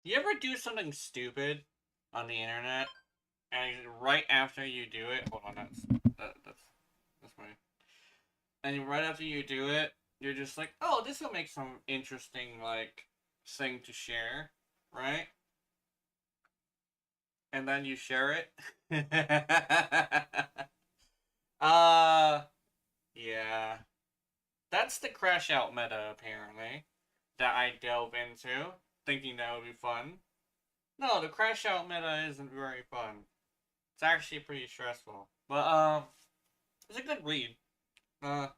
You ever do something stupid on the internet, and right after you do it, hold on, that's my. And right after you do it, you're just like, oh, this will make some interesting like thing to share, right? And then you share it. uh, yeah, that's the crash out meta apparently that I delve into, thinking that would be fun. No, the crash out meta isn't very fun. It's actually pretty stressful. But it's a good read. Uh,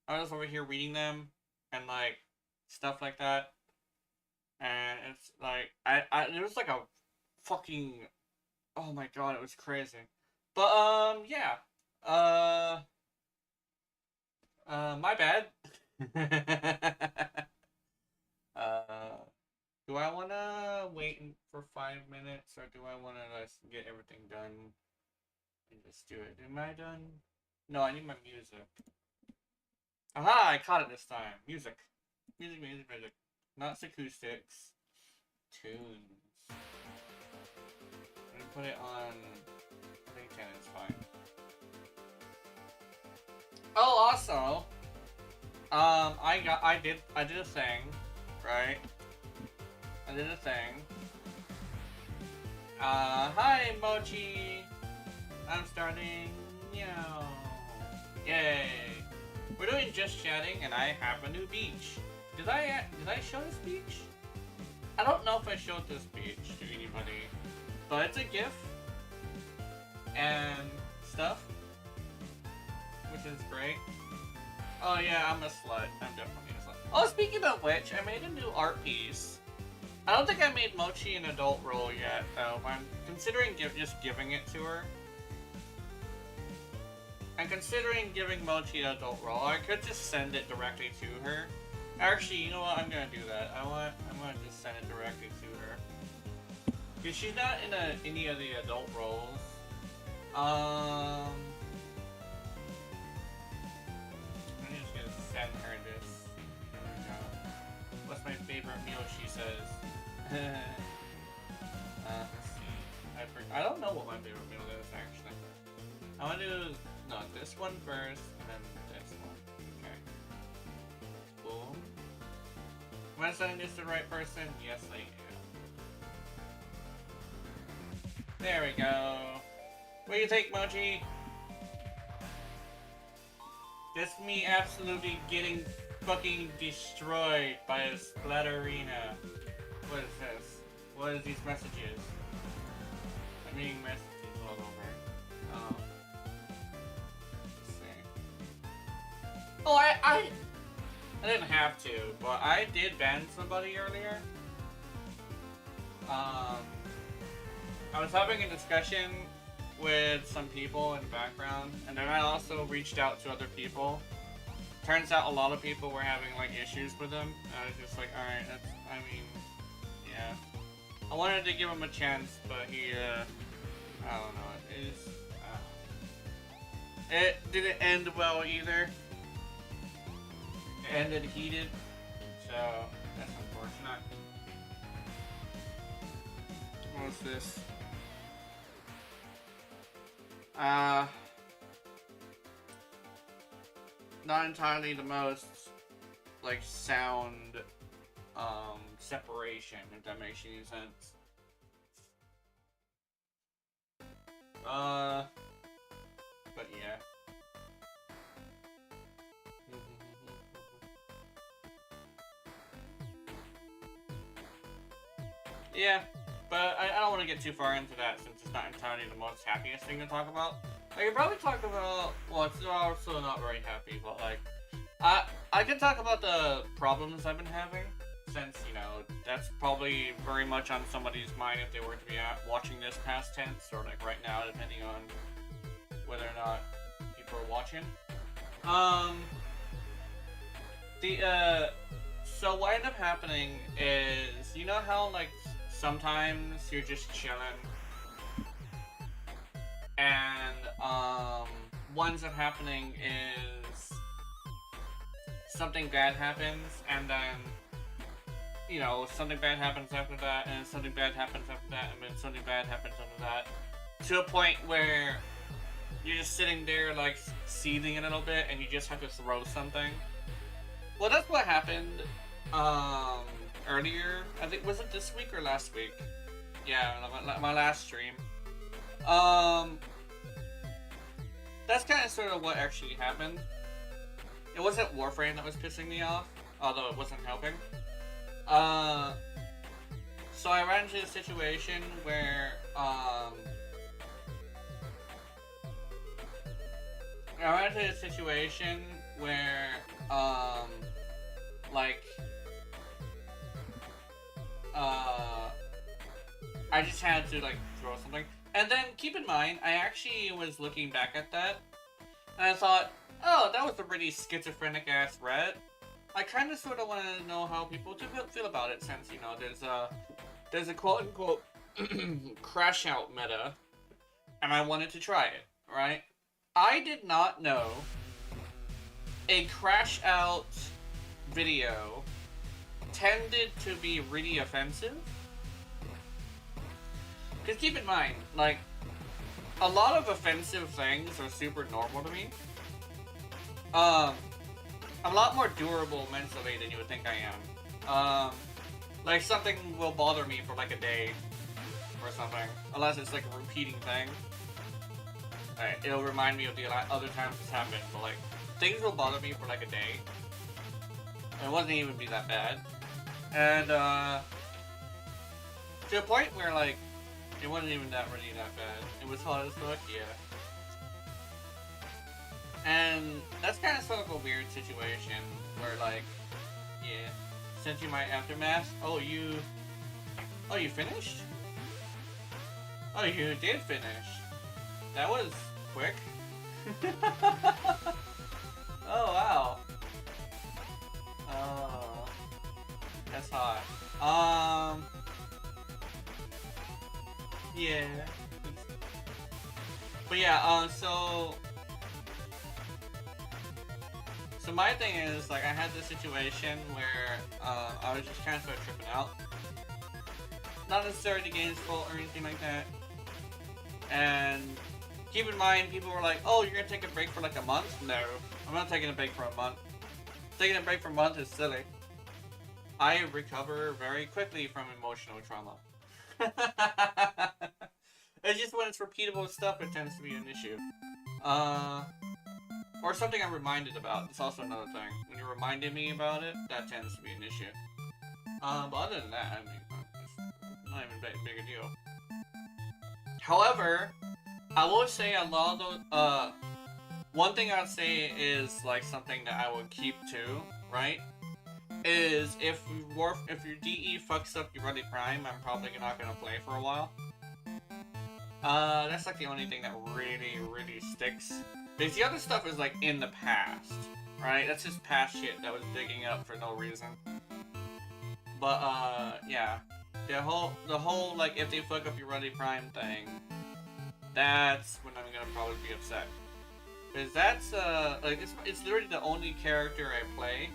I was over here reading them and like stuff like that, and it's like it was like a fucking oh my god, it was crazy. But yeah, uh my bad. uh, do I wanna wait for 5 minutes or do I wanna just get everything done and just do it? Am I done? No, I need my music. Aha! I caught it this time. Music. Music, music, music. Not acoustics. Tunes. I'm gonna put it on. I think 10 is fine. Oh, also, I did a thing, right? I did a thing. Hi, Mochi. I'm starting. Meow. Yay. We're doing just chatting, and I have a new beach. Did I show this beach? I don't know if I showed this beach to anybody, but it's a GIF and stuff, which is great. Oh yeah, I'm a slut. I'm definitely a slut. Oh, speaking of which, I made a new art piece. I don't think I made Mochi an adult role yet, though. I'm considering just giving it to her. I'm considering giving Mochi an adult role. I could just send it directly to her. Actually, you know what? I'm gonna do that. I'm gonna just send it directly to her. Because she's not in any of the adult roles. I'm just gonna send her this. There we go. What's my favorite meal, she says. Let's see. I don't know what my favorite meal is, actually. I want to do this one first, and then this one. Okay. Boom. Am I sending this to the right person? Yes, I am. There we go. What do you think, Mochi? This is me absolutely getting fucking destroyed by a Splatterina. What is this? What is these messages? I'm reading messages all over. Let's see. Oh, I didn't have to, but I did ban somebody earlier. I was having a discussion with some people in the background, and then I also reached out to other people. Turns out a lot of people were having like issues with him. I was just like, alright, that's, I mean, yeah. I wanted to give him a chance, but he, I don't know, it didn't end well either. It ended heated, so that's unfortunate. What's this? Not entirely the most, like, sound, separation, if that makes any sense. But yeah. Yeah, but I don't want to get too far into that since it's not entirely the most happiest thing to talk about. I could probably talk about, well, it's also not very happy, but like, I can talk about the problems I've been having, since, you know, that's probably very much on somebody's mind if they were to be watching this past tense, or like right now, depending on whether or not people are watching. So what ended up happening is, you know how, like, sometimes you're just chilling, and, what ends up happening is something bad happens, and then you know, something bad happens after that, and something bad happens after that, and then something bad happens after that, to a point where you're just sitting there like seething a little bit, and you just have to throw something. Well, that's what happened earlier. I think, was it this week or last week? Yeah, my last stream. That's kind of sort of what actually happened. It wasn't Warframe that was pissing me off, although it wasn't helping. So I ran into a situation where, like, I just had to, like, throw something. And then, keep in mind, I actually was looking back at that, and I thought, oh, that was a pretty schizophrenic-ass threat. I kind of sort of want to know how people feel about it, since, you know, there's a quote-unquote crash-out meta, and I wanted to try it, right? I did not know a crash-out video tended to be really offensive. Because keep in mind, like, a lot of offensive things are super normal to me. I'm a lot more durable mentally than you would think I am. Like, something will bother me for like a day or something, unless it's like a repeating thing. Right, it'll remind me of the other times this happened, but like, things will bother me for like a day. It wasn't even be that bad. And, to a point where, like, it wasn't even really that bad. It was hot as fuck, yeah. And that's kind of sort of a weird situation where, like, yeah, sent you my aftermath. Oh, you finished? Oh, you did finish. That was quick. Oh, wow. Oh, that's hot. Yeah. But yeah, so my thing is, like, I had this situation where, I was just kind of tripping out. Not necessarily the game's fault or anything like that. And keep in mind, people were like, oh, you're gonna take a break for like a month? No, I'm not taking a break for a month. Taking a break for a month is silly. I recover very quickly from emotional trauma. It's just when it's repeatable stuff, it tends to be an issue. Or something I'm reminded about. It's also another thing. When you're reminding me about it, that tends to be an issue. But other than that, I mean, it's not even a big deal. However, I will say a lot of those, one thing I would say is, like, something that I would keep to, right? Is if your DE fucks up your Ready Prime, I'm probably not gonna play for a while. That's like the only thing that really sticks. Because the other stuff is like in the past, right? That's just past shit that was digging up for no reason. But yeah, the whole like if they fuck up your Ready Prime thing, that's when I'm gonna probably be upset. Because that's like it's literally the only character I play.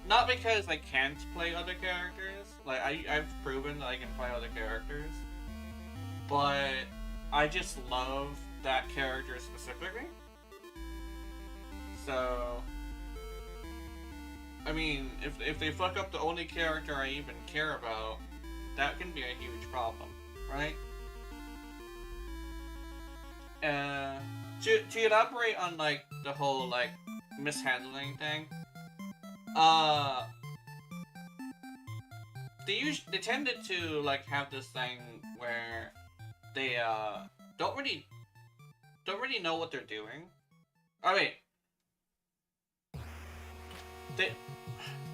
Not because I can't play other characters, like I've proven that I can play other characters, but I just love that character specifically. So, I mean, if they fuck up the only character I even care about, that can be a huge problem, right? To elaborate on like the whole like mishandling thing. They tended to like have this thing where they don't really know what they're doing. Oh wait,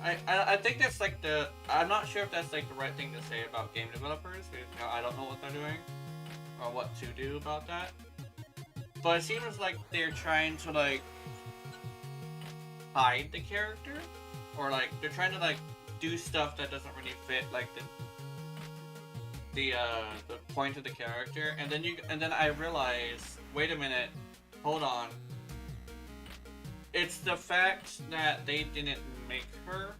I think that's like I'm not sure if that's like the right thing to say about game developers. Because, you know, I don't know what they're doing or what to do about that. But it seems like they're trying to like hide the character. Or like they're trying to like do stuff that doesn't really fit like the point of the character, and then I realize, wait a minute, hold on. It's the fact that they didn't make her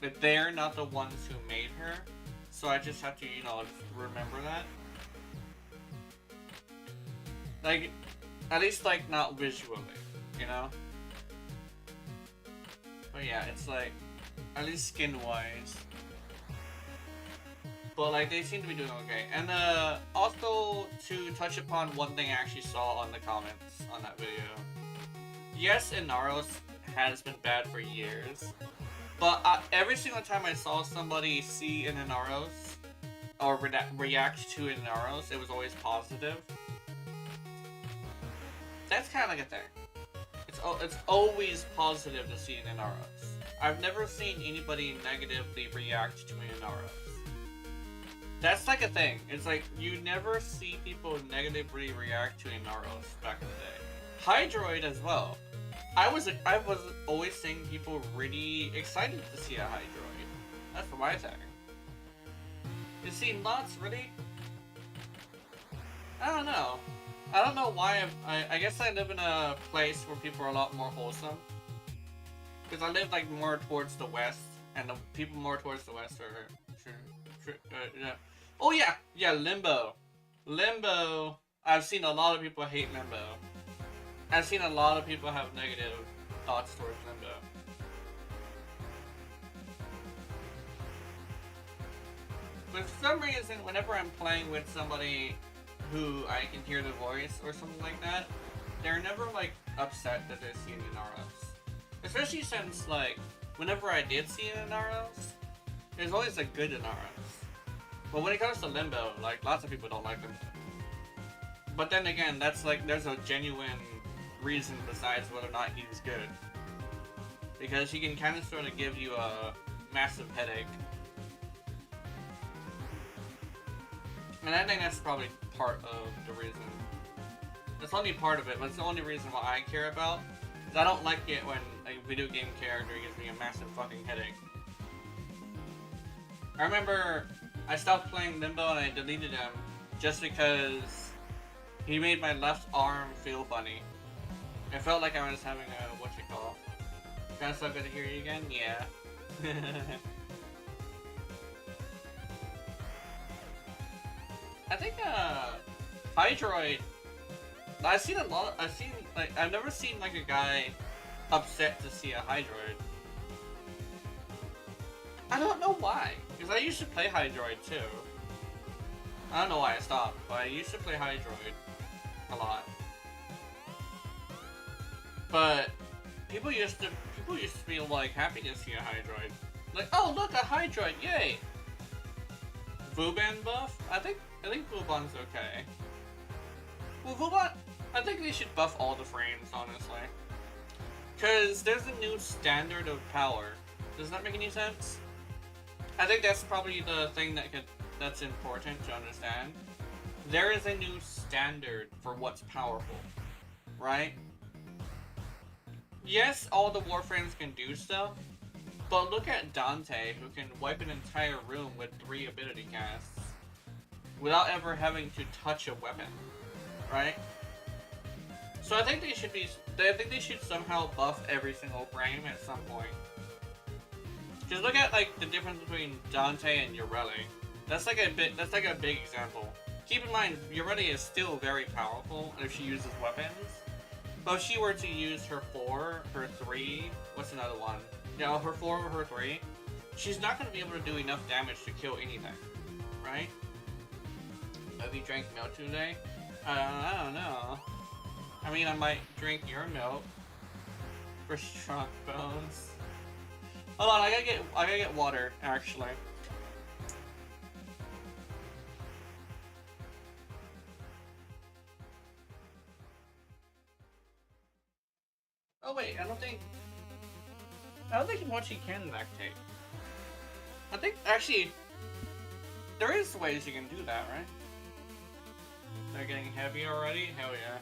But they're not the ones who made her. So I just have to, you know, remember that. Like, at least, like, not visually, you know? But yeah, it's like, at least skin-wise. But, like, they seem to be doing okay. And, also, to touch upon one thing I actually saw on the comments on that video. Yes, Inaros has been bad for years. But every single time I saw somebody see an Inaros, or react to an Inaros, it was always positive. That's kind of like a thing. It's always positive to see an Inaros. I've never seen anybody negatively react to an Inaros. That's like a thing. It's like, you never see people negatively react to an Inaros back in the day. Hydroid as well. I was always seeing people really excited to see a Hydroid. That's my thing. You see lots, really? I don't know. I don't know why I guess I live in a place where people are a lot more wholesome. Because I live like more towards the west, and the people more towards the west are yeah. Oh yeah, yeah, Limbo. Limbo. I've seen a lot of people hate Limbo. I've seen a lot of people have negative thoughts towards Limbo. But for some reason, whenever I'm playing with somebody who I can hear the voice or something like that, they're never like upset that they see an Inaros. Especially since, like, whenever I did see an Inaros, there's always a good Inaros. But when it comes to Limbo, like, lots of people don't like Limbo. But then again, that's like, there's a genuine reason besides whether or not he's good. Because he can kind of sort of give you a massive headache. And I think that's probably part of the reason. That's only part of it, but it's the only reason why I care about. Because I don't like it when a video game character gives me a massive fucking headache. I remember I stopped playing Limbo and I deleted him just because he made my left arm feel funny. It felt like I was having a, whatchamacallit. Kinda so good to hear you again? Yeah. I think, Hydroid, I've never seen, like, a guy upset to see a Hydroid. I don't know why, because I used to play Hydroid, too. I don't know why I stopped, but I used to play Hydroid a lot. But people used to be, like, happy to see a Hydroid. Like, oh, look, a Hydroid, yay! Vuban buff? I think Vuban's okay. Well, Vuban, I think they should buff all the frames, honestly. Because there's a new standard of power. Does that make any sense? I think that's probably the thing that's important to understand. There is a new standard for what's powerful, right? Yes, all the Warframes can do stuff, but look at Dante, who can wipe an entire room with 3 ability casts without ever having to touch a weapon, right? So I think they should somehow buff every single frame at some point. Just look at like the difference between Dante and Yoreli. That's like a big example. Keep in mind, Yoreli is still very powerful if she uses weapons. But if she were to use her 4, her 3, what's another one? Yeah, her 4 or her 3, she's not going to be able to do enough damage to kill anything, right? Have you drank milk today? I don't know. I mean, I might drink your milk for strong bones. Hold on, I gotta get water, actually. Oh wait, I don't think Mochi can lactate. I think, actually, there is ways you can do that, right? They're getting heavy already? Hell yeah.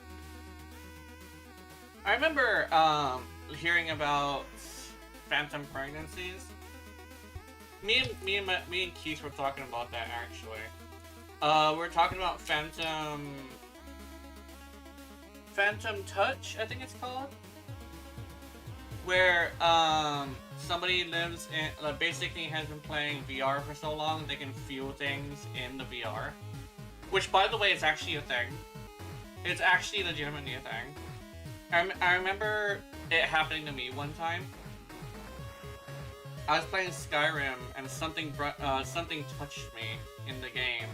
I remember, hearing about phantom pregnancies. Me and Keith were talking about that, actually. We're talking about phantom touch, I think it's called. Where, somebody lives in, basically has been playing VR for so long, they can feel things in the VR. Which, by the way, is actually a thing. It's actually legitimately a thing. I remember it happening to me one time. I was playing Skyrim and something touched me in the game.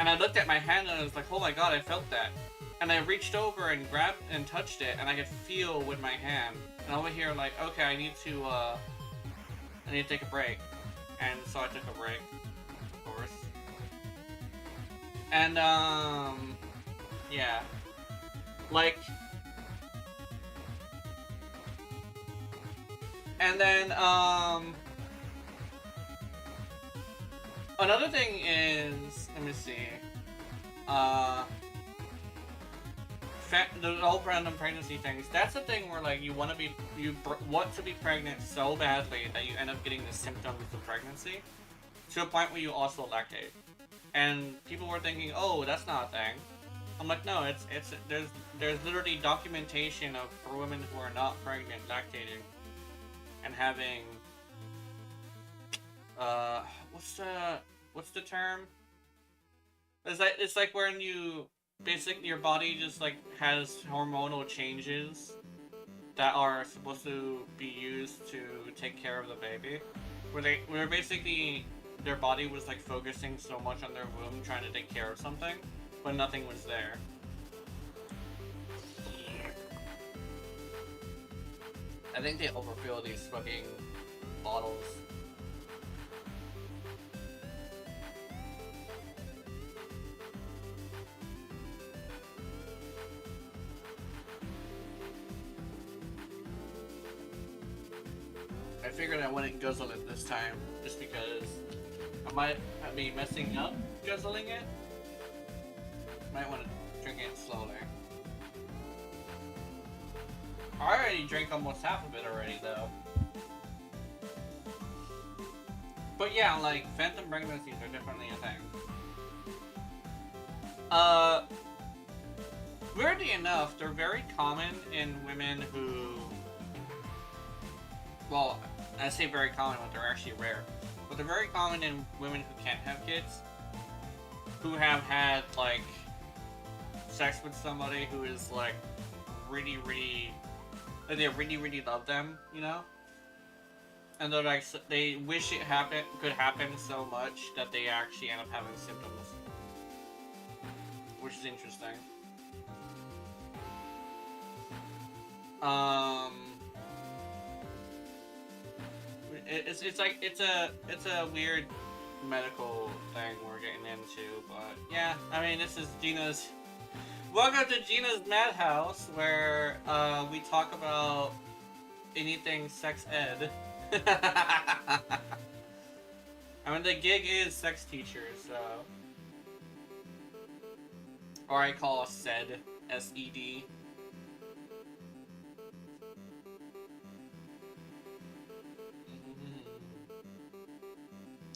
And I looked at my hand and I was like, oh my god, I felt that. And I reached over and grabbed and touched it and I could feel with my hand. And over here like, okay, I need to take a break. And so I took a break, of course. And yeah. Like, and then, another thing is, let me see, the whole random pregnancy things, that's the thing where, like, you want to be pregnant so badly that you end up getting the symptoms of pregnancy, to a point where you also lactate. And people were thinking, oh, that's not a thing. I'm like, no, there's literally documentation for women who are not pregnant lactating and having what's the term? It's like when you basically your body just like has hormonal changes that are supposed to be used to take care of the baby, where basically their body was like focusing so much on their womb trying to take care of something, but nothing was there. I think they overfill these fucking bottles. I figured I wouldn't guzzle it this time, just because I might be messing up guzzling it. Might want to drink it slowly. I already drank almost half of it already, though. But yeah, like, phantom pregnancies are definitely a thing. Weirdly enough, they're very common in women who... Well, I say very common, but they're actually rare. But they're very common in women who can't have kids. Who have had, like, sex with somebody who is, like, really, really... Like, they really, really love them, you know? And they're like, they wish it could happen so much that they actually end up having symptoms. Which is interesting. It's a weird medical thing we're getting into, but yeah, I mean, this is Gina's... Welcome to Gina's Madhouse, where we talk about anything sex ed. I mean, the gig is sex teacher, so... Or I call SED, S-E-D.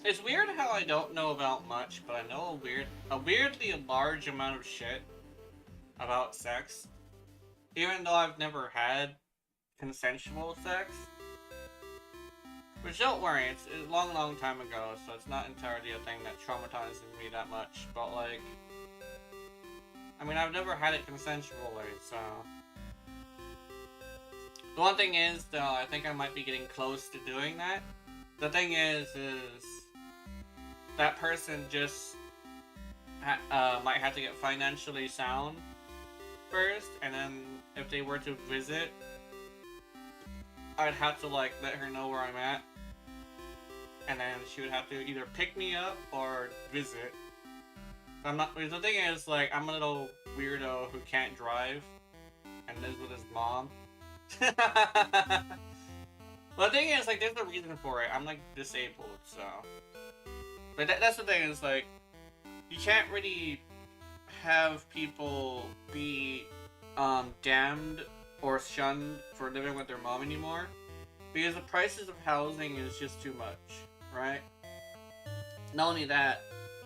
It's weird how I don't know about much, but I know a weirdly large amount of shit about sex. Even though I've never had consensual sex. Which, don't worry, it's a long, long time ago, so it's not entirely a thing that traumatizes me that much, but like... I mean, I've never had it consensually, so... The one thing is, though, I think I might be getting close to doing that. The thing is that person just might have to get financially sound first, and then if they were to visit, I'd have to like let her know where I'm at, and then she would have to either pick me up or visit. I'm not. The thing is, like, I'm a little weirdo who can't drive and lives with his mom. Well, the thing is, like, there's a reason for it. I'm like disabled, so. But that's the thing is, like, you can't really have people be damned or shunned for living with their mom anymore, because the prices of housing is just too much, right? Not only that,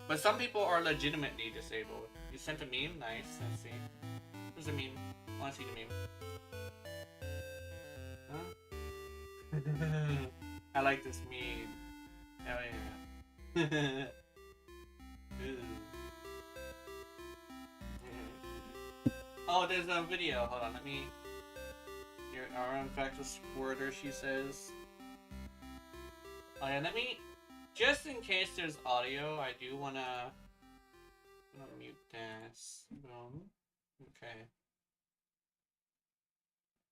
but some people are legitimately disabled. You sent a meme? Nice, let's see. Where's the meme? I wanna see the meme. Huh? I like this meme. Hell yeah. Oh, there's a video. Hold on, let me. Your artifact squirter, she says. Oh yeah, let me. Just in case there's audio, I do wanna mute this. Boom. Okay.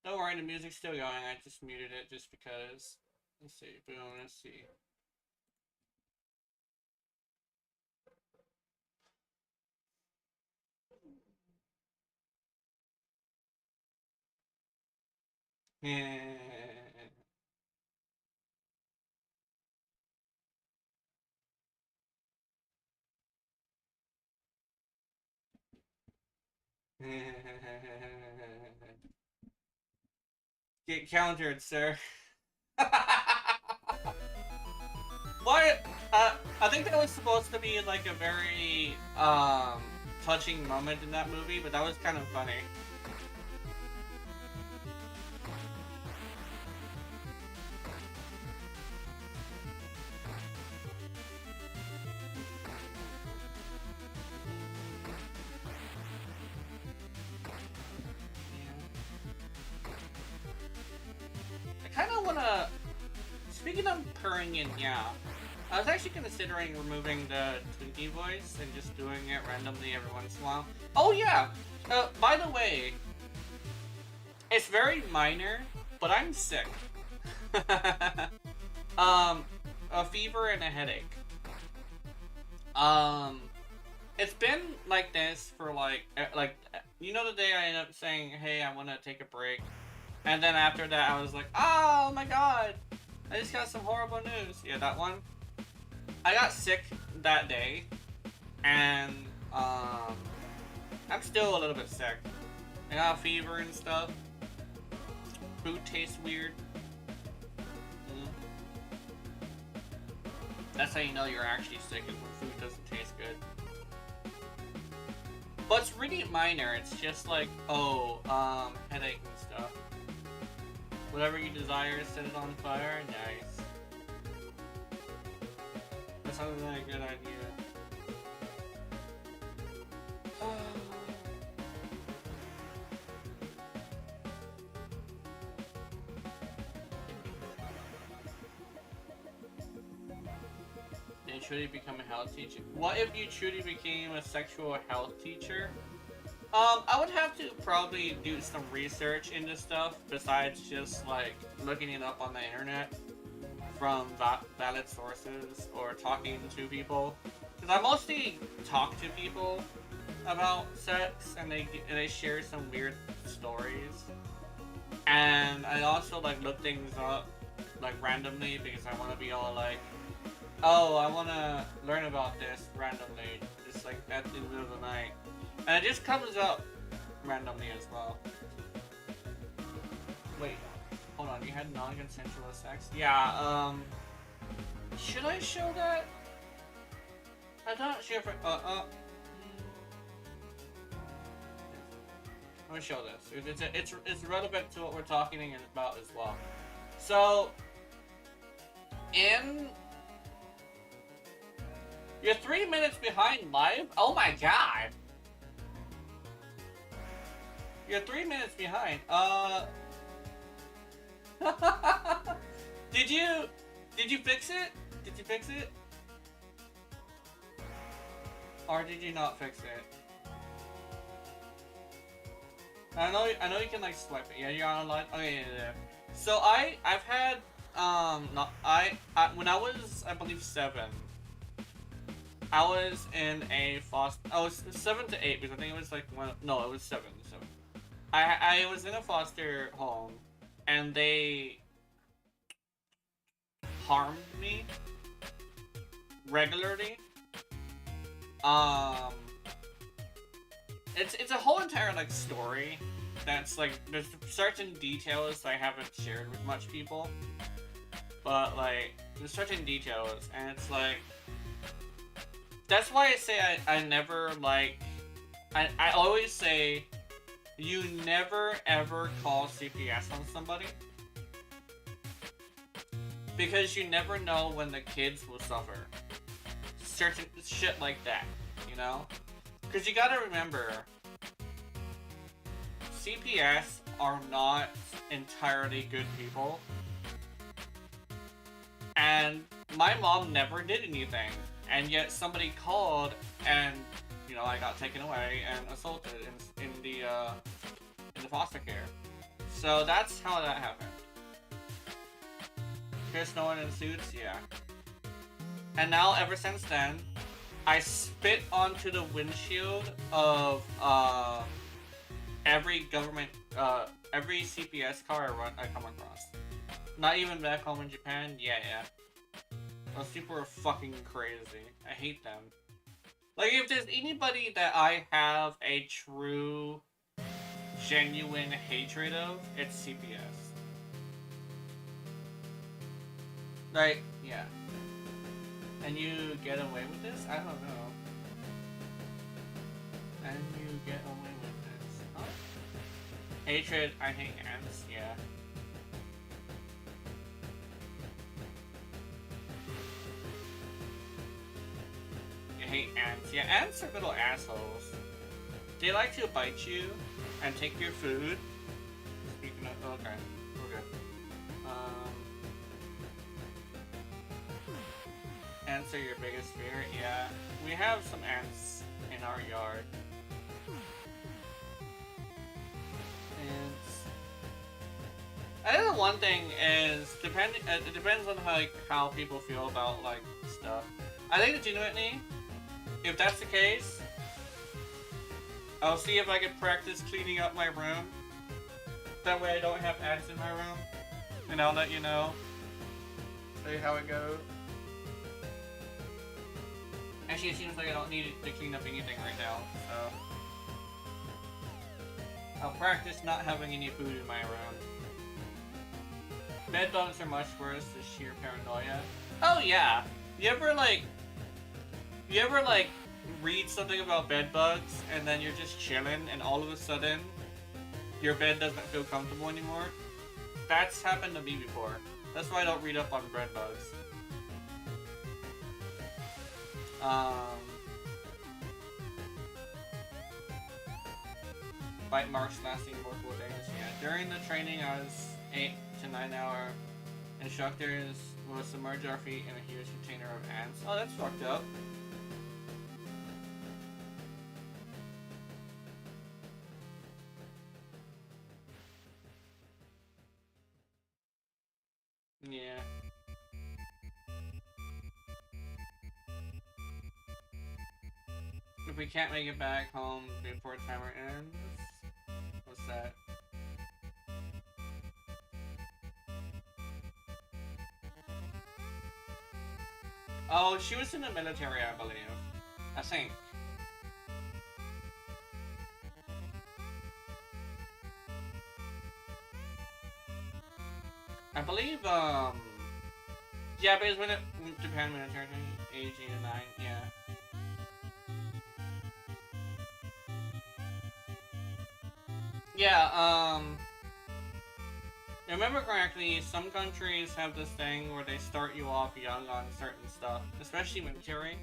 Don't worry, the music's still going. I just muted it just because. Let's see. Boom. Let's see. Get countered, sir. What? I think that was supposed to be like a very touching moment in that movie, but that was kind of funny. I kind of wanna. Speaking of purring in, yeah. I was actually considering removing the Twinkie voice and just doing it randomly every once in a while. Oh yeah! By the way, it's very minor, but I'm sick. A fever and a headache. It's been like this for like, you know the day I ended up saying, hey, I want to take a break. And then after that, I was like, oh my god! I just got some horrible news. Yeah, that one. I got sick that day, and I'm still a little bit sick. I got a fever and stuff. Food tastes weird. That's how you know you're actually sick, is when food doesn't taste good. But it's really minor. It's just like, oh, headache and stuff. Whatever you desire, set it on fire. Nice. That sounds like a good idea. Did you truly become a health teacher? What if you truly became a sexual health teacher? I would have to probably do some research into stuff besides just like looking it up on the internet from valid sources or talking to people. Because I mostly talk to people about sex and they share some weird stories. And I also like look things up like randomly because I want to be all like, oh, I want to learn about this randomly, just like at the middle of the night. And it just comes up randomly as well. Wait, hold on, you had non-consensual sex? Yeah, should I show that? I thought she ever, I'm gonna show this. It's relevant to what we're talking about as well. So, you're 3 minutes behind live? Oh my god! You're 3 minutes behind. Did you fix it? Did you fix it? Or did you not fix it? I know you can like swipe it. Yeah, you're online. Okay, yeah. So I've had when I was, I believe, 7. I was in a foster. I was 7 to 8 because I think it was like one. No, it was 7. I was in a foster home, and they harmed me regularly. It's a whole entire like story that's like there's certain details I haven't shared with much people, but like there's certain details, and it's like that's why I say I never like I always say. You never ever call CPS on somebody. Because you never know when the kids will suffer. Certain shit like that, you know? Because you gotta remember, CPS are not entirely good people. And my mom never did anything. And yet somebody called and, you know, I got taken away and assaulted in the foster care. So that's how that happened. Chris Nolan in suits, yeah. And now, ever since then, I spit onto the windshield of every government, every CPS car I come across. Not even back home in Japan. Yeah. Those people are fucking crazy. I hate them. Like, if there's anybody that I have a true, genuine hatred of, it's CPS. Like, yeah. And you get away with this? I don't know. And you get away with this. Huh? Hatred, I hate ants, yeah. You hate ants. Yeah, ants are little assholes. They like to bite you and take your food. Speaking of, okay, we're good. Ants are your biggest fear? Yeah. We have some ants in our yard. And I think the one thing is, it depends on how people feel about, like, stuff. I think legitimately, if that's the case, I'll see if I can practice cleaning up my room. That way I don't have ants in my room. And I'll let you know. See how it goes. Actually, it seems like I don't need to clean up anything right now, so... I'll practice not having any food in my room. Bed bugs are much worse than sheer paranoia. Oh yeah! You ever read something about bed bugs, and then you're just chilling, and all of a sudden, your bed doesn't feel comfortable anymore? That's happened to me before. That's why I don't read up on bed bugs. Bite marks lasting multiple days. Yeah, during the training, I was 8 to 9 hour. Instructors will submerge our feet in a huge container of ants. Oh, that's fucked up. Yeah. If we can't make it back home before timer ends, what's that? Oh, she was in the military, I believe. I think. I believe, yeah, but it's when Japan military, age 8 to 9, yeah. Yeah, if I remember correctly, some countries have this thing where they start you off young on certain stuff, especially military.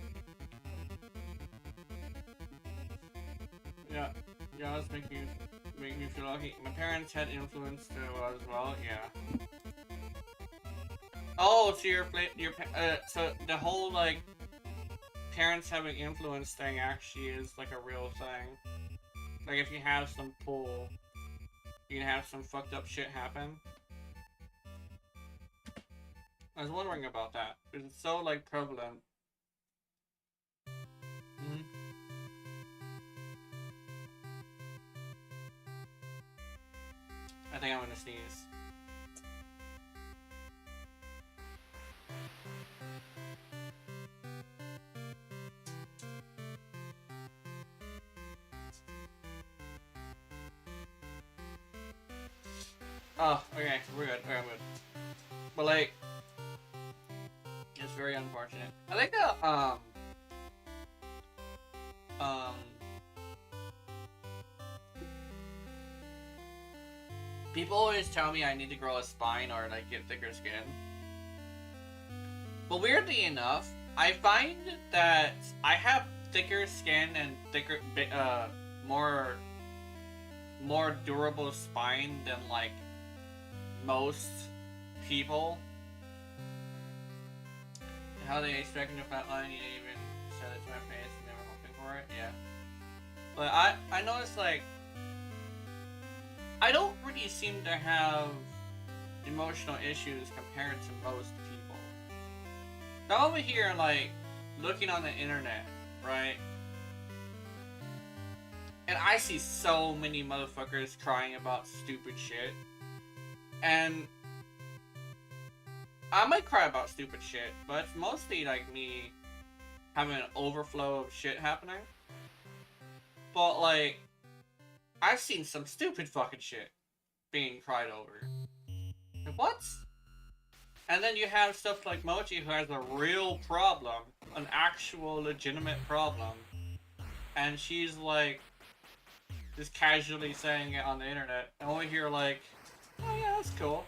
Yeah, let's make me feel lucky. My parents had influence too as well, yeah. Oh, so so the whole, like, parents having influence thing actually is, like, a real thing. Like, if you have some pull, you can have some fucked up shit happen. I was wondering about that, because it's so, like, prevalent. Mm-hmm. I think I'm gonna sneeze. Oh, okay, we're good. Okay, I'm good. But, like, it's very unfortunate. I think people always tell me I need to grow a spine or, like, get thicker skin. But weirdly enough, I find that I have thicker skin and thicker, more more durable spine than like most people. How they expecting a fat line? You didn't even said it to my face. Never hoping for it. Yeah. But I noticed like I don't really seem to have emotional issues compared to most people. Now over here, like looking on the internet, right? And I see so many motherfuckers crying about stupid shit. And I might cry about stupid shit, but it's mostly like me having an overflow of shit happening. But like, I've seen some stupid fucking shit being cried over. Like, what? And then you have stuff like Mochi who has a real problem, an actual legitimate problem. And she's like, just casually saying it on the internet. And over here like, oh yeah, that's cool.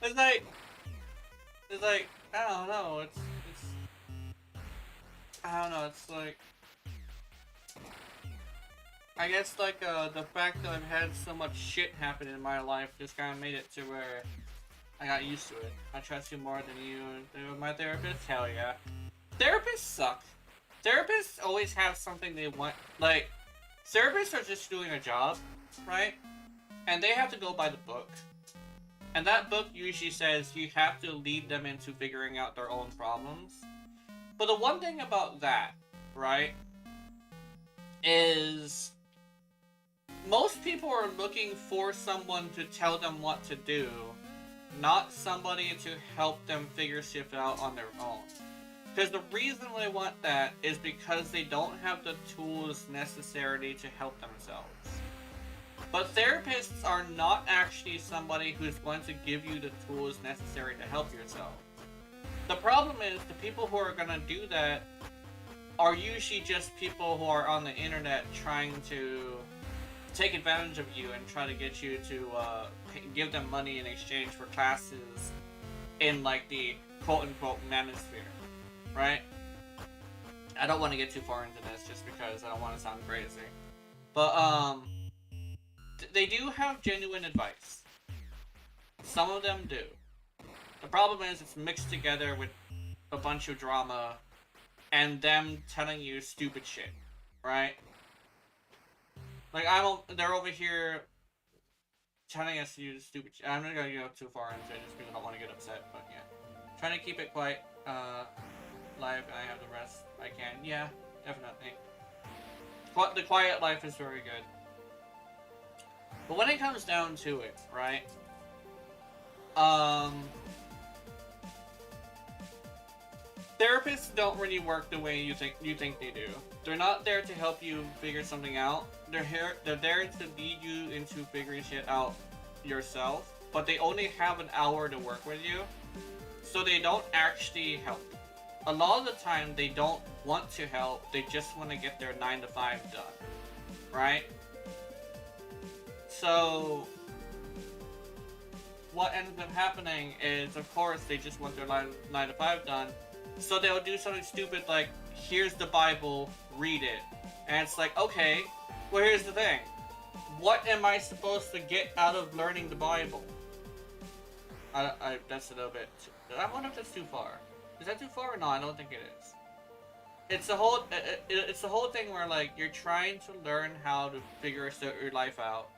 It's like, I don't know, it's, I don't know, it's like, I guess like, the fact that I've had so much shit happen in my life just kind of made it to where I got used to it. I trust you more than you do my therapist? Hell yeah. Therapists suck. Therapists always have something they want, like, therapists are just doing a job, right? And they have to go by the book. And that book usually says you have to lead them into figuring out their own problems. But the one thing about that, right, is most people are looking for someone to tell them what to do, not somebody to help them figure shit out on their own. Because the reason they want that is because they don't have the tools necessary to help themselves. But therapists are not actually somebody who's going to give you the tools necessary to help yourself. The problem is the people who are going to do that are usually just people who are on the internet trying to take advantage of you and try to get you to give them money in exchange for classes in like the quote-unquote manosphere. Right? I don't want to get too far into this just because I don't want to sound crazy. But, they do have genuine advice. Some of them do. The problem is it's mixed together with a bunch of drama and them telling you stupid shit. Right? Like, they're over here telling us to do stupid shit. I'm not gonna go too far into it just because I don't want to get upset, but yeah. Trying to keep it quite, live, and I have the rest I can. Yeah, definitely. But the quiet life is very good. But when it comes down to it, right? Therapists don't really work the way you think they do. They're not there to help you figure something out. They're there to lead you into figuring shit out yourself. But they only have an hour to work with you, so they don't actually help. A lot of the time, they don't want to help, they just want to get their 9 to 5 done, right? So, what ends up happening is, of course, they just want their 9 to 5 done, so they'll do something stupid like, here's the Bible, read it. And it's like, okay, well here's the thing. What am I supposed to get out of learning the Bible? That's a little bit, I wonder if that's too far. Is that too far? No, I don't think it is. It's the whole thing where like you're trying to learn how to figure your life out,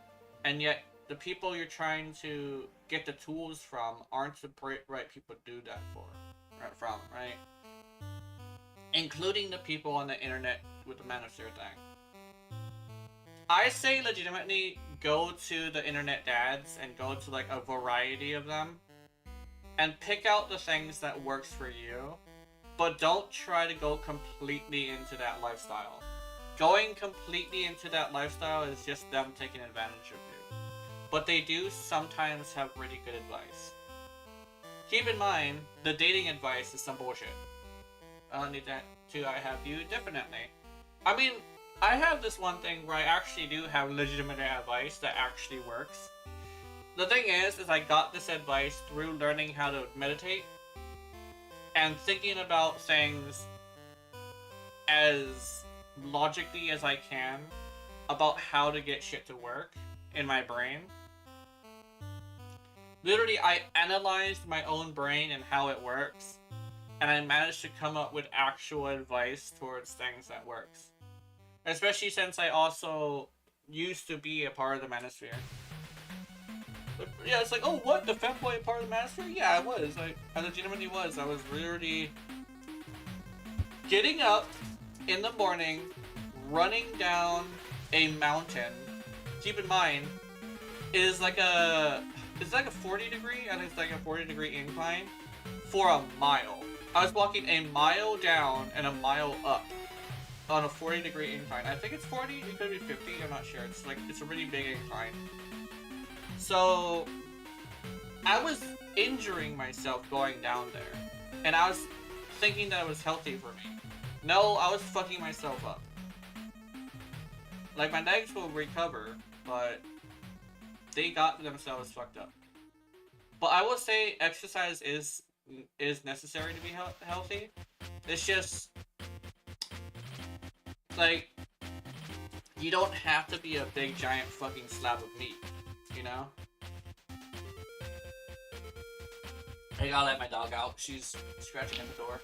and yet the people you're trying to get the tools from aren't the right people to do that from, right? Including the people on the internet with the manosphere thing. I say legitimately go to the internet dads and go to like a variety of them and pick out the things that works for you, but don't try to go completely into that lifestyle. Going completely into that lifestyle is just them taking advantage of you. But they do sometimes have really good advice. Keep in mind, the dating advice is some bullshit. I don't need that to I have you, definitely. I mean, I have this one thing where I actually do have legitimate advice that actually works. The thing is I got this advice through learning how to meditate and thinking about things as logically as I can about how to get shit to work in my brain. Literally, I analyzed my own brain and how it works, and I managed to come up with actual advice towards things that works. Especially since I also used to be a part of the Manosphere. But yeah, it's like, oh, what? The femboy part of the Manosphere? Yeah, I was. I legitimately was. I was literally getting up in the morning, running down a mountain. Keep in mind, it's like a 40 degree, and it's like a 40 degree incline for a mile. I was walking a mile down and a mile up on a 40 degree incline. I think it's 40, it could be 50, I'm not sure. It's a really big incline. So I was injuring myself going down there, and I was thinking that it was healthy for me. No, I was fucking myself up. Like, my legs will recover, but they got themselves fucked up. But I will say exercise is necessary to be healthy. It's just, like, you don't have to be a big giant fucking slab of meat, you know? I gotta let my dog out. She's scratching at the door.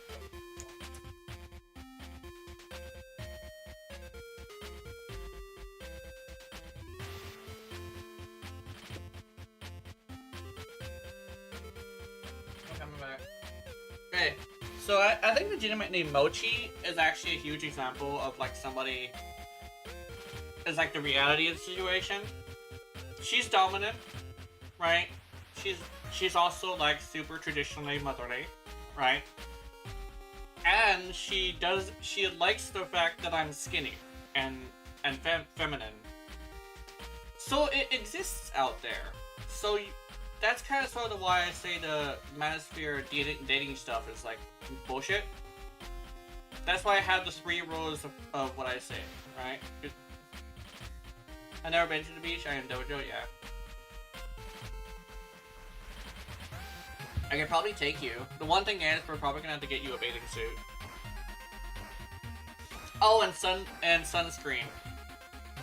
Okay, so I think legitimately Mochi is actually a huge example of like somebody is like the reality of the situation. She's dominant, right? She's also like super traditionally motherly, right? And she likes the fact that I'm skinny and feminine. So it exists out there. So that's kind of sort of why I say the Manosphere dating stuff is like bullshit. That's why I have the 3 rules of what I say, right? I've never been to the beach. I am dojo, yeah. I can probably take you. The one thing is, we're probably gonna have to get you a bathing suit. Oh, and sunscreen.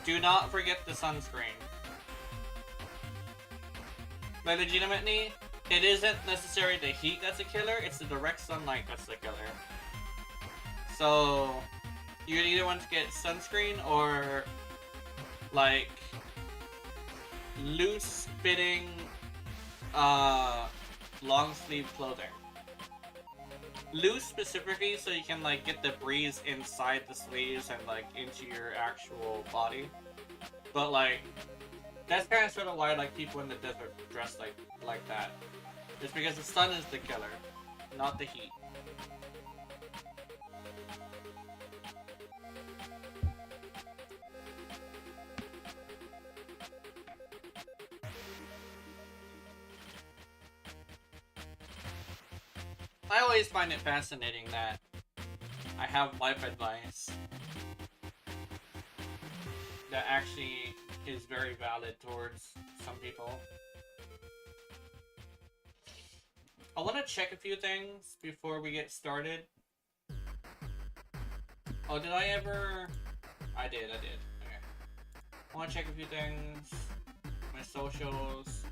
Do not forget the sunscreen. Like, legitimately, it isn't necessarily the heat that's a killer, it's the direct sunlight that's the killer. So, you either want to get sunscreen or, like, loose-fitting, long-sleeve clothing. Loose specifically so you can, like, get the breeze inside the sleeves and, like, into your actual body. But, like, that's kind of sort of why, like, people in the desert dress like that. It's because the sun is the killer, not the heat. I always find it fascinating that I have life advice that actually is very valid towards some people. I want to check a few things before we get started. Oh, did I ever? I did. Okay. I want to check a few things. My socials.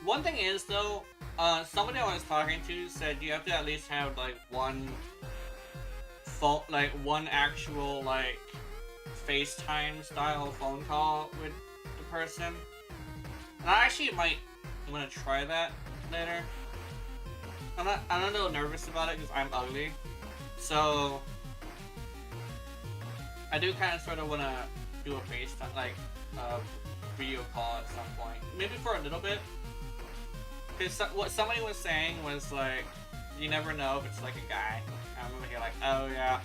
One thing is, though, somebody I was talking to said you have to at least have, like, one actual, like, FaceTime style phone call with the person. And I actually might want to try that later. I'm a little nervous about it because I'm ugly. So, I do kind of sort of want to do a FaceTime, like, video call at some point. Maybe for a little bit. Because what somebody was saying was, like, you never know if it's, like, a guy. And I'm over here like, oh, yeah.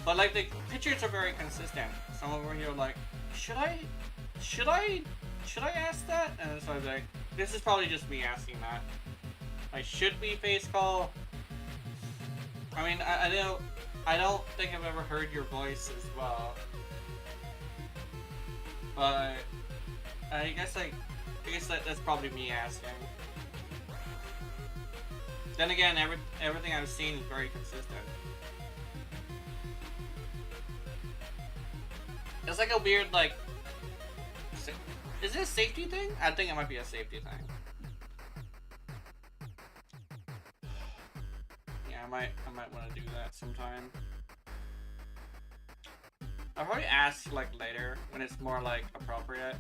But like the pictures are very consistent. Some over here like, should I ask that? And so I was like, this is probably just me asking that. Like, should we face call? I mean, I don't think I've ever heard your voice as well. But I guess that's probably me asking. Then again, everything I've seen is very consistent. It's like a weird, like, is it a safety thing? I think it might be a safety thing. Yeah, I might want to do that sometime. I'll probably ask like later when it's more like appropriate.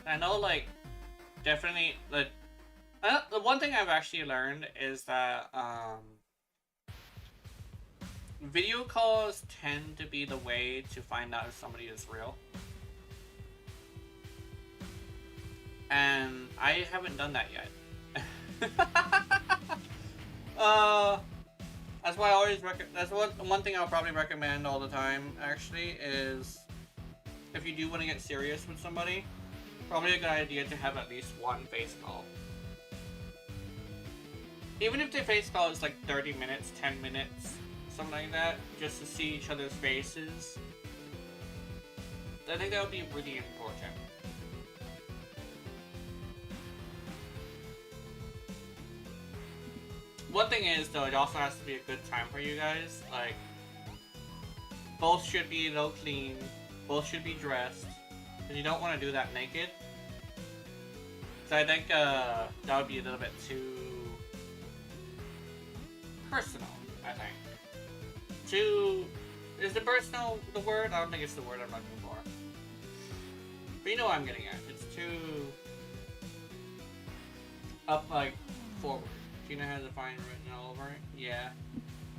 I know, like, definitely the one thing I've actually learned is that video calls tend to be the way to find out if somebody is real. And I haven't done that yet. That's why I always that's one thing I'll probably recommend all the time, actually, is if you do want to get serious with somebody, probably a good idea to have at least one face call. Even if the face call is like 30 minutes, 10 minutes, something like that, just to see each other's faces. I think that would be really important. One thing is, though, it also has to be a good time for you guys. Like, both should be low clean, both should be dressed, because you don't want to do that naked. So I think that would be a little bit too personal, I think. Is the personal the word? I don't think it's the word I'm looking for. But you know what I'm getting at. It's too up, like, forward. Tina has a fine written all over it. Yeah.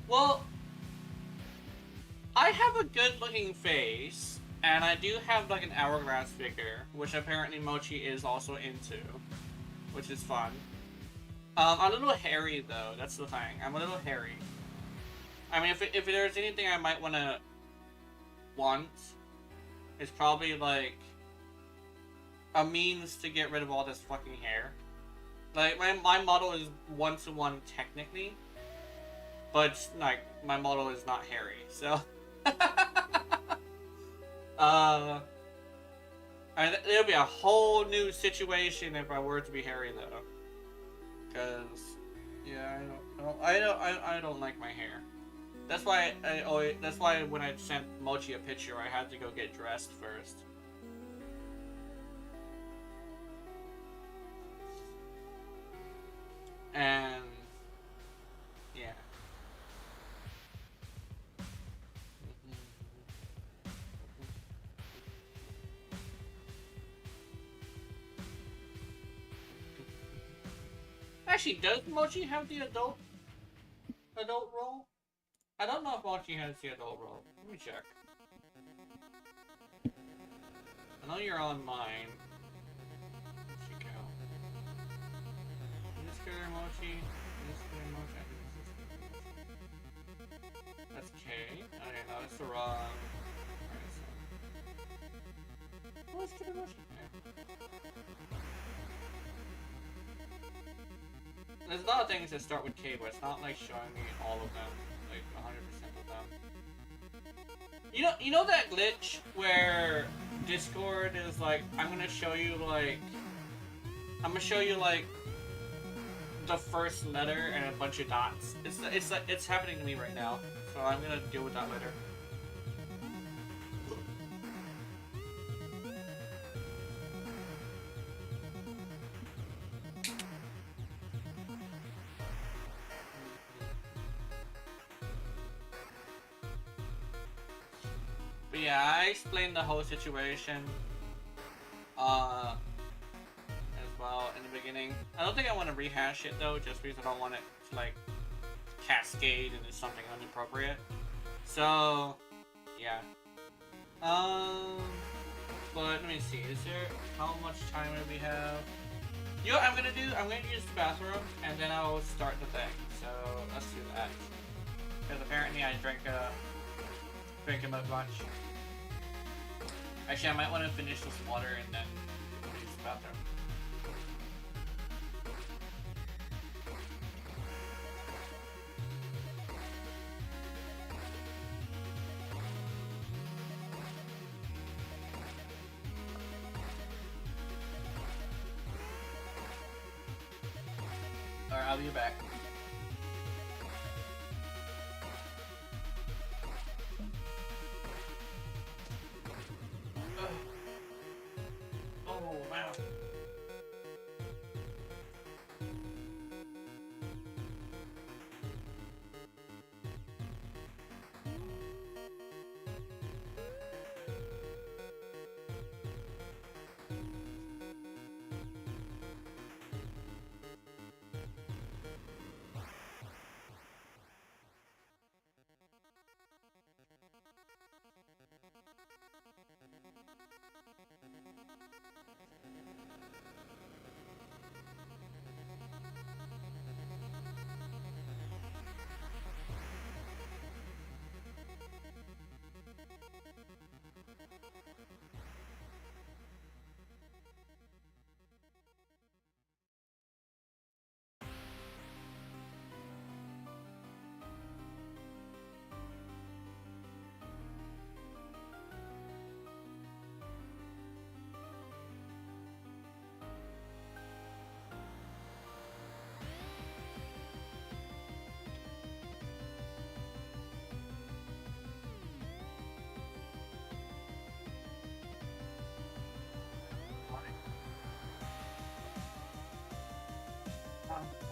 Well, I have a good-looking face, and I do have like an hourglass figure, which apparently Mochi is also into, which is fun. I'm a little hairy though. That's the thing. I'm a little hairy. I mean, if there's anything I might want, it's probably like a means to get rid of all this fucking hair. Like, my model is 1-to-1 technically, but like my model is not hairy, so it'll be a whole new situation if I were to be hairy though, because yeah, I don't like my hair. That's why when I sent Mochi a picture, I had to go get dressed first. And yeah. Actually, does Mochi have the adult role? I don't know if Mochi has the adult role. Let me check. I know you're on mine. Where'd she go? This killer Mochi. This killer Mochi. That's K. Okay, no, that's the wrong. Alright, so. What's killer Mochi? There's a lot of things that start with K, but it's not like showing me all of them, like 100% of them. You know that glitch where Discord is like, I'm gonna show you like the first letter and a bunch of dots. It's happening to me right now, so I'm gonna deal with that later. But yeah, I explained the whole situation as well in the beginning. I don't think I want to rehash it though, just because I don't want it to like cascade into something inappropriate. So yeah. But let me see, how much time do we have? You know what I'm gonna do? I'm gonna use the bathroom and then I'll start the thing. So let's do that. Because apparently I drank a mud bunch. Actually, I might want to finish this water and then use the bathroom. Alright, I'll be back. Oh, wow.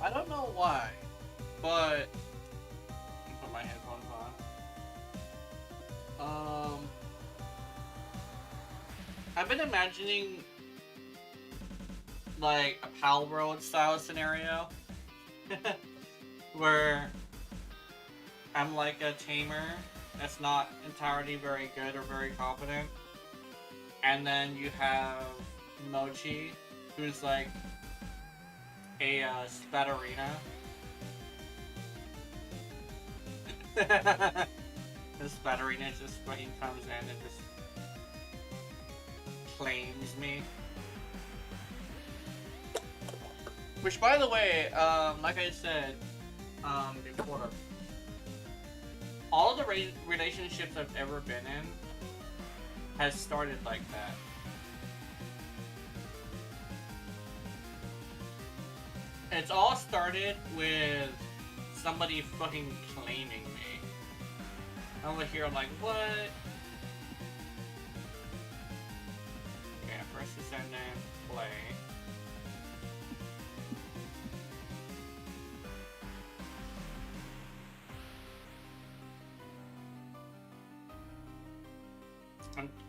I don't know why, but put my headphones on. I've been imagining like a Pal World style scenario where I'm like a tamer that's not entirely very good or very confident, and then you have Mochi, who's like a Spatterina. The Spatterina just fucking comes in and just claims me. Which, by the way, like I said before, all the relationships I've ever been in has started like that. It's all started with somebody fucking claiming me. I'm over here like, what? Okay, first descendant, play.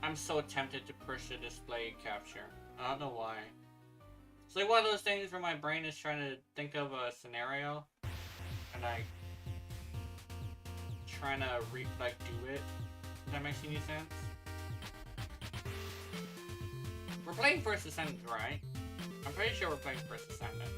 I'm so tempted to push the display capture. I don't know why. It's like one of those things where my brain is trying to think of a scenario, and I trying to do it. If that makes any sense? We're playing First Ascendant, right? I'm pretty sure we're playing First Ascendant.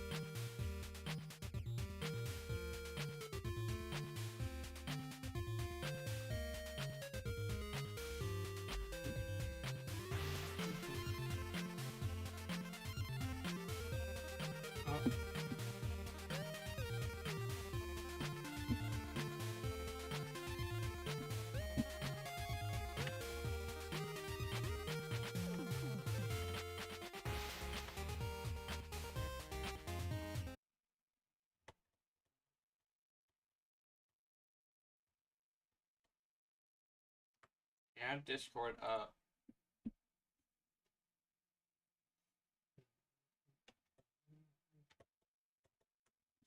Yeah, I have Discord up.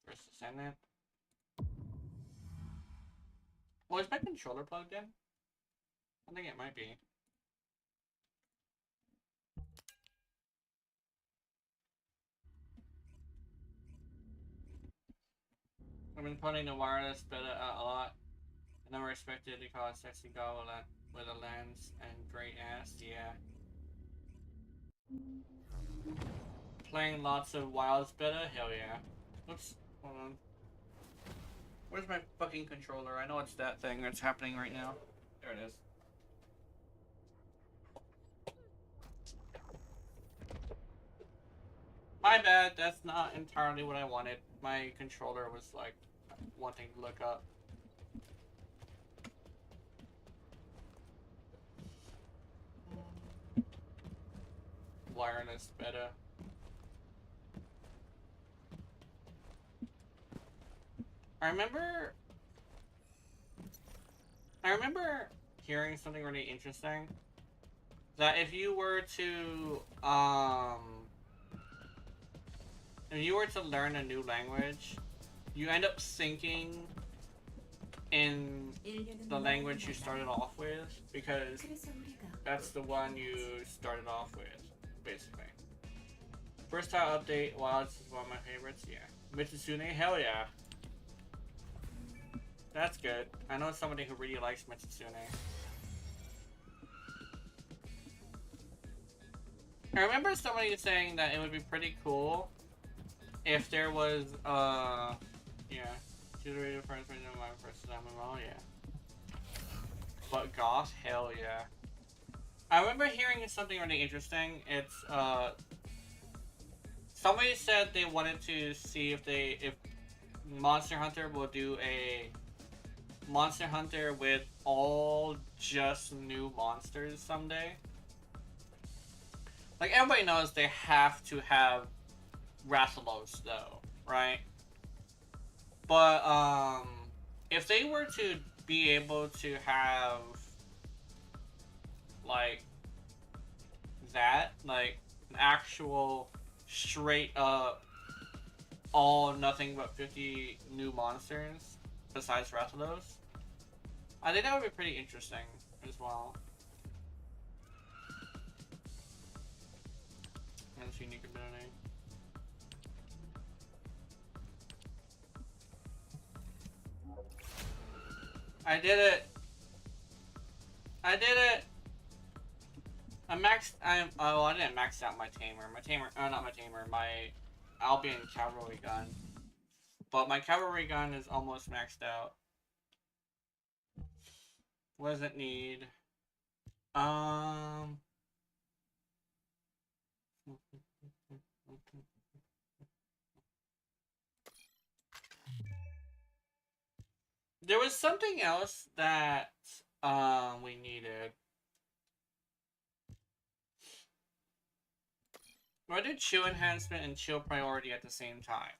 First Ascendant. Well, is my controller plugged in? I think it might be. I've been putting the wireless beta out a lot. I never expected to call a sexy girl with a lens and great ass. Yeah. playing lots of Wilds beta? Hell yeah. Oops, hold on. Where's my fucking controller? I know it's that thing that's happening right now. There it is. My bad, that's not entirely what I wanted. My controller was like wanting to look up. Wireless beta. I remember hearing something really interesting. That if you were to learn a new language, you end up thinking in the language you started off with because that's the one you started off with, basically. First time update, Wilds is one of my favorites, yeah. Mitsune, hell yeah. That's good. I know somebody who really likes Mitsune. I remember somebody saying that it would be pretty cool if there was, yeah. Tutorial first version of my first MMO, yeah. But Goth, hell yeah. I remember hearing something really interesting. It's, somebody said they wanted to see if Monster Hunter will do a Monster Hunter with all just new monsters someday. Like, everybody knows they have to have Rathalos, though, right? But, if they were to be able to have, like, that, like, an actual straight up all nothing but 50 new monsters besides Rathalos, I think that would be pretty interesting as well. That's unique ability. I did it! I did it! Oh, I didn't max out my tamer. Not my tamer, my Albion cavalry gun. But my cavalry gun is almost maxed out. What does it need? There was something else that we needed. I did chill enhancement and chill priority at the same time,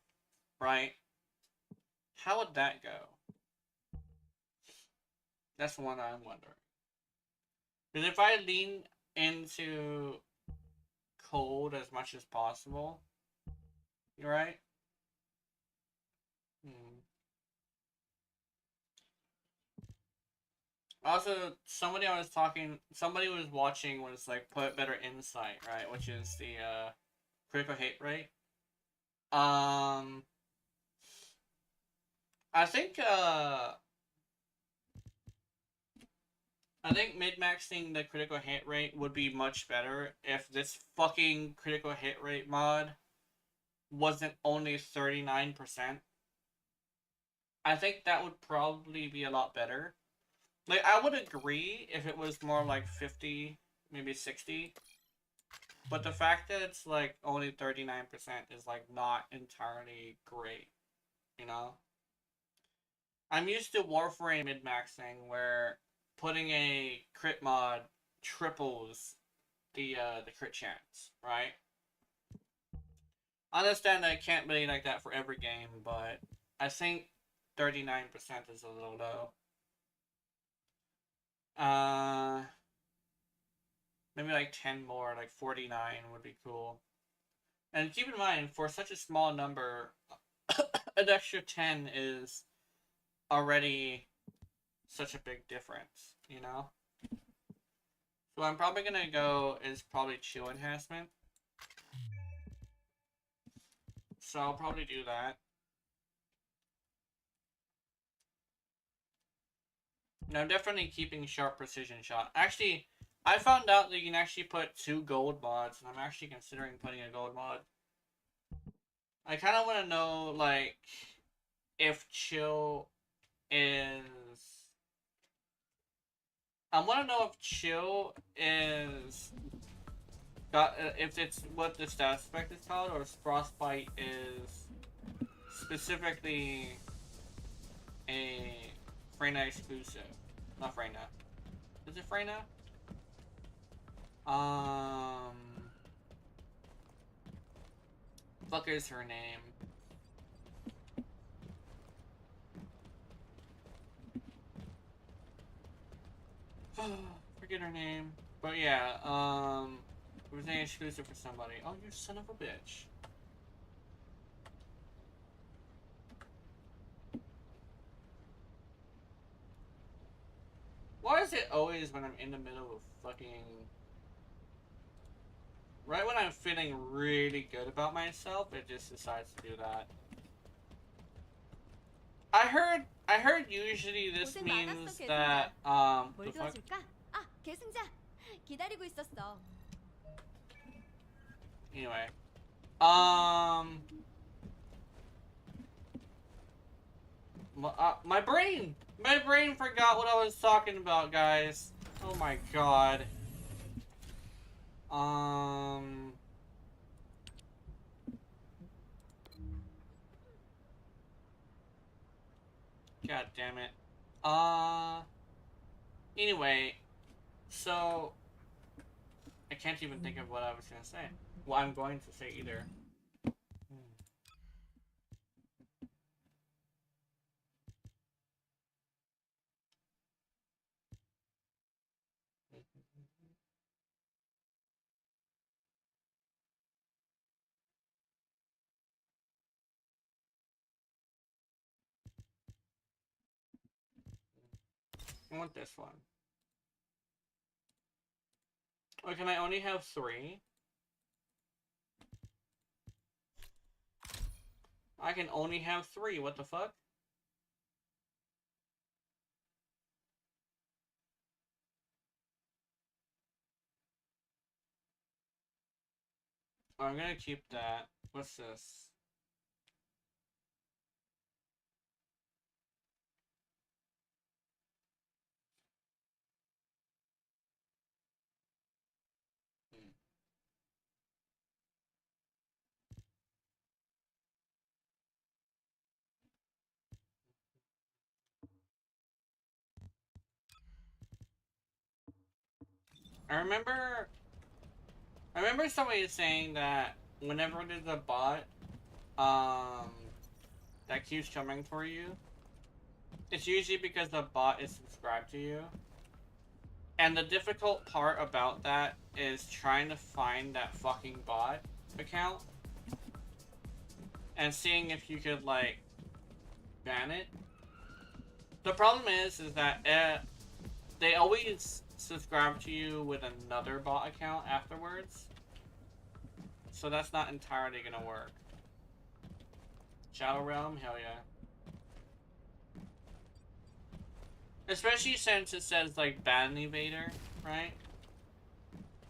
right? How would that go? That's the one I'm wondering. Because if I lean into cold as much as possible, you're right. Also, somebody was watching was like put better insight, right? Which is the critical hit rate. I think mid-maxing the critical hit rate would be much better if this fucking critical hit rate mod wasn't only 39%. I think that would probably be a lot better. Like, I would agree if it was more like 50, maybe 60. But the fact that it's like only 39% is like not entirely great, you know? I'm used to Warframe mid-maxing where putting a crit mod triples the crit chance, right? I understand that it can't be like that for every game, but I think 39% is a little low. Maybe like 10 more, like 49 would be cool. And keep in mind, for such a small number, an extra 10 is already such a big difference, you know? So I'm probably gonna go is probably chill enhancement. So I'll probably do that. And I'm definitely keeping sharp precision shot. Actually, I found out that you can actually put 2 gold mods, and I'm actually considering putting a gold mod. I kind of want to know, like, if chill is... I want to know if chill is... if it's what the stat spec is called, or if frostbite is specifically a Freyna exclusive. Not Freyna. Is it Freyna? Fuck is her name? Forget her name. But yeah, it was an exclusive for somebody. Oh, you son of a bitch. Why is it always when I'm in the middle of fucking... Right when I'm feeling really good about myself, it just decides to do that. I heard usually this means that, the fuck? Anyway. My brain forgot what I was talking about, guys. Oh my god. God damn it. Anyway, so I can't even think of what I was gonna say. Well, I'm going to say either. I want this one. Or can I only have 3? I can only have 3, what the fuck? Oh, I'm gonna keep that. What's this? I remember somebody saying that whenever there's a bot, that keeps coming for you, it's usually because the bot is subscribed to you. And the difficult part about that is trying to find that fucking bot account and seeing if you could, like, ban it. The problem is that they always subscribe to you with another bot account afterwards. So that's not entirely gonna work. Shadow Realm? Hell yeah. Especially since it says, like, ban evader, right?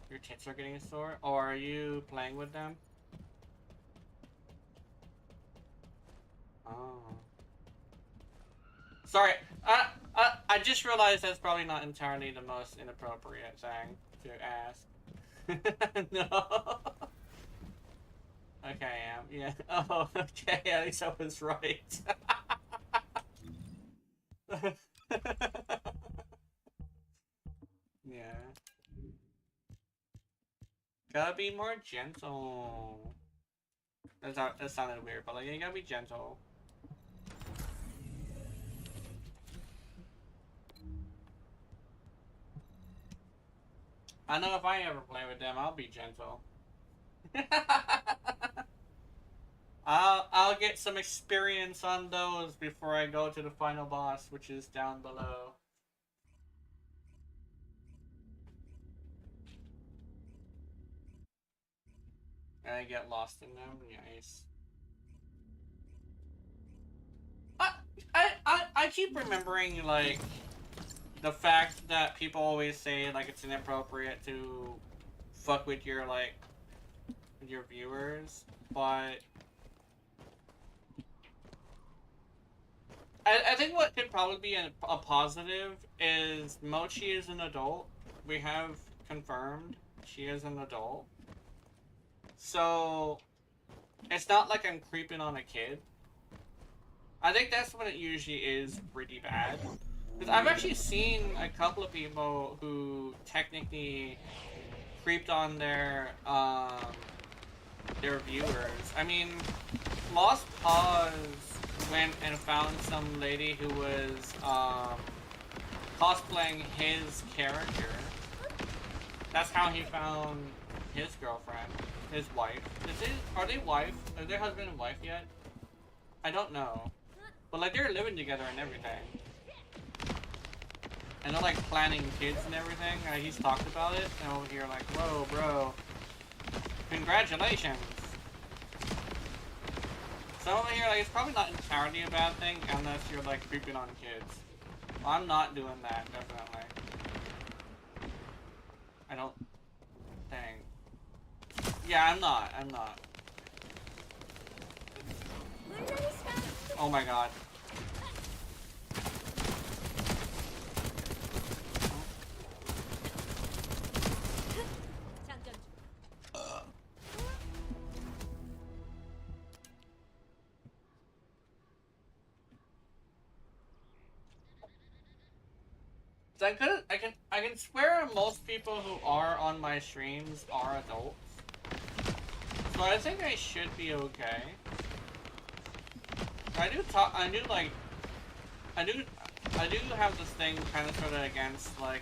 Your tits are getting sore? Or are you playing with them? Oh. Sorry, I just realized that's probably not entirely the most inappropriate thing to ask. No. Okay, I am. Yeah. Oh, okay, at least I was right. Yeah. Gotta be more gentle. That sounded weird, but like, you gotta be gentle. I know if I ever play with them, I'll be gentle. I'll get some experience on those before I go to the final boss, which is down below. And I get lost in them. Nice. I keep remembering, like, the fact that people always say, like, it's inappropriate to fuck with your, like, with your viewers, but I think what could probably be a positive is Mochi is an adult. We have confirmed she is an adult. So, it's not like I'm creeping on a kid. I think that's when it usually is pretty bad. Because I've actually seen a couple of people who technically creeped on their viewers. I mean, Lost Pause went and found some lady who was cosplaying his character. That's how he found his girlfriend, his wife. Are they wife? Are they husband and wife yet? I don't know. But like they're living together and everything. And they're like planning kids and everything. He's talked about it. And over here like, whoa, bro. Congratulations. So over here, like, it's probably not entirely a bad thing unless you're like creeping on kids. Well, I'm not doing that, definitely. I don't... Dang. Yeah, I'm not. Oh my god. I can swear most people who are on my streams are adults. So I think I should be okay. I do have this thing kind of sort of against like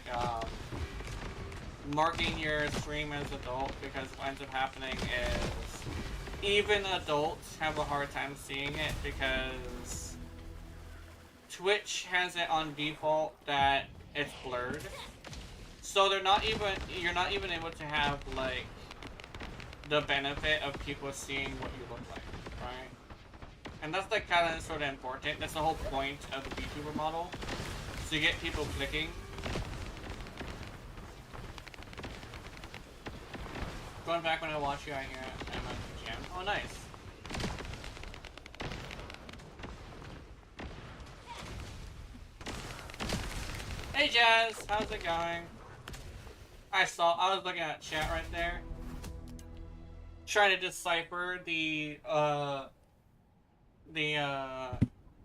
marking your stream as adult, because what ends up happening is even adults have a hard time seeing it because Twitch has it on default that it's blurred. So you're not even able to have like the benefit of people seeing what you look like, right? And that's like kind of sort of important. That's the whole point of the VTuber model. So you get people clicking. Going back when I watch you, I hear I'm at the gym. Oh, nice. Hey Jazz, how's it going? I was looking at chat right there. Trying to decipher the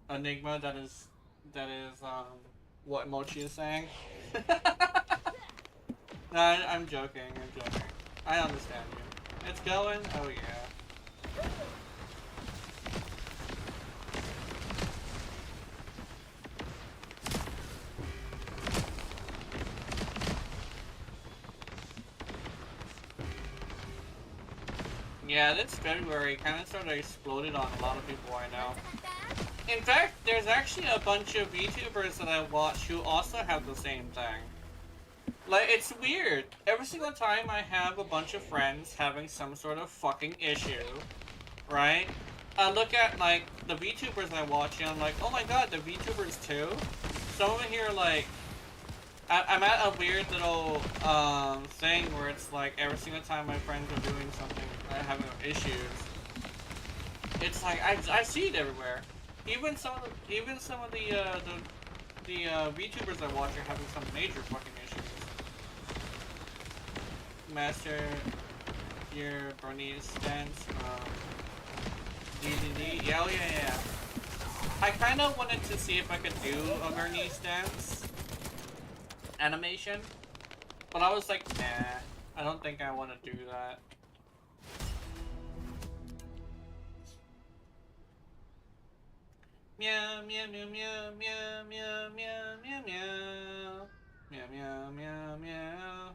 enigma that is what Mochi is saying. No, I'm joking. I understand you. It's going? Oh yeah. Yeah, this February kind of sort of exploded on a lot of people I know. In fact, there's actually a bunch of VTubers that I watch who also have the same thing. Like, it's weird. Every single time I have a bunch of friends having some sort of fucking issue, right? I look at, like, the VTubers I watch and I'm like, oh my god, the VTubers too? Some of them here, like, I'm at a weird little, thing where it's like, every single time my friends are doing something, having issues, it's like, I see it everywhere. Even some of the VTubers I watch are having some major fucking issues. Master your Bernese stance, DDD, yeah, oh yeah. I kinda wanted to see if I could do a Bernese stance animation, but I was like, nah, I don't think I want to do that. Meow meow meow meow meow meow meow meow meow meow meow meow meow.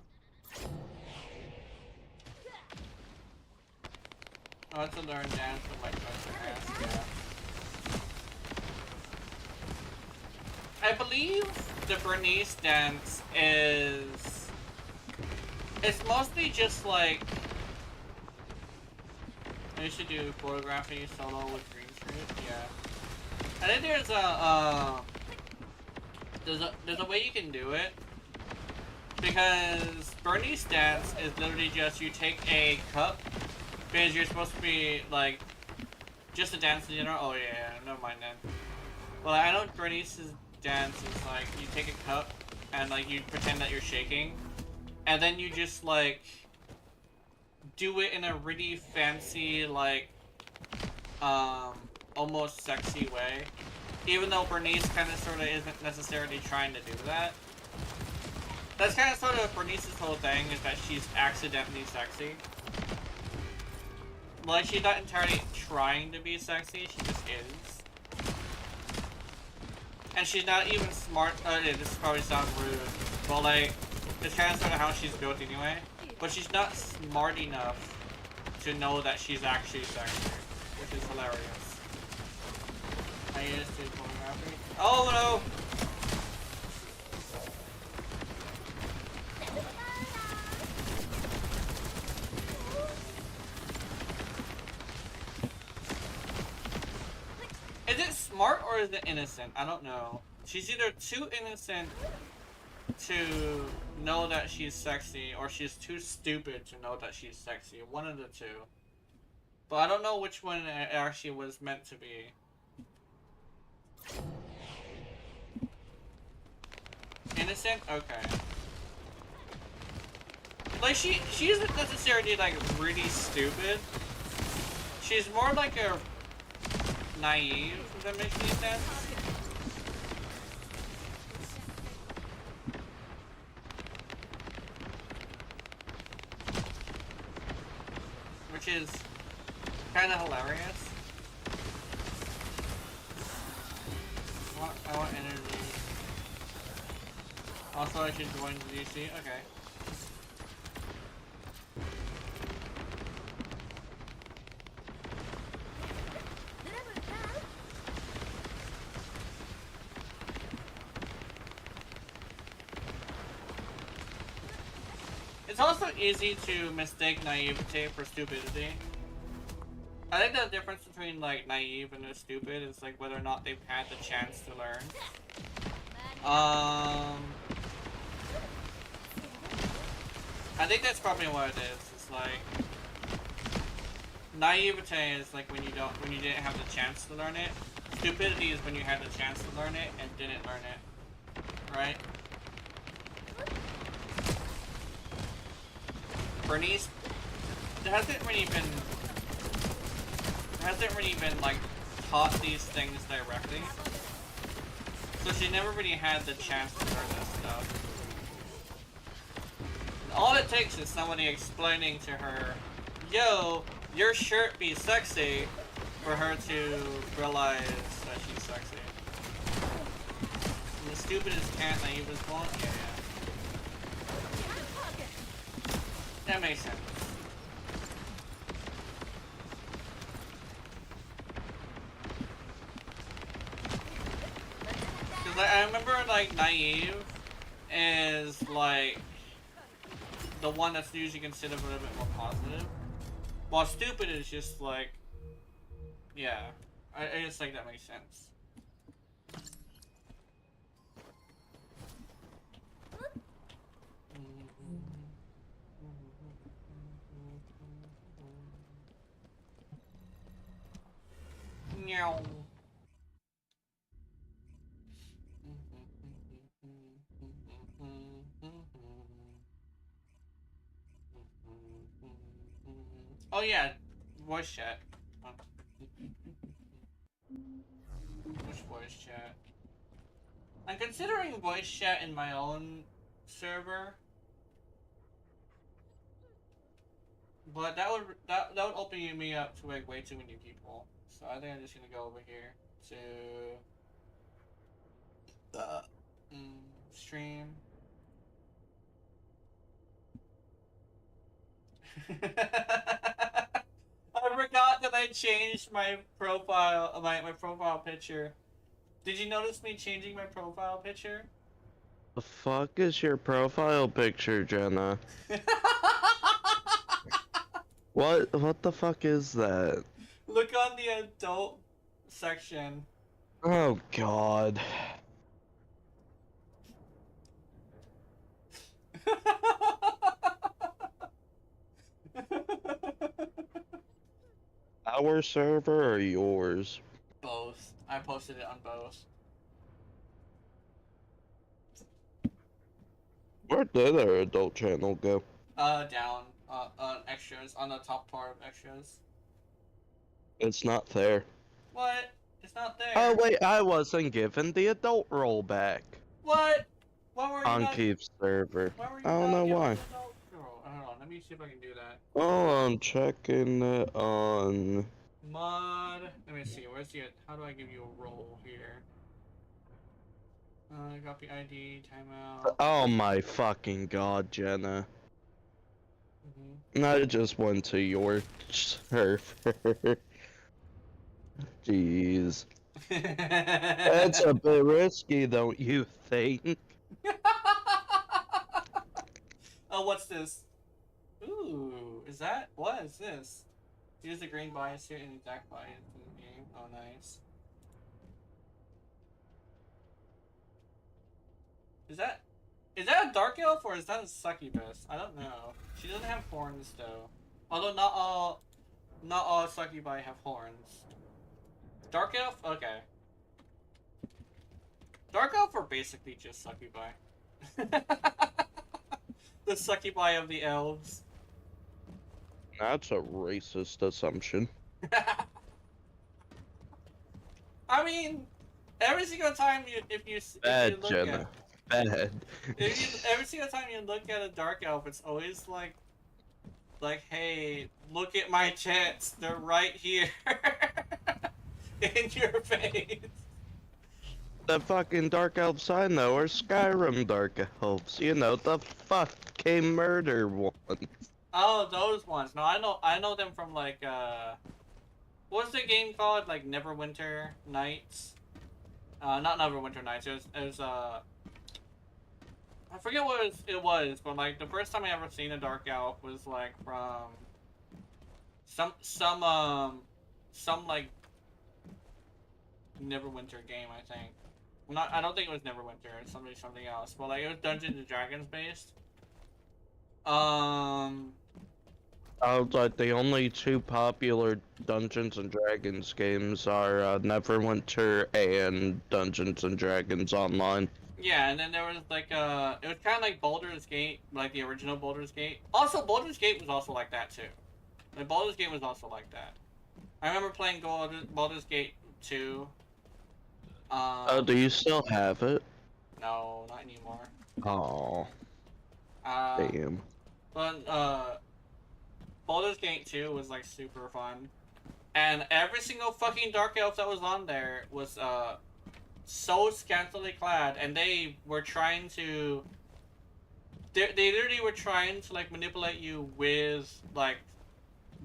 Oh, it's a learned dance from like ass, yeah. I believe the Bernese dance is... It's mostly just like... I should do photography solo with green screen, yeah. I think there's a way you can do it. Because Bernese dance is literally just you take a cup, because you're supposed to be like, just a dance in general. Oh yeah, never mind then. Well, I know Bernice's dance is like you take a cup and like you pretend that you're shaking, and then you just like do it in a really fancy like almost sexy way. Even though Bernice kind of sort of isn't necessarily trying to do that. That's kind of sort of Bernice's whole thing, is that she's accidentally sexy. Like, she's not entirely trying to be sexy, she just is. And she's not even smart. This probably sounds rude, but like, it's kind of sort of how she's built anyway. But she's not smart enough to know that she's actually sexy, which is hilarious. I used to pornography. Oh no! Is it smart or is it innocent? I don't know. She's either too innocent to know that she's sexy, or she's too stupid to know that she's sexy. One of the two. But I don't know which one it actually was meant to be. Innocent? Okay. Like, she isn't necessarily, like, really stupid. She's more like a naive, if that makes any sense. Which is kind of hilarious. I want energy. Also, I should join the DC. Okay. It's also easy to mistake naivete for stupidity. I think the difference between like naive and stupid is like whether or not they've had the chance to learn. I think that's probably what it is. It's like naivete is like when you didn't have the chance to learn it. Stupidity is when you had the chance to learn it and didn't learn it. Right? Bernice hasn't really been like taught these things directly, so she never really had the chance to learn this stuff. All it takes is somebody explaining to her, yo, your shirt be sexy, for her to realize that she's sexy. And the stupidest cat naive is one? Yeah. That makes sense. Cause I remember like naive is like the one that's usually considered a little bit more positive, while stupid is just like, yeah, I just think that makes sense. Meow. Oh yeah, voice chat. Which voice chat? I'm considering voice chat in my own server, but that would open me up to like way too many people. So I think I'm just gonna go over here to stream. I forgot that I changed my profile, my profile picture. Did you notice me changing my profile picture? The fuck is your profile picture, Jenna? What the fuck is that? Look on the adult section. Oh god. Our server or yours? Both. I posted it on both. did our adult channel go? Down. On extras, on the top part of extras. It's not there. What? It's not there. Oh wait, I wasn't given the adult rollback What? Why were you on not? Keith's server. Why were you I don't not know given why. the adult girl? Hold on, let me see if I can do that. Oh, I'm checking it on. Mod. Let me see. Where's the? How do I give you a role here? Copy ID. Timeout. Oh my fucking god, Jenna. I just went to your server. Jeez. That's a bit risky, don't you think? Oh, what's this? Ooh, is that? What is this? Use the green bias here in the exact bias in the game. Oh, nice. Is that a dark elf or is that a succubus? I don't know. She doesn't have horns though. Although not all succubi have horns. Dark elf? Okay. Dark elf are basically just succubi. The succubi of the elves. That's a racist assumption. I mean, every single time if you Bad, look Jenna. at Bad. every single time you look at a dark elf, it's always like, hey, look at my tits. They're right here in your face. The fucking Dark Elves I know are Skyrim Dark Elves. You know, the fucking murder ones. Oh, those ones. No, I know them from like what's the game called? Like Neverwinter Nights. Not Neverwinter Nights. It was I forget what it was, but like the first time I ever seen a dark elf was like from some like Neverwinter game, I think. I don't think it was Neverwinter. It's something else. But like it was Dungeons and Dragons based. Like the only two popular Dungeons and Dragons games are Neverwinter and Dungeons and Dragons Online. Yeah, and then there was like it was kind of like Baldur's Gate, like the original Baldur's Gate. Also, Baldur's Gate was also like that too. Like Baldur's Gate was also like that. I remember playing Baldur's Gate 2. Oh, do you still have it? No, not anymore. Oh, damn. But Baldur's Gate 2 was like super fun, and every single fucking dark elf that was on there was so scantily clad, and they were trying to. They literally were trying to like manipulate you with like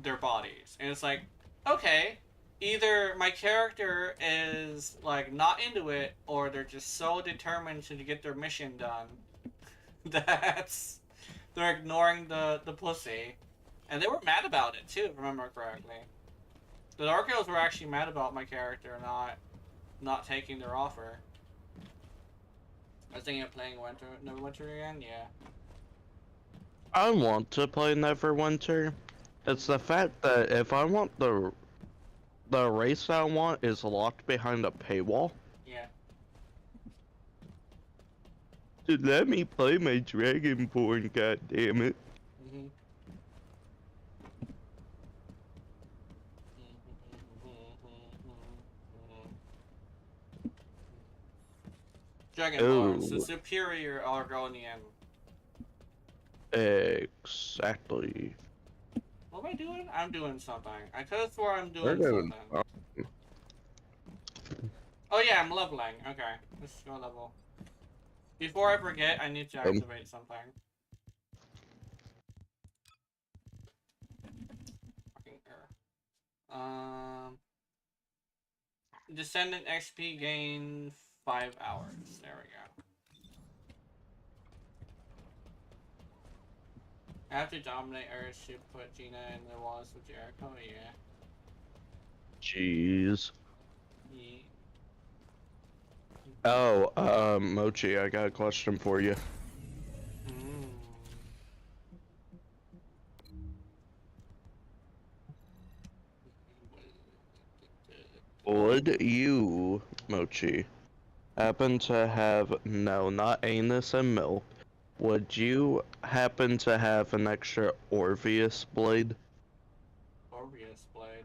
their bodies, and it's like, okay, either my character is like not into it, or they're just so determined to get their mission done that they're ignoring the pussy, and they were mad about it too, if I remember correctly. The Dark Elves were actually mad about my character not taking their offer. I was thinking of playing Neverwinter again, yeah. I want to play Neverwinter. It's the fact that if I want the race I want is locked behind a paywall. Yeah. Dude, let me play my Dragonborn, goddammit. Mm-hmm. Dragonborn, the superior Argonian. Exactly. What am I doing? I'm doing something. I could have swore I'm doing something. Oh yeah, I'm leveling. Okay, let's go level. Before I forget, I need to activate something. Fucking error. Descendant XP gain 5 hours. There we go. I have to dominate Earth to put Gina in the walls with Jericho. Yeah. Jeez. Yeah. Oh, Mochi, I got a question for you. Would you, Mochi, happen to have, no, not anus and milk, would you happen to have an extra Orpheus blade? Orpheus blade.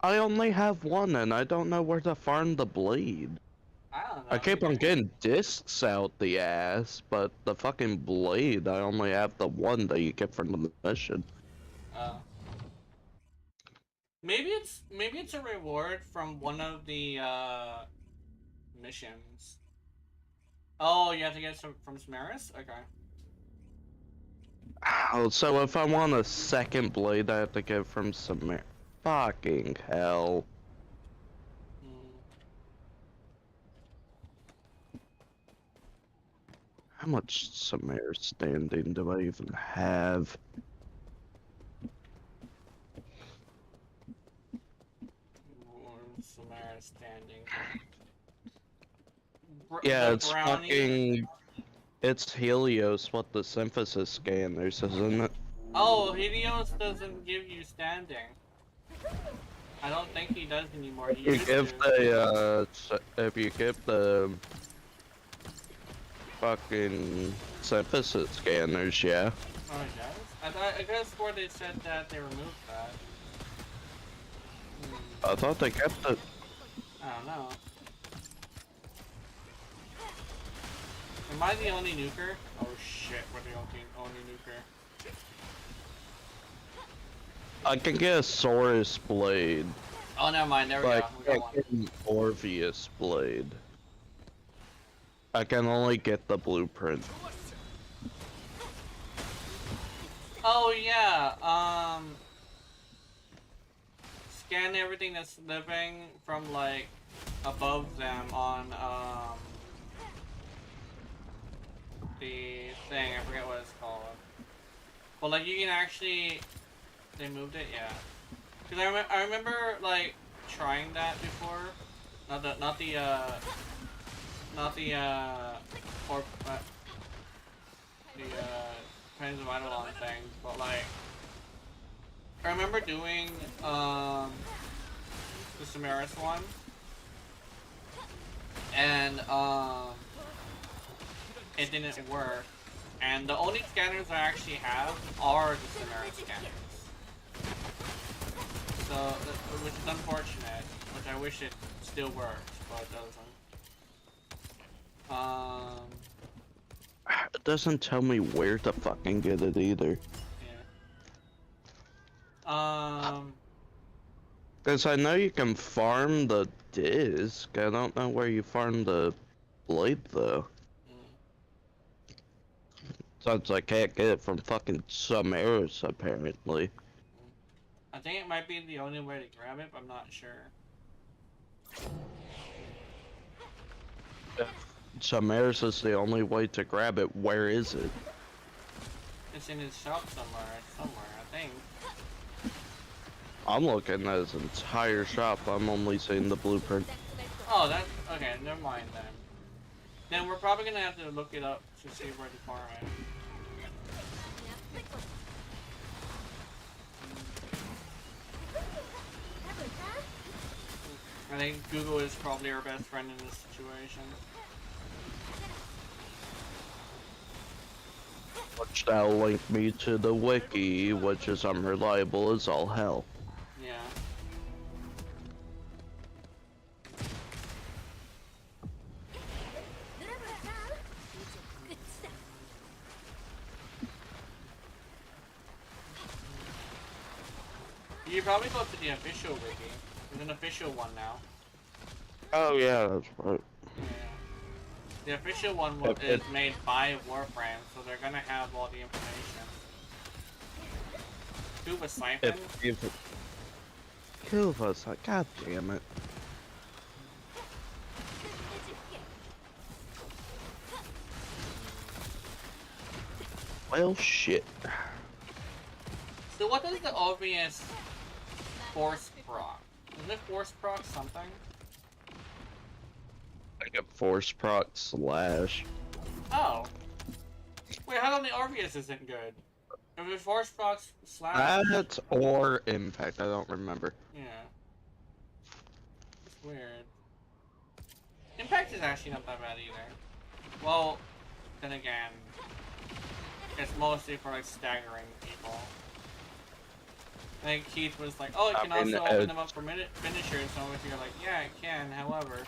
I only have one and I don't know where to farm the blade. I don't know I keep on either. getting discs out the ass, but the fucking blade, I only have the one that you get from the mission. Uh, maybe it's a reward from one of the missions. Oh, you have to get some from Samaris? Okay. Oh, so if I want a second blade, I have to get from some. Fucking hell. Mm. How much Samare standing do I even have? Samaris standing. Yeah, The it's brownie. fucking. It's Helios with the synthesis scanners, isn't it? Oh, Helios doesn't give you standing. I don't think he does anymore. He You used give to. if you give the fucking synthesis scanners, yeah. Oh, he does? I could have swore they said that they removed that. I thought they kept it. I don't know. Am I the only nuker? Oh shit, we're the only nuker. I can get a Saurus blade, Oh, never mind. There we but go. We I got one. can't get an Orpheus blade. I can only get the blueprint. Oh yeah. Scan everything that's living from like above them on the thing. I forget what it's called. But like you can actually. They moved it, yeah. Cause I remember like trying that before. Not the or the Plains of Eidolon thing, but like I remember doing the Samaris one, and it didn't work. And the only scanners I actually have are the Samaris scanners. So, which is unfortunate, which I wish it still worked, but it doesn't. It doesn't tell me where to fucking get it either. Yeah. Because I know you can farm the disc. I don't know where you farm the blade though. Since I can't get it from fucking Samaris apparently. I think it might be the only way to grab it, but I'm not sure. Samaris is the only way to grab it. Where is it? It's in his shop somewhere, I think. I'm looking at his entire shop. I'm only seeing the blueprint. Oh, that's okay. Never mind then. Then we're probably gonna have to look it up to see where to farm it. I think Google is probably our best friend in this situation. Which now link me to the wiki, which is unreliable as all hell. Yeah. You probably go to the official wiki. There's an official one now. Oh yeah, that's right. Yeah. The official one is made by Warframe, so they're gonna have all the information. Do a siphon? If it kill us, like, god damn it. Well, shit. So what is the obvious force proc? Is it force proc something? Like a force proc slash. Oh. Wait, how come the Orpheus isn't good? If it's force proc slash... That or impact, I don't remember. Yeah. It's weird. Impact is actually not that bad either. Well, then again, it's mostly for like staggering people. I think Keith was like, oh, it can also open them up for finishers. So if you're like, yeah, it can, however.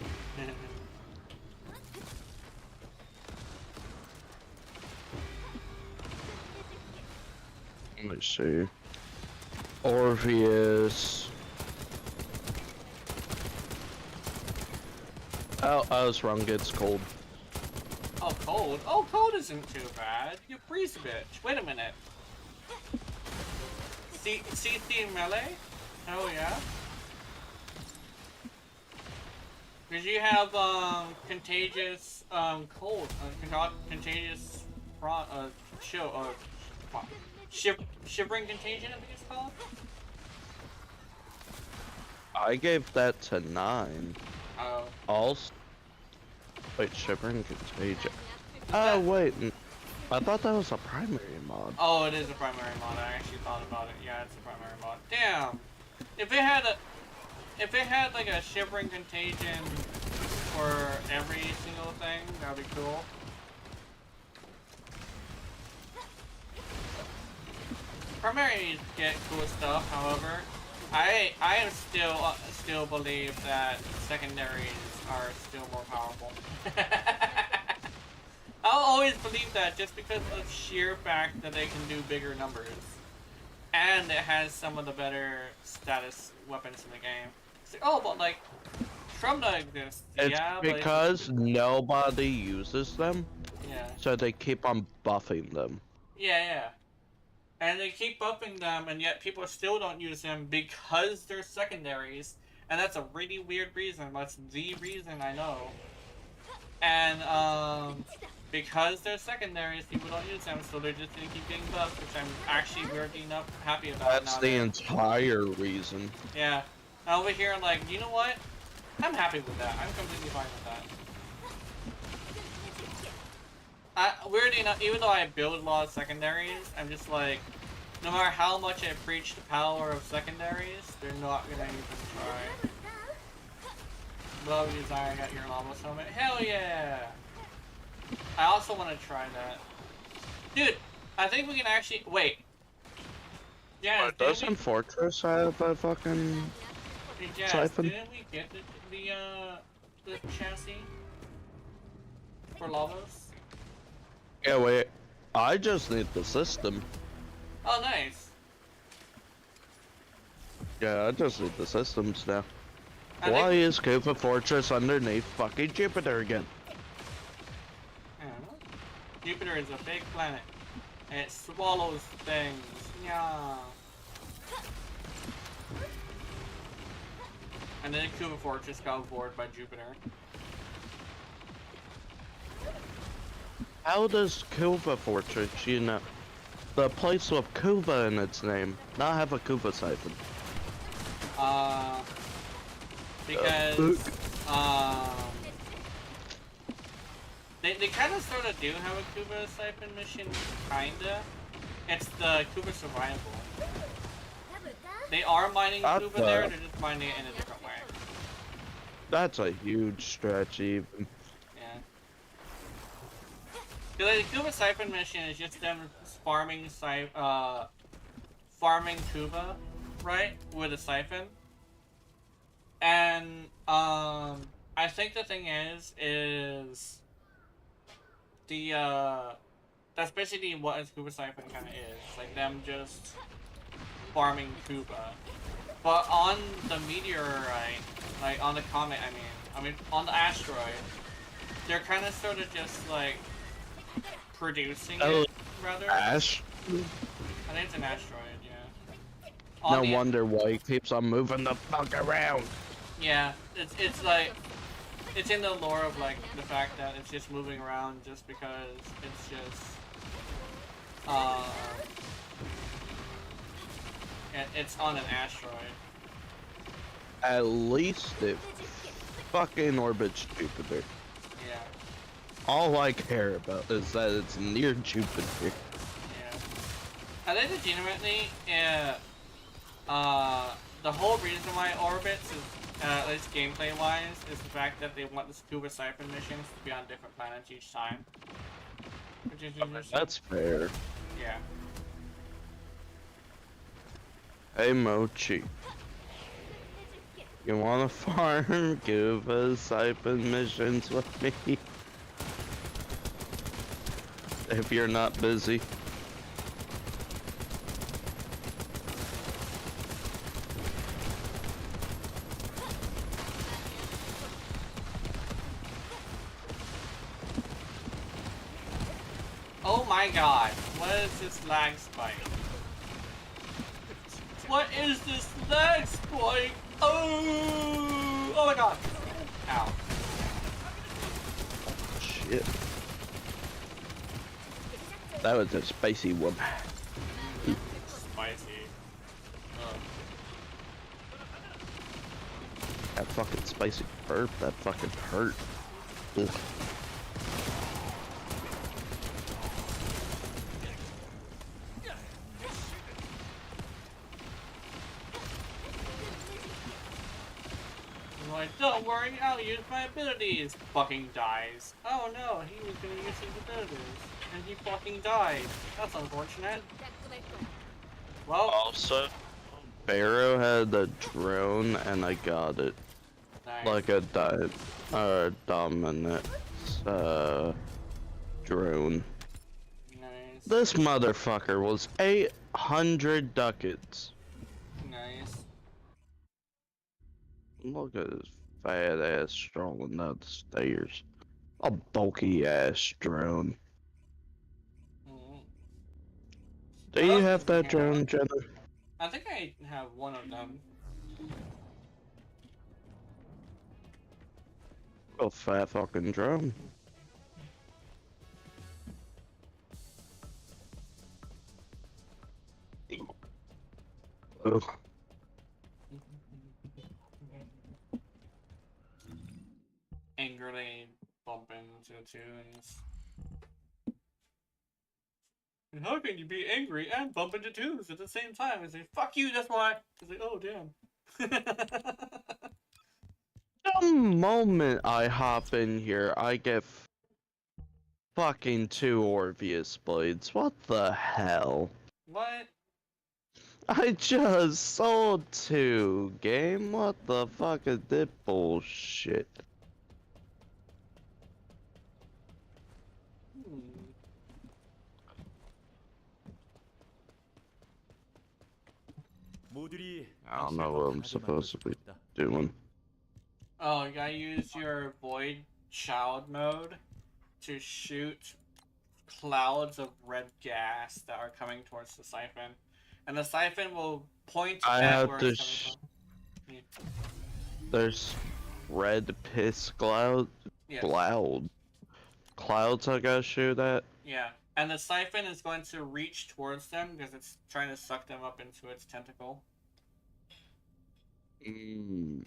Let me see. Orpheus. Oh, I was wrong. It's cold. Oh, cold? Oh, cold isn't too bad. You freeze, bitch. Wait a minute. CC melee? Oh, yeah. Did you have, contagious, cold? Contagious, shivering contagion, I think it's called? I gave that to 9. Oh. Also, wait, Shivering Contagion. Oh, wait. I thought that was a primary mod. Oh, it is a primary mod. I actually thought about it. Yeah, it's a primary mod. Damn. If it had like a shivering contagion for every single thing, that'd be cool. Primaries get cool stuff, however, I am still believe that secondaries are still more powerful. I'll always believe that just because of the sheer fact that they can do bigger numbers. And it has some of the better status weapons in the game. So, oh, but like, Trumda exists. It's yeah, because nobody uses them. Yeah. So they keep on buffing them. Yeah, yeah. And they keep buffing them, and yet people still don't use them because they're secondaries. And that's a really weird reason. That's the reason I know. And, because they're secondaries, people don't use them, so they're just gonna keep getting buffed, which I'm actually weirdly enough happy about. That's the entire reason. Yeah. And over here, I'm like, you know what? I'm happy with that. I'm completely fine with that. Weirdly enough, even though I build a lot of secondaries, I'm just like, no matter how much I preach the power of secondaries, they're not gonna even try. Love you, Zaya, got your Lava Summit. Hell yeah! I also want to try that. Dude, I think we can actually... Wait. Yeah, doesn't Fortress have a fucking siphon? Didn't we get the chassis for Lavos? Yeah, wait. I just need the system. Oh, nice. Yeah, I just need the systems now. Why is Koopa Fortress underneath fucking Jupiter again? I don't know. Jupiter is a big planet. And it swallows things. Yeah. And then Koopa Fortress got bored by Jupiter. How does Koopa Fortress, you know, the place with Koopa in its name, not have a Koopa siphon? Because, they kind of sort of do have a Koopa siphon mission, kinda. It's the Koopa survival. They are mining Koopa there, they're just mining it in a different way. That's a huge stretch, even. Yeah. The Koopa siphon mission is just them farming Koopa, right, with a siphon. And I think the thing is the that's basically what a Koopa siphon kind of is, like them just farming Koopa. But on the meteorite, like on the comet, I mean on the asteroid, they're kind of sort of just like producing it, rather. Ash? I think it's an asteroid, yeah. No wonder why he keeps on moving the fuck around. Yeah, it's like, it's in the lore of like the fact that it's just moving around just because it's just, it's on an asteroid. At least it fucking orbits Jupiter. Yeah. All I care about is that it's near Jupiter. Yeah. I think legitimately, the whole reason why it orbits is, at least gameplay-wise, is the fact that they want the Scuba Siphon missions to be on different planets each time. That's fair. Yeah. Hey Mochi, you wanna farm? Give us siphon missions with me. If you're not busy. Oh my god, what is this lag spike? What is this lag spike? Oh! Oh my god! Ow. Shit. That was a spicy one. Spicy. That fucking spicy burp, that fucking hurt. Ugh. I'm like, don't worry, I'll use my abilities. Fucking dies. Oh no, he was gonna use his abilities. And he fucking died. That's unfortunate. Well, Also, Pharaoh had a drone and I got it. nice. Like a dominant drone. Nice. This motherfucker was 800 ducats. Nice. Look at his fat ass strolling down the stairs. A bulky ass drone. Mm. Do What you else have do we that drone, Jenna? I think I have one of them. A fat fucking drone. Ugh. Angrily bump into tunes. And how can you be angry and bump into tunes at the same time? And say, fuck you, that's why. It's like, oh damn. The moment I hop in here, I get fucking 2 Orpheus blades. What the hell? What? I just sold 2, game. What the fuck is this bullshit? Hmm. I don't know what I'm supposed to be doing. Oh, you gotta use your Void Child mode to shoot clouds of red gas that are coming towards the siphon. And the siphon will point I at have where to it's coming from. Yeah. There's red piss Yes. clouds I gotta shoot at. Yeah. And the siphon is going to reach towards them because it's trying to suck them up into its tentacle. Mm.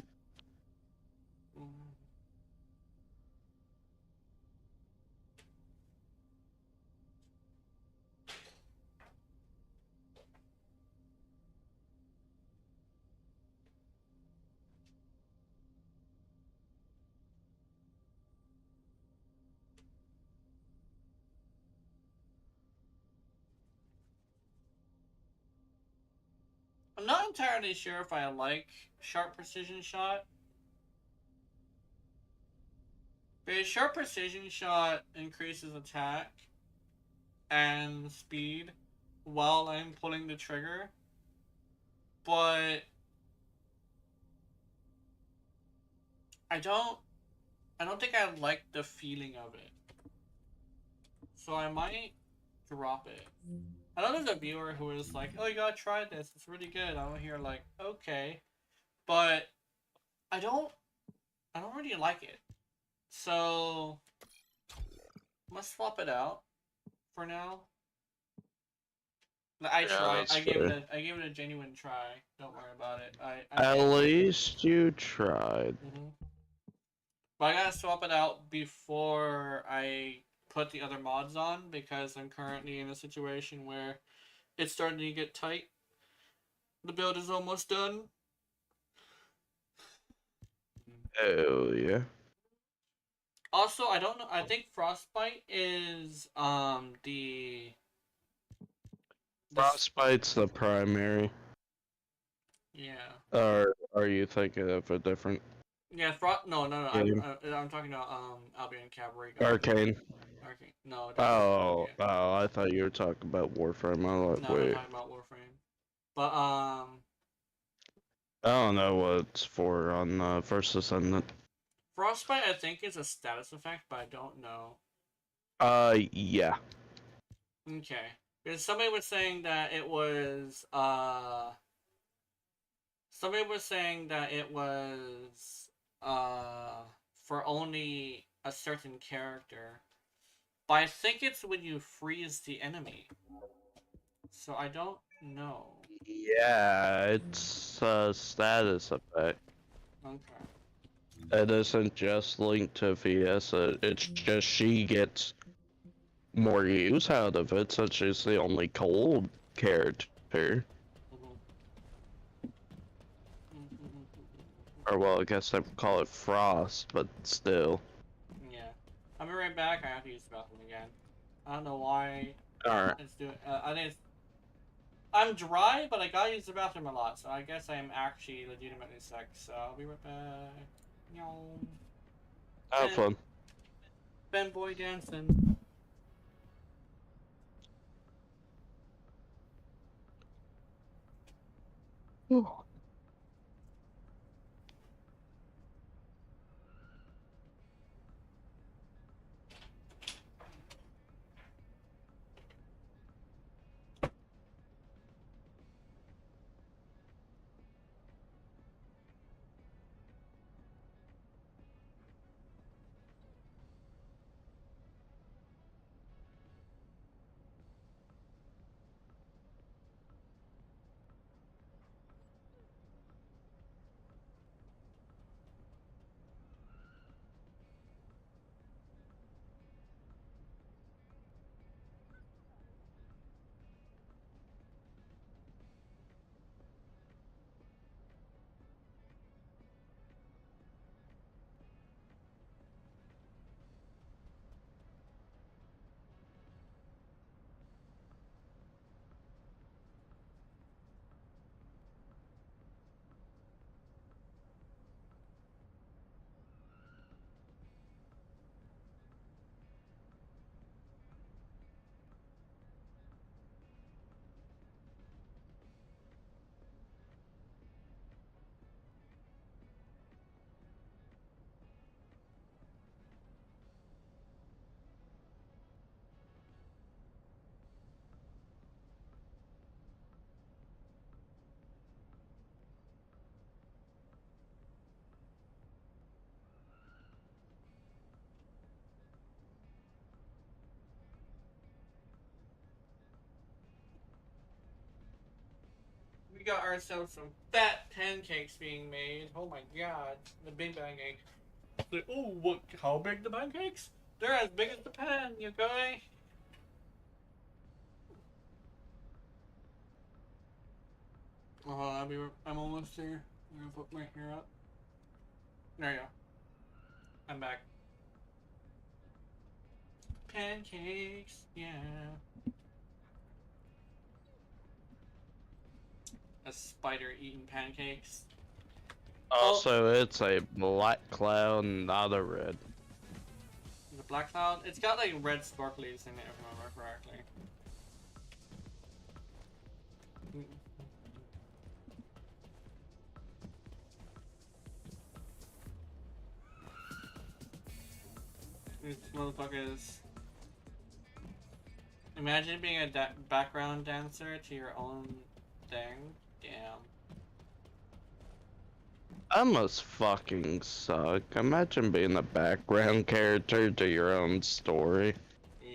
I'm not entirely sure if I like Sharp Precision Shot. Because Sharp Precision Shot increases attack and speed while I'm pulling the trigger. But I don't think I like the feeling of it. So I might drop it. I know there's a viewer who is like, oh, you gotta try this, it's really good. I'm here like, okay. But I don't really like it. So I'm gonna swap it out for now. I tried. I gave it a genuine try. Don't worry about it. At least you tried. Mm-hmm. But I gotta swap it out before I put the other mods on because I'm currently in a situation where it's starting to get tight. The build is almost done. Oh yeah. Also, I don't know. I think Frostbite is the Frostbite's the primary. yeah. Or are you thinking of a different Yeah, no. game? I'm talking about Albion Cavalry Guard. Arcane. Okay, no, definitely not. Oh, Yeah, oh, I thought you were talking about Warframe. I'm like, no, I'm wait. talking about Warframe. But I don't know what it's for on First Ascendant. Frostbite I think is a status effect, but I don't know. Yeah. Okay, because somebody was saying that it was somebody was saying that it was for only a certain character, but I think it's when you freeze the enemy. So I don't know. Yeah, it's a status effect. Okay. It isn't just linked to VS, it's just she gets more use out of it since she's the only cold character. Mhm. Or well, I guess I would call it Frost, but still. Yeah. I'll be right back. I have to use the bathroom again. I don't know why Alright. it's doing. I think it's. I'm dry, but I gotta use the bathroom a lot, so I guess I am actually legitimately sick. So I'll be right back. Yum. Have Ben, fun. Ben Boy dancing. We got ourselves some fat pancakes being made. Oh my god, the big pancake. Like, oh, what? How big the pancakes? They're as big as the pan, you guys. I'm almost there. I'm gonna put my hair up. There you go. I'm back. Pancakes, yeah. A spider eating pancakes. Oh, Also, it's a black cloud, not a red. the black cloud. It's got like red sparklies in it, if I remember correctly. These motherfuckers. Imagine being a background dancer to your own thing. Damn. That must fucking suck. Imagine being a background character to your own story. Yeah.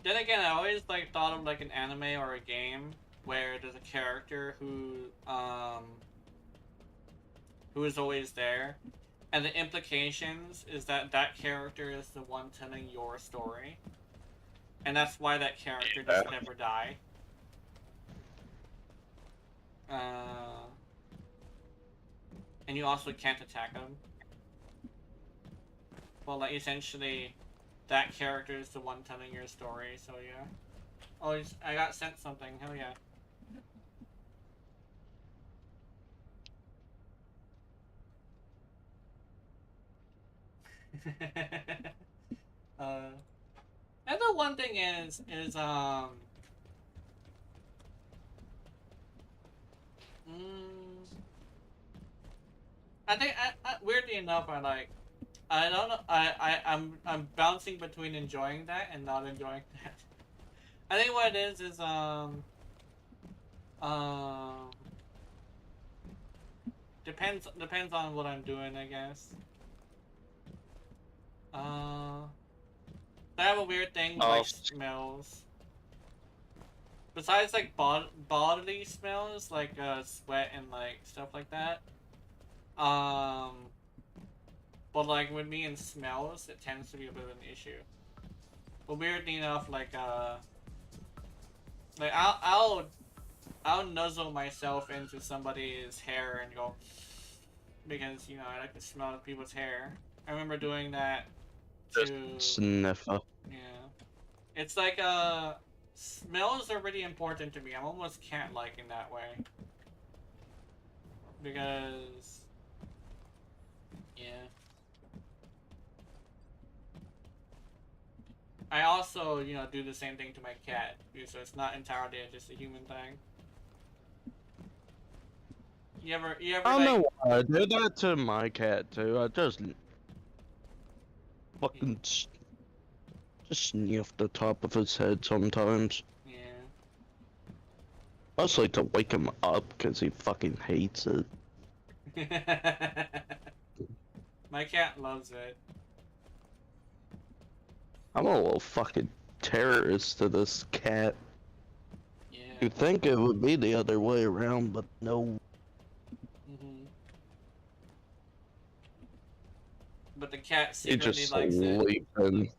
Then again, I always like thought of like an anime or a game where there's a character who is always there, and the implications is that that character is the one telling your story, and that's why that character Yeah. doesn't ever die. Uh, and you also can't attack them. Well, like, essentially, that character is the one telling your story, so yeah. Oh, I got sent something, hell yeah. And the one thing is, I think, weirdly enough, I don't know, I'm bouncing between enjoying that and not enjoying that. I think what it is, depends on what I'm doing, I guess. I have a weird thing with, like, smells. Besides, like, bodily smells, like, sweat and, like, stuff like that. But, like, with me and smells, it tends to be a bit of an issue. But weirdly enough, like, I'll nuzzle myself into somebody's hair and go, because, you know, I like to smell people's hair. I remember doing that to... Just sniffer. Yeah. It's like, smells are really important to me. I'm almost cat-like in that way. Because... yeah. I also, you know, do the same thing to my cat, so it's not entirely just a human thing. You ever I don't like... know why I do that to my cat too. I just fucking just sniff the top of his head sometimes. Yeah. I just like to wake him up because he fucking hates it. My cat loves it. I'm a little fucking terrorist to this cat. Yeah. You'd think it would be the other way around, but no. But the cat He secretly just likes it. sleeping.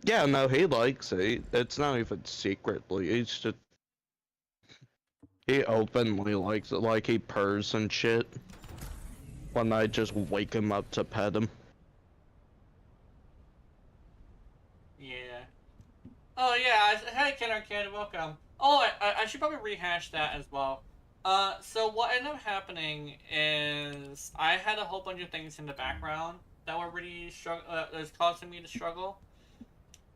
Yeah, no, he likes it. It's not even secretly. He's just... he openly likes it. Like, he purrs and shit. When I just wake him up to pet him. Yeah. Oh yeah, hey Ken Arcade, welcome. Oh, I should probably rehash that as well. So what ended up happening is I had a whole bunch of things in the background that were really that was causing me to struggle,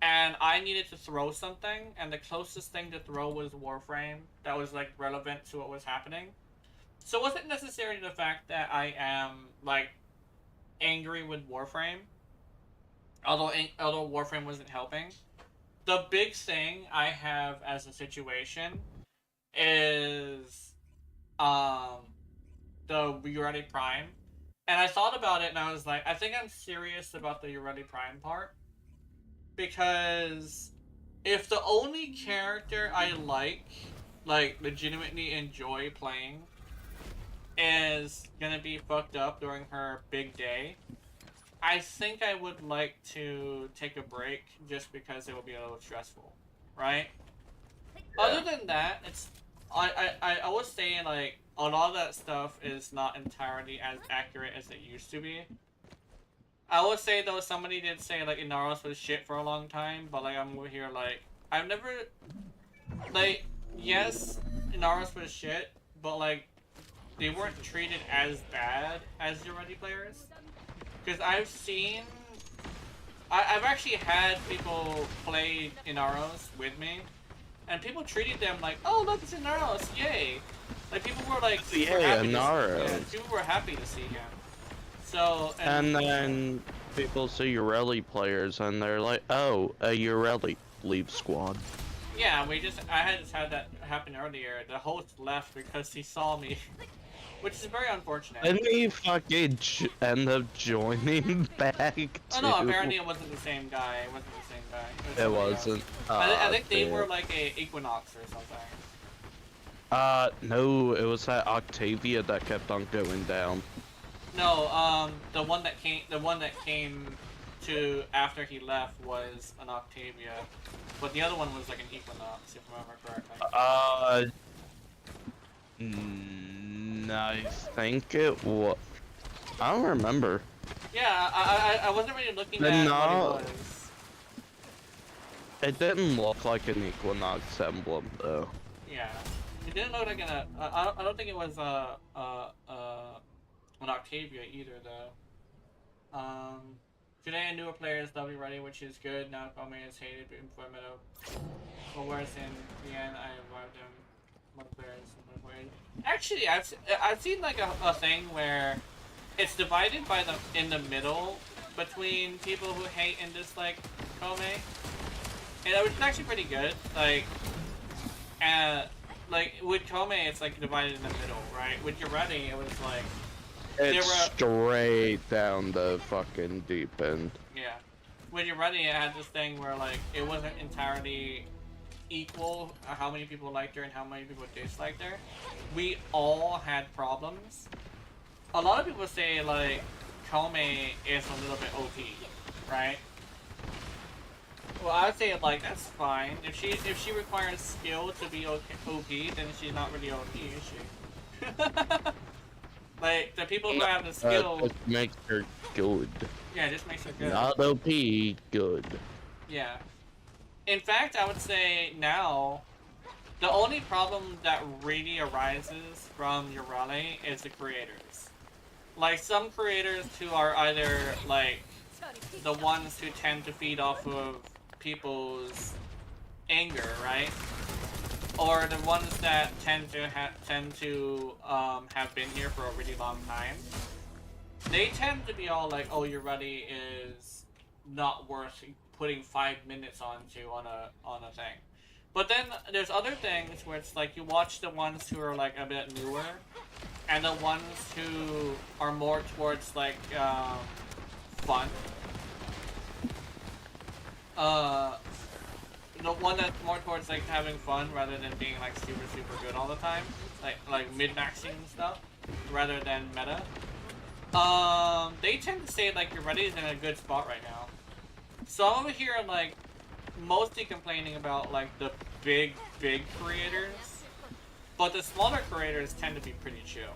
and I needed to throw something, and the closest thing to throw was Warframe that was like relevant to what was happening. So it wasn't necessarily the fact that I am like angry with Warframe, although Warframe wasn't helping. The big thing I have as a situation is the Ureti Prime. And I thought about it and I was like, I think I'm serious about the Ureti Prime part. Because if the only character I like legitimately enjoy playing is gonna be fucked up during her big day, I think I would like to take a break just because it will be a little stressful, right? Yeah. Other than that, it's I was saying like a lot of that stuff is not entirely as accurate as it used to be. I would say though, somebody did say like Inaros was shit for a long time, but like I'm here like I've never like yes, Inaros was shit, but like they weren't treated as bad as the Ureti players. Because I've seen... I've actually had people play Inaros with me, and people treated them like, oh look, it's Inaros, yay! Like people were like, super happy people were happy to see him. So... And then people see Ureli players and they're like, oh, a Ureli leave squad. Yeah, I just had that happen earlier. The host left because he saw me. Which is very unfortunate. Didn't he fucking end up joining back too? Oh no, apparently it wasn't the same guy. It wasn't the same guy. It wasn't. I think they were like a Equinox or something. No, it was that Octavia that kept on going down. No, the one that came to after he left was an Octavia, but the other one was like an Equinox, if I remember correctly. I think it was. I don't remember. Yeah, I wasn't really looking But at no. what it was. It didn't look like an Equinox emblem, though. Yeah, it didn't look like I don't think it was an Octavia either though. Today a newer player is doubly ready, which is good. Now Kome is hated before meta. But worse, in the end, I revived him. More players in the way. Actually, I've seen like a thing where it's divided by in the middle between people who hate and dislike Kome, and it was actually pretty good. Like with Kome, it's like divided in the middle, right? With Yaredi, it was like It's straight down the fucking deep end. yeah. With Yaredi, it had this thing where like it wasn't entirely equal how many people liked her and how many people disliked her. We all had problems. A lot of people say like Kome is a little bit OP, right? Well, I would say like that's fine. If she requires skill to be OP, then she's not really OP, is she? Like the people who have the skill, it makes her good. yeah, it just makes her good. Not OP, good. Yeah. In fact, I would say now, the only problem that really arises from Urale is the creators. Like some creators who are either like the ones who tend to feed off of people's anger, right? Or the ones that tend to have been here for a really long time. They tend to be all like, "Oh, Urale is not worth putting 5 minutes onto on a thing." But then there's other things where it's like you watch the ones who are like a bit newer, and the ones who are more towards like fun. The one that's more towards like having fun rather than being like super good all the time, like mid-maxing and stuff, rather than meta. They tend to say like Yaredi is in a good spot right now. So I'm over here like mostly complaining about like the big creators, but the smaller creators tend to be pretty chill.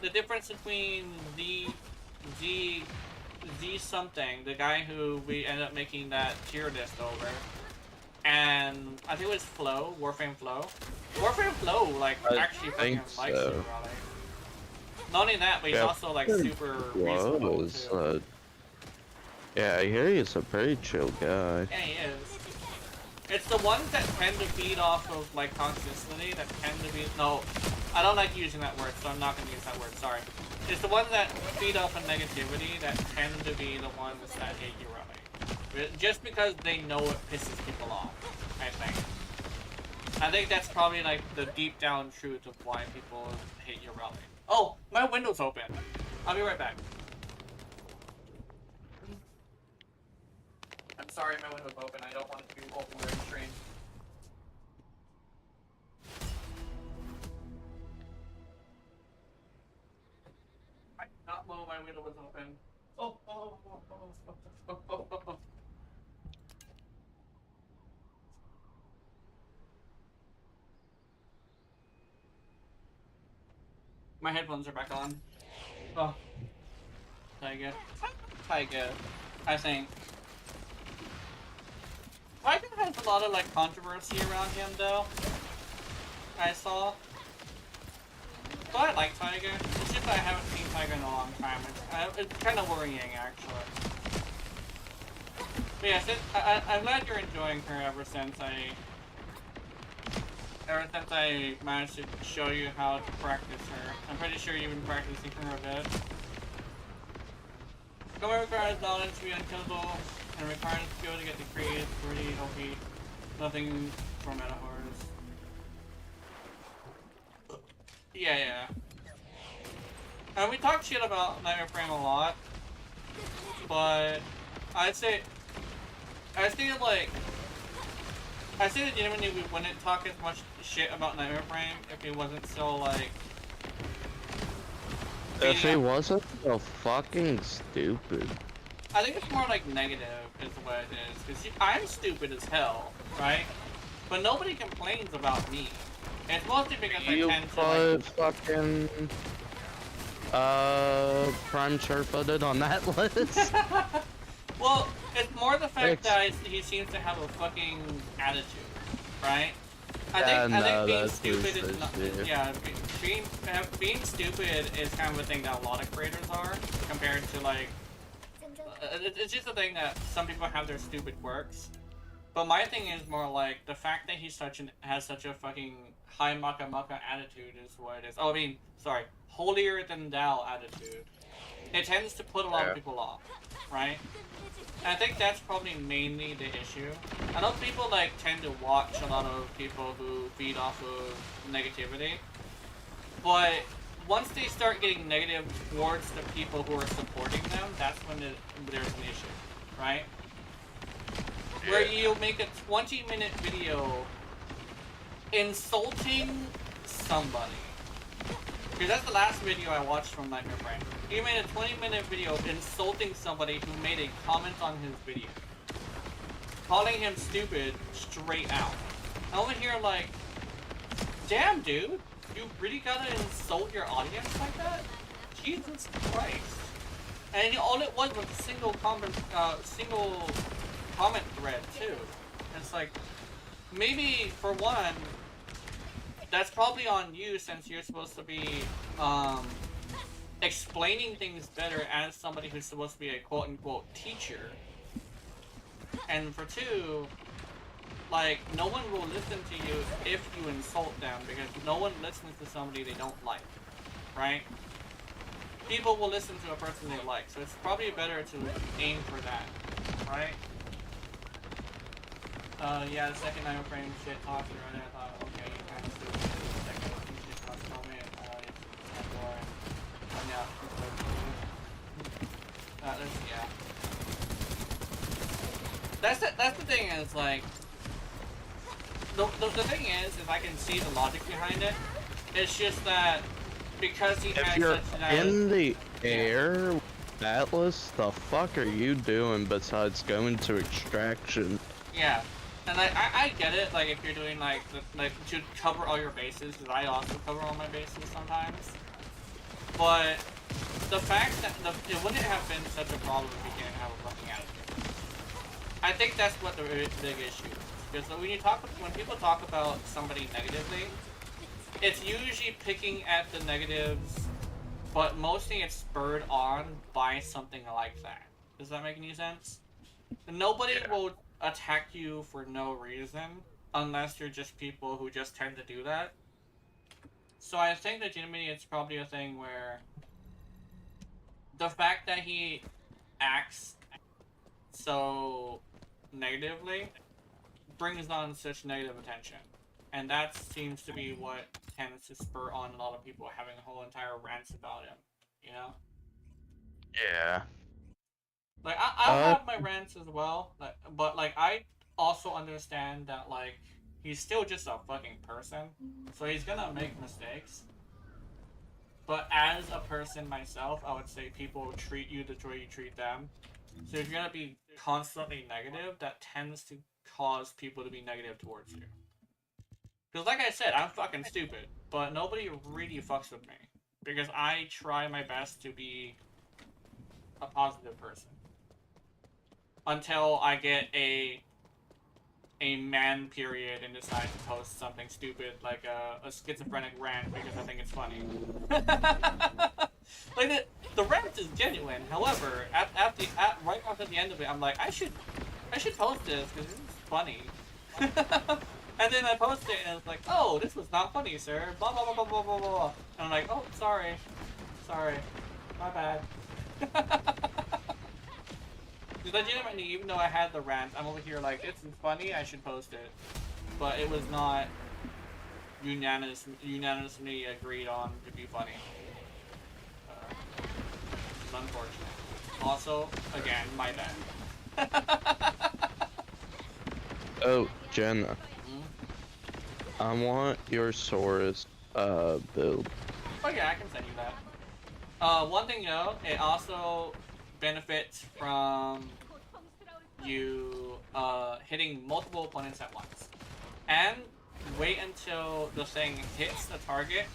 The difference between Z something, the guy who we ended up making that tier list over, and I think it was Flo, Warframe Flo. Warframe Flo, like, actually fucking likes so. you, Raleigh. Not only that, but he's also, like, super reasonable, too. Yeah, I hear he's a pretty chill guy. Yeah, he is. It's the ones that tend to feed off of, like, toxicity, that tend to be... No, I don't like using that word, so I'm not going to use that word, sorry. It's the ones that feed off of negativity that tend to be the ones that hate Urale. Just because they know it pisses people off, I think. I think that's probably like the deep down truth of why people hate Urale. Oh, my window's open. I'll be right back. I'm sorry my window's open. I don't want it to be open during the stream. I did not know my window was open. Oh. My headphones are back on. Oh. Tiger. I think. Tiger has a lot of like controversy around him though. I saw. But I like Tiger. It's just that I haven't seen Tiger in a long time. It's kind of worrying actually. But yeah, I'm glad you're enjoying her ever since I managed to show you how to practice her. I'm pretty sure you've been practicing her a bit. Kome requires knowledge to be unkillable, and requires skill to get the creed, pretty OP. Nothing for meta horrors. Yeah. And we talk shit about Nightmare Frame a lot, but I say legitimately we wouldn't talk as much shit about Nightmare Frame if it wasn't so like... If he wasn't so fucking stupid. I think it's more like negative is what it is, because I'm stupid as hell, right? But nobody complains about me. It's mostly because I You tend to like. put fucking Prime Sure-footed on that list? Well, it's more the fact Ex- that he seems to have a fucking attitude, right? yeah, I think no, being that's stupid his is not. issue. Yeah, being stupid is kind of a thing that a lot of creators are compared to like. It's just a thing that some people have their stupid quirks. But my thing is more like the fact that he's has such a fucking high maka maka attitude is what it is. Oh, I mean, sorry, holier than thou attitude. It tends to put a lot of Yeah. people off, right? And I think that's probably mainly the issue. I know people like tend to watch a lot of people who feed off of negativity, but once they start getting negative towards the people who are supporting them, that's when there's an issue, right? Where you'll make a 20-minute video insulting somebody. Because that's the last video I watched from Nightmare Brain. He made a 20-minute video insulting somebody who made a comment on his video. Calling him stupid straight out. I'm over here like, damn dude, you really gotta insult your audience like that? Jesus Christ. And all it was a single comment thread too. And it's like, maybe for one, that's probably on you since you're supposed to be explaining things better as somebody who's supposed to be a quote-unquote teacher. And for two, like, no one will listen to you if you insult them because no one listens to somebody they don't like, right? People will listen to a person they like, so it's probably better to aim for that, right? Yeah, the second I frame shit talks right there, I thought, okay, you kind of stupid. The second shit talks from it, it's boring. And yeah, yeah. That's the thing is, like, the thing is I can see the logic behind it. It's just that because he If has you're such an in the air, Atlas, the fuck are you doing besides going to extraction? yeah. And I get it, like, if you're doing, like, to cover all your bases, because I also cover all my bases sometimes. But the fact that it wouldn't have been such a problem if you didn't have a fucking attitude. I think that's what the big issue is. Because when people talk about somebody negatively, it's usually picking at the negatives, but mostly it's spurred on by something like that. Does that make any sense? Nobody will attack you for no reason unless you're just people who just tend to do that. So I think legitimately it's probably a thing where the fact that he acts so negatively brings on such negative attention. And that seems to be what tends to spur on a lot of people having a whole entire rants about him, you know? Yeah. Like, I'll have my rants as well, but, like, I also understand that, like, he's still just a fucking person, so he's gonna make mistakes. But as a person myself, I would say people treat you the way you treat them. So if you're gonna be constantly negative, that tends to cause people to be negative towards you. Because like I said, I'm fucking stupid, but nobody really fucks with me. Because I try my best to be a positive person. Until I get a man period and decide to post something stupid like a schizophrenic rant because I think it's funny. Like the rant is genuine. However, right after the end of it, I'm like, I should post this because this is funny. And then I post it and it's like, oh, this was not funny, sir. Blah blah blah blah blah blah blah. And I'm like, oh, sorry, my bad. Legitimately, even though I had the rant, I'm over here like, this is funny, I should post it. But it was not unanimously agreed on to be funny. It's unfortunate. Also, again, my bad. Oh, Jenna. I want your Saurus build. Oh yeah, I can send you that. One thing though, it also benefits from you hitting multiple opponents at once. And wait until the thing hits the target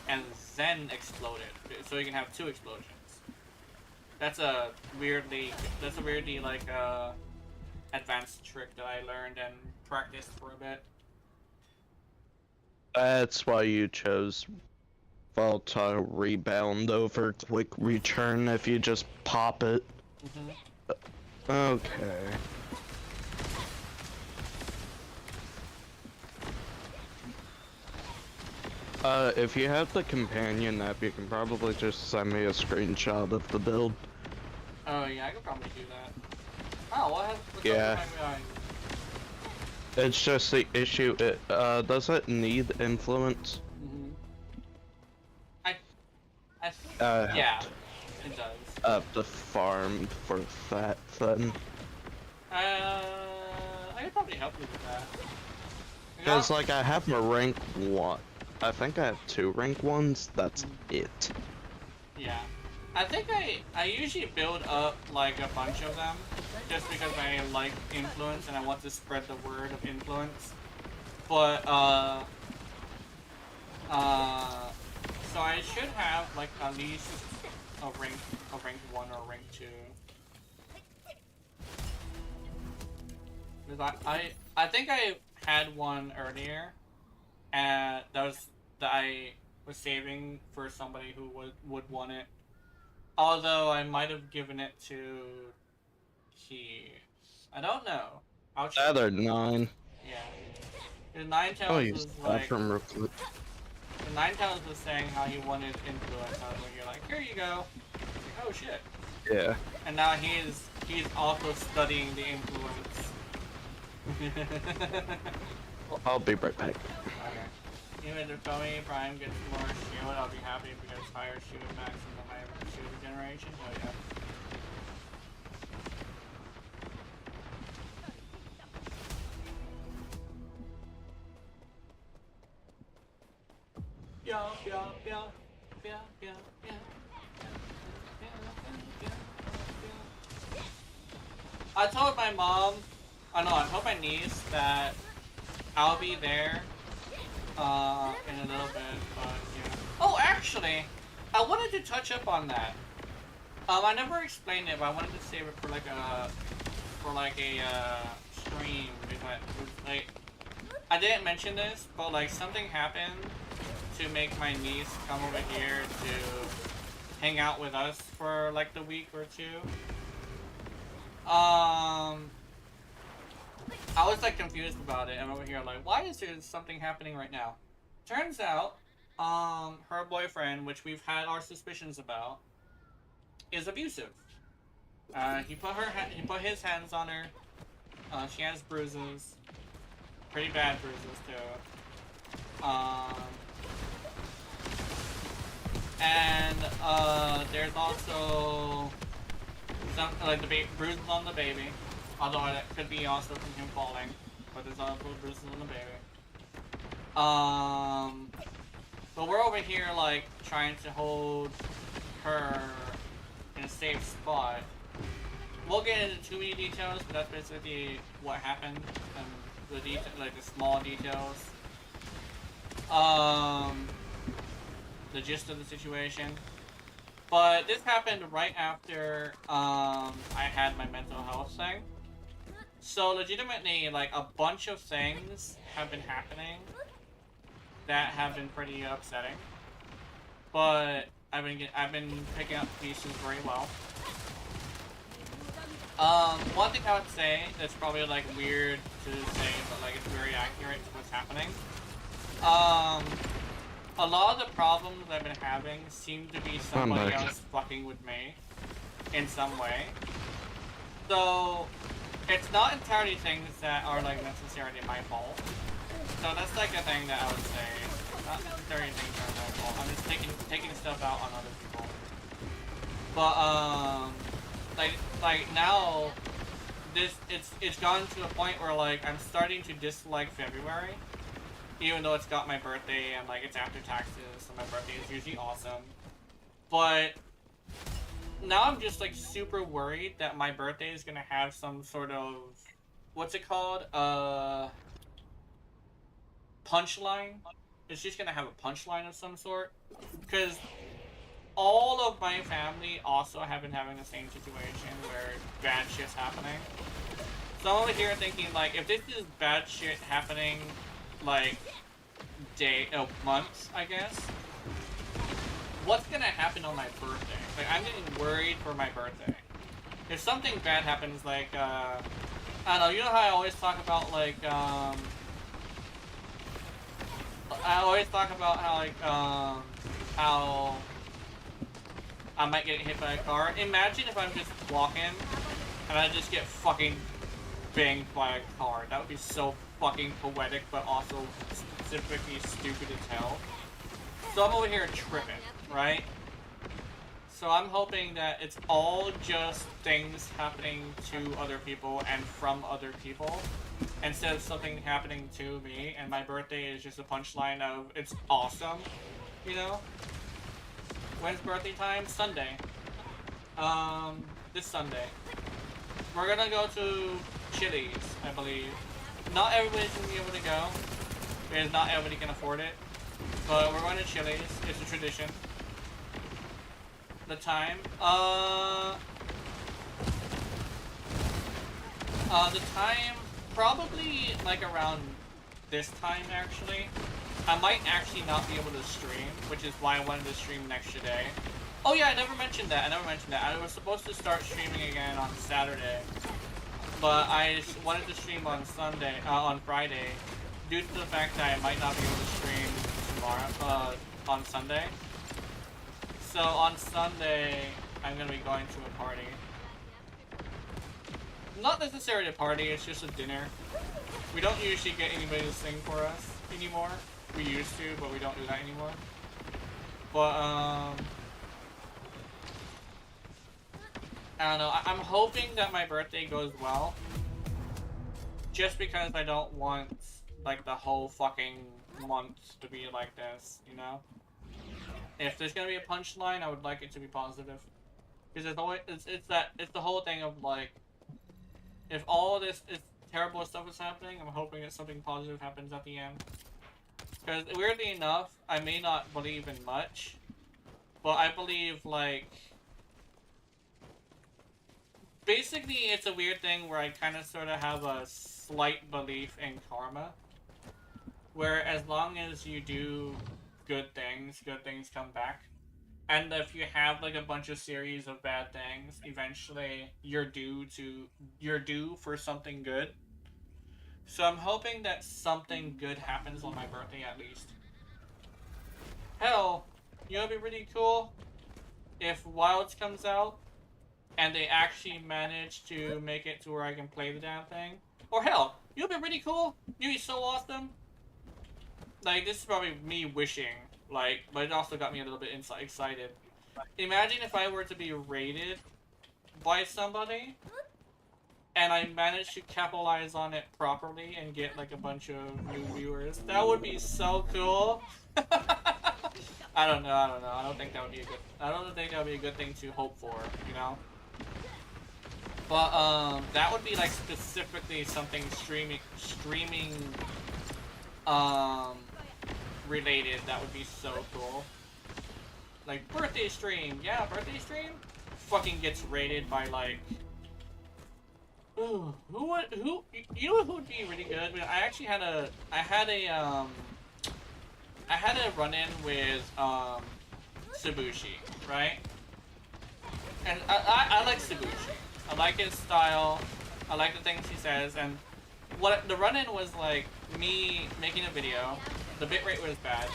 and then explode it, so you can have 2 explosions. That's a weirdly like advanced trick that I learned and practiced for a bit. That's why you chose volatile rebound over quick return if you just pop it. Okay. If you have the companion app, you can probably just send me a screenshot of the build. Oh yeah, I could probably do that. Oh, what's Yeah. up with my guy? It's just the issue, does it need influence? Yeah, it does. The farm for that then. I could probably help you with that. Cause like I have a rank 1. I think I have 2 rank 1s, that's it. Yeah. I think I usually build up like a bunch of them just because I like influence and I want to spread the word of influence. But so I should have like at least a rank 1 or a rank 2. Because I think I had one earlier and that I was saving for somebody who would want it. Although I might have given it to Keith. I don't know. I'll check. Other 9. Yeah. The Ninetales Oh, you was like from recruit. the Ninetales was saying how he wanted influence. I was like, you're like, here you go. Like, oh shit. Yeah. And now he's also studying the influence. I'll be right back. Okay. Even if Tommy Prime gets more shield, I'll be happy because higher shield max and the higher shield regeneration. Oh yeah. I told my mom, I told my niece that I'll be there in a little bit, but yeah. Oh, actually, I wanted to touch up on that. I never explained it, but I wanted to save it for like a stream because like I didn't mention this, but like something happened to make my niece come over here to hang out with us for like the week or 2. I was like confused about it. I'm over here like, why is there something happening right now? Turns out, her boyfriend, which we've had our suspicions about, is abusive. He put his hands on her. She has bruises, pretty bad bruises too. And there's also some like the bruises on the baby, although that could be also from him falling. But there's also bruises on the baby. But we're over here like trying to hold her in a safe spot. We'll get into too many details, but that's basically what happened and the small details. The gist of the situation. But this happened right after I had my mental health thing. So legitimately, like a bunch of things have been happening that have been pretty upsetting. But I've been picking up pieces very well. One thing I would say that's probably like weird to say, but like it's very accurate to what's happening. A lot of the problems I've been having seem to be somebody else fucking with me in some way. So it's not entirely things that are like necessarily my fault. So that's like a thing that I would say. Not necessarily things that are my fault. I'm just taking stuff out on other people. But like now, it's gotten to a point where like I'm starting to dislike February, even though it's got my birthday and like it's after taxes, so my birthday is usually awesome. But now I'm just like super worried that my birthday is gonna have some sort of what's it called? punchline. It's just gonna have a punchline of some sort. Because all of my family also have been having the same situation where bad shit's happening. So I'm over here thinking, like, if this is bad shit happening, like, months, I guess, what's gonna happen on my birthday? Like, I'm getting worried for my birthday. If something bad happens, like, I don't know, you know how I always talk about, like, I always talk about how, like, how I might get hit by a car. Imagine if I'm just walking and I just get fucking banged by a car. That would be so fucking poetic, but also specifically stupid as hell. So I'm over here tripping, right? So I'm hoping that it's all just things happening to other people and from other people, instead of something happening to me, and my birthday is just a punchline of it's awesome, you know? When's birthday time? Sunday. This Sunday. We're gonna go to Chili's, I believe. Not everybody's gonna be able to go, because not everybody can afford it. But we're going to Chili's. It's a tradition. The time? The time, probably like around this time, actually. I might actually not be able to stream, which is why I wanted to stream next today. Oh yeah, I never mentioned that. I was supposed to start streaming again on Saturday, but I wanted to stream on Friday, due to the fact that I might not be able to stream tomorrow, on Sunday. So on Sunday, I'm gonna be going to a party. Not necessarily a party, it's just a dinner. We don't usually get anybody to sing for us anymore. We used to, but we don't do that anymore. But, I don't know. I'm hoping that my birthday goes well. Just because I don't want, like, the whole fucking month to be like this, you know? If there's gonna be a punchline, I would like it to be positive. Because it's always, it's the whole thing of, like, if all this terrible stuff is happening, I'm hoping that something positive happens at the end. Because, weirdly enough, I may not believe in much, but I believe, like, basically it's a weird thing where I kind of sort of have a slight belief in karma, where as long as you do good things come back. And if you have like a bunch of series of bad things, eventually you're due for something good. So I'm hoping that something good happens on my birthday at least. Hell, you know, it'd be really cool if Wilds comes out and they actually manage to make it to where I can play the damn thing. Or hell, you'd be really cool. You'd be so awesome. Like, this is probably me wishing, like, but it also got me a little bit excited. Imagine if I were to be raided by somebody, and I managed to capitalize on it properly and get, like, a bunch of new viewers. That would be so cool. I don't know. I don't think that would be a good thing to hope for, you know? But, that would be, like, specifically something streaming, related. That would be so cool. Like, birthday stream! Yeah, birthday stream? Fucking gets rated by, like... Ooh, you know who would be really good? I mean, I had a run-in with, Tsubushi, right? And I like Tsubushi. I like his style, I like the things he says, and what the run-in was like me making a video, the bitrate was bad,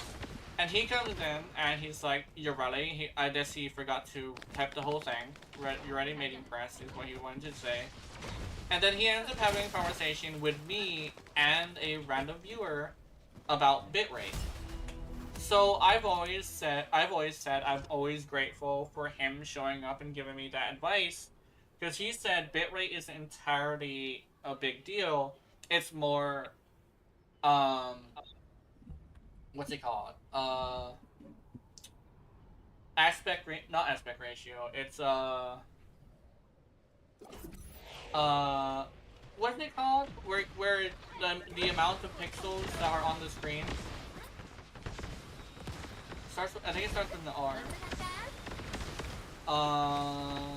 and he comes in and he's like, "You're ready?" I guess he forgot to type the whole thing. You're ready, mating press is what he wanted to say. And then he ends up having a conversation with me and a random viewer about bitrate. So I've always said I'm always grateful for him showing up and giving me that advice, because he said bitrate isn't entirely a big deal. It's more, what's it called? Not aspect ratio. It's what's it called? Where the amount of pixels that are on the screen starts. I think it starts with the R.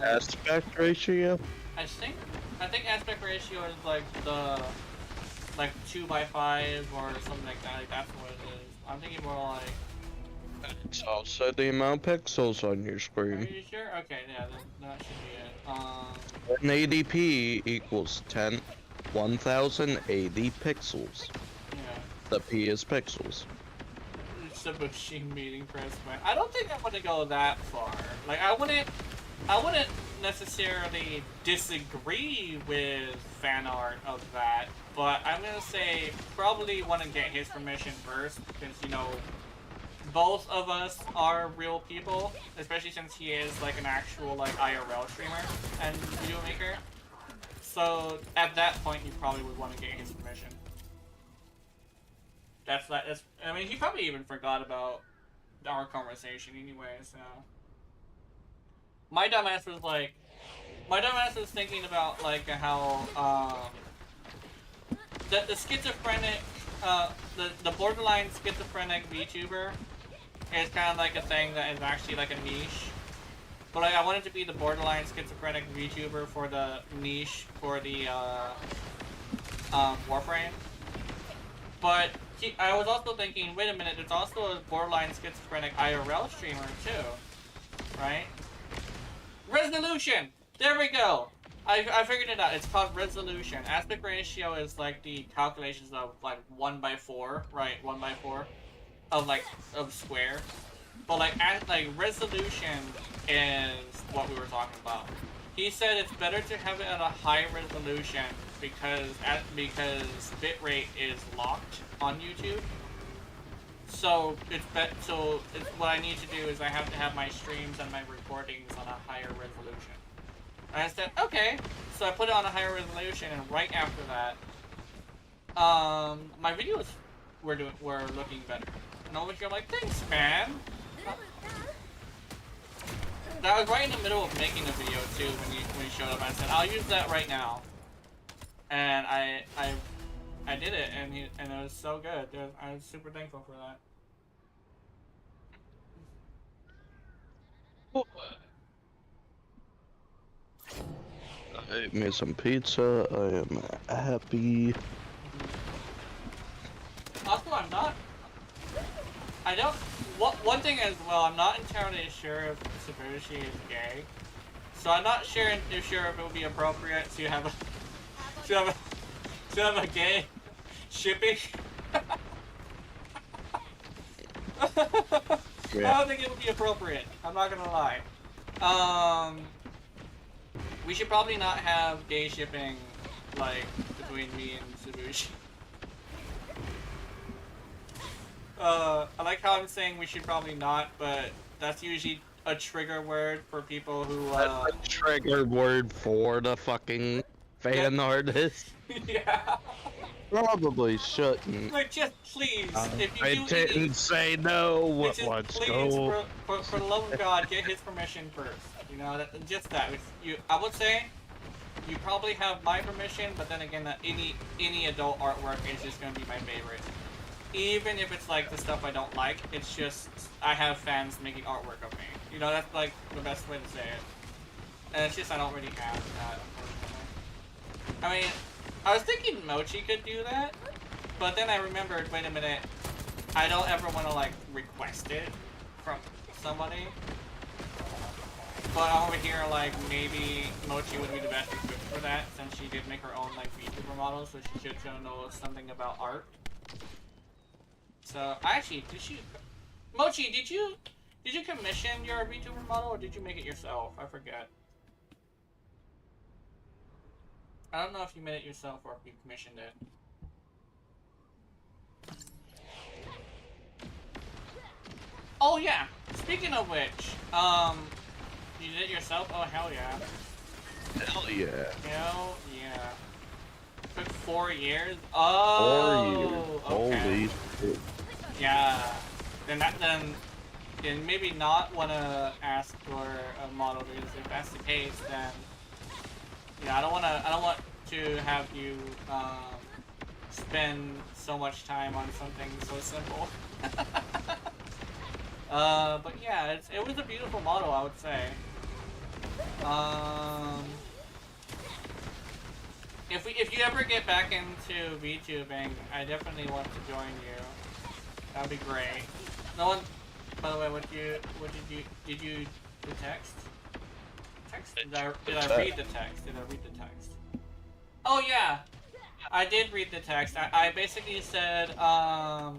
Aspect ratio? I think aspect ratio is like the 2:5 or something like that. Like that's what it is. I'm thinking more like. It's also the amount of pixels on your Are screen. you sure? Okay, yeah, that should be it. 1080p equals 1080 pixels. Yeah. The P is pixels. It's a machine meeting press man. I don't think I want to go that far. Like I wouldn't necessarily disagree with fan art of that, but I'm gonna say probably want to get his permission first because you know both of us are real people, especially since he is like an actual like IRL streamer and video maker. So at that point, you probably would want to get his permission. That's I mean, he probably even forgot about our conversation anyway. So my dumbass was thinking about like how the schizophrenic the borderline schizophrenic VTuber is kind of like a thing that is actually like a niche. But like, I wanted to be the borderline schizophrenic VTuber for the niche for the Warframe. But I was also thinking, wait a minute, there's also a borderline schizophrenic IRL streamer too, right? Resolution! There we go! I figured it out. It's called resolution. Aspect ratio is like the calculations of like 1/4, right? 1/4 of square. But like resolution is what we were talking about. He said it's better to have it at a high resolution because bitrate is locked on YouTube. So what I need to do is I have to have my streams and my recordings on a higher resolution. And I said, okay. So I put it on a higher resolution, and right after that, my videos were looking better. And over here, I'm like, thanks, man. That was right in the middle of making a video too when you showed up. I said, I'll use that right now. And I did it, and it was so good. I was super thankful for that. I ate me some pizza. I am happy. Also, one thing as well, I'm not entirely sure if Sabushi is gay. So I'm not sure if it would be appropriate to have a gay shipping. Yeah. I don't think it would be appropriate. I'm not gonna lie. We should probably not have gay shipping like between me and Sabushi. I like how I'm saying we should probably not, but that's usually a trigger word for people who That's a trigger word for the fucking fan artist. Yeah. Probably shouldn't. Like, just please, if you I do didn't say no. Let's please, go. for the love of God, get his permission first. You know, just that. I would say you probably have my permission, but then again, any adult artwork is just gonna be my favorite. Even if it's like the stuff I don't like, it's just I have fans making artwork of me. You know, that's like the best way to say it. And it's just I don't really have that, unfortunately. I mean, I was thinking Mochi could do that, but then I remembered, wait a minute, I don't ever want to like request it from somebody. But over here, like, maybe Mochi would be the best equipped for that, since she did make her own like VTuber model, so she should know something about art. So, actually, Mochi, did you commission your VTuber model, or did you make it yourself? I forget. I don't know if you made it yourself or if you commissioned it. Oh yeah, speaking of which, you did it yourself? Oh hell yeah. Hell yeah. Hell yeah. Took 4 years? Oh, 4 years. okay. Holy shit. Yeah. Then maybe not want to ask for a model, because if that's the case, then yeah, I don't want to have you spend so much time on something so simple. But yeah, it was a beautiful model, I would say. If you ever get back into VTubing, I definitely want to join you. That'd be great. No one. By the way, did you the text? Did I read the text? Did I read the text? Oh yeah, I did read the text. I basically said I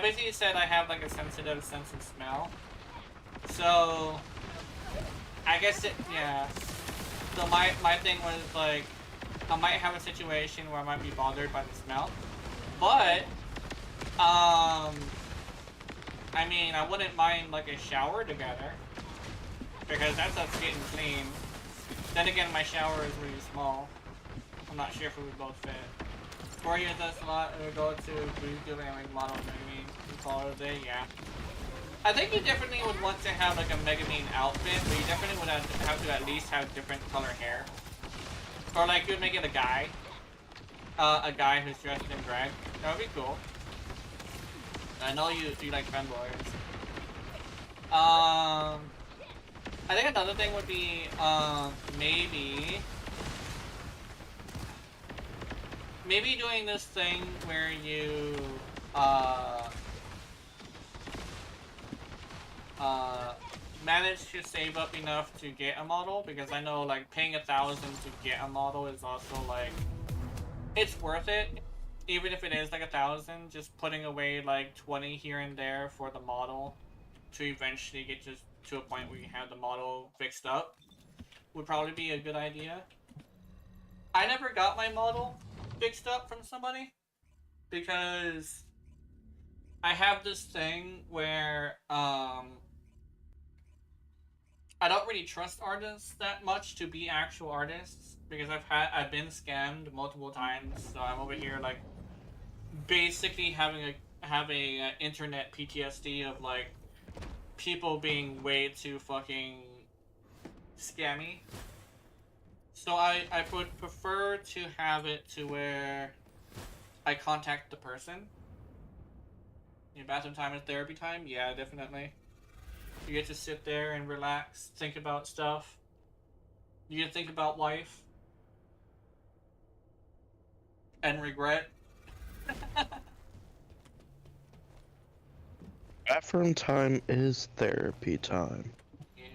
basically said I have like a sensitive sense of smell. So I guess yeah. So my thing was like I might have a situation where I might be bothered by the smell, but I mean I wouldn't mind like a shower together because that's us getting clean. Then again, my shower is really small. I'm not sure if it would both fit. 4 years that's a lot. It would go to doing like model Megamine. You call it a day, yeah. I think you definitely would want to have like a Megamine outfit, but you definitely would have to at least have different color hair. Or like you would make it a guy who's dressed in drag. That would be cool. I know you like fanboys. I think another thing would be maybe doing this thing where you manage to save up enough to get a model, because I know like paying 1,000 to get a model is also like it's worth it, even if it is like 1,000. Just putting away like 20 here and there for the model to eventually get just to a point where you have the model fixed up would probably be a good idea. I never got my model fixed up from somebody because I have this thing where I don't really trust artists that much to be actual artists, because I've been scammed multiple times. So I'm over here like basically having internet PTSD of like people being way too fucking scammy. So I would prefer to have it to where I contact the person. Your bathroom time is therapy time? Yeah, definitely. You get to sit there and relax, think about stuff. You get to think about life. And regret. Bathroom time is therapy time. Yeah.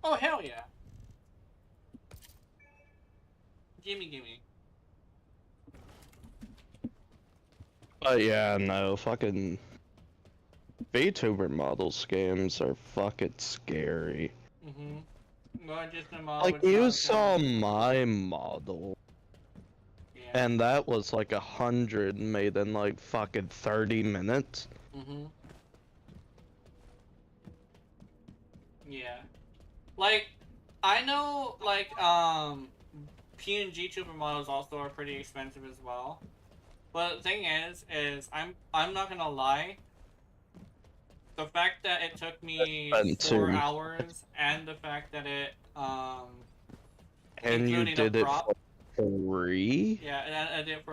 Oh, hell yeah. Gimme. But yeah, no, fucking VTuber model scams are fucking scary. Not just a model Like, with you content. saw my model, Yeah. and that was like 100 made in like fucking 30 minutes. Yeah. Like, I know, like, PNG tuber models also are pretty expensive as well. But the thing is I'm not gonna lie. The fact that it took me 4 hours, and the fact that it, and you did it for free? Yeah, and it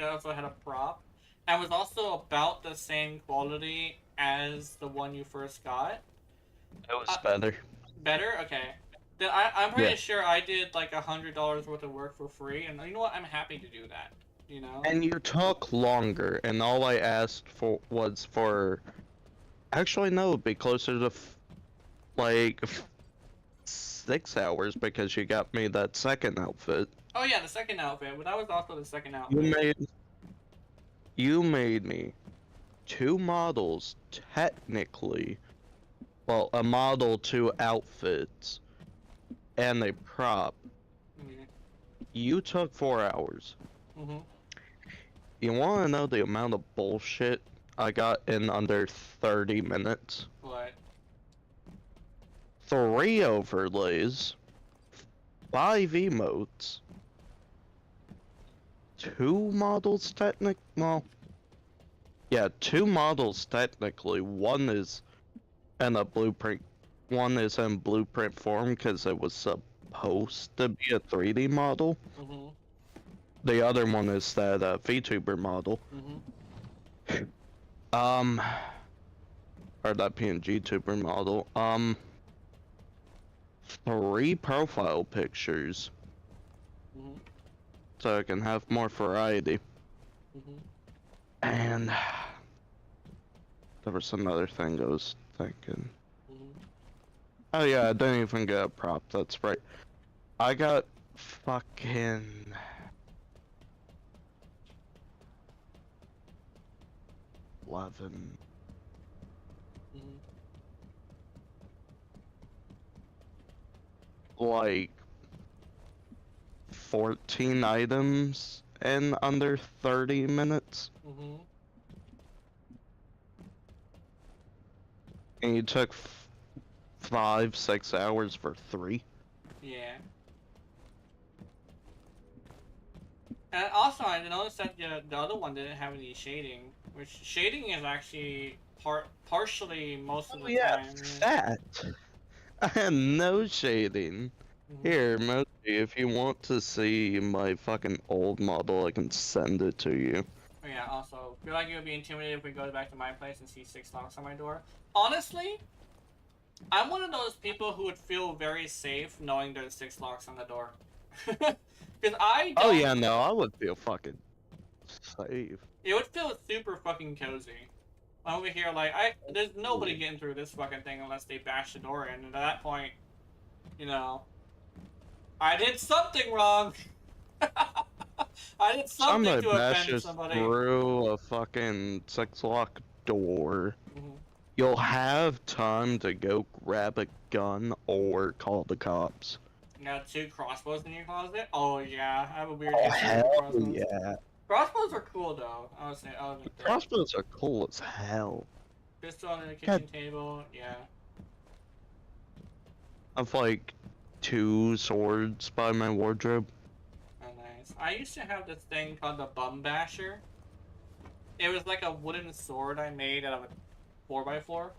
also had a prop. And was also about the same quality as the one you first got. It was better. Better? Okay. Then I'm pretty sure I did like $100 worth of work for free, and you know what? I'm happy to do that. You know? And you took longer, and all I asked for was for... Actually, no, it'd be closer to like 6 hours, because you got me that second outfit. Oh yeah, the second outfit. But that was also the second outfit. You made me 2 models, technically. Well, a model, 2 outfits, and a prop. You took 4 hours. You want to know the amount of bullshit I got in under 30 minutes? What? 3 overlays, 5 emotes, 2 models well, yeah, 2 models technically. One is in a blueprint one is in blueprint form because it was supposed to be a 3D model. Mm-hmm. The other one is that VTuber model. Mm-hmm. Um, or that PNG tuber model. 3 profile pictures, Mm-hmm. so I can have more variety. Mm-hmm. And there was some other thing I was thinking. Mm-hmm. Oh yeah, I didn't even get a prop. That's right. I got fucking 11. Mm-hmm. Like 14 items in under 30 minutes. Mm-hmm. And you took 5-6 hours for 3. Yeah. And also, I noticed that the other one didn't have any shading, which shading is actually partially most of Oh the yeah, time. Yeah. that. I had no shading. Mm-hmm. Here, Moji, if you want to see my fucking old model, I can send it to you. Oh, yeah. Also, feel like you would be intimidated if we go back to my place and see 6 locks on my door. Honestly, I'm one of those people who would feel very safe knowing there's 6 locks on the door. Because I Oh don't. yeah, no, I would feel fucking safe. It would feel super fucking cozy. I'm over here, like, there's nobody getting through this fucking thing unless they bash the door in. And at that point, you know, I did something wrong. I did something Somebody to offend bashes somebody. through a fucking 6-lock door. Mm-hmm. You'll have time to go grab a gun or call the cops. You got 2 crossbows in your closet? Oh yeah, I have a weird Oh history with hell crossbows. yeah. Crossbows are cool though. I would say, I'll admit that. Crossbows are cool as hell. Pistol on the God, kitchen table, yeah. I've like 2 swords by my wardrobe. Oh, nice. I used to have this thing called the Bum Basher. It was like a wooden sword I made out of a 4x4,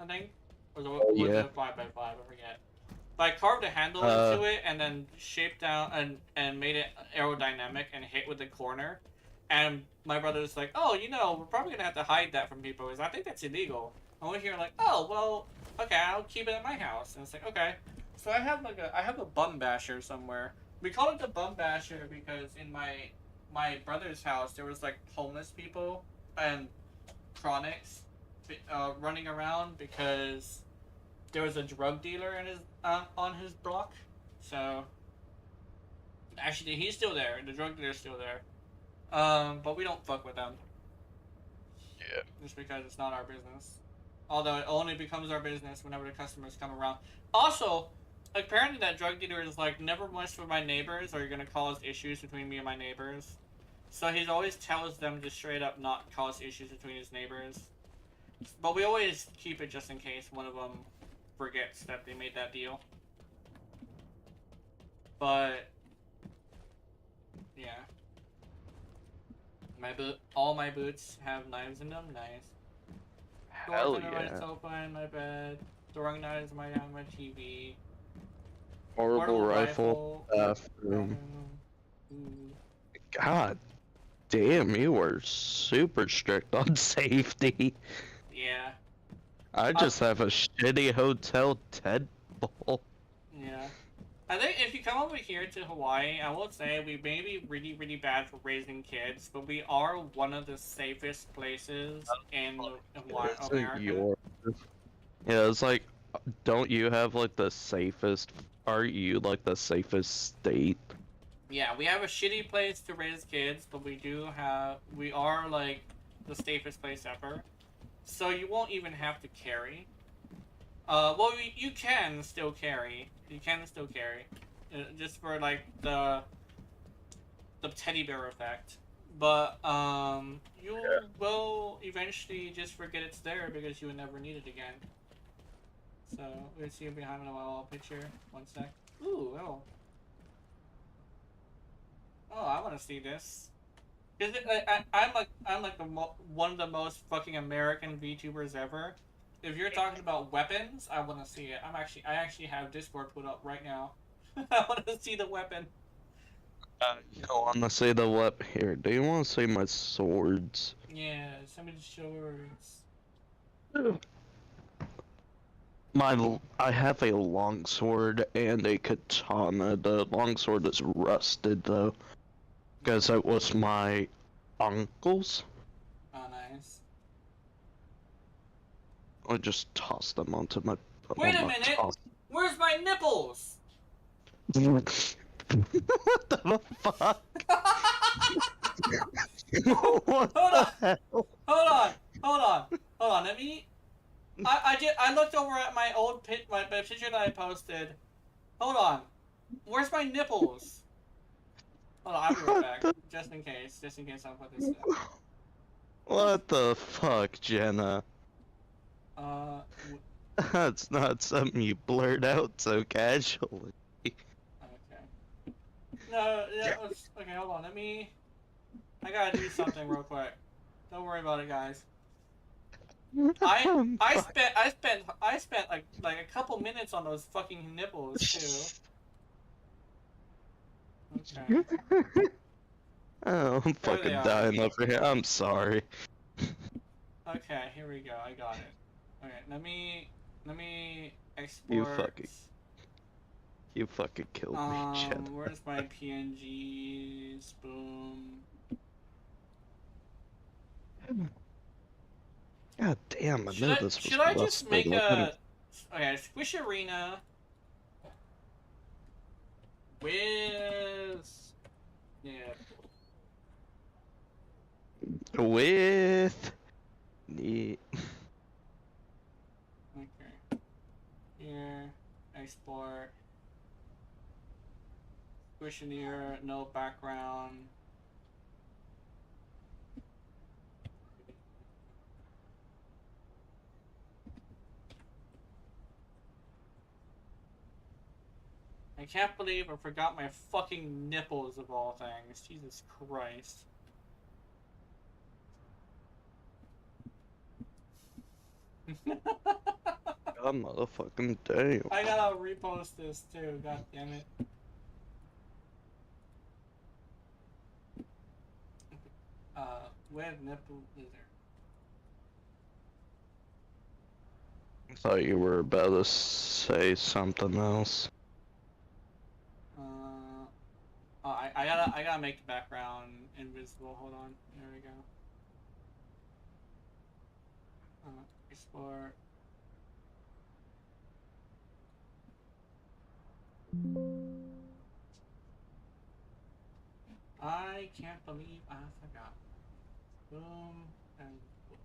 I think. Or Oh was yeah. it a 5x5? I forget. But I carved a handle into it and then shaped down and made it aerodynamic and hit with the corner. And my brother was like, "Oh, we're probably gonna have to hide that from people because I think that's illegal." And we're here like, "Oh, well, okay, I'll keep it at my house." And it's like, okay. So I have a bum basher somewhere. We call it the bum basher because in my brother's house there was like homeless people and chronics running around because there was a drug dealer in his on his block. So actually, he's still there. The drug dealer's still there. But we don't fuck with them Yeah. just because it's not our business. Although it only becomes our business whenever the customers come around. Also, apparently that drug dealer is like, never mess with my neighbors or you're gonna cause issues between me and my neighbors. So he always tells them to straight up not cause issues between his neighbors. But we always keep it just in case one of them forgets that they made that deal. But yeah, all my boots have knives in them. Nice. Hell Door to the right yeah. open. My bed. Throwing knives on my TV. Portable rifle, bathroom. Ooh. God damn, you were super strict on safety. Yeah. I just have a shitty hotel tedball. Yeah. I think if you come over here to Hawaii, I will say we may be really, really bad for raising kids, but we are one of the safest places in Hawaii, Isn't America. yours? Yeah, it's like, don't you have like the safest? Aren't you like the safest state? Yeah, we have a shitty place to raise kids, but we are like the safest place ever. So you won't even have to carry. Well, you can still carry. You can still carry, just for like the teddy bear effect. But you will eventually just forget it's there because you would never need it again. So let's see behind the wall picture. One sec. Ooh, oh. Oh, I want to see this. I'm like one of the most fucking American VTubers ever. if you're talking about weapons, I want to see it. I actually have Discord put up right now. I want to see the weapon. You want to see the what here? Do you want to see my swords? Yeah, some of the swords. I have a longsword and a katana. The longsword is rusted though, because it was my uncle's. Oh, nice. I just tossed them onto my. Wait On a my minute! top. Where's my nipples? What the fuck? What Hold on, the hell? hold on, hold on, hold on. Let me. I looked over at my old my picture that I posted. Hold on. Where's my nipples? Hold on, I'll be right What back. the? Just in case I'll put this in. What the fuck, Jenna? Uh, That's not something you blurt out so casually. okay. No, yeah, okay, hold on. I gotta do something real quick. Don't worry about it, guys. I spent like a couple minutes on those fucking nipples too. Okay. Oh, I'm There they fucking are. dying over here. I'm sorry. Okay, here we go. I got it. Okay, let me You export. fucking, you fucking killed me, Jenna. Where's my PNGs? Boom. God damn, I knew this was Should I just rusted. make Let me- a okay Squish Arena with yeah. With the Okay. Here, export. Squishineer, no background. I can't believe I forgot my fucking nipples of all things. Jesus Christ. God motherfucking damn. I gotta repost this too, god damn it. With nipple lizard. I thought you were about to say something else. I gotta make the background invisible. Hold on. There we go. Export. I can't believe I forgot. Boom and boom.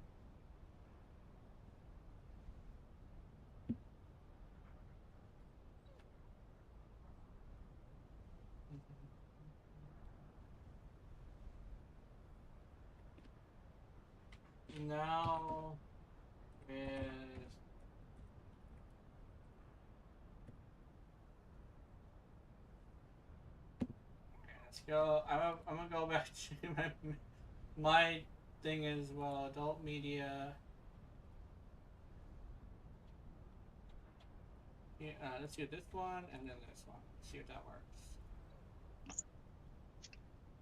Now is okay, let's go. I'm gonna go back to my thing as well. Adult media. Yeah, let's do this one and then this one. See if that works.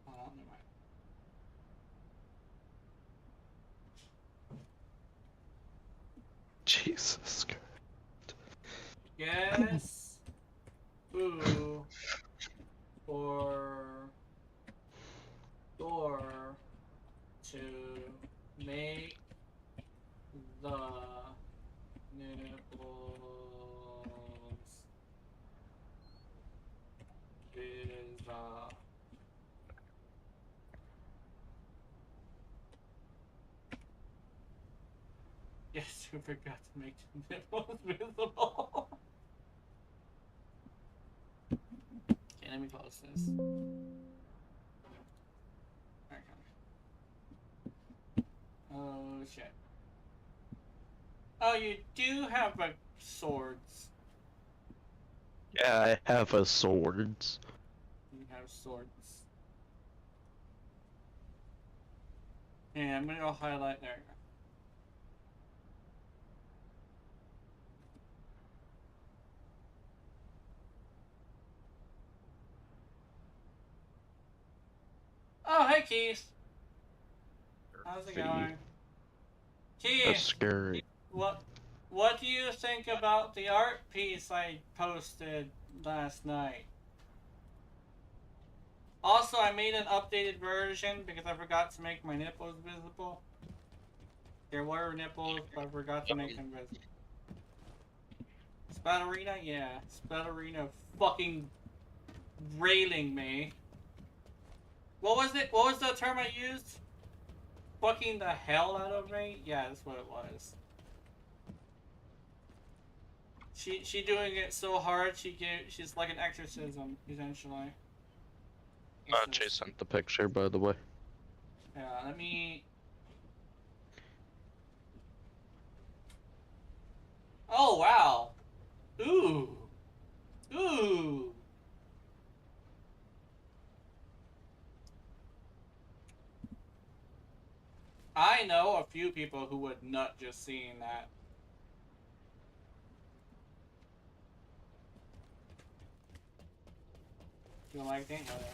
Oh, never mind. Jesus Christ. Guess who for door to make the nipples is yes, who forgot to make the nipples visible. Okay, let me close this. Okay. Oh shit. Oh, you do have swords. Yeah, I have a swords. You have swords. Yeah, I'm gonna go highlight there. Oh, hey, Keith. How's it going? That's Keith, scary. what what do you think about the art piece I posted last night? Also, I made an updated version because I forgot to make my nipples visible. There were nipples, but I forgot to make them visible. Spatterina? Yeah. Spatterina fucking railing me. What was it? What was the term I used? Fucking the hell out of me? Yeah, that's what it was. She doing it so hard she's like an exorcism, essentially. Chase sent the picture, by the way. Yeah, let me. Oh wow! Ooh, ooh. I know a few people who would nut just seeing that. You like it? Oh, yeah.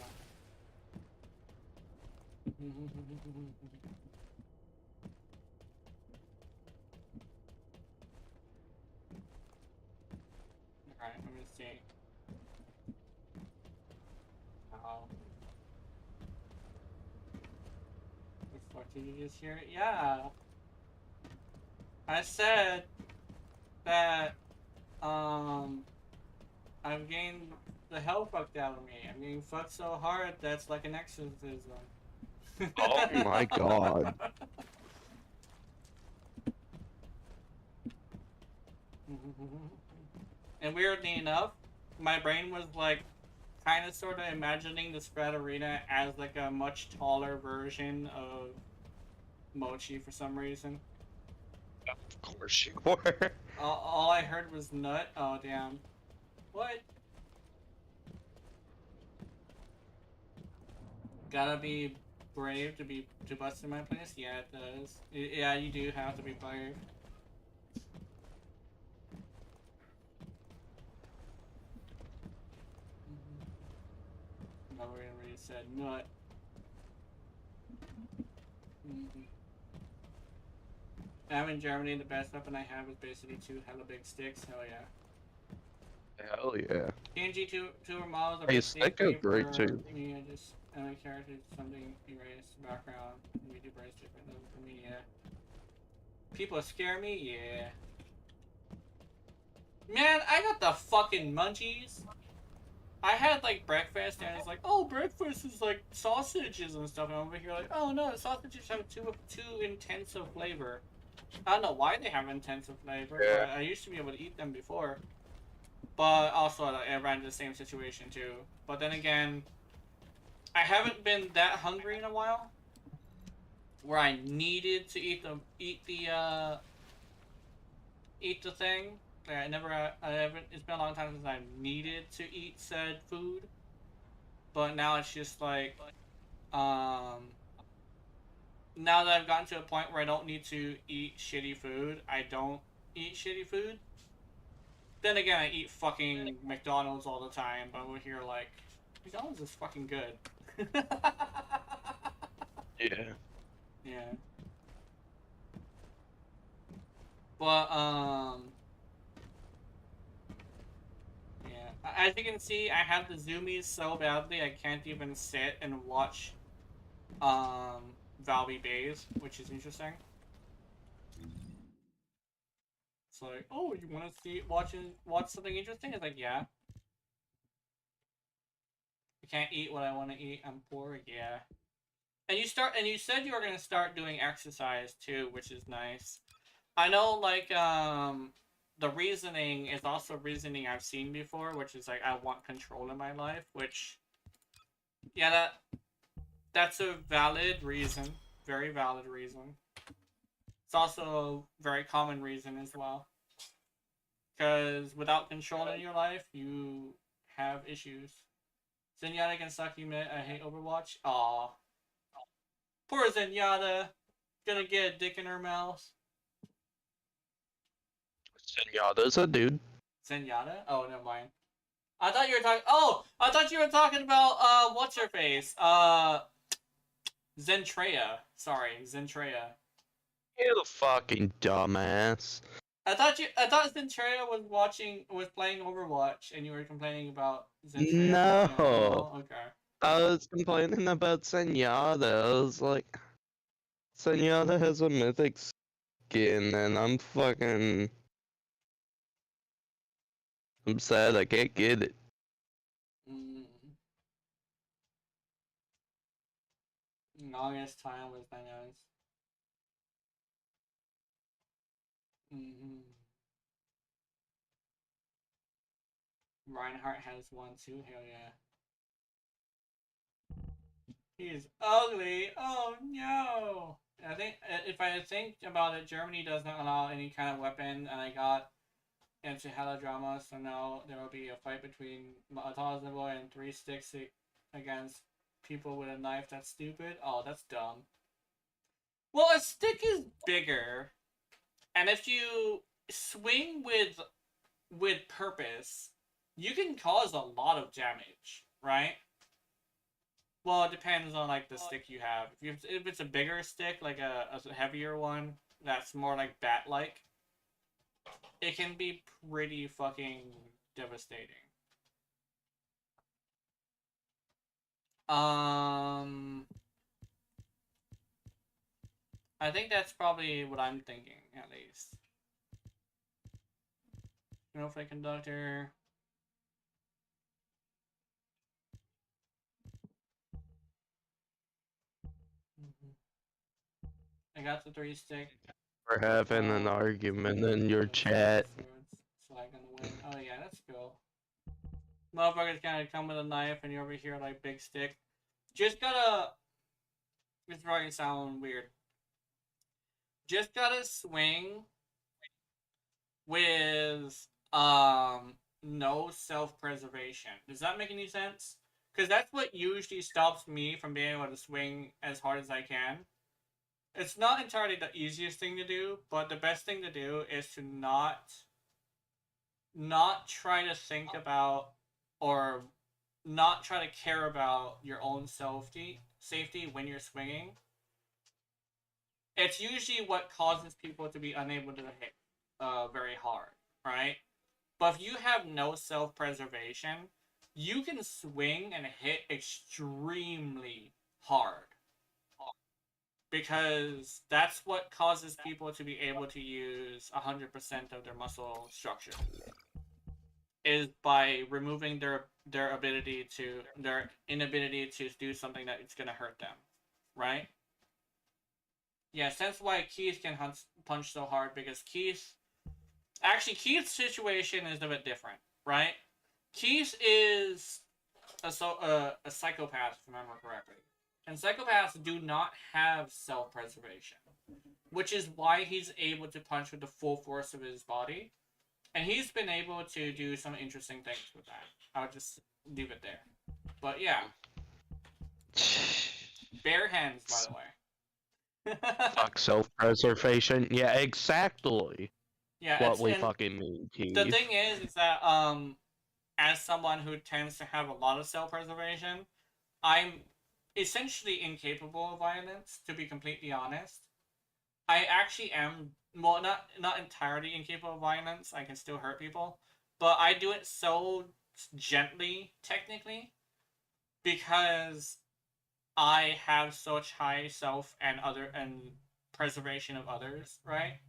Alright, let me see. Oh. The fuck did you just hear it? Yeah. I said that, I'm getting the hell fucked out of me. I'm getting fucked so hard that's like an exorcism. Oh my god. And weirdly enough, my brain was like kind of sort of imagining the spread arena as like a much taller version of Mochi for some reason. Of course you were. All I heard was nut. Oh damn. What? Gotta be brave to bust in my place? Yeah, it does. Yeah, you do have to be brave. No, we already said nut. I'm in Germany. The best weapon I have is basically two hella big sticks. Hell yeah. Hell yeah. PNG two models are Hey, safe stick is great for too. me. I just my character is something erase background. We do brace different for me. Yeah. People scare me. Yeah. Man, I got the fucking munchies. I had like breakfast and it's like, oh, breakfast is like sausages and stuff. And I'm over here like, oh no, sausages have too intense of flavor. I don't know why they have intensive flavor, Yeah. but I used to be able to eat them before. But also, I ran into the same situation too. But then again, I haven't been that hungry in a while, where I needed to eat the thing. I haven't. It's been a long time since I needed to eat said food. But now it's just like, um, now that I've gotten to a point where I don't need to eat shitty food, I don't eat shitty food. Then again, I eat fucking McDonald's all the time, but we're here like, McDonald's is fucking good. Yeah. Yeah. But, yeah. As you can see, I have the zoomies so badly I can't even sit and watch, Valby Bays, which is interesting. It's like, oh, you want to watch something interesting? It's like, yeah. I can't eat what I want to eat. I'm poor. Yeah. And you said you were gonna start doing exercise too, which is nice. I know, like, the reasoning is also reasoning I've seen before, which is like I want control in my life. Which, yeah, that's a valid reason, very valid reason. It's also a very common reason as well. Because without control in your life, you have issues. Zenyatta can suck, you admit. I hate Overwatch. Aw. Poor Zenyatta. Gonna get a dick in her mouth. Zenyatta's a dude. Zenyatta? Oh, never mind. I thought you were talking. Oh, I thought you were talking about what's her face? Zentrea. Sorry, Zentrea. You fucking dumbass. I thought Zentrea was playing Overwatch, and you were complaining about Zentrea playing it. No. No, okay. I was complaining about Zenyatta. I was like, Zenyatta has a mythic skin, and I'm sad I can't get it. Mm. Longest time was 9 hours. Mm-hmm. Reinhardt has one too. Hell yeah. He's ugly. Oh no. I think if I think about it, Germany does not allow any kind of weapon, and I got into hella drama. So now there will be a fight between Matazaboy and Three Sticks against people with a knife. That's stupid. Oh, that's dumb. Well, a stick is bigger, and if you swing with purpose, you can cause a lot of damage, right? Well, it depends on like the stick you have. If it's a bigger stick, like a heavier one, that's more like bat-like, it can be pretty fucking devastating. I think that's probably what I'm thinking, at least. Snowflake conductor. I got the 3 stick. We're having an argument in your chat. So I'm gonna win. Oh yeah, that's cool. Motherfuckers kind of come with a knife, and you're over here like big stick. Just gotta. It's probably sound weird. Just gotta swing with no self-preservation. Does that make any sense? Because that's what usually stops me from being able to swing as hard as I can. It's not entirely the easiest thing to do, but the best thing to do is to not try to think about or not try to care about your own safety when you're swinging. It's usually what causes people to be unable to hit very hard, right? But if you have no self-preservation, you can swing and hit extremely hard. Because that's what causes people to be able to use 100% of their muscle structure. Is by removing their inability to do something that it's gonna hurt them, right? Yeah, that's why Keith can punch so hard, because Keith's situation is a bit different, right? Keith is a psychopath, if I remember correctly, and psychopaths do not have self-preservation, which is why he's able to punch with the full force of his body, and he's been able to do some interesting things with that. I would just leave it there, but yeah, bare hands, by the way. Fuck self-preservation. Yeah, exactly. Yeah, What it's we and fucking mean, the Keith. thing is that as someone who tends to have a lot of self-preservation, I'm essentially incapable of violence, to be completely honest. I actually am, well, not entirely incapable of violence. I can still hurt people, but I do it so gently, technically, because I have such high self and preservation of others, right?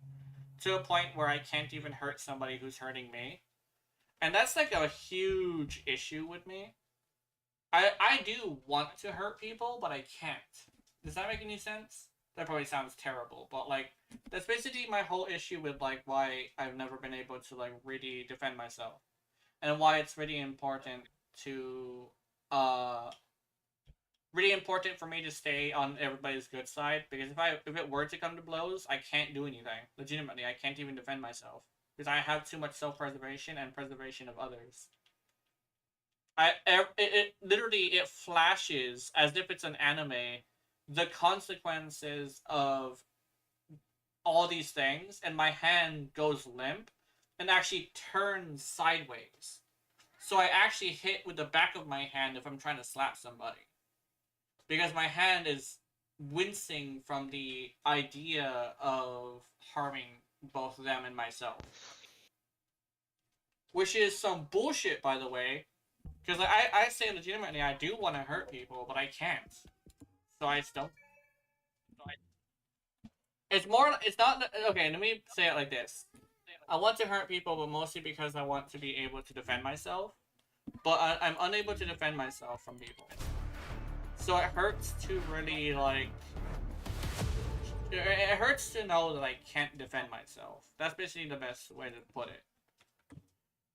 To a point where I can't even hurt somebody who's hurting me. And that's like a huge issue with me. I do want to hurt people, but I can't. Does that make any sense? That probably sounds terrible, but like that's basically my whole issue with like why I've never been able to like really defend myself. And why it's really important to uh really important for me to stay on everybody's good side, because if it were to come to blows, I can't do anything. Legitimately, I can't even defend myself because I have too much self-preservation and preservation of others. It literally it flashes as if it's an anime, the consequences of all these things, and my hand goes limp and actually turns sideways. So I actually hit with the back of my hand if I'm trying to slap somebody, because my hand is wincing from the idea of harming both them and myself. Which is some bullshit, by the way. Because I say legitimately, I do want to hurt people, but I can't. So I just don't. It's more. It's not. Okay, let me say it like this. I want to hurt people, but mostly because I want to be able to defend myself. But I'm unable to defend myself from people. So it hurts to really, like... It hurts to know that I can't defend myself. That's basically the best way to put it.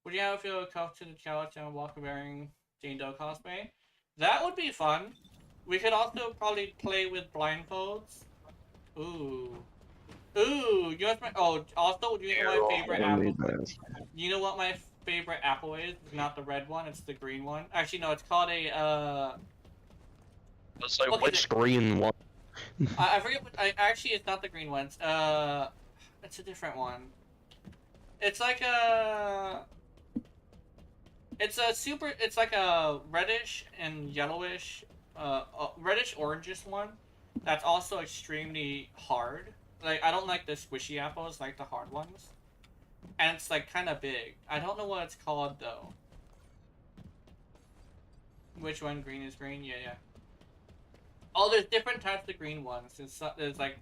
Would you ever feel cuffed to the couch and walk wearing Jane Doe cosplay? That would be fun. We could also probably play with blindfolds. Ooh. Ooh, you know my... Oh, also, do you know my favorite apple? You know what my favorite apple is? It's not the red one, it's the green one. Actually, no, it's called a, It's like, okay, which green one? I forget what... actually, it's not the green one. It's a different one. It's like a... It's like a reddish and yellowish, reddish orangish one. That's also extremely hard. Like, I don't like the squishy apples, like the hard ones. And it's, like, kind of big. I don't know what it's called, though. Which one? Green is green? Yeah, yeah. Oh, there's different types of green ones. There's, like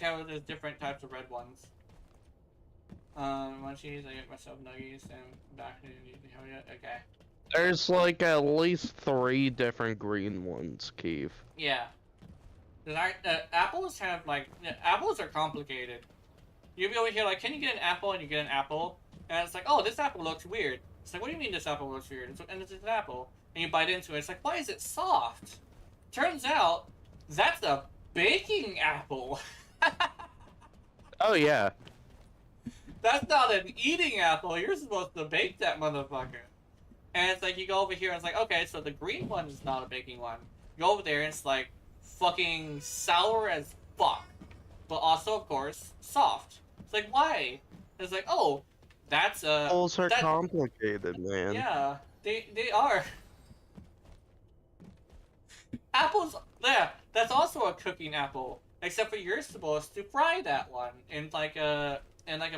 how there's different types of red ones. Munchies, I get myself nuggies, and back to okay. There's, like, at least 3 different green ones, Keith. Yeah. Apples have, like... apples are complicated. You'll be over here like, can you get an apple? And you get an apple. And it's like, oh, this apple looks weird. It's like, what do you mean this apple looks weird? And it's an apple. And you bite into it. It's like, why is it soft? Turns out, that's a baking apple. Oh, yeah. That's not an eating apple. You're supposed to bake that motherfucker. And it's like, you go over here and it's like, okay, so the green one is not a baking one. You go over there and it's like, fucking sour as fuck. But also, of course, soft. It's like, why? It's like, oh, that's Apples are complicated, man. Yeah, they are. Apples, yeah, that's also a cooking apple. Except for you're supposed to fry that one in like a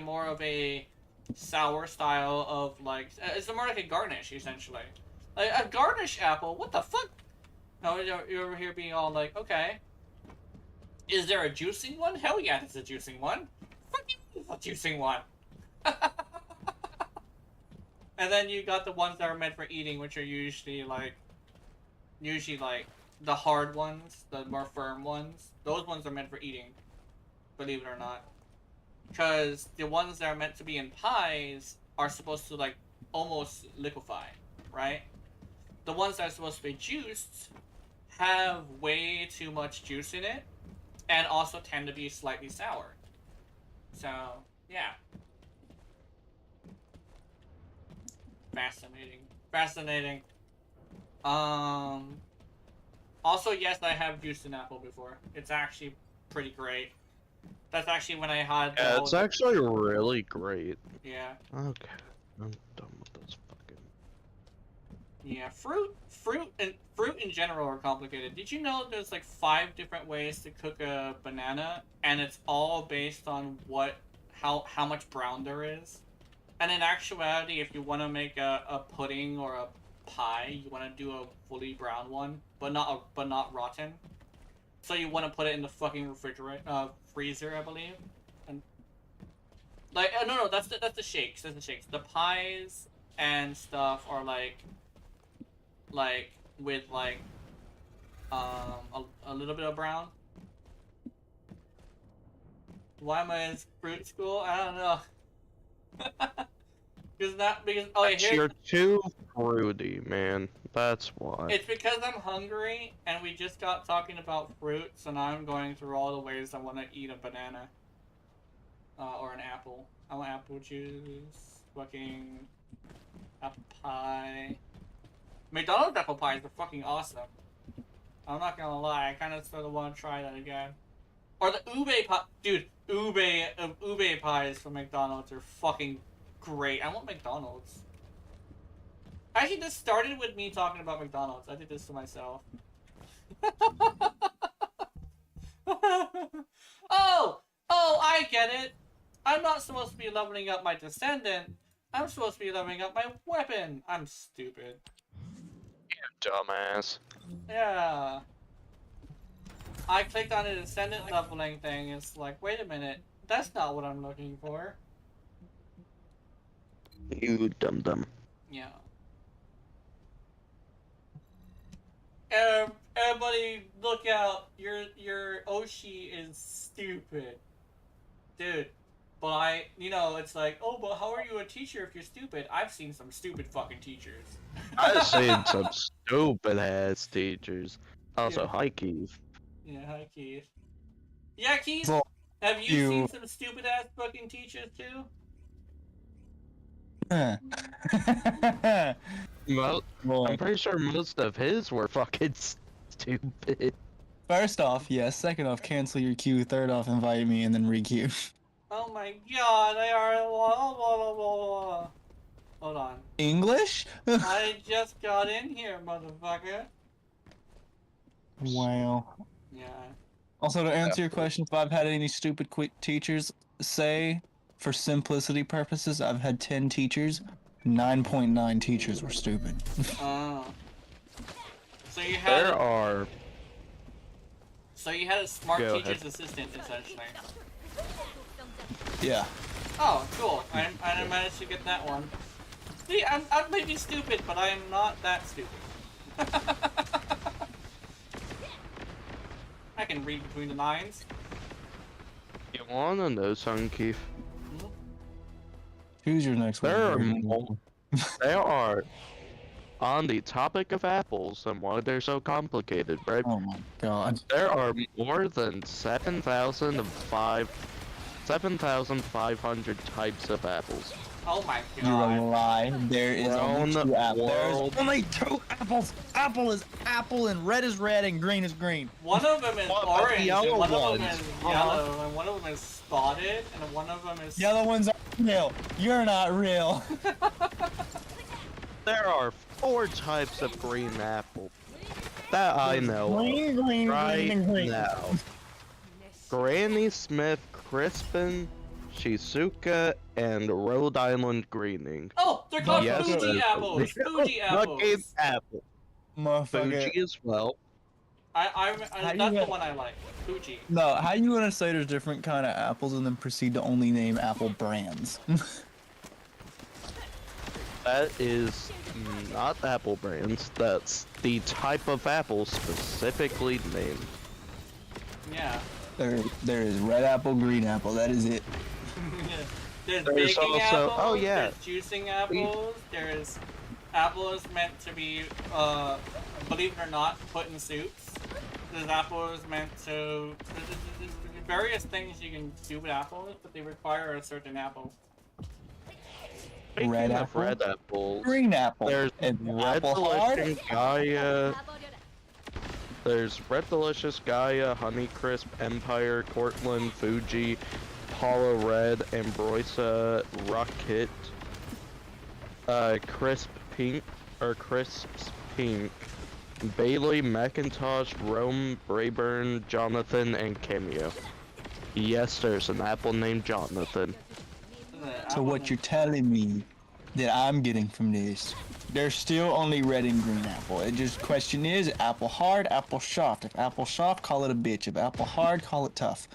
more of a sour style of like, it's more like a garnish essentially. Like a garnish apple, what the fuck? No, you're over here being all like, okay. Is there a juicing one? Hell yeah, there's a juicing one. Fucking a juicing one. And then you got the ones that are meant for eating, which are usually like the hard ones, the more firm ones. Those ones are meant for eating, believe it or not. Because the ones that are meant to be in pies are supposed to like almost liquefy, right? The ones that are supposed to be juiced have way too much juice in it, and also tend to be slightly sour. So, yeah. Fascinating. Fascinating. Also, yes, I have juiced an apple before. It's actually pretty great. That's actually when I had... Yeah, it's actually really great. Yeah. Okay. I'm done with this fucking... Yeah, fruit in general are complicated. Did you know there's like 5 different ways to cook a banana, and it's all based on how much brown there is? And in actuality, if you want to make a pudding or a pie, you want to do a fully brown one, but not rotten. So you want to put it in the fucking freezer, I believe. And like, no, that's the shakes. That's the shakes. The pies and stuff are like with like a little bit of brown. Why am I in fruit school? I don't know. You're too fruity, man. That's why. It's because I'm hungry, and we just got talking about fruit, so now I'm going through all the ways I want to eat a banana. Or an apple. I want apple juice, fucking apple pie. McDonald's apple pies are fucking awesome. I'm not gonna lie, I kind of sort of want to try that again. Or the ube pie, dude. Ube pies from McDonald's are fucking great. I want McDonald's. Actually, this started with me talking about McDonald's. I did this to myself. Oh! Oh, I get it! I'm not supposed to be leveling up my descendant. I'm supposed to be leveling up my weapon. I'm stupid. Dumbass. Yeah. I clicked on the descendant leveling thing. It's like, wait a minute. That's not what I'm looking for. You dum dum. Yeah. Everybody, look out! Your Oshi is stupid, dude. But it's like, oh, but how are you a teacher if you're stupid? I've seen some stupid fucking teachers. I've seen some stupid ass teachers. Also, Yeah. hi Keith. Yeah, hi Keith. Yeah, Keith. So Have you seen some stupid ass fucking teachers too? Well, Well, I'm pretty sure most of his were fucking stupid. first off, yes. Second off, cancel your queue. Third off, invite me and then re-queue. Oh my god, they are. Blah, blah, blah, blah. Hold on. English? I just got in here, motherfucker. Wow. Yeah. Also, to answer your question, if I've had any stupid quick teachers, say, for simplicity purposes, I've had 10 teachers. 9.9 teachers were stupid. Oh. So you had. There are. So you had a smart Go teacher's ahead. assistant, essentially. Yeah. Oh, cool. I didn't manage to get that one. See, I may be stupid, but I am not that stupid. I can read between the lines. You wanna know something, Keith? Who's your next one? There are more. There are. On the topic of apples and why they're so complicated, right? Oh my god. There are more than 7,500 types of apples. Oh my You're a god. lie. There is only Grown two apples. There's world. only two apples. Apple is apple and red is red and green is green. One of them is What about the orange, and yellow one of them ones? is yellow, and one of them is spotted, and one of them is... Yellow ones are real. You're not real. There are 4 types of green apple. That I know of Green, green, right green, and green. now. Granny Smith Crispin, Shizuka, and Rhode Island Greening. Oh, they're called Yes, Fuji sir. apples! Fuji apples! Fucking apple. Motherfucker. Fuji as well. I How do that's you the get- one I like. Fuji. No, how you gonna say there's different kind of apples and then proceed to only name apple brands? That is not apple brands. That's the type of apple specifically named. Yeah. there is red apple, green apple. That is it. There's There's baking also- apples, oh, yeah. there's juicing apples, there's apples meant to be, believe it or not, put in soups. There's apples meant to... There's various things you can do with apples, but they require a certain apple. Speaking Red of apple? red apples, Green apple. there's and Red apple hard. Delicious Gaia. There's Red Delicious Gaia, Honeycrisp, Empire, Cortland, Fuji, Paula Red, Ambrosia, Rocket, Crisp Pink, or Crisps Pink, Bailey, Macintosh, Rome, Brayburn, Jonathan, and Cameo. Yes, there's an apple named Jonathan. So what you're telling me that I'm getting from this, there's still only red and green apple. It just question is apple hard, apple soft. If apple soft, call it a bitch. If apple hard, call it tough.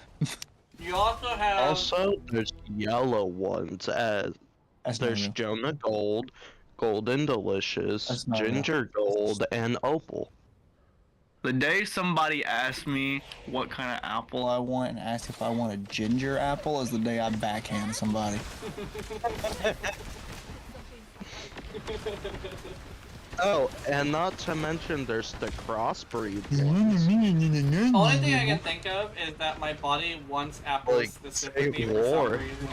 You also have... Also, there's yellow ones as That's not there's real. Jonah Gold, Golden Delicious, That's not real. Ginger Gold, and Opal. The day somebody asked me what kind of apple I want and asked if I want a ginger apple is the day I backhand somebody. Oh, and not to mention there's the crossbreed Mm-hmm. ones. Only thing I can think of is that my body wants apples Like, specifically save for some war. reason.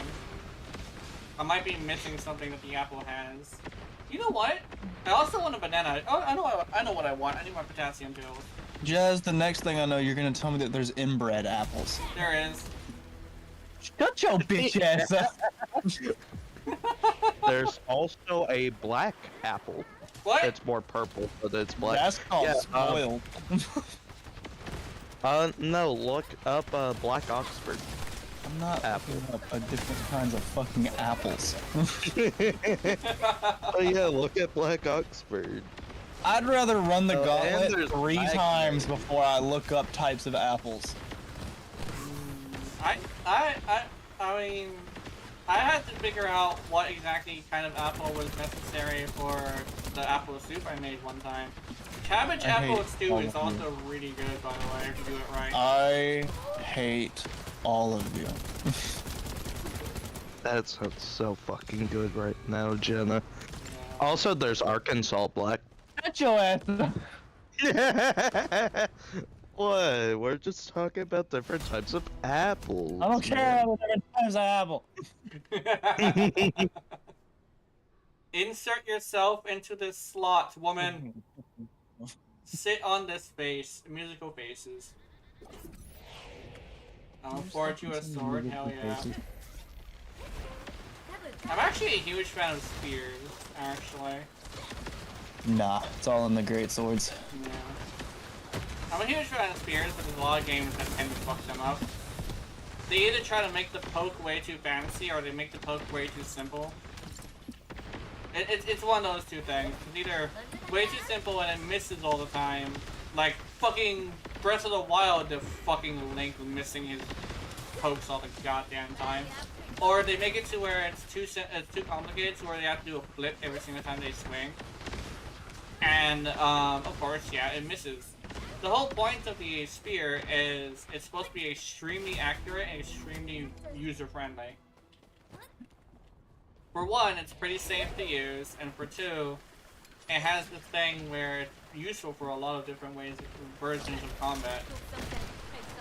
I might be missing something that the apple has. You know what? I also want a banana. Oh, I know what I want. I need my potassium pills. Jazz, the next thing I know, you're gonna tell me that there's inbred apples. There is. Shut your bitch ass up. There's also a black apple. What? It's more purple, but it's black. That's called Yeah, spoiled. No, look up, Black Oxford. I'm not Apple. looking up different kinds of fucking apples. Oh yeah, look at Black Oxford. I'd rather run the Oh, and gauntlet there's 3 blackberry. times before I look up types of apples. I mean, I had to figure out what exactly kind of apple was necessary for the apple soup I made one time. Cabbage I apple hate stew all is of also really good, by the way, if you do it right. I hate all of you. That sounds so fucking good right now, Jenna. Yeah. Also, there's Arkansas Black. Shut your ass up. What? We're just talking about different types of apples. I don't care about different types of apple. Insert yourself into this slot, woman. Sit on this face. Musical faces. I'll forge you a sword. Hell yeah. I'm actually a huge fan of spears, actually. Nah, it's all in the great swords. Yeah. I'm a huge fan of spears, but there's a lot of games that tend to fuck them up. They either try to make the poke way too fancy, or they make the poke way too simple. It's one of those two things. It's either way too simple and it misses all the time. Like fucking Breath of the Wild, the fucking Link missing his pokes all the goddamn time. Or they make it to where it's too complicated to where they have to do a flip every single time they swing. And of course, yeah, it misses. The whole point of the spear is it's supposed to be extremely accurate and extremely user-friendly. For one, it's pretty safe to use, and for two, it has this thing where it's useful for a lot of different ways, versions of combat.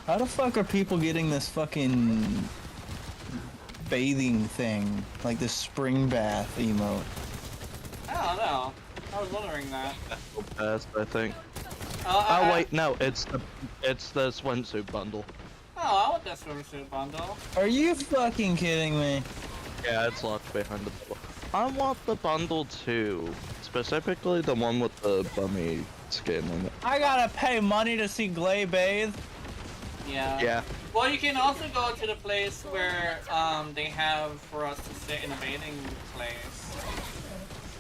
How the fuck are people getting this fucking bathing thing? Like this spring bath emote? I don't know. I was wondering that. Best, I think. I- Oh wait, no, it's the swimsuit bundle. Oh, I want that swimsuit bundle. Are you fucking kidding me? Yeah, it's locked behind the bundle. I want the bundle too, specifically the one with the bummy skin in it. I gotta pay money to see Glay bathe? Yeah. Yeah. Well, you can also go to the place where they have for us to sit in a bathing place.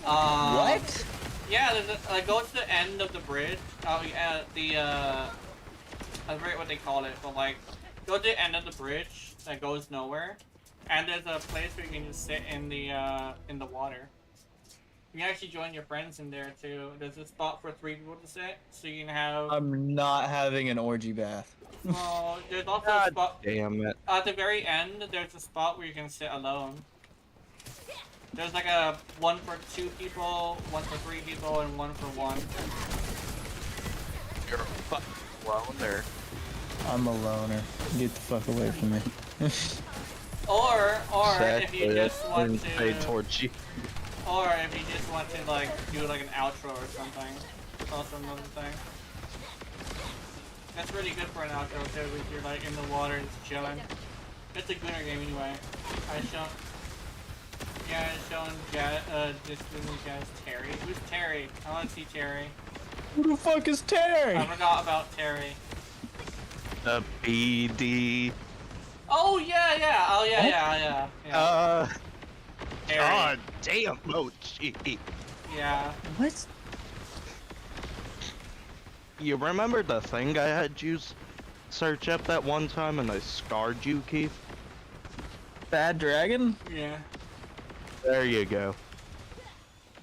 What? Yeah, there's go to the end of the bridge. Oh yeah, I forget what they call it, but like, go to the end of the bridge that goes nowhere, and there's a place where you can just sit in the water. You can actually join your friends in there too. There's a spot for 3 people to sit, so you can have. I'm not having an orgy bath. Well, there's also a God spot damn it. at the very end. There's a spot where you can sit alone. There's like a 1 for 2 people, 1 for 3 people, and 1 for 1. You're a fucking loner. I'm a loner. Get the fuck away from me. Or if you Exactly, just want that's a to, torchy. or if you just want to like do like an outro or something. That's also another thing. That's really good for an outro too, if you're like in the water and just chilling. It's a Gunner game anyway. Yeah, it's showing this guy's Terry. Who's Terry? I want to see Terry. Who the fuck is Terry? I forgot about Terry. The BD. Oh yeah. Oh yeah. Terry. God damn, Mochi. Yeah. What? You remember the thing I had you search up that one time and I scarred you, Keith? Bad dragon? Yeah. There you go.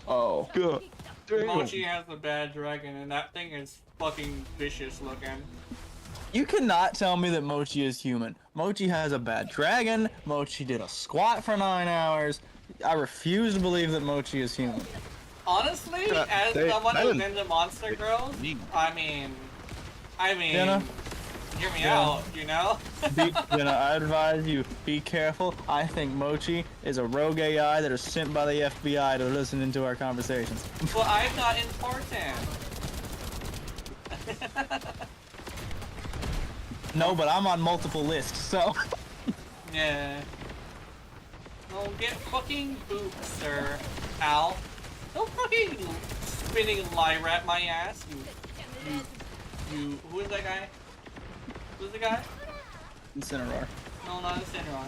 Oh. Good. Mochi has the bad dragon, and that thing is fucking vicious looking. You cannot tell me that Mochi is human. Mochi has a bad dragon. Mochi did a squat for 9 hours. I refuse to believe that Mochi is human. Honestly, as someone that who's is- into Monster Girls, I mean, Jenna? hear me Jenna? out, you know? Jenna, I advise you, be careful. I think Mochi is a rogue AI that is sent by the FBI to listen into our conversations. Well, I'm not important. No, but I'm on multiple lists, so. Yeah. Well, get fucking booped, sir. Al. Don't fucking spinning Lyra at my ass, you, who is that guy? Who's the guy? Incineroar. No, not Incineroar.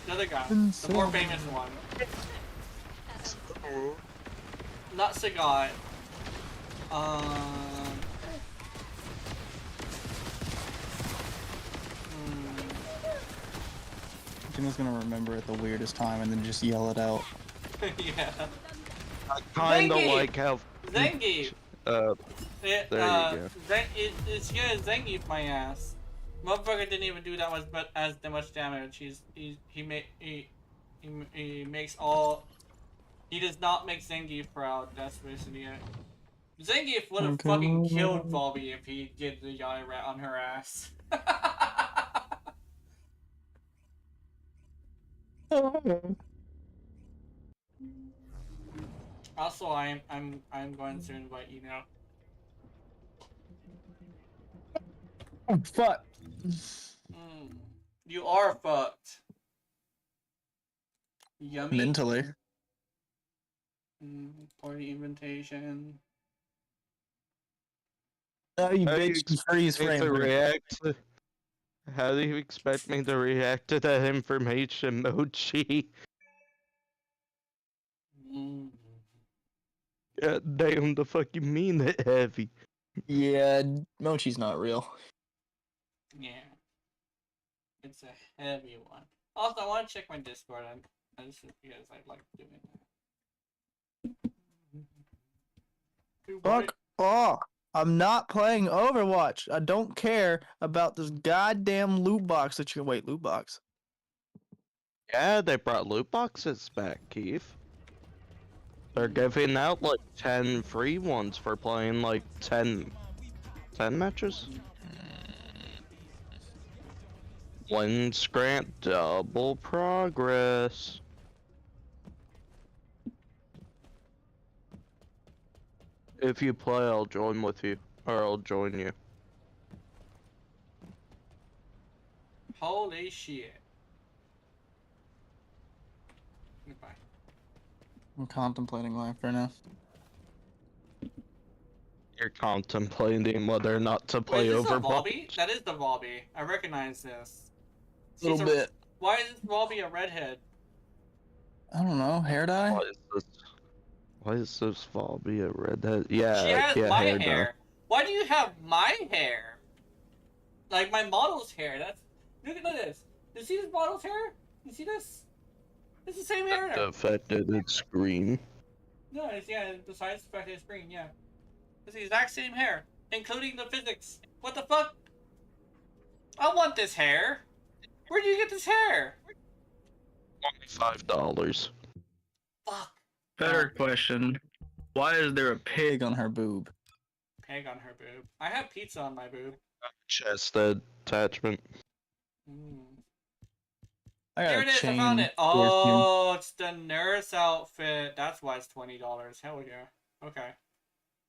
The other guy. The more famous one. Not Sagat. Gina's gonna remember at the weirdest time and then just yell it out. Yeah. I kinda Zangief! like how. Zangief! There you go. It's good, Zangief my ass. Motherfucker didn't even do that much damage. He makes all. He does not make Zangief proud. That's basically it. Zangief would have fucking killed Volby if he did the Yai Rat on her ass. Also, I'm going to invite you now. Oh, fuck. You are fucked. Yummy. Mentally. For the invitation. Oh, you How do you bitch, you freeze expect frame. me to react to- How do you expect me to react to that information, Mochi? God damn, the fuck you mean it heavy? Yeah, Mochi's not real. Yeah. It's a heavy one. Also, I want to check my Discord. I just because I like doing that. Fuck off. I'm not playing Overwatch. I don't care about this goddamn loot box that you wait, loot box. Yeah, they brought loot boxes back, Keith. They're giving out like 10 free ones for playing like 10 matches. Wins grant double progress. If you play, I'll join with you, or I'll join you. Holy shit. Goodbye. I'm contemplating life right now. You're contemplating whether or not to Wait, play is this a Overwatch. Volby? That is the Volby. I recognize this. A little bit. Why is this Volby a redhead? I don't know, hair dye? Why is this Volby a redhead? Yeah, She has yeah, my hair hair. dye. Why do you have my hair? Like my model's hair. That's look at this. You see this model's hair? You see this? It's the same hair. The fact that it's green. No, it's besides the fact that it's green, yeah. It's the exact same hair, including the physics. What the fuck? I want this hair. Where do you get this hair? $25. Fuck. Better question. Why is there a pig on her boob? Peg on her boob. I have pizza on my boob. Chest attachment. I got There a it is, chain. I found it. piercing. Oh, it's the nurse outfit. That's why it's $20. Hell yeah. Okay.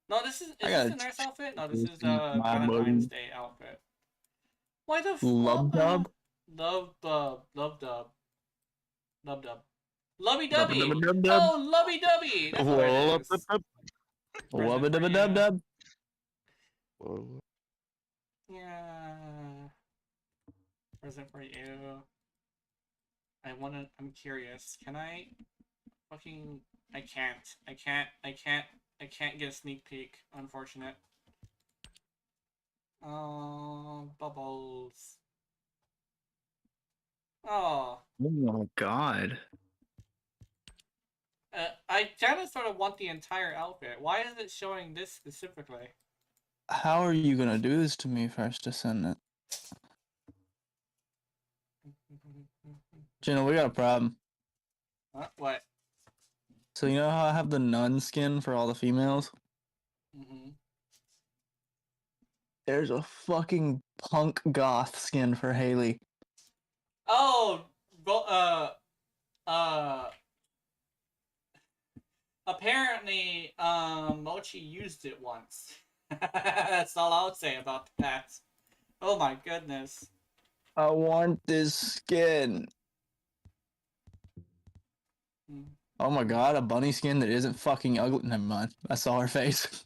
No, this is I this got the a nurse outfit? No, this is my Valentine's boob. Day outfit. Why the fuck? Love dub? Love dub. Love dub. Love dub. Lovey dubby. Dub-a-dub-a-dub-dub. Oh, lovey dubby. That's what it is. Wubba dubba dub dub. Yeah. Present for you. I'm curious. Can I fucking I can't get a sneak peek, unfortunate. Bubbles. Oh. Oh my god. I kind of sort of want the entire outfit. Why is it showing this specifically? How are you gonna do this to me first to send it? Jenna, we got a problem. What? So you know how I have the nun skin for all the females? There's a fucking punk goth skin for Haley. Oh, apparently, Mochi used it once. That's all I'll say about that. Oh my goodness. I want this skin. Oh my god, a bunny skin that isn't fucking ugly. Never mind. I saw her face.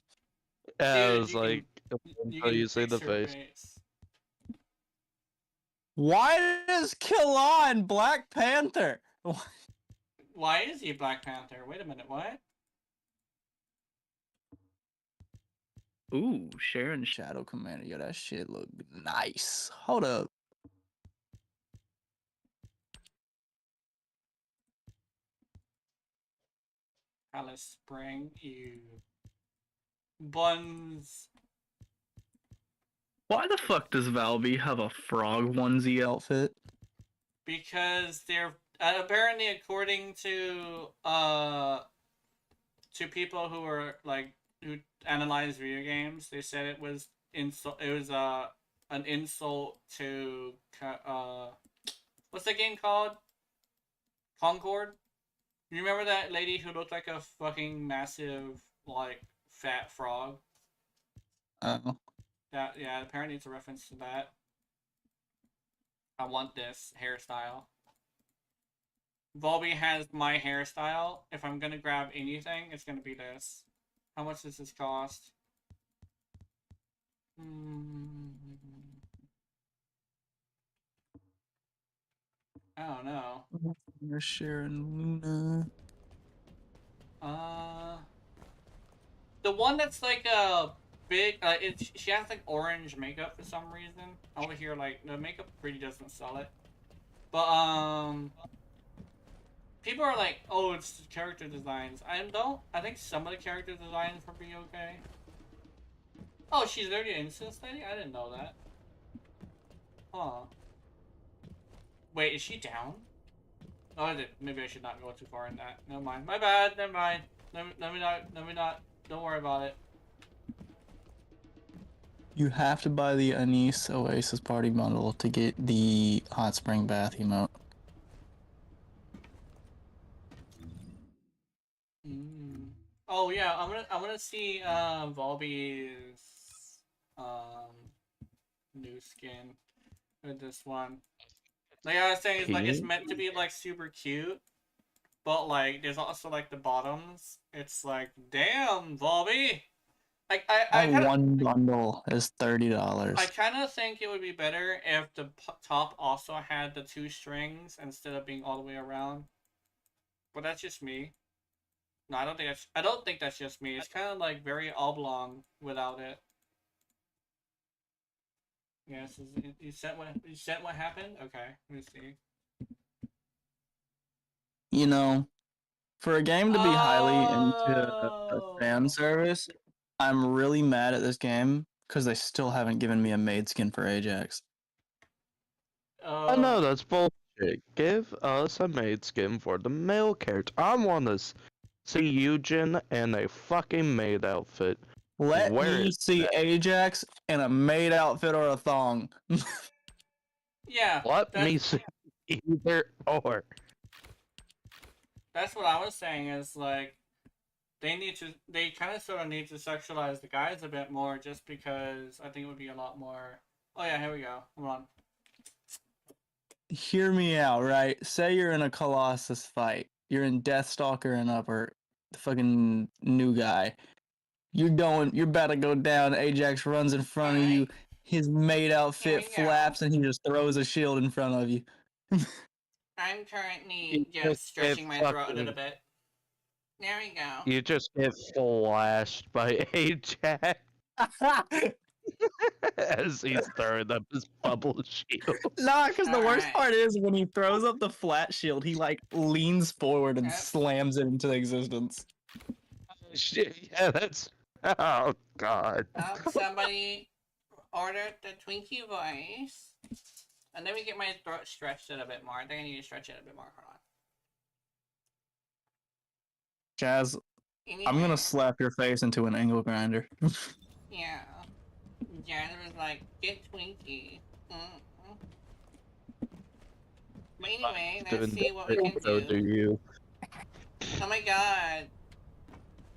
Yeah, I Dude, was you like, can until you see fix the her face. Why does Killon Black Panther? Why is he Black Panther? Wait a minute, what? Ooh, Sharon Shadow Commander. Yo, that shit look nice. Hold up. Alice Spring, you buns. Why the fuck does Valby have a frog onesie outfit? Because they're apparently, according to people who were like who analyze video games, they said it was an insult to what's the game called? Concord. You remember that lady who looked like a fucking massive like fat frog? Oh. That, yeah, apparently it's a reference to that. I want this hairstyle. Volby has my hairstyle. If I'm gonna grab anything, it's gonna be this. How much does this cost? I don't know. You're Sharon Luna. The one that's like a big. She has like orange makeup for some reason. Over here, like the makeup really doesn't sell it. But people are like, oh, it's character designs. I think some of the character designs will be okay. Oh, she's already an instance lady? I didn't know that. Huh. Wait, is she down? Oh, maybe I should not go too far in that. Never mind. My bad. Never mind. Let me not. Don't worry about it. You have to buy the Anise Oasis Party Bundle to get the hot spring bath emote. Oh yeah, I'm gonna see Volby's new skin with this one. Like I was saying, it's meant to be like super cute, but like there's also like the bottoms. It's like, damn, Volby. One bundle is $30. I kind of think it would be better if the top also had the 2 strings instead of being all the way around. But that's just me. No, I don't think that's just me. It's kind of like very oblong without it. Yes, you said what happened? Okay, let me see. You know, for a game to be highly into fan service, I'm really mad at this game because they still haven't given me a maid skin for Ajax. Oh no, that's bullshit. Give us a maid skin for the male character. I want to see Eugen in a fucking maid outfit. Let me see Ajax in a maid outfit or a thong. Yeah. Let me see either or. That's what I was saying. Is like they kind of sort of need to sexualize the guys a bit more, just because I think it would be a lot more. Oh yeah, here we go. Hold on. Hear me out, right? Say you're in a Colossus fight. You're in Deathstalker and Upper, the fucking new guy. You're about to go down. Ajax runs in front of you. His maid outfit flaps and he just throws a shield in front of you. I'm currently just stretching my throat a little bit. There we go. You just get flashed by Ajax as he's throwing up his bubble shield. Nah, because the worst part is when he throws up the flat shield, he like leans forward and slams it into existence. Shit, yeah, that's. Oh god. Somebody ordered the Twinkie voice. And let me get my throat stretched a little bit more. I think I need to stretch it a bit more. Hold on. Jazz, I'm gonna slap your face into an angle grinder. Yeah. Jazz was like, get Twinkie. But anyway, let's see what we can do. Oh my god.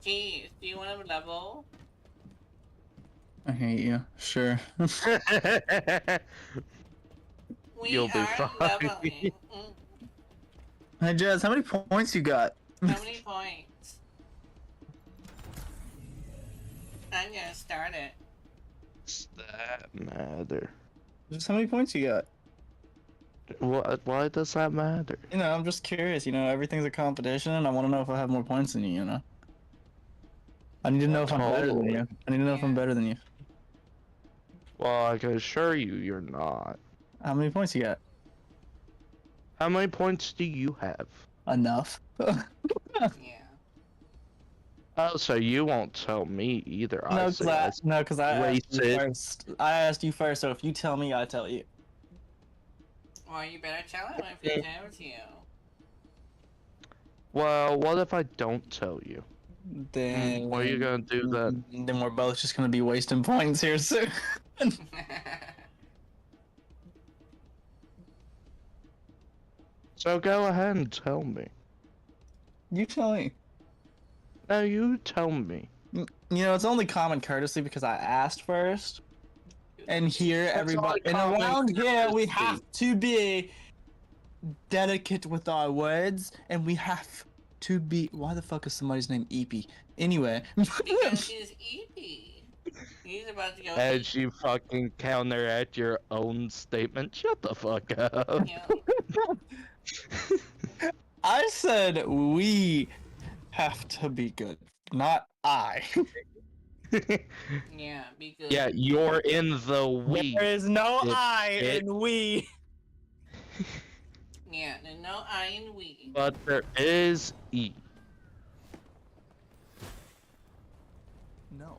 Jeez, do you want to level? I hate you. Sure. You'll be fine. Leveling. Hey Jazz, how many points you got? How many points? I'm gonna start it. Does that matter? Just how many points you got? Why does that matter? You know, I'm just curious. You know, everything's a competition, and I want to know if I have more points than you. You know, I need to know if I'm better than Totally. you. I need to know if I'm Yeah. better than you. Well, I can assure you, you're not. How many points you got? How many points do you have? Enough. Yeah. Oh, so you won't tell me either. I No, say because I asked you Racist. first. I asked you first, so if you tell me, I tell you. Well, you better tell him if he tells you. Well, what if I don't tell you? Then What are you gonna do then? Then we're both just gonna be wasting points here soon. So go ahead and tell me. You tell me. No, you tell me. You know, it's only common courtesy because I asked first. And here, That's everybody, only and common around here, we courtesy. have to be delicate with our words, and we have to be. Why the fuck is somebody's name Eepy? Anyway. Because he's EP. He's about to go As you fucking counteract your own statement, shut the fuck up. Yeah. I said we have to be good, not I. Yeah, because Yeah, you're in the we. There is no It- I it- in we. yeah, there's no I in we. But there is E. No.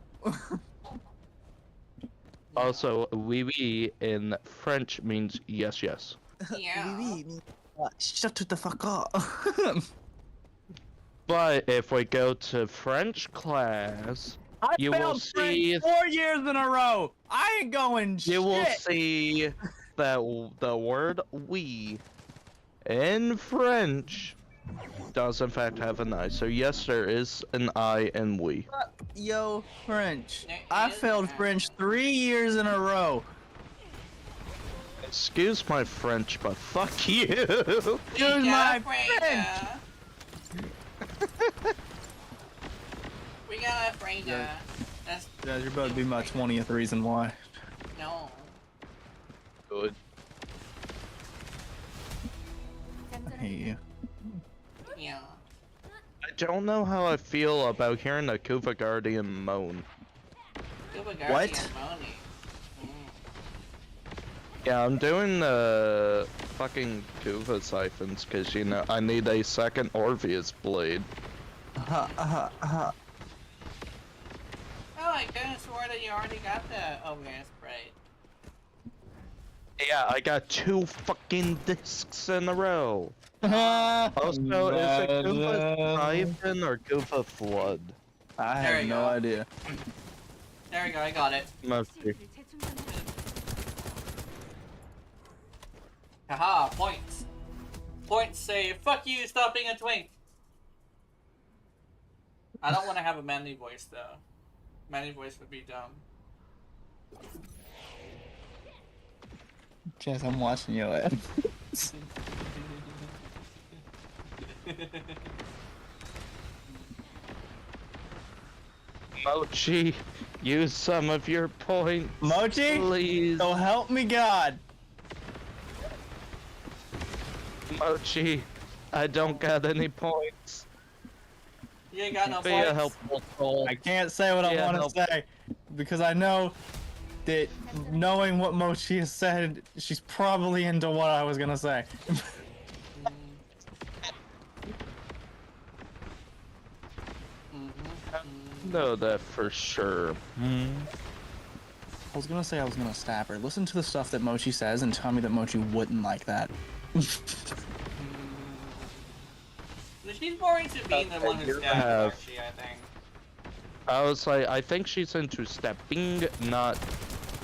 Also, oui in French means yes, yes. Yeah. Shut the fuck up. But if we go to French class, I You will failed see- French 4 years in a row. I ain't going shit. you will see that the word we in French does in fact have an I. So yes, there is an I in we. Yo, French. There I is failed an I. French 3 years in a row. Excuse my French, but fuck you. Excuse my French. We got a Freda. Yeah. That's Yeah, you're about to be my 20th reason why. no. Good. I hate you. Yeah. I don't know how I feel about hearing the Kuva Guardian moan. What? Yeah, I'm doing the fucking Kuva siphons because, you know, I need a second Orpheus blade. Oh, I could have swore that you already got the OBS sprite. Yeah, I got 2 fucking discs in a row. Also, is it Kuva Siphon or Kuva Flood? I There have you no go. idea. There we go, I got it. Must be. Haha, points. Points say, fuck you, stop being a twink. I don't want to have a manly voice though. Manly voice would be dumb. Jess, I'm watching your ass. Mochi, use some of your points. Mochi? Please. So help me God. Mochi, I don't got any points. You ain't got no Be a points. helpful soul. I can't say what I Yeah, want help. to say because I know that knowing what Mochi has said, she's probably into what I was gonna say. Know that for sure. Hmm. I was gonna say I was gonna stab her. Listen to the stuff that Mochi says and tell me that Mochi wouldn't like that. She's more into being the one who you stabbed have- Archie, I think. I was like, I think she's into stepping, not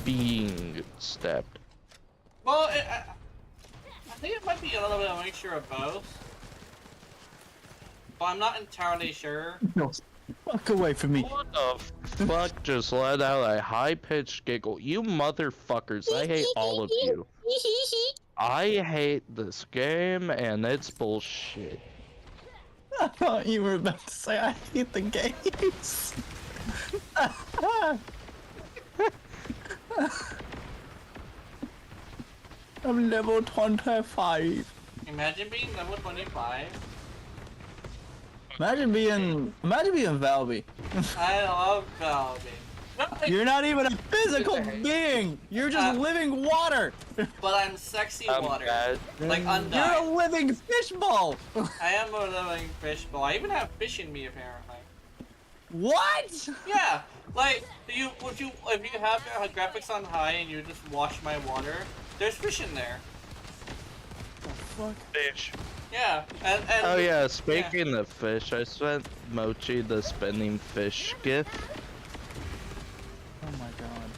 being stepped. Well, I think it might be a little bit of a mixture of both. But I'm not entirely sure. Fuck away from me. What the fuck just let out a high-pitched giggle? You motherfuckers, I hate all of you. I hate this game and it's bullshit. I thought you were about to say I hate the games. I'm level 25. Imagine being level 25. Imagine being Valby. I love Valby. No, You're not even a physical being. You're just living water. but I'm sexy water. Bad. Like You're a undyed. living fishbowl. I am a living fish bowl. I even have fish in me apparently. What? Yeah, like if you have your graphics on high and you just watch my water, there's fish in there. The fuck? Fish. Yeah, and Oh yeah, speaking of fish, I sent Mochi the spinning fish gif. Oh my god.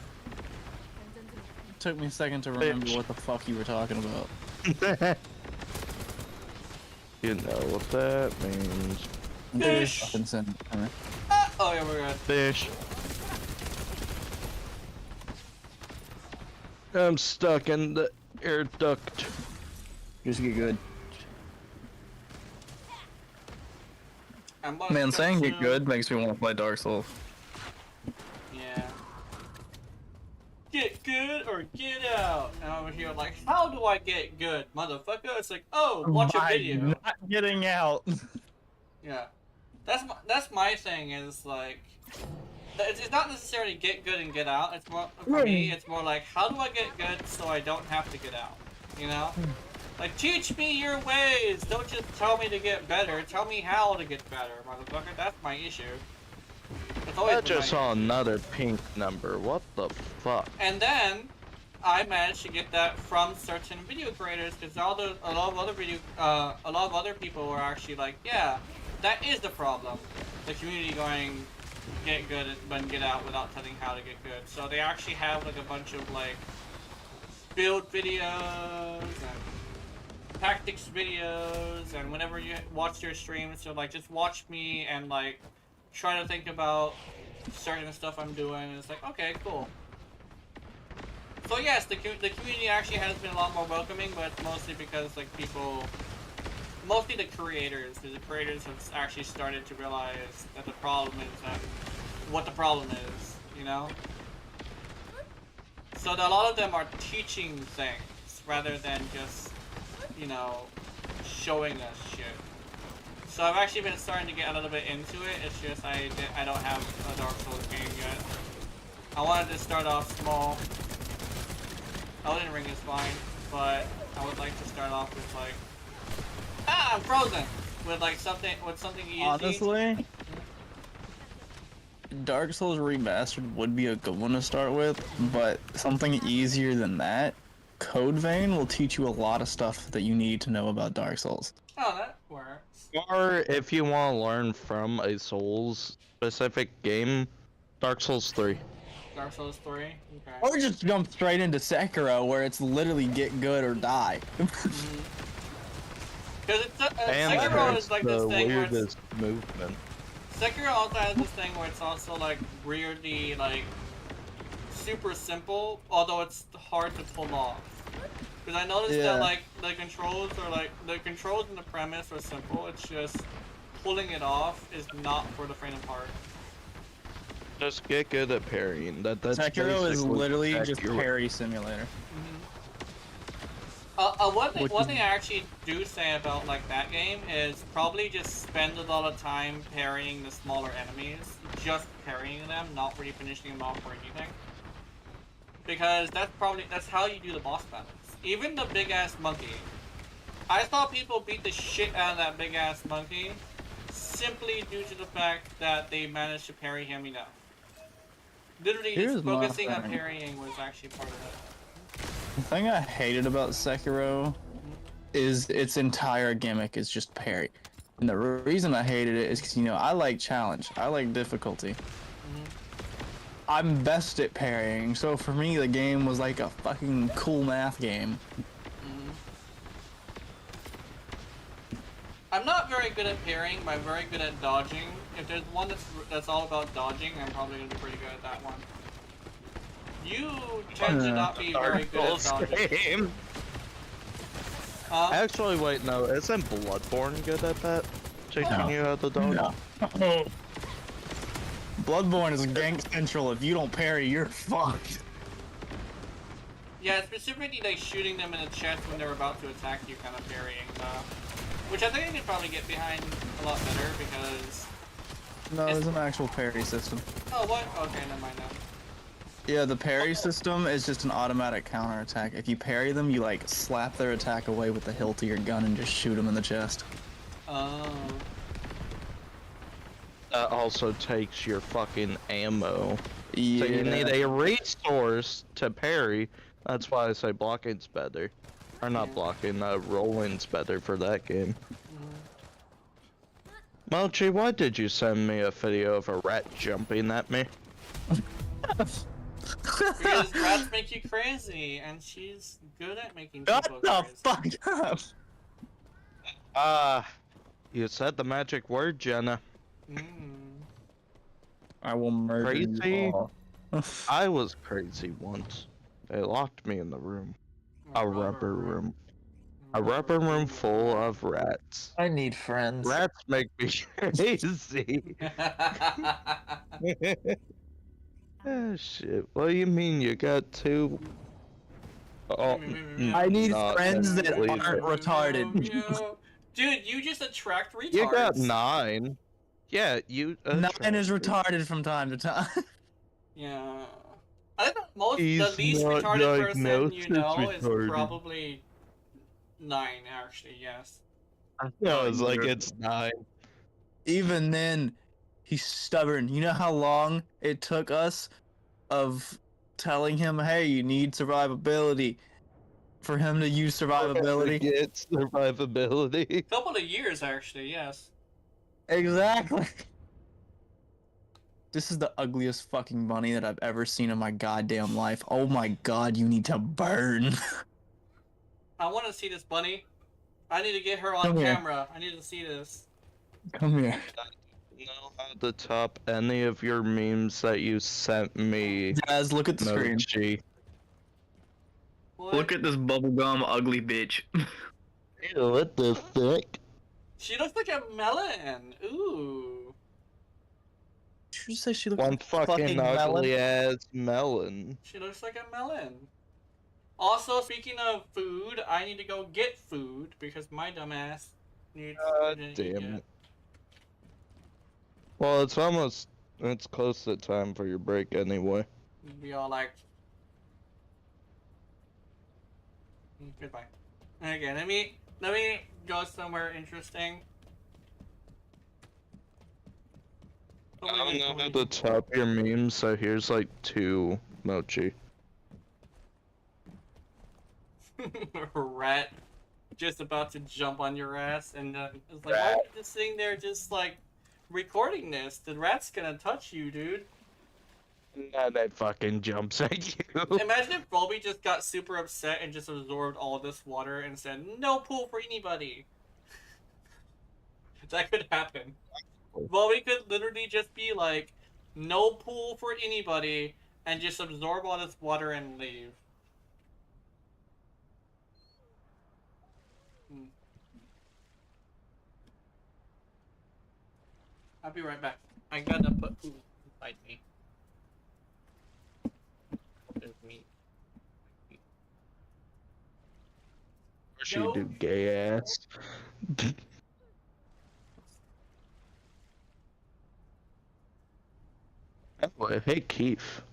It took me a second to remember what the fuck you were talking about. You know what that means. Fish. Fucking send it to me. Oh yeah, we're good. Fish. I'm stuck in the air duct. Just get good. I'm about to Man, saying get consume- good makes me want to play Dark Souls. Yeah. Get good or get out. And over here, like, how do I get good, motherfucker? It's like, oh, watch a video. Not getting out. Yeah, that's my thing. Is like, it's not necessarily get good and get out. It's more for me. It's more like, how do I get good so I don't have to get out? You know, like teach me your ways. Don't just tell me to get better. Tell me how to get better, motherfucker. That's my issue. It's always I been just my saw issue. another pink number. What the fuck? And then I managed to get that from certain video creators because a lot of other people were actually like, yeah, that is the problem. The community going get good but get out without telling how to get good. So they actually have like a bunch of like build videos and tactics videos, and whenever you watch their streams, so like just watch me and like try to think about certain stuff I'm doing, and it's like, okay, cool. So yes, the community actually has been a lot more welcoming, but it's mostly because like people, mostly the creators, because the creators have actually started to realize that the problem is what the problem is, you know? So that a lot of them are teaching things rather than just, you know, showing us shit. So I've actually been starting to get a little bit into it. It's just I don't have a Dark Souls game yet. I wanted to start off small. Elden Ring is fine, but I would like to start off with like, I'm frozen, with like something easy. Honestly, Dark Souls Remastered would be a good one to start with, but something easier than that, Code Vein will teach you a lot of stuff that you need to know about Dark Souls. Oh, that works. Or if you want to learn from a Souls specific game, Dark Souls 3. Dark Souls 3. Okay. Or just jump straight into Sekiro, where it's literally get good or die. Because And Sekiro it's is like the this thing where it's, weirdest movement. Sekiro also has this thing where it's also like weirdly like super simple, although it's hard to pull off. Because I noticed that like the controls and the premise are simple. It's just pulling it off is not for the faint of heart. Just get good at parrying. That's Sekiro is basically literally just Sekiro. parry simulator. One thing I actually do say about like that game is probably just spend a lot of time parrying the smaller enemies, just parrying them, not really finishing them off or anything. Because that's how you do the boss battles. Even the big ass monkey. I saw people beat the shit out of that big ass monkey simply due to the fact that they managed to parry him enough. Literally, just focusing on parrying was actually part of it. The thing I hated about Sekiro is its entire gimmick is just parry. And the reason I hated it is because, you know, I like challenge. I like difficulty. I'm best at parrying, so for me the game was like a fucking cool math game. I'm not very good at parrying, but I'm very good at dodging. If there's one that's all about dodging, I'm probably gonna be pretty good at that one. You tend to not be very good at dodging. Game. Actually, wait, no, isn't Bloodborne good at that? Teaching you how to dodge? No. Bloodborne is gank central. If you don't parry, you're fucked. Yeah, specifically like shooting them in the chest when they're about to attack you, kind of parrying which I think I could probably get behind a lot better because. No, there's an actual parry system. Oh, what? Okay, never mind now. Yeah, the parry system is just an automatic counter attack. If you parry them, you like slap their attack away with the hilt of your gun and just shoot them in the chest. Oh. That also takes your fucking ammo. Yeah. So you need a resource to parry. That's why I say blocking's better. Or not blocking, rolling's better for that game. Mochi, why did you send me a video of a rat jumping at me? Because rats make you crazy, and she's good at making people Shut the crazy. fuck up! You said the magic word, Jenna. I will murder Crazy? you all. I was crazy once. They locked me in the room. A rubber room. A rubber room full of rats. I need friends. Rats make me crazy. Oh shit. What do you mean you got two? Oh, I need not friends that believe aren't it. retarded. Dude, you just attract retards. You got 9. Yeah, you. 9 is attract retarded from time to time. Yeah. I think the He's least not retarded person diagnosed you know as is retarded. probably 9, actually, yes. No, it's like it's 9. Even then, he's stubborn. You know how long it took us of telling him, hey, you need survivability, for him to use survivability? Get survivability. Couple of years, actually, yes. Exactly. This is the ugliest fucking bunny that I've ever seen in my goddamn life. Oh my god, you need to burn. I want to see this bunny. I need to get her on Come here. camera. I need to see this. Come here. Know how to top any of your memes that you sent me. Jazz, look at the screen. Mochi. What? Look at this bubblegum ugly bitch. Ew, what the fuck? She looks like a melon. Ooh. Did you say she looks One like a fucking melon? ugly ass melon. She looks like a melon. Also, speaking of food, I need to go get food because my dumbass needs God to damn eat it. Well, it's close to time for your break anyway. Be all like, goodbye. Okay, let me go somewhere interesting. I don't know how to top your memes, so here's like 2, Mochi. Rat just about to jump on your ass, and it's like, why are you just sitting there just like recording this? The rat's gonna touch you, dude. And that fucking jumps at you. Imagine if Bobby just got super upset and just absorbed all this water and said, no pool for anybody. That could happen. Bobby could literally just be like, no pool for anybody, and just absorb all this water and leave. I'll be right back. I gotta put food inside me. There's meat. Or she do gay ass. Anyway, hey Keith.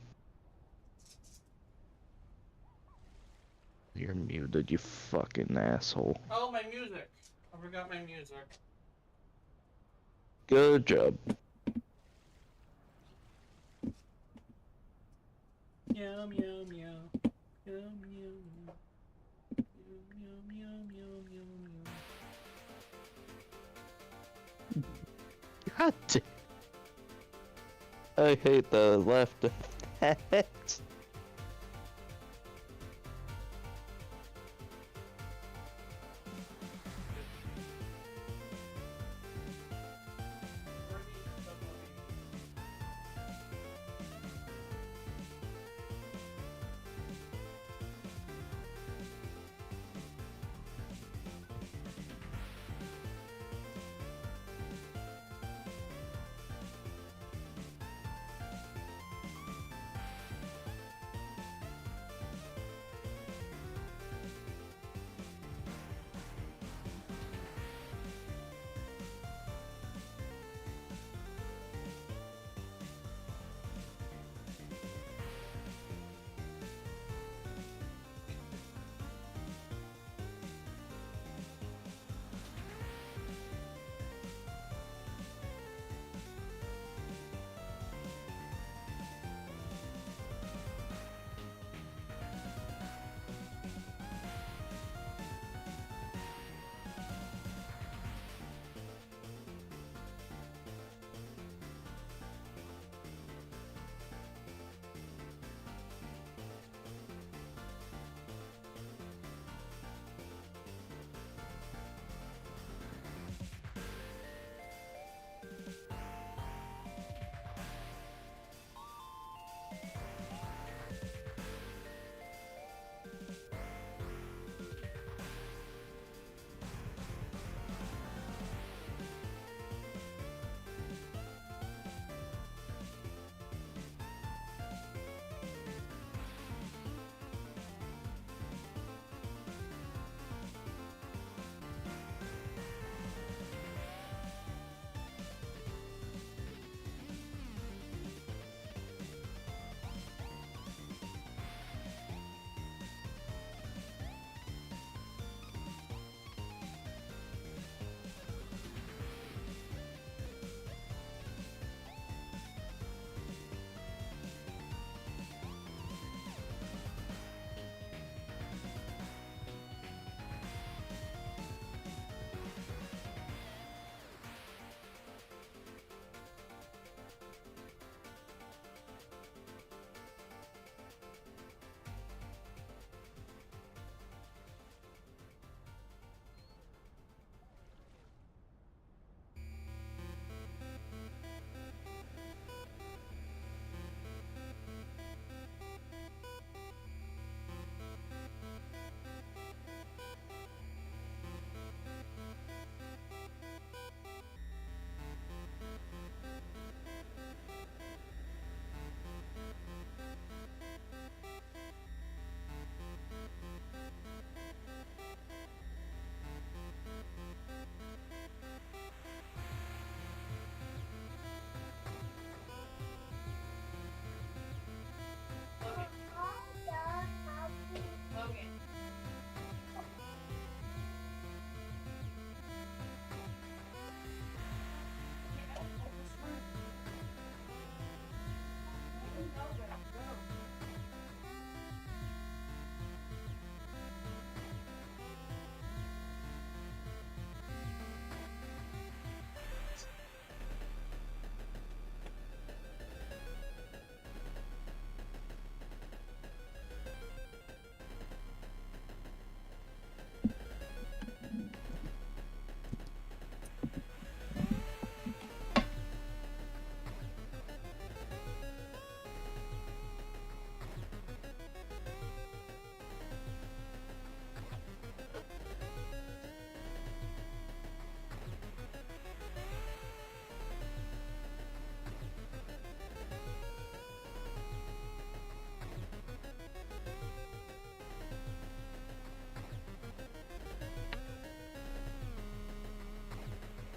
You're muted, you fucking asshole. Oh, my music. I forgot my music. Good job. Meow, meow, meow. Meow, meow, meow. Meow, meow, meow, meow, meow. God damn. I hate the left effect.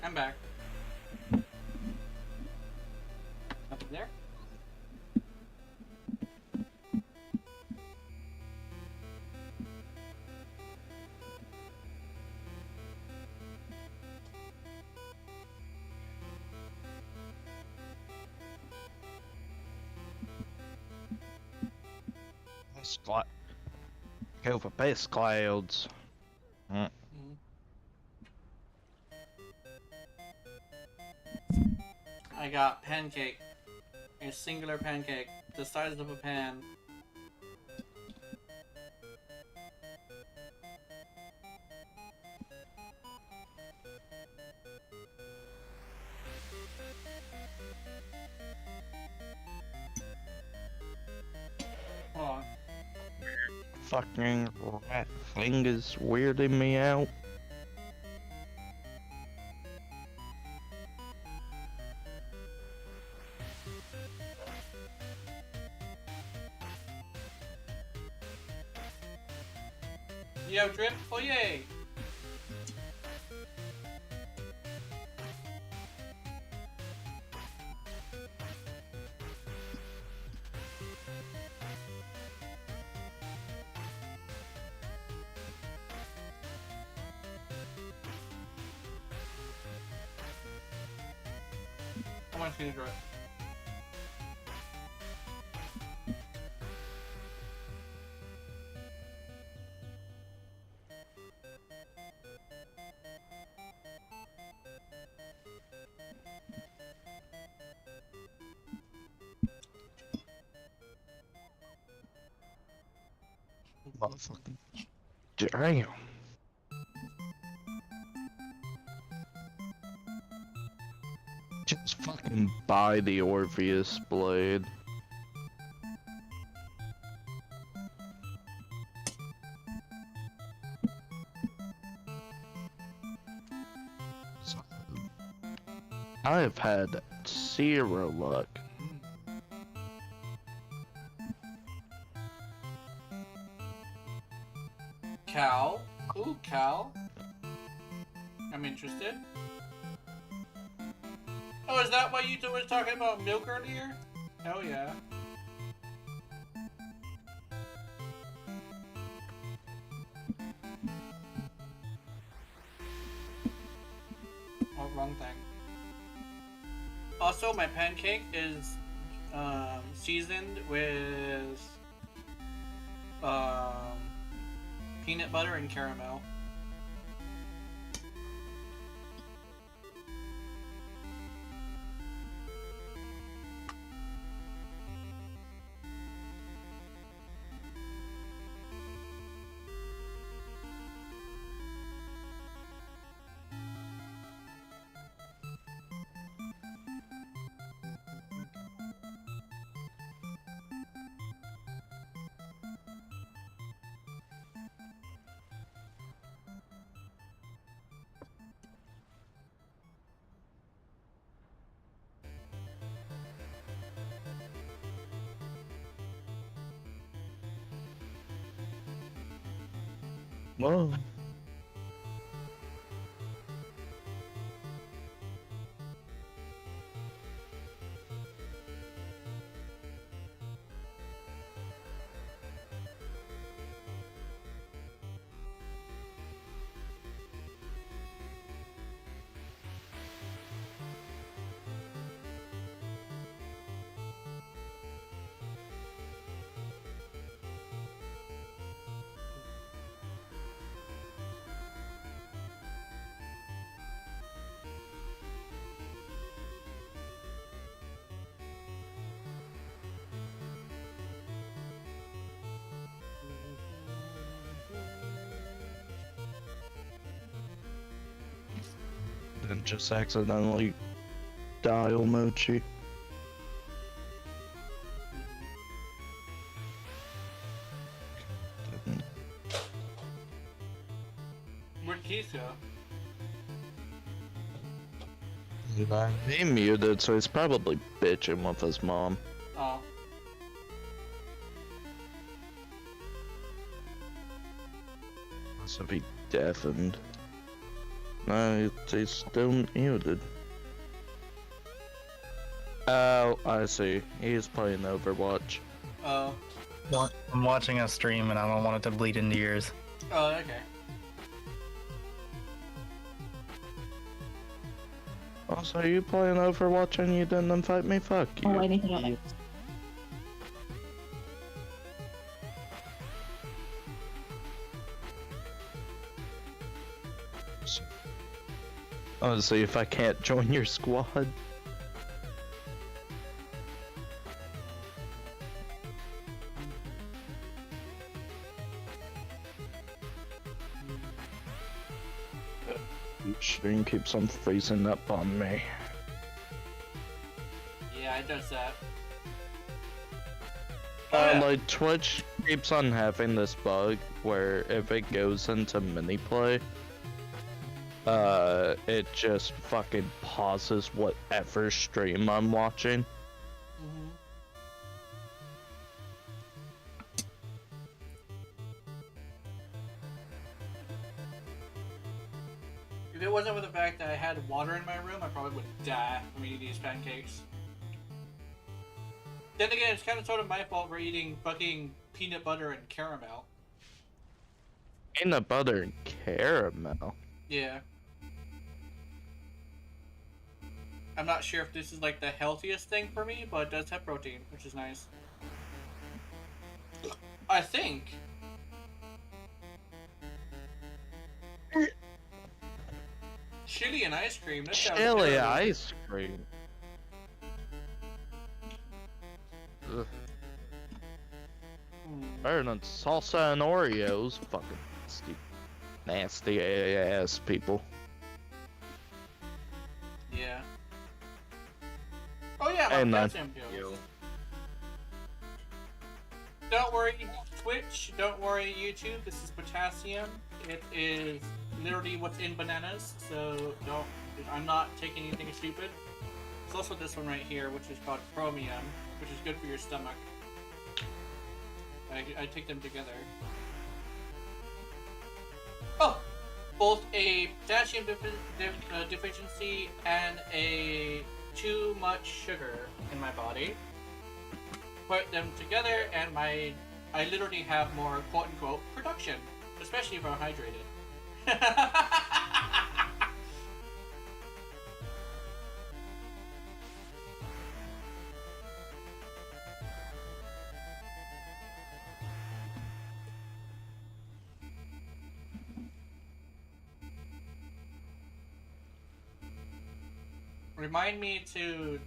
I'm back. Nothing there? Base cloud. Go for base clouds. Mhm. I got pancake. A singular pancake. The size of a pan. Hold on. Fucking rat fingers weirding me out. You have drip? Oh yay! How much can you drip? Motherfucking damn. Just fucking buy the Orpheus blade. I have had zero luck. Cow? Ooh, cow. I'm interested. Oh, is that why you two were talking about milk earlier? Hell yeah. Oh, wrong thing. Also, my pancake is seasoned with peanut butter and caramel. Whoa. and just accidentally dial Mochi. Where'd Keith go? He muted, so he's probably bitching with his mom. Oh. Must have he deafened. No, he's still muted. Oh, I see. He's playing Overwatch. Oh. I'm watching a stream and I don't want it to bleed into yours. Oh, okay. Also, are you playing Overwatch and you didn't invite me? Fuck you. Oh, anything else? I want to see if I can't join your squad. Stream keeps on freezing up on me. Yeah, it does that. Oh, yeah. Like Twitch keeps on having this bug where if it goes into mini play, it just fucking pauses whatever stream I'm watching. Mm-hmm. If it wasn't for the fact that I had water in my room, I probably would die from eating these pancakes. Then again, it's kind of sort of my fault for eating fucking peanut butter and caramel. Peanut butter and caramel. Yeah. I'm not sure if this is like the healthiest thing for me, but it does have protein, which is nice. I think. Chili and ice cream. That sounds Chili terrible. ice cream. Ugh. Better than salsa and Oreos. Fucking nasty ass people. Yeah. Oh yeah, Hey, my man. potassium pills. Don't worry, Twitch. Don't worry, YouTube. This is potassium. It is literally what's in bananas. So don't. I'm not taking anything stupid. There's also this one right here, which is called chromium, which is good for your stomach. I take them together. Oh, both a potassium deficiency and a too much sugar in my body. Put them together, and I literally have more quote unquote production, especially if I'm hydrated. Remind me to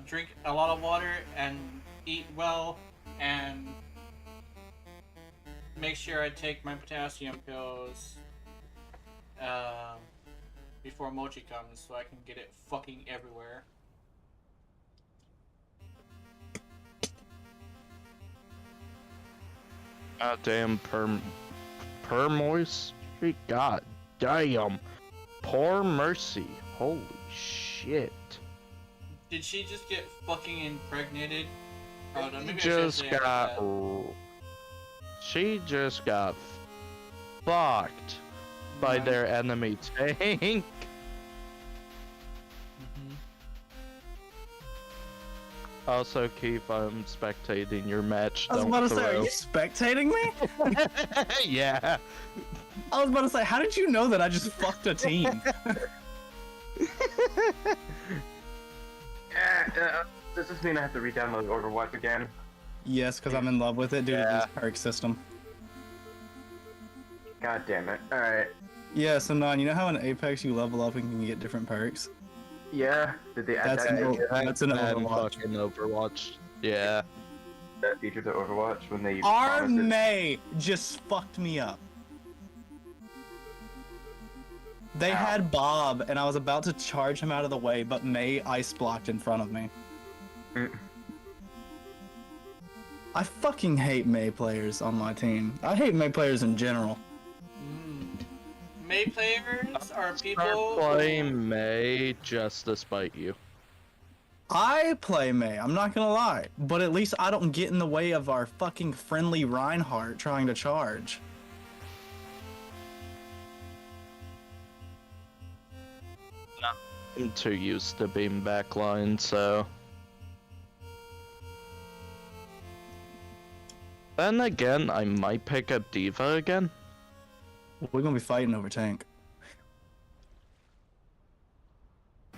drink a lot of water and eat well, and make sure I take my potassium pills before Mochi comes so I can get it fucking everywhere. Goddamn permoist. God damn. Poor Mercy. Holy shit. Did she just get fucking impregnated? Oh, no, maybe I shouldn't Just say it like got. that. She just got fucked by Yeah. their enemy tank. Mhm. Also, Keith, I'm spectating your match. I was Don't about to say, are throw. you spectating me? Yeah. I was about to say, how did you know that I just fucked a team? Does this mean I have to re-download Overwatch again? Yes, because I'm in love with it due to Yeah. this perk system. God damn it. Alright. Yeah, so Non, you know how in Apex you level up and can get different perks? Yeah. Did they add That's that, that's an And Overwatch. fucking Overwatch. Yeah. that feature to Overwatch when they Our promised it? May just fucked me up. They Ow. had Bob, and I was about to charge him out of the way, but May ice blocked in front of me. Mm. I fucking hate May players on my team. I hate May players in general. May players are people. Start playing May just to spite you. I play May, I'm not gonna lie, but at least I don't get in the way of our fucking friendly Reinhardt trying to charge. I'm too used to being backline, so. Then again, I might pick up Diva again. We're gonna be fighting over tank.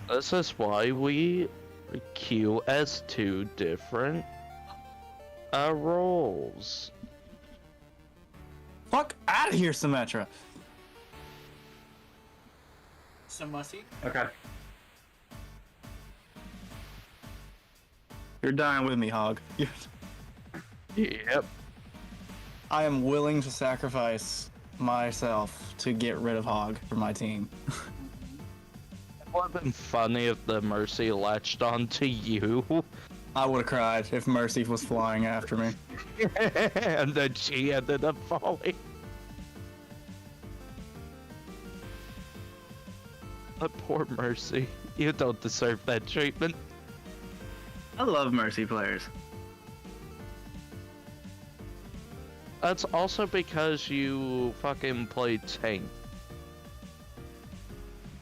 This is why we queue as two different roles. Fuck out of here, Symmetra. Some mussy. Okay. You're dying with me, Hog. Yep. I am willing to sacrifice myself to get rid of Hog for my team. It would have been funny if the Mercy latched onto you. I would have cried if Mercy was flying after me. And then she ended up falling. But poor Mercy. You don't deserve that treatment. I love Mercy players. That's also because you fucking played tank.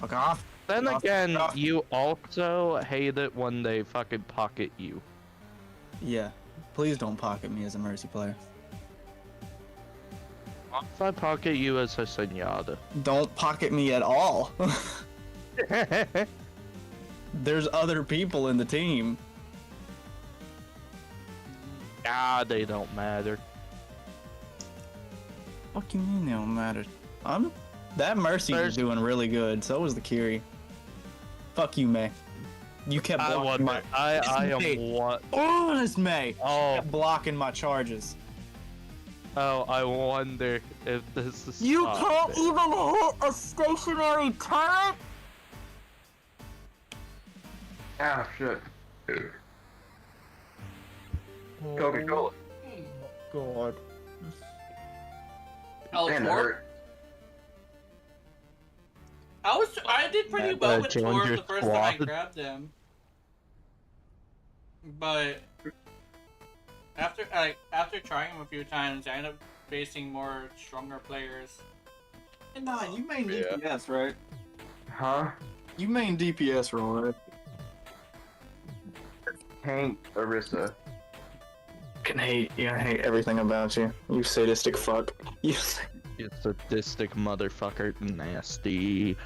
Fuck off. Then Fuck again, off. you also hate it when they fucking pocket you. Yeah. Please don't pocket me as a Mercy player. If I pocket you as a Senyatta. Don't pocket me at all. There's other people in the team. Ah, they don't matter. Fuck you mean they don't matter? That Mercy There's- is doing really good. So was the Kiri. Fuck you, May. You kept I blocking my. wonder. I May. am what? Oh, this May. Oh, Kept blocking my charges. oh, I wonder if this is. You stop can't it. even hit a stationary turret. Ah, shit. Coca-Cola. God. Man, that hurt. I did pretty That, well with joined Torb your the first time I squad. grabbed him. But after trying him a few times, I ended up facing more stronger players. Nah, you main Yeah. DPS, right? Huh? You main DPS role, right? Hank Arissa. I hate everything about you. You sadistic fuck. You. You sadistic motherfucker, nasty.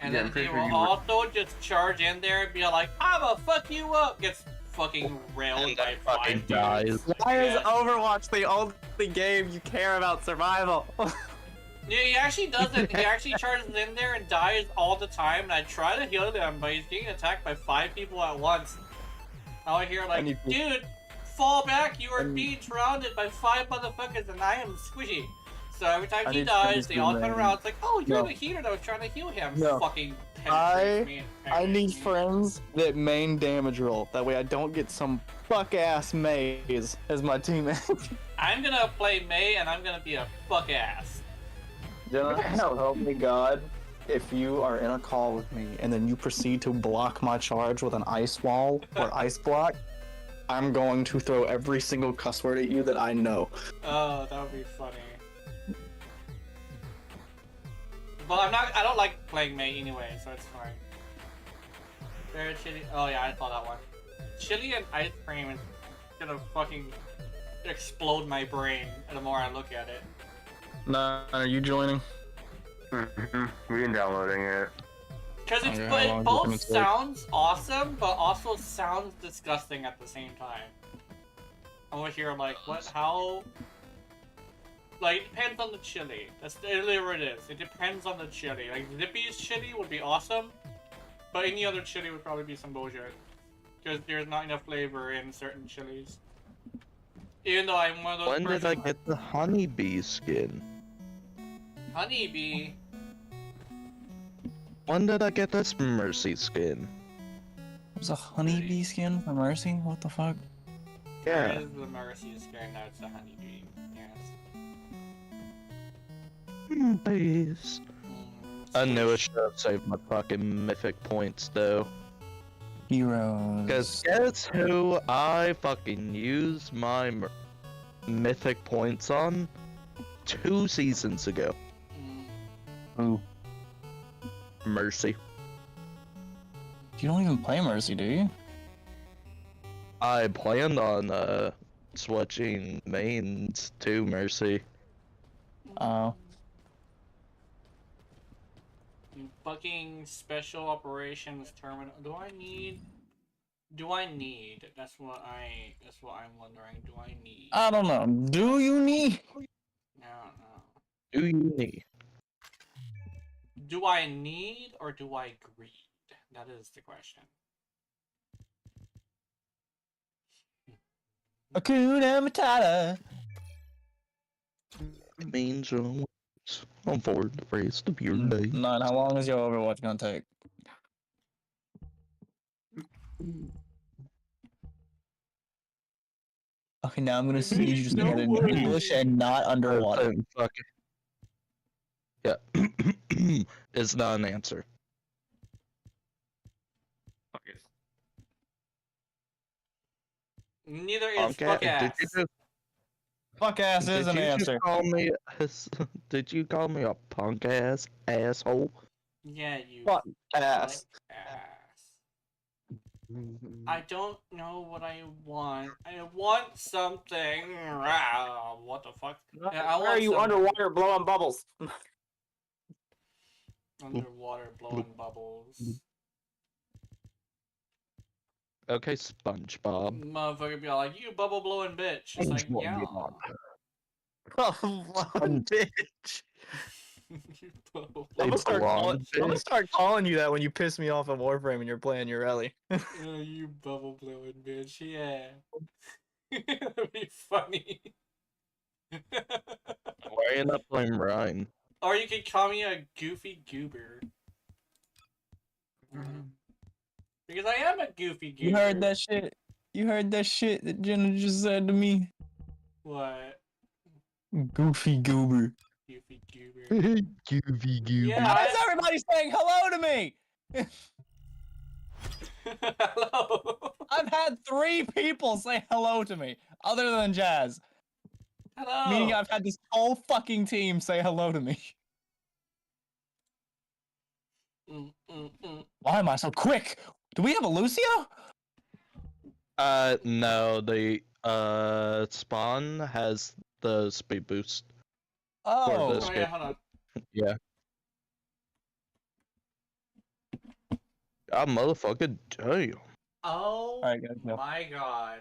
And Yeah, then I'm pretty he sure will you were- also just charge in there and be like, "I'ma fuck you up." Gets fucking railed And by then fucking 5 dudes. dies. Why is Yeah. Overwatch the only game you care about survival? Yeah, he actually doesn't. He actually charges in there and dies all the time. And I try to heal him, but he's getting attacked by 5 people at once. Now I hear like, need to- "Dude, fall back! You are being surrounded by 5 motherfuckers, and I am squishy." So every time I he need to dies, finish they the all turn lane. around. It's like, "Oh, you're No. the healer that was trying to heal him." No. Fucking I- penetrates me and I penetrates need me. friends that main damage roll. That way I don't get some fuck ass maze as my teammate. I'm gonna play May, and I'm gonna be a fuck ass. So help me God, if you are in a call with me and then you proceed to block my charge with an ice wall or ice block, I'm going to throw every single cuss word at you that I know. Oh, that would be funny. But I don't like playing May anyway, so it's fine. Very chili. Oh yeah, I saw that one. Chili and ice cream is gonna fucking explode my brain the more I look at it. Nah, are you joining? Mm-hmm. We've been downloading it. Cause it's Okay, but how it long is it both gonna take? sounds awesome, but also sounds disgusting at the same time. I'm over here like, what? How? Like, it depends on the chili. That's literally what it is. It depends on the chili. Like, Zippy's chili would be awesome, but any other chili would probably be some bullshit. Because there's not enough flavor in certain chilies. Even though I'm one of those When did I persons- get the honeybee skin? Honeybee. When did I get this Mercy skin? There's a honeybee skin for Mercy? What the fuck? There Yeah. is the Mercy skin, that's the honeybee. Yes. Bees. I knew I should have saved my fucking mythic points though. Heroes. Cause guess who I fucking used my mythic points on 2 seasons ago? Ooh. Mercy. You don't even play Mercy, do you? I planned on switching mains to Mercy. Oh. Fucking special operations terminal. Do I need? That's what I'm wondering. Do I need? I don't know. Do you need? No, no. Do you need? Do I need or do I greed? That is the question. Hakuna Matata. It means you'll on forward the rest of your day. None. How long is your Overwatch gonna take? Okay, now I'm gonna see you just No get in way. English and not underwater. Fucking... Yeah. It's not an answer. Neither is Okay, fuck did ass. you just, Fuck ass is an did you answer. just call me did you call me a punk ass asshole? Yeah, you Fuck fuck ass. ass. I don't know what I want. I want something. Ah, what the fuck? Yeah, I Why want are you something. underwater blowing bubbles? Underwater blowing bubbles. Okay, SpongeBob. Motherfucker be all like, you bubble blowing bitch. It's like, SpongeBob, yeah. Bitch. You bubble They blowing- I'm gonna start calling you that when you piss me off at Warframe and you're playing your Ellie. You bubble blowing bitch, yeah. That'd be funny. Why are you not playing Ryan? Or you could call me a goofy goober. Because I am a goofy goober. You heard that shit? You heard that shit that Jenna just said to me? What? Goofy goober. Goofy goober. Goofy goofy. Yeah, Why is everybody saying hello to me? Hello. I've had 3 people say hello to me, other than Jazz. Hello. Meaning I've had this whole fucking team say hello to me. Why am I so quick? Do we have a Lucio? No, the spawn has the speed boost. Oh. this Oh yeah, hold on. Yeah. Ah, motherfucker, damn. Oh Alright, guys, go. my god.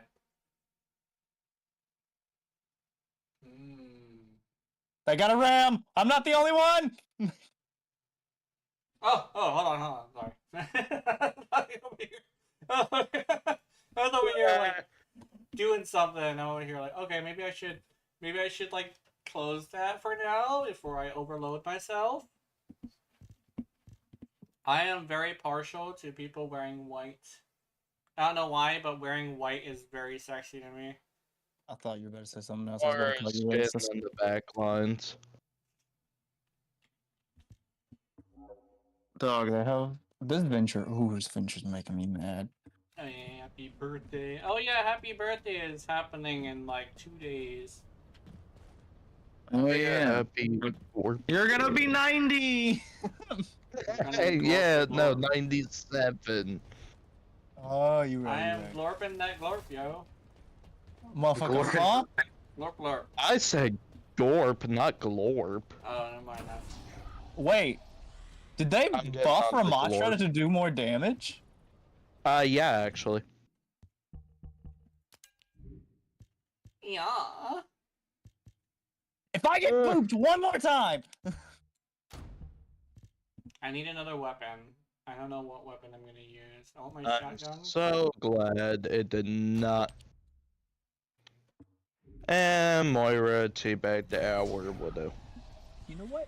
They got a ram! I'm not the only one! Oh, hold on, sorry. I was over here like doing something, and I'm over here like, okay, maybe I should like close that for now before I overload myself. I am very partial to people wearing white. I don't know why, but wearing white is very sexy to me. I thought you were about to say something else. I was about Or to call you skin racist. on the back lines. Dog, they have this venture. Ooh, this venture's making me mad. Oh yeah, happy birthday. Oh yeah, happy birthday is happening in like 2 days. Oh Happy You're gonna be 90! Hey, yeah, no, 97. Oh, you I right. am glorping that glorp, yo. Motherfucker, huh? Glorp glorp. I said gorp, not glorp. Oh, never mind that. Wait. Did they I'm getting buff on the Ramatra glorp. to do more damage? Yeah, actually. Yeah. If I get booped one more time! I need another weapon. I don't know what weapon I'm gonna use. I want my I'm shotgun. so glad it did not. And Moira teabagged our widow. You know what?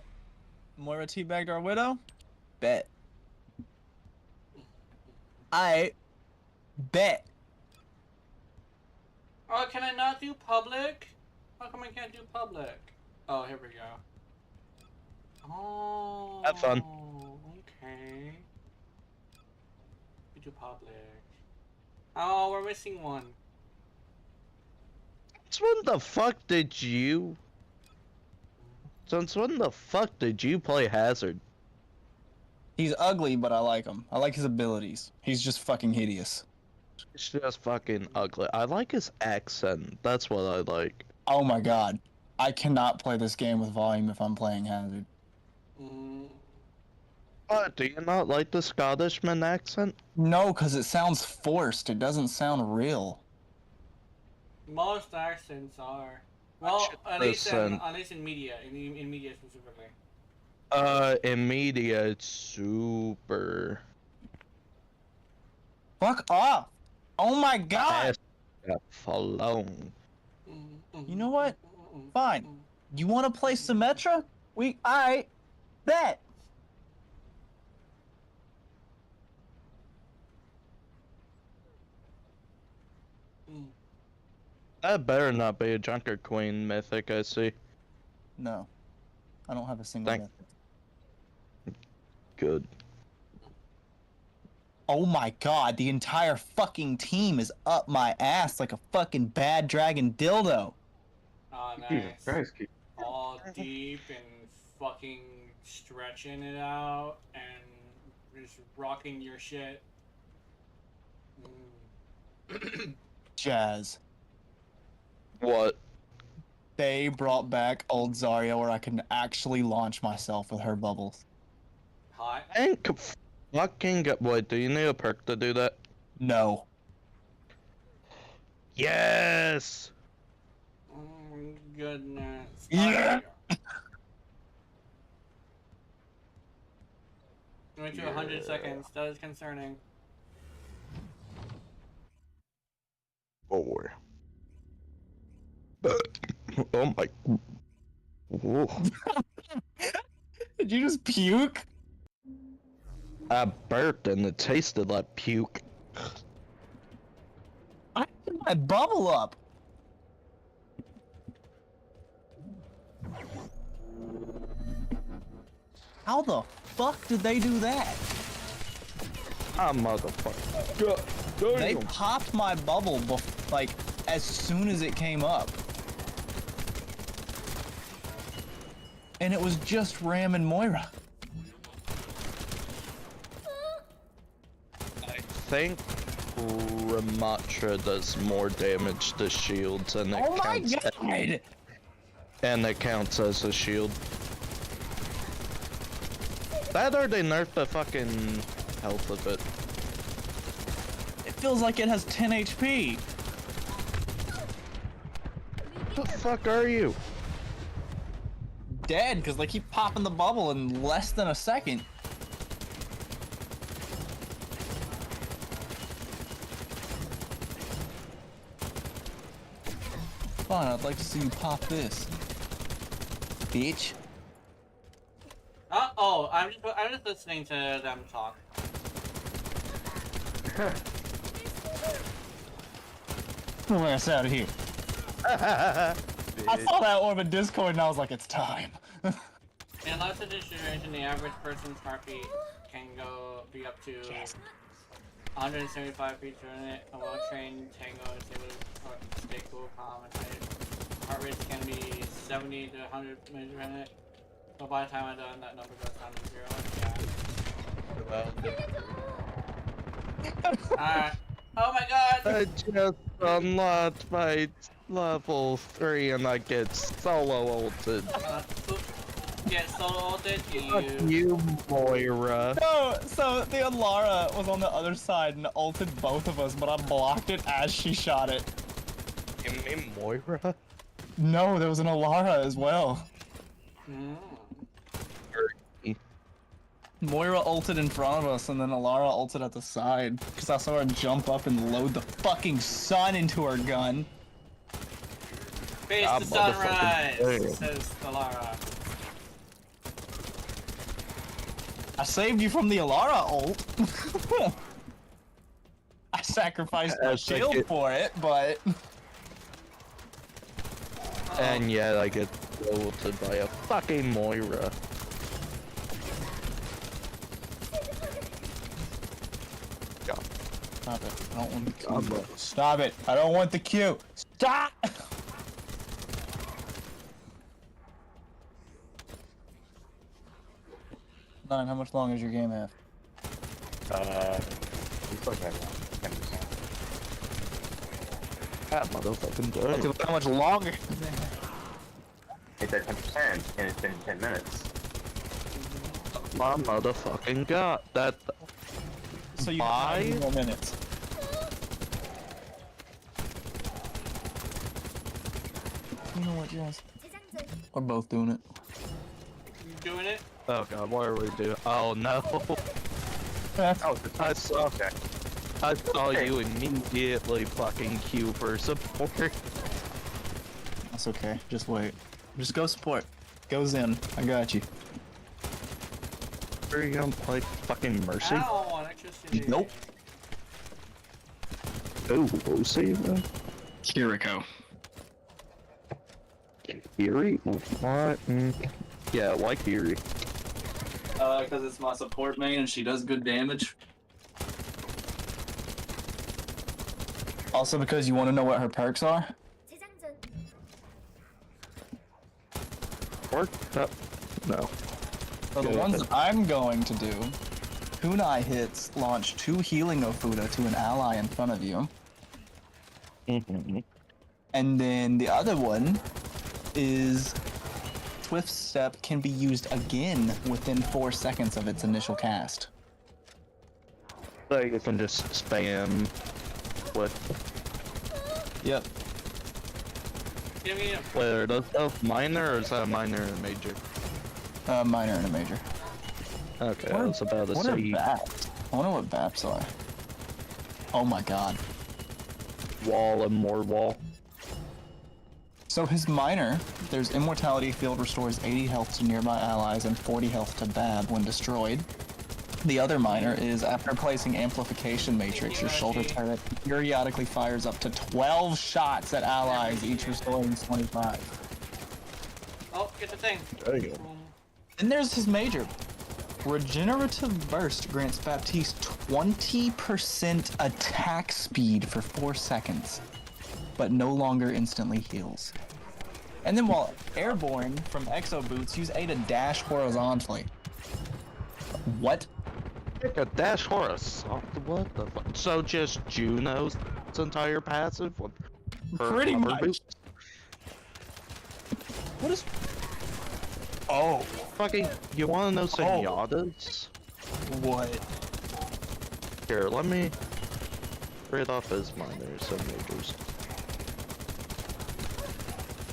Moira teabagged our widow? Bet. I bet. Oh, can I not do public? How come I can't do public? Oh, here we go. Oh. Have fun. Okay. We do public. Oh, we're missing one. Since when the fuck did you? Since when the fuck did you play Hazard? He's ugly, but I like him. I like his abilities. He's just fucking hideous. It's just fucking ugly. I like his accent. That's what I like. Oh my god. I cannot play this game with volume if I'm playing Hazard. Mm. Do you not like the Scottishman accent? No, because it sounds forced. It doesn't sound real. Most accents are. Well, at least in media, in media specifically. In media, it's super. Fuck off! Oh my god! Alone. You know what? Fine. You want to play Symmetra? I bet. That better not be a Junker Queen mythic, I see. No. I don't have a single method. Good. Oh my god, the entire fucking team is up my ass like a fucking bad dragon dildo. Oh, Jesus nice. Christ, keep- All deep and fucking stretching it out and just rocking your shit. Jazz. What? They brought back old Zarya where I can actually launch myself with her bubbles. Hot. Ain't fucking. Wait, do you need a perk to do that? No. Yes! Oh my goodness. Yeah. Went to 100 seconds. That is concerning. 4. Oh my. Whoa. Did you just puke? I burped and it tasted like puke. I put my bubble up. How the fuck did they do that? Ah, motherfucker. They popped my bubble like as soon as it came up. And it was just Ram and Moira. I think Ramatra does more damage to shields and it Oh my counts god! and it counts as a shield. That or they nerfed the fucking health of it. It feels like it has 10 HP. What the fuck are you? Dead, because they keep popping the bubble in less than a second. Fine, I'd like to see you pop this. Bitch. Oh, I'm just listening to them talk. Get us out of here. I saw that orb in Discord and I was like, it's time. In lots of distribution, the average person's heartbeat can be up to 175 beats per minute. A well-trained tango is able to stay cool, calm, and tight. Heart rates can be 70 to 100 meters per minute. So by the time I'm done, that number goes down to 0. Yeah. Alright. Oh my god! I just unlocked my level 3 and I get solo ulted. Get solo ulted, Fuck you, Moira. No, so the Alara was on the other side and ulted both of us, but I blocked it as she shot it. You mean Moira? No, there was an Alara as well. Mm. Moira ulted in front of us, and then Alara ulted at the side, because I saw her jump up and load the fucking sun into her gun. Face Ah, the sunrise, motherfucking says Alara. I saved you from the Alara ult. sacrificed my As I shield get- for it, but And yet I get ulted by a fucking Moira. stop it. I don't want the Q. I'm a- Stop it. I don't want the Q. Stop. Nine, how much longer does your game have? We still got 10%. That motherfucking Okay, day. how much longer? It's at 10%, and it's been 10 minutes. My motherfucking god. That. So you Bye? have 90 more minutes. You know what, Jess? We're both doing it. You doing it? Oh god, what are we doing? Oh no. Oh, it's I saw. okay. I saw you immediately fucking queue for support. That's okay. Just wait. Just go support. Go Zen. I got you. Are you gonna play fucking Mercy? Ow, electricity. Nope. Oh, Lucy? Kiriko. Eerie? What? Yeah, like Eerie. Because it's my support main and she does good damage. Also because you want to know what her perks are? Or? No. So the Good. ones I'm going to do, kunai hits launch 2 healing Ofuda to an ally in front of you. Mm-hmm. And then the other one is Swift Step can be used again within 4 seconds of its initial cast. So you can just spam with Yep. Give me a. whether that's minor or is that a minor and a major? Minor and a major. Okay, What are- that's about the What are same. VAPs? I wonder what VAPs are. Oh my god. Wall and more wall. So his minor, there's Immortality Field restores 80 health to nearby allies and 40 health to Bab when destroyed. The other minor is after placing Amplification Matrix, your shoulder turret periodically fires up to 12 shots at allies, each restoring 25. Oh, get the thing. There you go. Boom. Then there's his major. Regenerative Burst grants Baptiste 20% attack speed for 4 seconds, but no longer instantly heals. And then while airborne from Exo Boots, use A to dash horizontally. What? Pick a dash horse. What the fuck? So just Juno's entire passive with her Pretty hover much. boost? What is... Oh. Fucking, you wanna know Senyata's? What? Here, let me read off his minors and majors.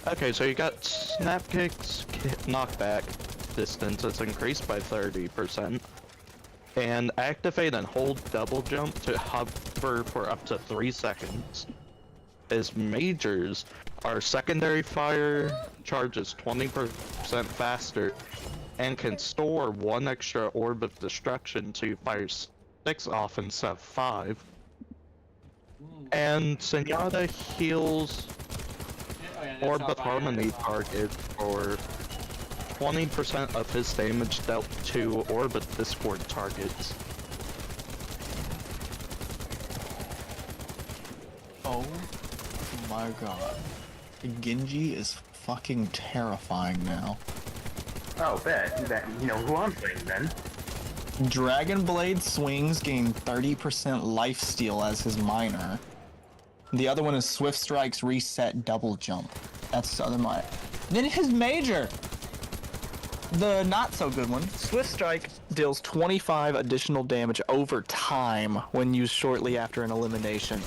Okay, so you got snap kicks, knockback, distance is increased by 30%, and activate and hold double jump to hover for up to 3 seconds. His majors are secondary fire charges 20% faster and can store 1 extra orb of destruction to fire 6 off instead of 5. And Zenyatta heals Oh, yeah, that's Orb not of bad. Harmony target for 20% of his damage dealt to Orb of Discord targets. Oh my god. Genji is fucking terrifying now. Oh, bet. You know who I'm playing then. Dragon Blade swings gain 30% lifesteal as his minor. The other one is Swift Strike's reset double jump. That's the other minor. Then his major! The not so good one. Swift Strike deals 25 additional damage over time when used shortly after an elimination.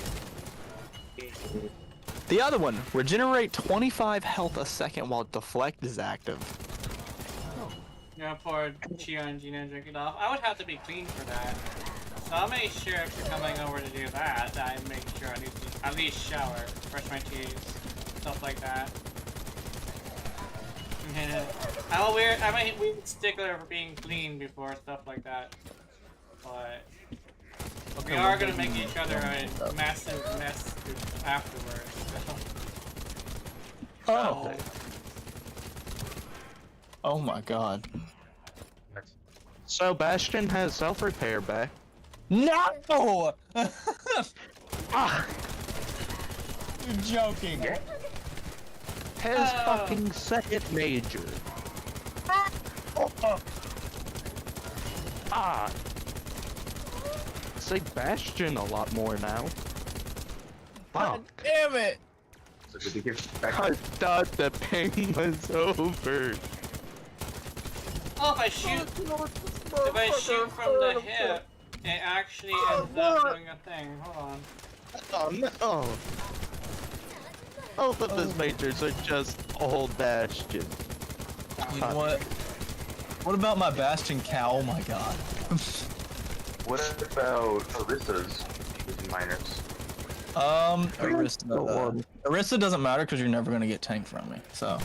The other one, regenerate 25 health a second while deflect is active. Yeah, poor Chia and Gina drink it off. I would have to be clean for that. So I'll make sure if you're coming over to do that, I make sure I need to at least shower, brush my teeth, stuff like that. I'm a weird stickler for being clean before stuff like that. But We are gonna make each other a massive mess afterwards. Oh. Oh my god. So Bastion has self-repair back. No! Ah, You're joking. Yeah. his fucking second major. Ah. Say Bastion a lot more now. Fuck. Damn it! So did he give back? I thought the pain was over. Oh, if I shoot from the hip, it actually ends up doing a thing. Hold on. Oh no. Both of his majors are just old Bastion. You know what? What about my Bastion cow? Oh my god. What about Arissa's miners? Orisa doesn't matter because you're never gonna get tanked from me. So.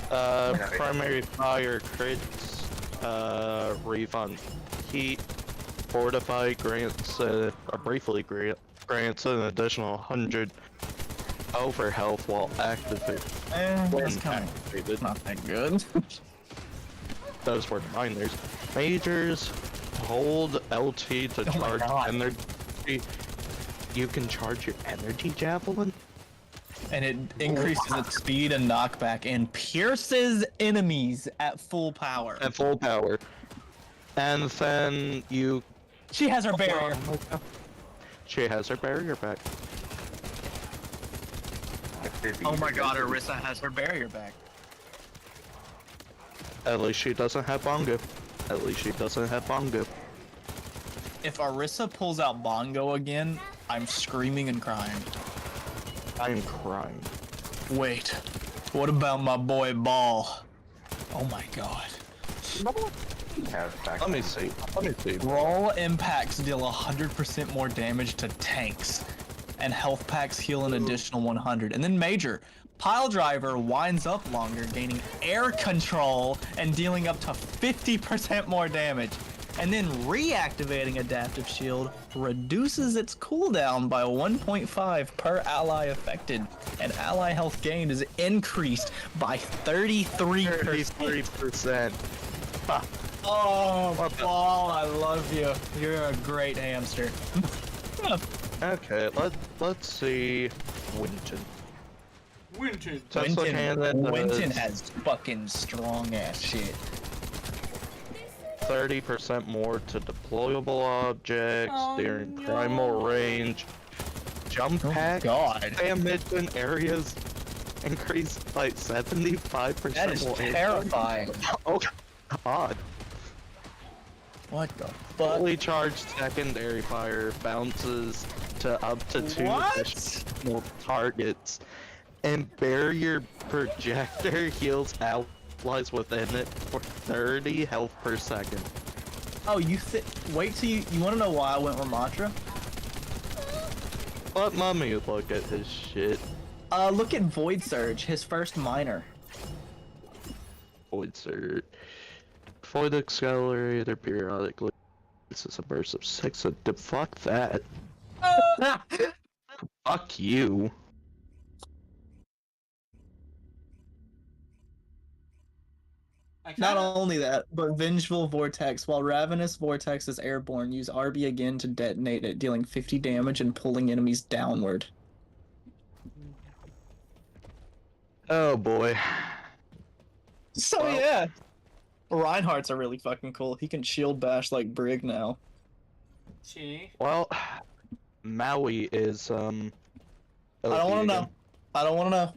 Primary fire crits, refund heat, fortify grants, briefly grants an additional 100 over health while activated. That's kind of not that good. Those were the minors. Majors, hold LT to Oh my charge God. energy. You can charge your energy javelin? And it increases its speed and knockback and pierces enemies at full power. At full power. And then you... She has her barrier. She has her barrier back. Oh my god, Orisa has her barrier back. At least she doesn't have Bongo. At least she doesn't have Bongo. If Orisa pulls out Bongo again, I'm screaming and crying. I am crying. Wait, what about my boy Ball? Oh my god. Have back. Let me see. Let me see. Raw impacts deal 100% more damage to tanks, and health packs heal an additional 100. And then Major, Pile Driver winds up longer, gaining air control and dealing up to 50% more damage. And then reactivating Adaptive Shield reduces its cooldown by 1.5 per ally affected, and ally health gained is increased by 33%. 33%. Oh, Ball, I love you. You're a great hamster. Okay, let's see. Winton. Winton. Tesla cannon Winton does has fucking strong ass shit. 30% more to deployable objects during primal range. Jump pack God. damage in areas increased by 75%. That is more. terrifying. Oh god. What the fuck? Fully charged secondary fire bounces to up to 2 What? additional targets. And barrier projector heals allies within it for 30 health per second. Oh, wait till you want to know why I went Ramatra? Let mummy look at his shit. Look at Void Surge, his first minor. Void Surge. Void Accelerator periodically. This is a burst of 6. Fuck that. Fuck you. Not only that, but Vengeful Vortex. While Ravenous Vortex is airborne, use RB again to detonate it, dealing 50 damage and pulling enemies downward. Oh boy. So Well- yeah. Reinhardt's are really fucking cool. He can shield bash like Brig now. Gee. Well, Maui is I don't want to know. I don't want to know.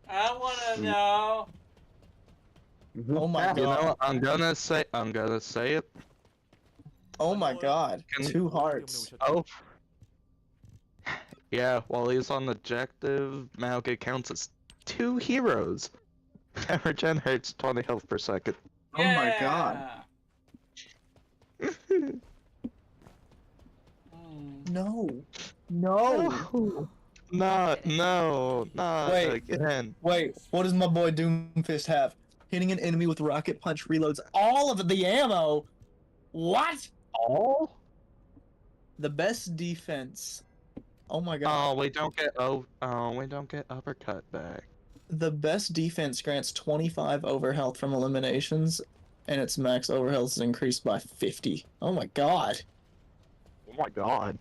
I wanna know. Oh my You god. know, I'm gonna say it. Oh my god. Can- 2 hearts. Oh. Yeah, while he's on objective, Malga counts as 2 heroes. Average hurts 20 health per second. Oh my god. Yeah. No. No. Not Wait. again. Wait, what does my boy Doomfist have? Hitting an enemy with rocket punch reloads all of the ammo. What? all? The best defense. Oh my god. Oh, we don't get uppercut back. The best defense grants 25 overhealth from eliminations, and its max overhealth is increased by 50. Oh my god. Oh my god.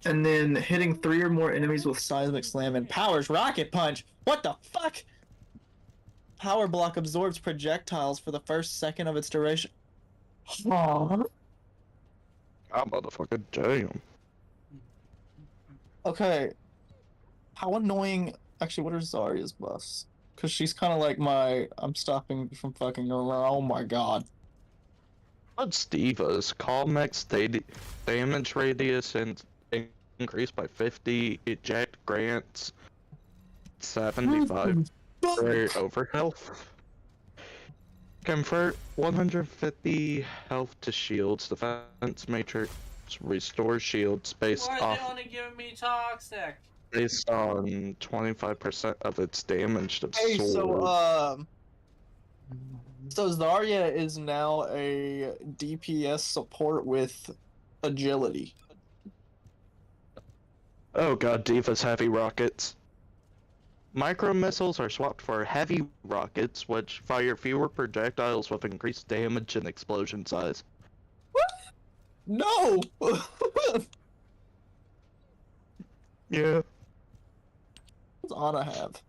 And then hitting 3 or more enemies with Seismic Slam and Powers Rocket Punch. What the fuck? Power Block absorbs projectiles for the first second of its duration. Huh? God, motherfucker, damn. Okay. How annoying. Actually, what are Zarya's buffs? Because she's kind of like my. I'm stopping you from fucking her around. Oh my god. What's Diva's? Call max damage radius and increased by 50. Eject grants 75 for overhealth. Convert 150 health to shields. Defense matrix restores shields based Why are off they only giving me toxic? based on 25% of its damage to Hey, sword. so Zarya is now a DPS support with agility. Oh god, Diva's heavy rockets. Micro missiles are swapped for heavy rockets, which fire fewer projectiles with increased damage and explosion size. No! Yeah. What does Ana have?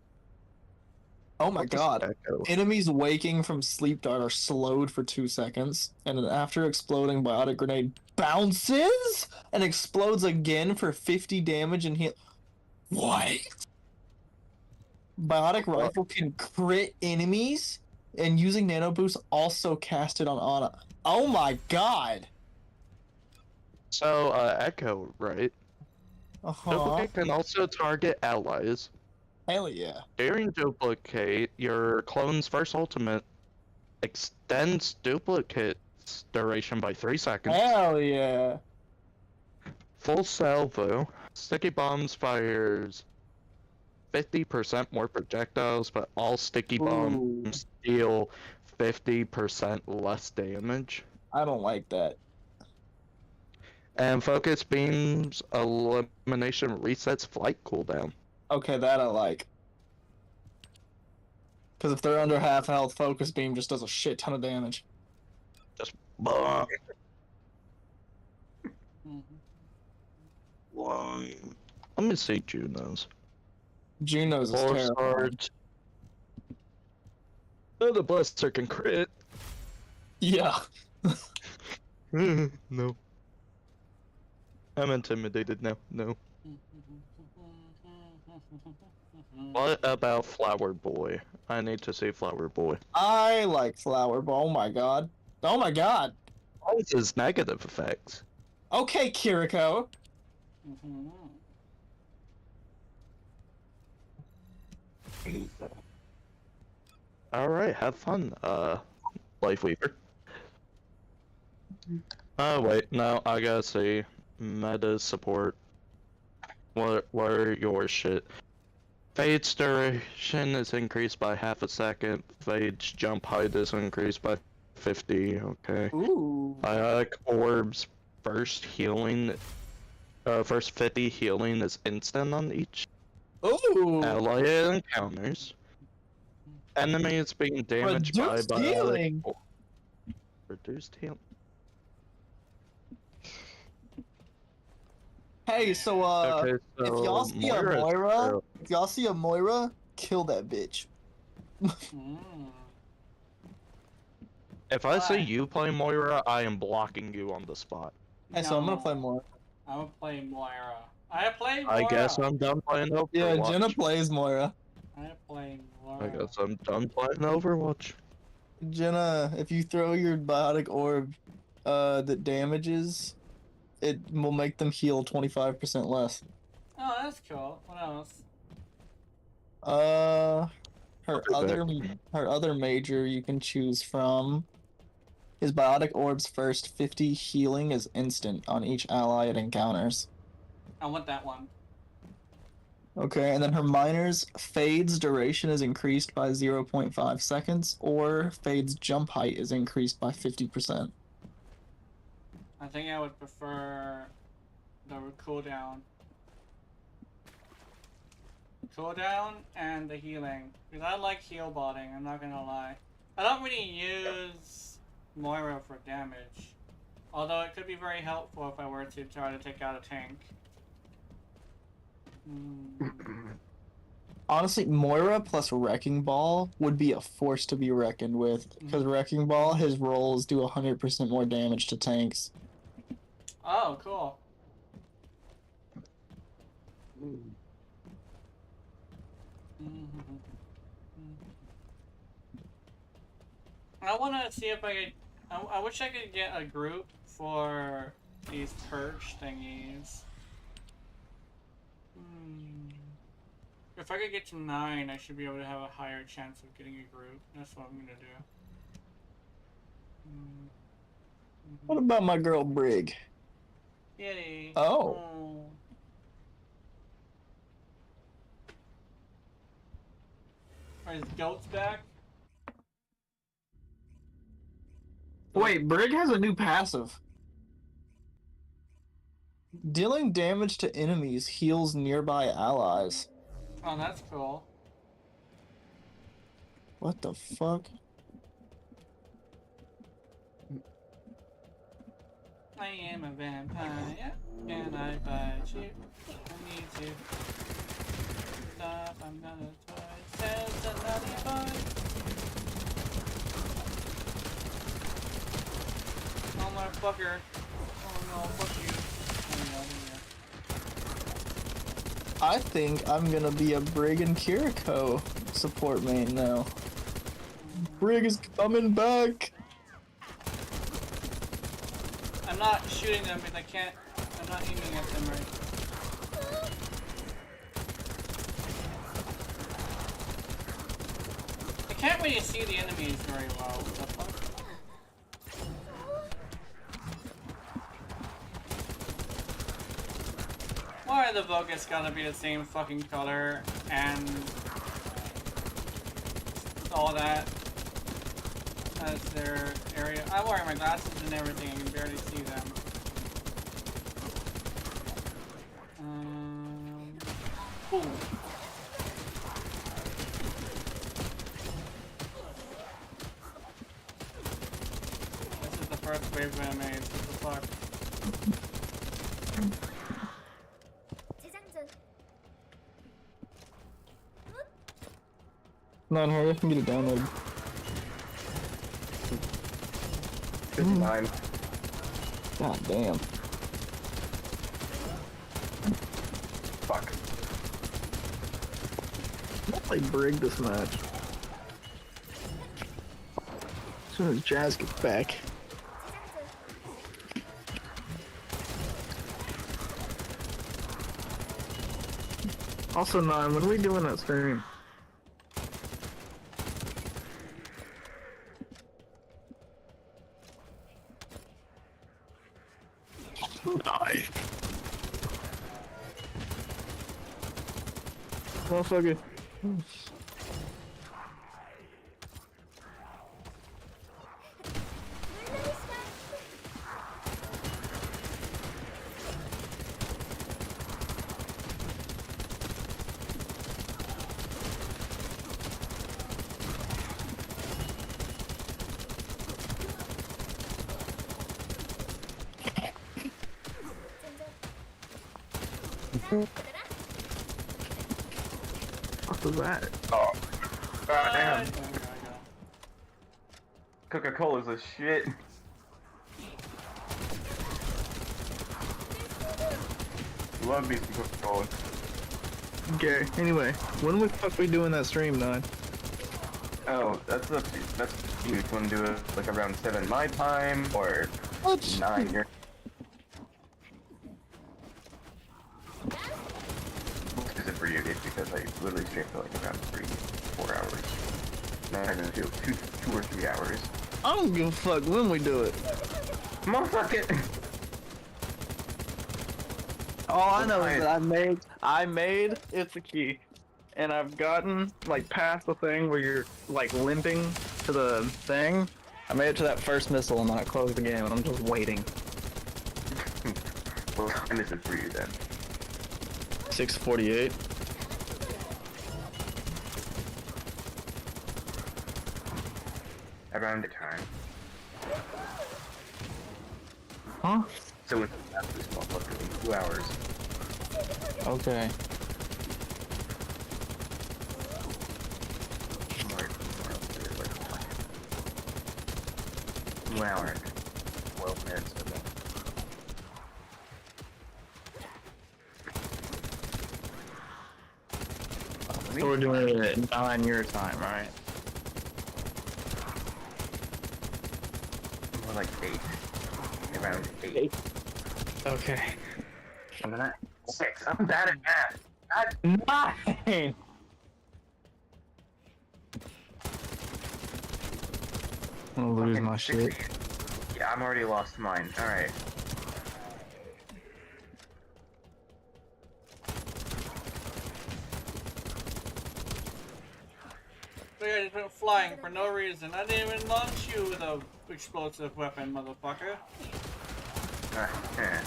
Oh my What does god. Echo? Enemies waking from sleep dart are slowed for 2 seconds, and then after exploding, biotic grenade bounces and explodes again for 50 damage and heal. What? Biotic rifle can crit enemies, and using nano boost also casted on Ana. Oh my god. So, Echo, right? Duplicate can also target allies. Hell yeah. During duplicate, your clone's first ultimate extends duplicate's duration by 3 seconds. Hell yeah. Full salvo. Sticky bombs fires 50% more projectiles, but all sticky bombs deal 50% less damage. I don't like that. And focus beams elimination resets flight cooldown. Okay, that I like. Because if they're under half health, focus beam just does a shit ton of damage. Just bonk. Let me see Juno's. Juno's is 4 terrible. stars. Oh, the Blaster can crit. Yeah. No. I'm intimidated now. No. What about Flower Boy? I need to see Flower Boy. I like Flower Ball. Oh my god. Oh my god. What is his negative effects? Okay, Kiriko. Alright, have fun, Life Weaver. Oh, wait, no, I gotta see. Meta support. What are your shit? Fade's duration is increased by half a second. Fade's jump height is increased by 50, okay. Ooh. Biotic Orb's first 50 healing is instant on each Ooh. ally it encounters. Enemies being damaged Reduced by healing. Reduced healing. Hey, so Okay, so if y'all see a Moira's Moira, girl. if y'all see a Moira, kill that bitch. If I see Why? you play Moira, I am blocking you on the spot. Hey, so I'm gonna play Moira. I'm gonna play Moira. I play Moira. I guess I'm done playing Overwatch. Yeah, Jenna plays Moira. I play Moira. I guess I'm done playing Overwatch. Jenna, if you throw your biotic orb that damages, it will make them heal 25% less. Oh, that's cool. What else? Her I'll do other major you can choose from is Biotic Orb's first 50 healing is instant on each ally it encounters. I want that one. Okay, and then her minor's Fade's duration is increased by 0.5 seconds, or Fade's jump height is increased by 50%. I think I would prefer the cooldown. Cooldown and the healing. Because I like heal botting, I'm not gonna lie. I don't really use Moira for damage. Although it could be very helpful if I were to try to take out a tank. Honestly, Moira plus Wrecking Ball would be a force to be reckoned with. Because Wrecking Ball, his rolls do 100% more damage to tanks. Oh, cool. I want to see if I could. I wish I could get a group for these perch thingies. If I could get to 9, I should be able to have a higher chance of getting a group. That's what I'm gonna do. What about my girl Brig? Kitty. Oh. Are his goats back? Wait, Brig has a new passive. Dealing damage to enemies heals nearby allies. Oh, that's cool. What the fuck? I am a vampire. Can I bite you? I need to stop. I'm gonna toy. Says the naughty boy. Oh, motherfucker. Oh no, fuck you. I think I'm gonna be a Brig and Kiriko support main now. Brig is coming back! I'm not shooting them because I can't. I'm not aiming at them right. I can't really see the enemies very well. What the fuck? Why are the Vogus gotta be the same fucking color and all that as their area? I wear my glasses and everything, I can barely see them. Boom. This is the first wave I made, what the fuck? Not hurry, I can get it downloaded. 59. God damn. Fuck. I'll play Brig this match. As soon as Jazz gets back. Also, Nine, when are we doing that stream? Die. Motherfucker. What was that? Oh. God damn. Oh, there we go. Coca-Cola's a shit. Love me some Coca-Cola. Okay, anyway, when the fuck we doing that stream, Nine? Oh, that's you. You want to do it like around 7 my time or What? 9 your. Is it for you? It's because I literally stream for like around 3-4 hours. Not even 2 or 3 hours. I don't give a fuck when we do it. Motherfucker! All I know Nice. is that I made It's a Key. And I've gotten, like, past the thing where you're, like, limping to the thing. I made it to that first missile and then I closed the game and I'm just waiting. What time is it for you then? 6:48. Around the time. Huh? So it's after this motherfucker in 2 hours. Okay. More, 1 hour and 12 minutes. Okay. So we're doing it at 9 your time, right? More like 8. Around 8. Okay. I'm not 6. I'm bad at math. 9! I'm gonna lose my shit. Yeah, I'm already lost mine. Alright. But yeah, just went flying for no reason. I didn't even launch you with a explosive weapon, motherfucker. Yeah.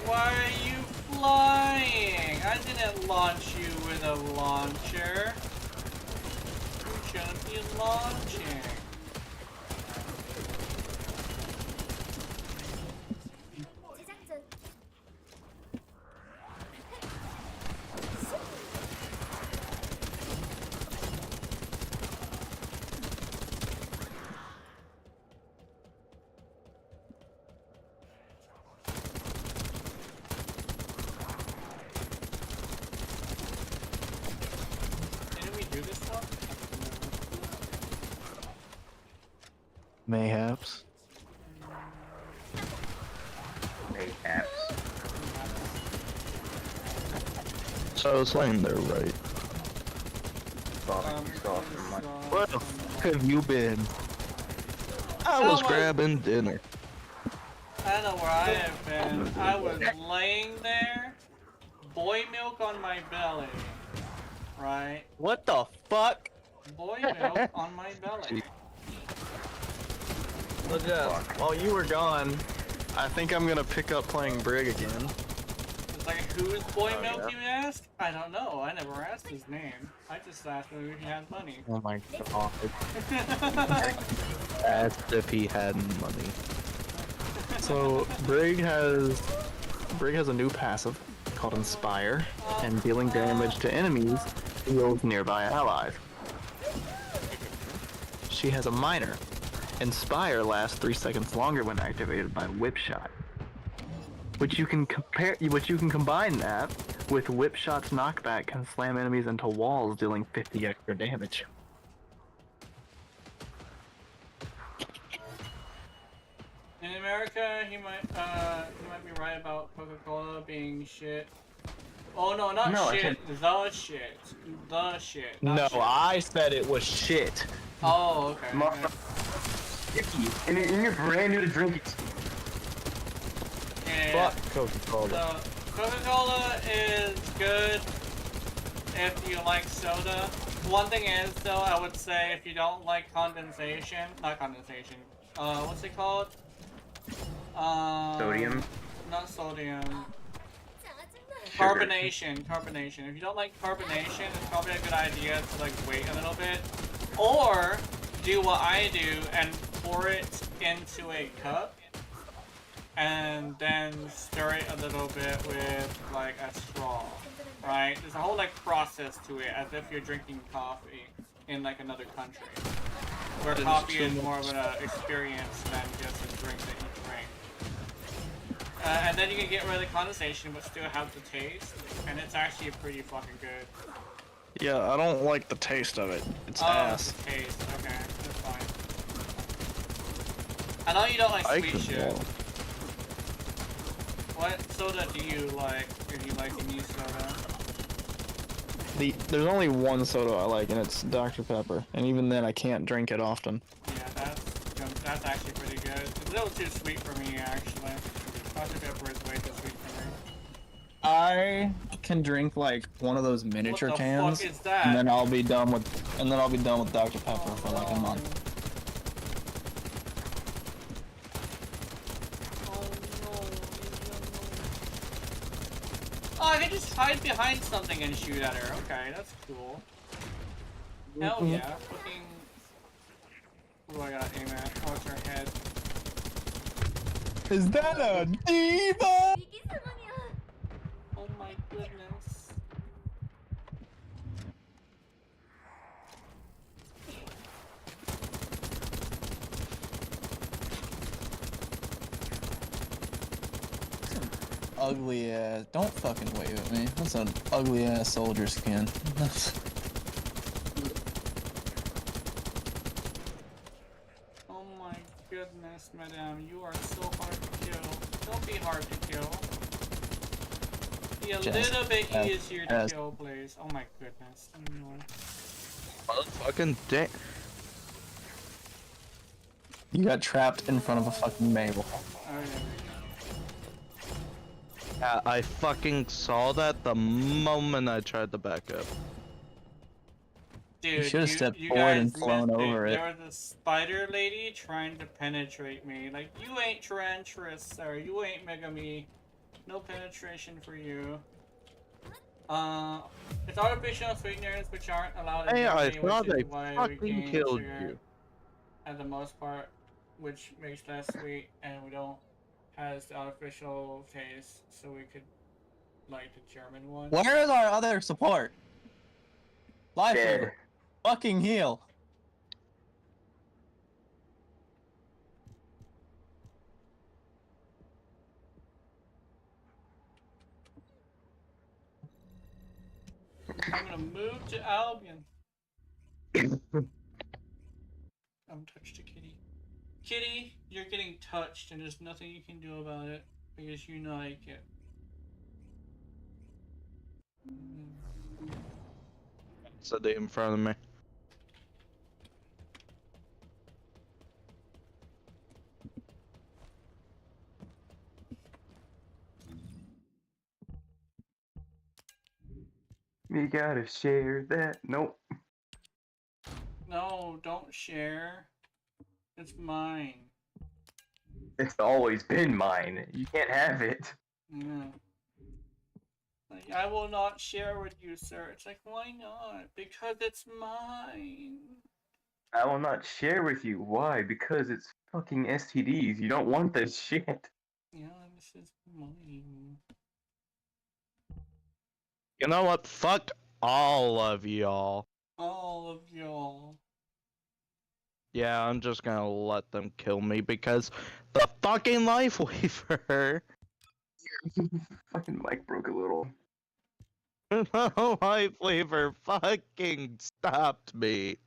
Why are you flying? I didn't launch you with a launcher. You shouldn't be launching. Didn't we do this one? Mayhaps. Mayhaps. So it's laying there, right? You saw from my... Where the fuck have you been? I was Oh my- grabbing dinner. I know where I have been. I was laying there, boy milk on my belly. Right? What the fuck? Boy milk on my belly. Well, Jeff, while you were gone, I think I'm gonna pick up playing Brig again. It's like, who is boy milk, you ask? I don't know. I never asked his name. I just asked him if he had money. Oh my god. Asked if he had money. So Brig has a new passive called Inspire, and dealing damage to enemies heals nearby allies. She has a minor. Inspire lasts 3 seconds longer when activated by Whip Shot. Which you can combine that with Whip Shot's knockback can slam enemies into walls, dealing 50 extra damage. In America, he might be right about Coca-Cola being shit. Oh no, not No, I shit. The shit. The shit. Not No, shit. I said it was shit. Oh, okay. okay. And you're brand new to drinking. Yeah. Fuck Coca-Cola. So, Coca-Cola is good if you like soda. One thing is, though, I would say if you don't like condensation, not condensation, what's it called? Sodium? Not sodium. Sugar. Carbonation. If you don't like carbonation, it's probably a good idea to like wait a little bit. Or do what I do and pour it into a cup and then stir it a little bit with like a straw. Right? There's a whole like process to it, as if you're drinking coffee in like another country. Where coffee is more of an experience than just a drink that you drink. And then you can get rid of the condensation, but still have the taste, and it's actually pretty fucking good. Yeah, I don't like the taste of it. It's ass. The taste. Okay, that's fine. I know you don't like I sweet could shit. walk. What soda do you like? If you like any soda? There's only one soda I like, and it's Dr. Pepper. And even then, I can't drink it often. Yeah, that's actually pretty good. It's a little too sweet for me, actually. Dr. Pepper is way too sweet for me. I can drink like one of those miniature What the cans, fuck is that? and then I'll be done with Dr. Pepper for like a month. Oh, I can just hide behind something and shoot at her. Okay, that's cool. Hell yeah. Fucking... What do I gotta aim at? Oh, it's her head. Is that a diva? Oh my goodness. Ugly ass. Don't fucking wave at me. That's an ugly ass soldier skin. Oh my goodness, madame. You are so hard to kill. Don't be hard to kill. Be a Just little bit as- easier to as- kill, please. Oh my goodness. Motherfucking damn. You got trapped in front of a fucking Mabel. Oh, yeah. Yeah, I fucking saw that the moment I tried to back up. Dude, You should've stepped you forward and guys flown missed over it. There was a spider lady trying to penetrate me. Like, you ain't treacherous, sir. You ain't Megami. No penetration for you. It's artificial sweeteners which aren't allowed in Hey, I Germany, thought which they is why we fucking gain killed sugar you. at the most part, which makes less sweet, and we don't has the artificial taste, so we could like the German one. Where is our other support? Life Dead. Leader. Fucking heal. I'm gonna move to Albion. I'm touched a kitty. Kitty, you're getting touched, and there's nothing you can do about it because you like it. Sitting in front of me. We gotta share that. Nope. No, don't share. It's mine. It's always been mine. You can't have it. Yeah. Like, I will not share with you, sir. It's like, why not? Because it's mine. I will not share with you. Why? Because it's fucking STDs. You don't want this shit. Yeah, this is mine. You know what? Fuck all of y'all. All of y'all. Yeah, I'm just gonna let them kill me because the fucking life weaver. Fucking mic broke a little. The life weaver fucking stopped me.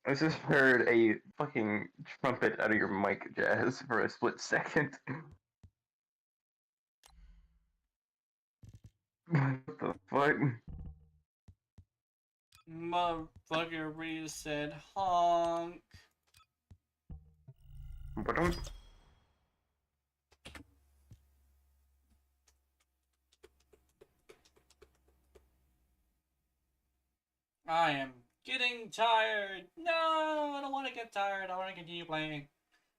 I just heard a fucking trumpet out of your mic, Jazz, for a split second. What the fuck? Motherfucker Reese said honk. But don't. I am getting tired. No, I don't want to get tired. I want to continue playing.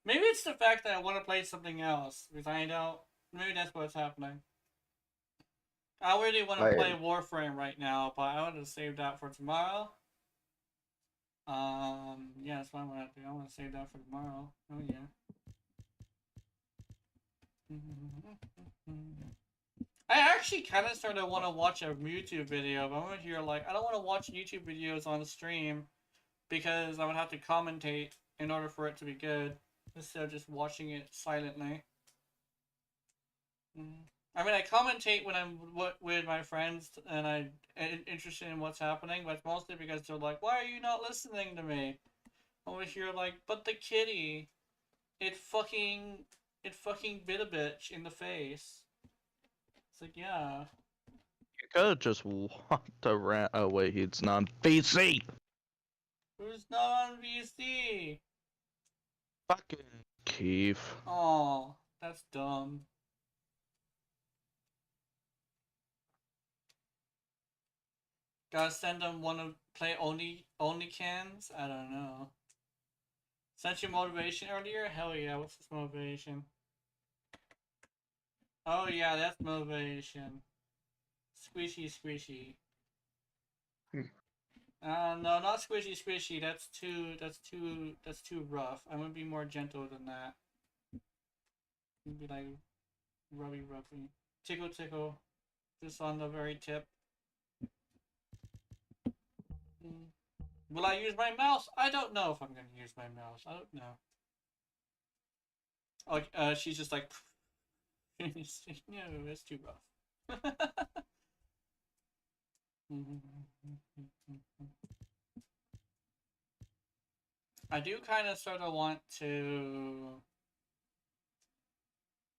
Maybe it's the fact that I want to play something else because I don't. Maybe that's what's happening. I really want to play Warframe right now, but I want to save that for tomorrow. Yeah, that's what I want to do. I want to save that for tomorrow. Oh yeah. I actually kind of started to want to watch a YouTube video, but I'm over here like, I don't want to watch YouTube videos on the stream because I would have to commentate in order for it to be good instead of just watching it silently. I mean, I commentate when I'm with my friends and I'm interested in what's happening, but it's mostly because they're like, why are you not listening to me? Over here like, but the kitty, it fucking bit a bitch in the face. It's like, yeah. You could've just walked around. Oh wait, he's not VC. Who's not on VC? Fucking Keith. Oh, that's dumb. Gotta send them one of play only cans? I don't know. Sent you motivation earlier? Hell yeah, what's this motivation? Oh yeah, that's motivation. Squishy, squishy. Hmm. No, not squishy, squishy. That's too rough. I'm gonna be more gentle than that. Be like rubby, rubby. Tickle, tickle. Just on the very tip. Will I use my mouse? I don't know if I'm gonna use my mouse. I don't know. Oh, she's just like, no, it's too rough. I do kind of sort of want to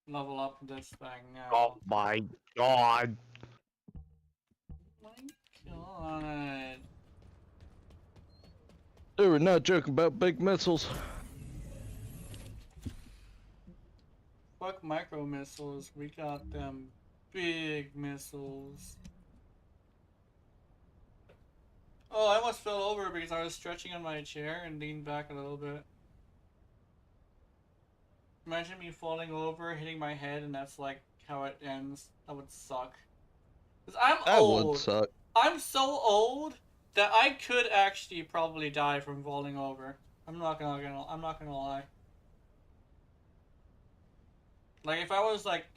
level up this thing now. Oh my god. My god. Dude, we're not joking about big missiles. Fuck micro missiles. We got them big missiles. Oh, I almost fell over because I was stretching on my chair and leaned back a little bit. Imagine me falling over, hitting my head, and that's like how it ends. That would suck. 'Cause I'm That old. would suck. I'm so old that I could actually probably die from falling over. I'm not gonna lie. Like if I was like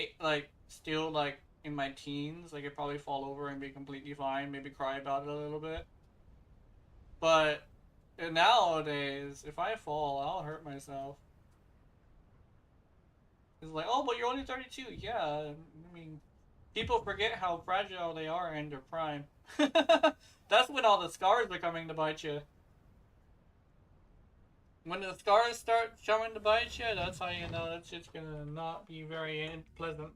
still like in my teens, I could probably fall over and be completely fine, maybe cry about it a little bit. But nowadays, if I fall, I'll hurt myself. It's like, oh, but you're only 32. Yeah, I mean, people forget how fragile they are in their prime. That's when all the scars are coming to bite you. When the scars start coming to bite you, that's how you know that shit's gonna not be very pleasant.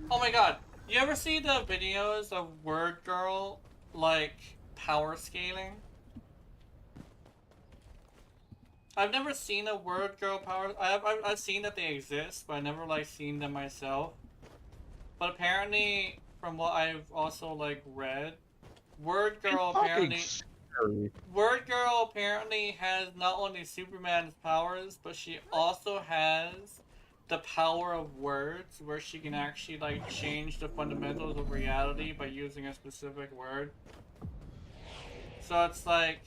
Oh my god, you ever see the videos of Word Girl, like, power scaling? I've never seen a Word Girl power. I've seen that they exist, but I never like seen them myself. But apparently, from what I've also like read, Word Girl apparently has not only Superman's powers, but she also has the power of words, where she can actually like change the fundamentals of reality by using a specific word. So it's like,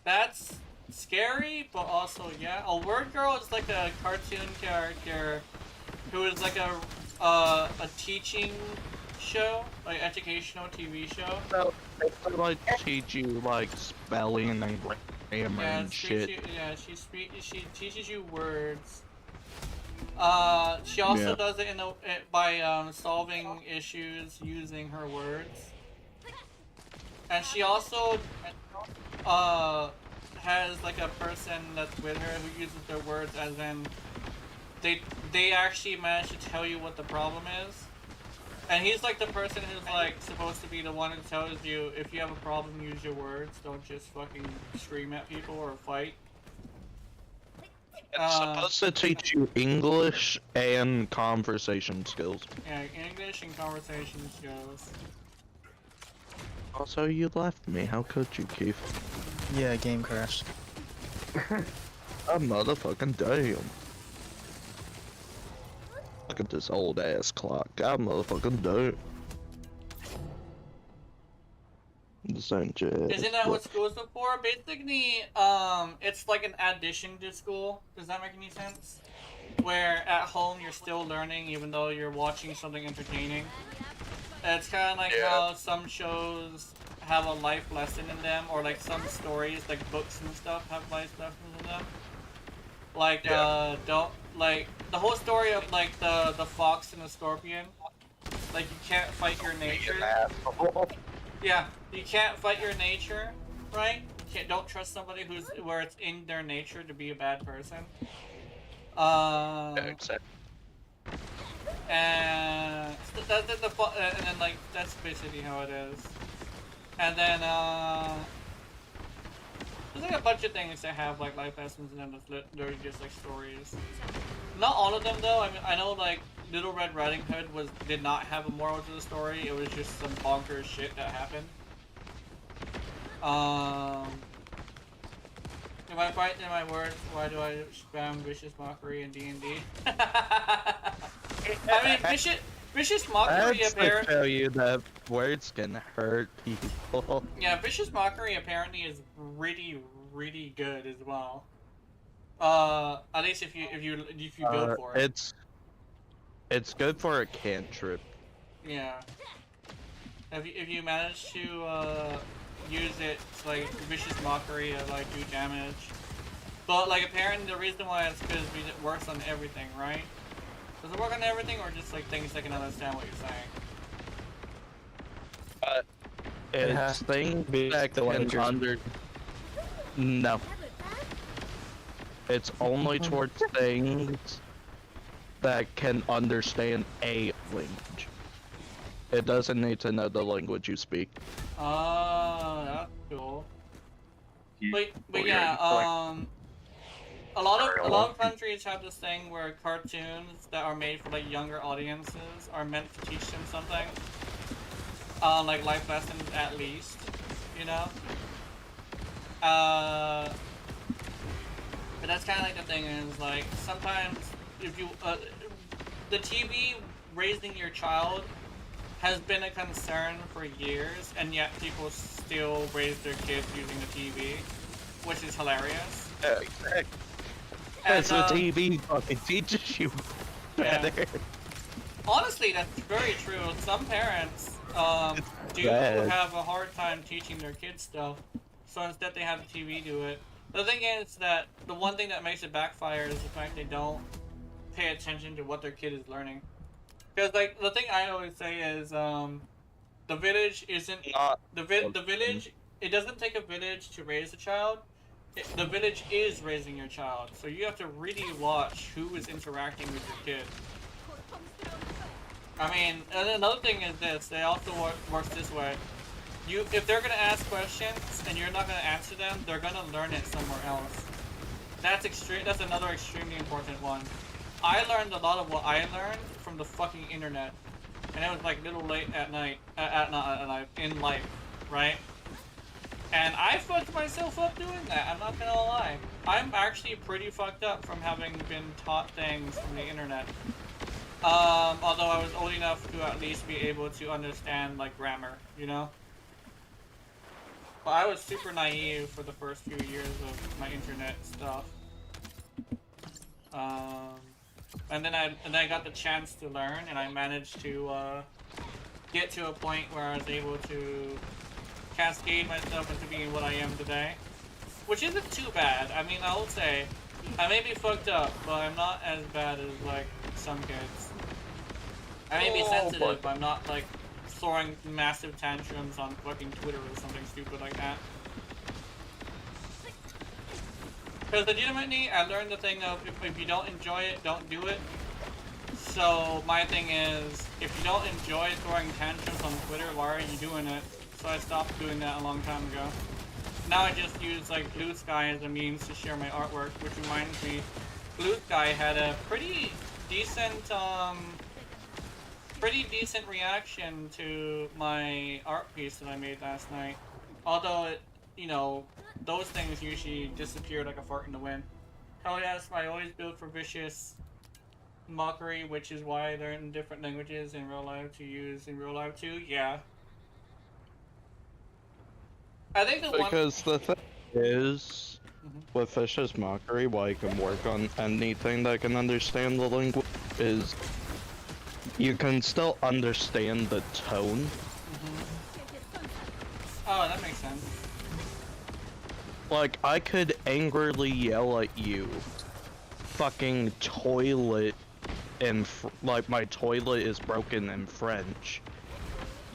that's scary, but also, yeah. A Word Girl is like a cartoon character who is like a teaching show, like educational TV show. So, they like teach you like spelling and grammar Yeah, and shit. she teaches you words. She also does it by solving issues using her words. And she also has like a person that's with her who uses their words, as in they actually manage to tell you what the problem is. And he's like the person who's like supposed to be the one who tells you if you have a problem, use your words. Don't just fucking scream at people or fight. It's supposed to teach you English and conversation skills. Yeah, English and conversation skills. Also, you left me. How could you, Keith? Yeah, game crashed. A motherfucking damn. Look at this old ass clock. God motherfucking damn. This ain't jazz. Isn't that what schools are for? Basically, it's like an addition to school. Does that make any sense? Where at home you're still learning even though you're watching something entertaining. It's kind of like how some shows have a life lesson in them, or like some stories, like books and stuff, have life lessons in them. Like, don't, like, the whole story of like the fox and the scorpion. Like, you can't fight your nature. Yeah, you can't fight your nature, right? Don't trust somebody where it's in their nature to be a bad person. And then like that's basically how it is. And then there's like a bunch of things that have like life lessons, and then they're just like stories. Not all of them though. I mean, I know like Little Red Riding Hood did not have a moral to the story. It was just some bonkers shit that happened. Am I right in my words? Why do I spam vicious mockery in D&D? I mean, vicious mockery That's to apparently. show you that words can hurt people. Yeah, vicious mockery apparently is really, really good as well. At least if you go for it. It's good for a cantrip. Yeah. If you manage to use it to, like, vicious mockery to like do damage. But like apparently the reason why it's good is because it works on everything, right? Does it work on everything or just like things that can understand what you're saying? It's has to things be that the can language. No. It's only towards things that can understand a language. It doesn't need to know the language you speak. That's cool. But Oh, yeah, a lot of countries have this thing where cartoons that are made for like younger audiences are meant to teach them something. Like life lessons at least, you know? But that's kind of like the thing is like sometimes if you, the TV raising your child has been a concern for years, and yet people still raise their kids using the TV, which is hilarious. Because the TV fucking teaches you better. Yeah. Honestly, that's very true. Some parents do bad. have a hard time teaching their kids stuff, so instead they have the TV do it. The thing is that the one thing that makes it backfire is the fact they don't pay attention to what their kid is learning. Because like the thing I always say is the village isn't the village. It doesn't take a village to raise a child. The village is raising your child, so you have to really watch who is interacting with your kid. I mean, and another thing is this: they also works this way. If they're gonna ask questions and you're not gonna answer them, they're gonna learn it somewhere else. That's another extremely important one. I learned a lot of what I learned from the fucking internet, and it was like little late at night, in life, right? And I fucked myself up doing that. I'm not gonna lie. I'm actually pretty fucked up from having been taught things from the internet. Although I was old enough to at least be able to understand like grammar, you know. But I was super naive for the first few years of my internet stuff. And then I got the chance to learn, and I managed to get to a point where I was able to cascade myself into being what I am today, which isn't too bad. I mean, I will say I may be fucked up, but I'm not as bad as like some kids. I may be sensitive, but I'm not like throwing massive tantrums on fucking Twitter or something stupid like that. Because legitimately, I learned the thing of if you don't enjoy it, don't do it. So my thing is, if you don't enjoy throwing tantrums on Twitter, why are you doing it? So I stopped doing that a long time ago. Now I just use like Blue Sky as a means to share my artwork, which reminds me, Blue Sky had a pretty decent reaction to my art piece that I made last night. Although it, you know, those things usually disappear like a fart in the wind. Hell yes, I always build for vicious mockery, which is why I learn different languages in real life to use in real life too. Yeah. I think Because the thing is, with vicious mockery, why you can work on anything that can understand the language is you can still understand the tone. Oh, that makes sense. Like, I could angrily yell at you, fucking toilet, and like my toilet is broken in French.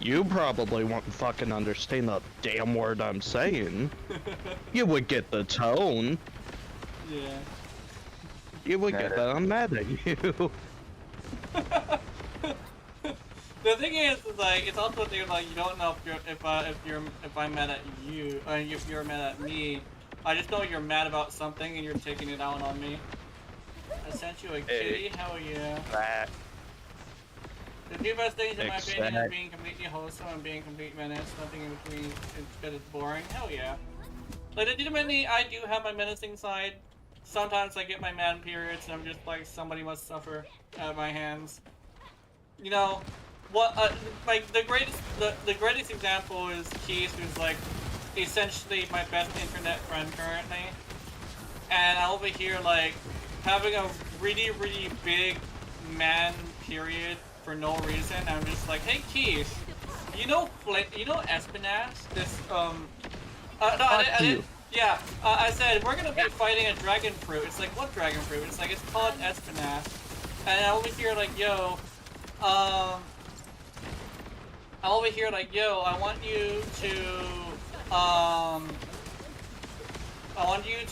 You probably won't fucking understand the damn word I'm saying. You would get the tone. Yeah. You would get that I'm mad at you. The thing is like it's also a thing like you don't know if I'm mad at you or if you're mad at me. I just know you're mad about something and you're taking it out on me. I sent you a kitty. Hell yeah. The two best things in my opinion is being completely wholesome and being complete menace. Nothing in between. It's because it's boring. Hell yeah. Like, legitimately, I do have my menacing side. Sometimes I get my man periods, and I'm just like, somebody must suffer at my hands. You know, what? Like the greatest example is Keith, who's like essentially my best internet friend currently, and I'm over here like having a really big man period for no reason. I'm just like, hey Keith, you know Espinass? This no, I didn't. Yeah, I said we're gonna be fighting a dragon fruit. It's like, what dragon fruit? It's like, it's called Espinass, and I'm over here like, yo, I'm over here like, yo, I want you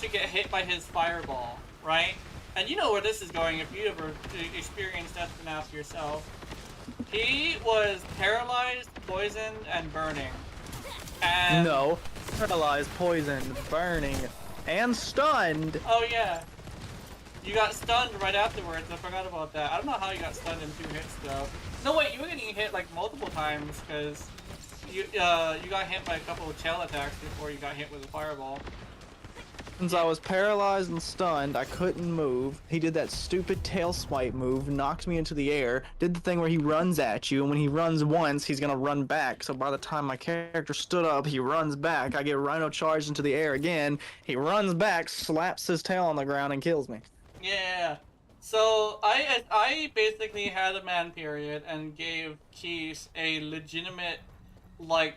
to get hit by his fireball, right? And you know where this is going if you ever experienced Espinass yourself. He was paralyzed, poisoned, and burning. And No. Paralyzed, poisoned, burning, and stunned. oh yeah. You got stunned right afterwards. I forgot about that. I don't know how you got stunned in 2 hits though. No wait, you were getting hit like multiple times because you got hit by a couple of tail attacks before you got hit with a fireball. Since I was paralyzed and stunned, I couldn't move. He did that stupid tail swipe move, knocked me into the air, did the thing where he runs at you, and when he runs once, he's gonna run back. So by the time my character stood up, he runs back. I get Rhino charged into the air again. He runs back, slaps his tail on the ground, and kills me. Yeah. So I basically had a man period and gave Keith a legitimate like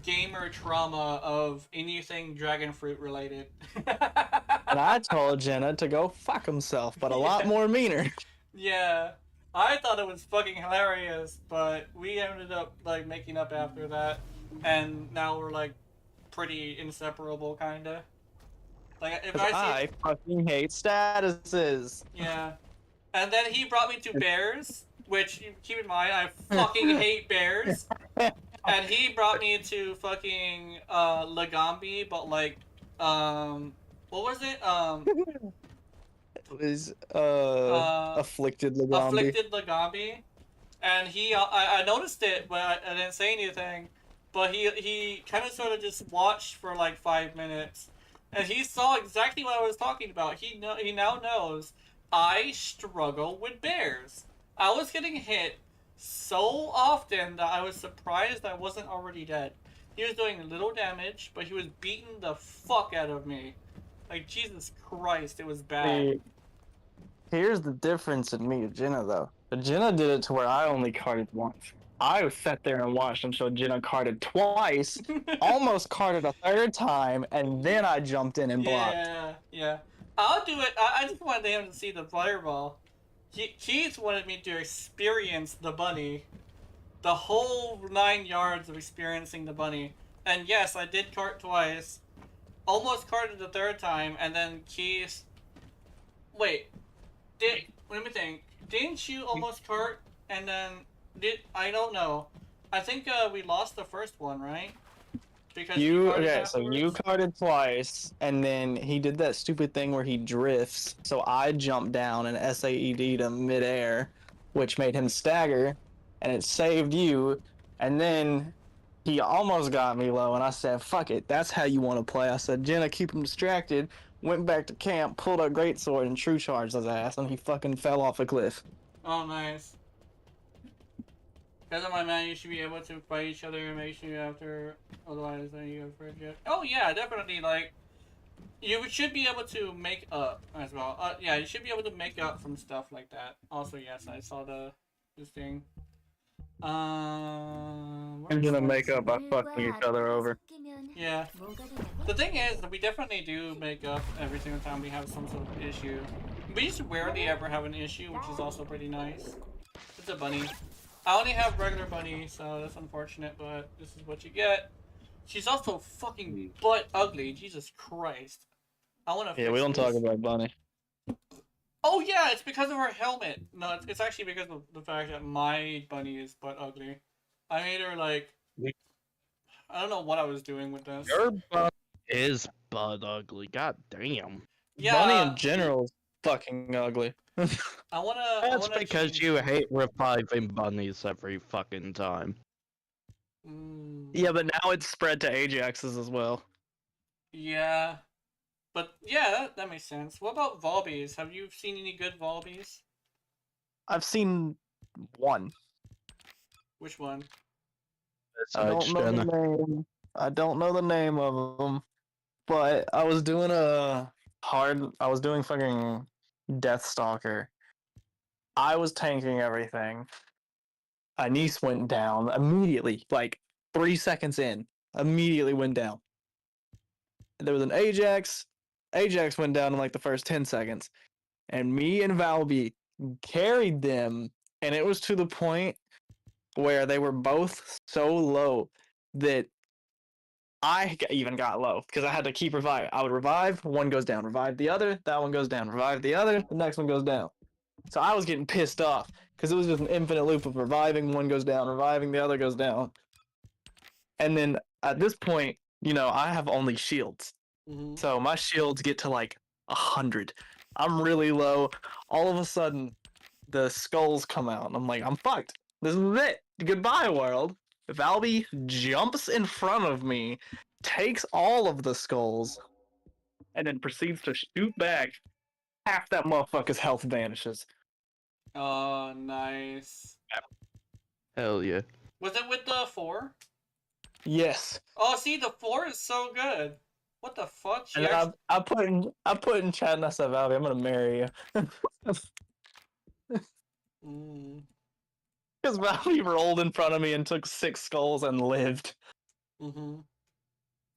gamer trauma of anything dragon fruit related. And I told Jenna to go fuck himself, but a lot more meaner. Yeah. I thought it was fucking hilarious, but we ended up like making up after that, and now we're like pretty inseparable kinda. Like if I see I fucking hate statuses. yeah. And then he brought me to bears, which, keep in mind, I fucking hate bears. And he brought me to fucking Lagambi, but like, what was it? It was afflicted Lagambi. Afflicted Lagambi. And I noticed it, but I didn't say anything. But he kind of sort of just watched for like 5 minutes, and he saw exactly what I was talking about. He now knows I struggle with bears. I was getting hit so often that I was surprised I wasn't already dead. He was doing little damage, but he was beating the fuck out of me. Like, Jesus Christ, it was bad. Here's the difference in me and Jenna, though. Jenna did it to where I only carded once. I sat there and watched him, so Jenna carded twice, almost carded a third time, and then I jumped in and blocked. Yeah. I'll do it. I just wanted him to see the fireball. Keith wanted me to experience the bunny. The whole 9 yards of experiencing the bunny. And yes, I did cart twice. Almost carted the third time, and then Keith... Wait. Let me think. Didn't you almost cart, and then... I don't know. I think we lost the first one, right? Because so you carded twice, and then he did that stupid thing where he drifts. So I jumped down and SAED'd him midair, which made him stagger, and it saved you. And then he almost got me low, and I said, "Fuck it, that's how you want to play." I said, "Jenna, keep him distracted." Went back to camp, pulled a greatsword, and true charged his ass, and he fucking fell off a cliff. Oh, nice. Because of my man, you should be able to fight each other and make sure after, otherwise then you have reject. Oh yeah, definitely, like, you should be able to make up as well. Yeah, you should be able to make up from stuff like that. Also, yes, I saw this thing. I'm gonna make up by fucking each other over. Yeah. The thing is, we definitely do make up every single time we have some sort of issue. We just rarely ever have an issue, which is also pretty nice. It's a bunny. I only have regular bunny, so that's unfortunate, but this is what you get. She's also fucking butt ugly, Jesus Christ. I wanna fix We don't this. talk about bunny. Oh yeah, it's because of her helmet. No, it's actually because of the fact that my bunny is butt ugly. I made her like... I don't know what I was doing with this. Your butt is butt ugly. God damn. Yeah, Bunny in general is fucking ugly. I wanna... That's because change... you hate reviving bunnies every fucking time. Mm, Yeah, but now it's spread to Ajaxes as well. Yeah. But yeah, that makes sense. What about Volbees? Have you seen any good Volbees? I've seen one. Which one? I don't know the name. I don't know the name of them. But I was doing I was doing fucking Deathstalker. I was tanking everything. A niece went down immediately, like 3 seconds in. Immediately went down. There was an Ajax. Ajax went down in like the first 10 seconds. And me and Valby carried them. And it was to the point where they were both so low that even got low because I had to keep reviving. I would revive, one goes down, revive the other, that one goes down, revive the other, the next one goes down. So I was getting pissed off because it was just an infinite loop of reviving, one goes down, reviving, the other goes down. And then at this point, I have only shields. Mm-hmm. So my shields get to like 100. I'm really low. All of a sudden, the skulls come out, and I'm like, I'm fucked. This is it. Goodbye, world. Valby jumps in front of me, takes all of the skulls, and then proceeds to shoot back. Half that motherfucker's health vanishes. Oh, nice. Hell yeah. Was it with the 4? Yes. Oh, see, the 4 is so good. What the fuck? She And actually... I put in chat and I said, Valby, I'm gonna marry you. Mm. Because Valby rolled in front of me and took 6 skulls and lived. Mm-hmm.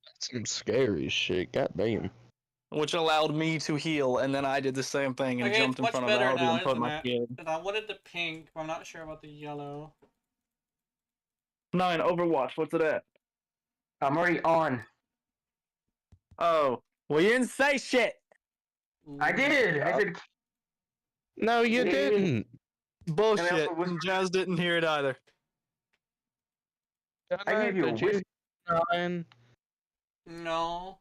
That's some scary shit. Goddamn. Which allowed me to heal, and then I did the same thing and Okay, jumped it's in much front of better Valby now, and put isn't my it? shield. And I wanted the pink, but I'm not sure about the yellow. 9 Overwatch, what's it at? I'm already on. Oh, well, you didn't say shit. I did. I said. No, you Yeah. didn't. Bullshit. also whispered- Jazz didn't hear it either. I gave you a Did you, whisper. Ryan? No.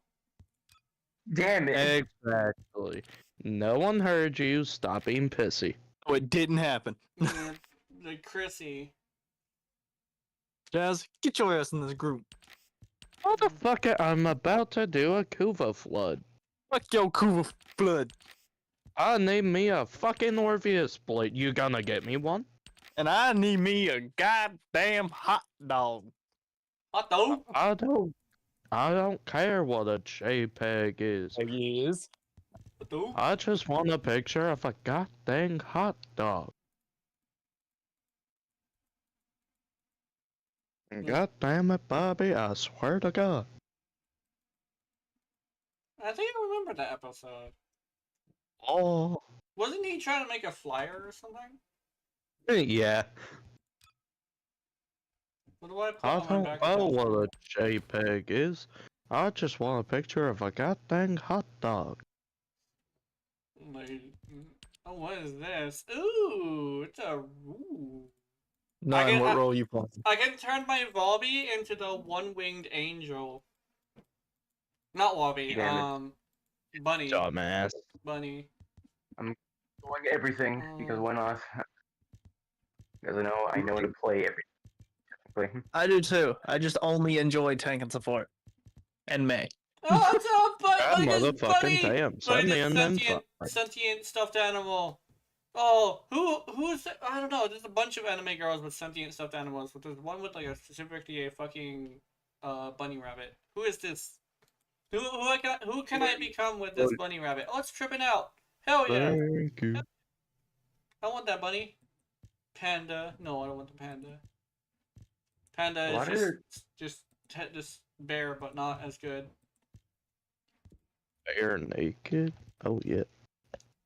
Damn it. Exactly. No one heard you. Stop being pissy. Oh, it didn't happen. Yeah, the Chrissy. Jazz, get your ass in this group. Motherfucker, I'm about to do a Kuva flood. Fuck your cool blood. I need me a fucking Orpheus split. You gonna get me one? And I need me a goddamn hot dog. Hot dog? I don't care what a JPEG is. Yes. Hot dog? I just want a picture of a goddamn hot dog. God damn it, Bobby, I swear to God. I think I remember that episode. Oh. Wasn't he trying to make a flyer or something? Yeah. What do I put I on my don't back? know what a JPEG is. I just want a picture of a goddamn hot dog. Like, oh, what is this? Ooh, it's a ooh. Nine, what role you playing? I can turn my Volby into the one-winged angel. Not Wobby, Damn Bunny. Dumbass. Bunny. I'm doing everything because why not? Because I know to play everything. I do too. I just only enjoy tank and support. And May. Oh, it's a God bunny! motherfucking damn. Send me an invite. Sentient stuffed animal. Oh, who's I don't know. There's a bunch of anime girls with sentient stuffed animals, but there's one with like specifically a fucking bunny rabbit. Who is this? Who can I become with this bunny rabbit? Oh, it's tripping out. Hell yeah! Thank you. I want that bunny. Panda. No, I don't want the panda. Panda is just bear, but not as good. Bare naked? Oh, yeah.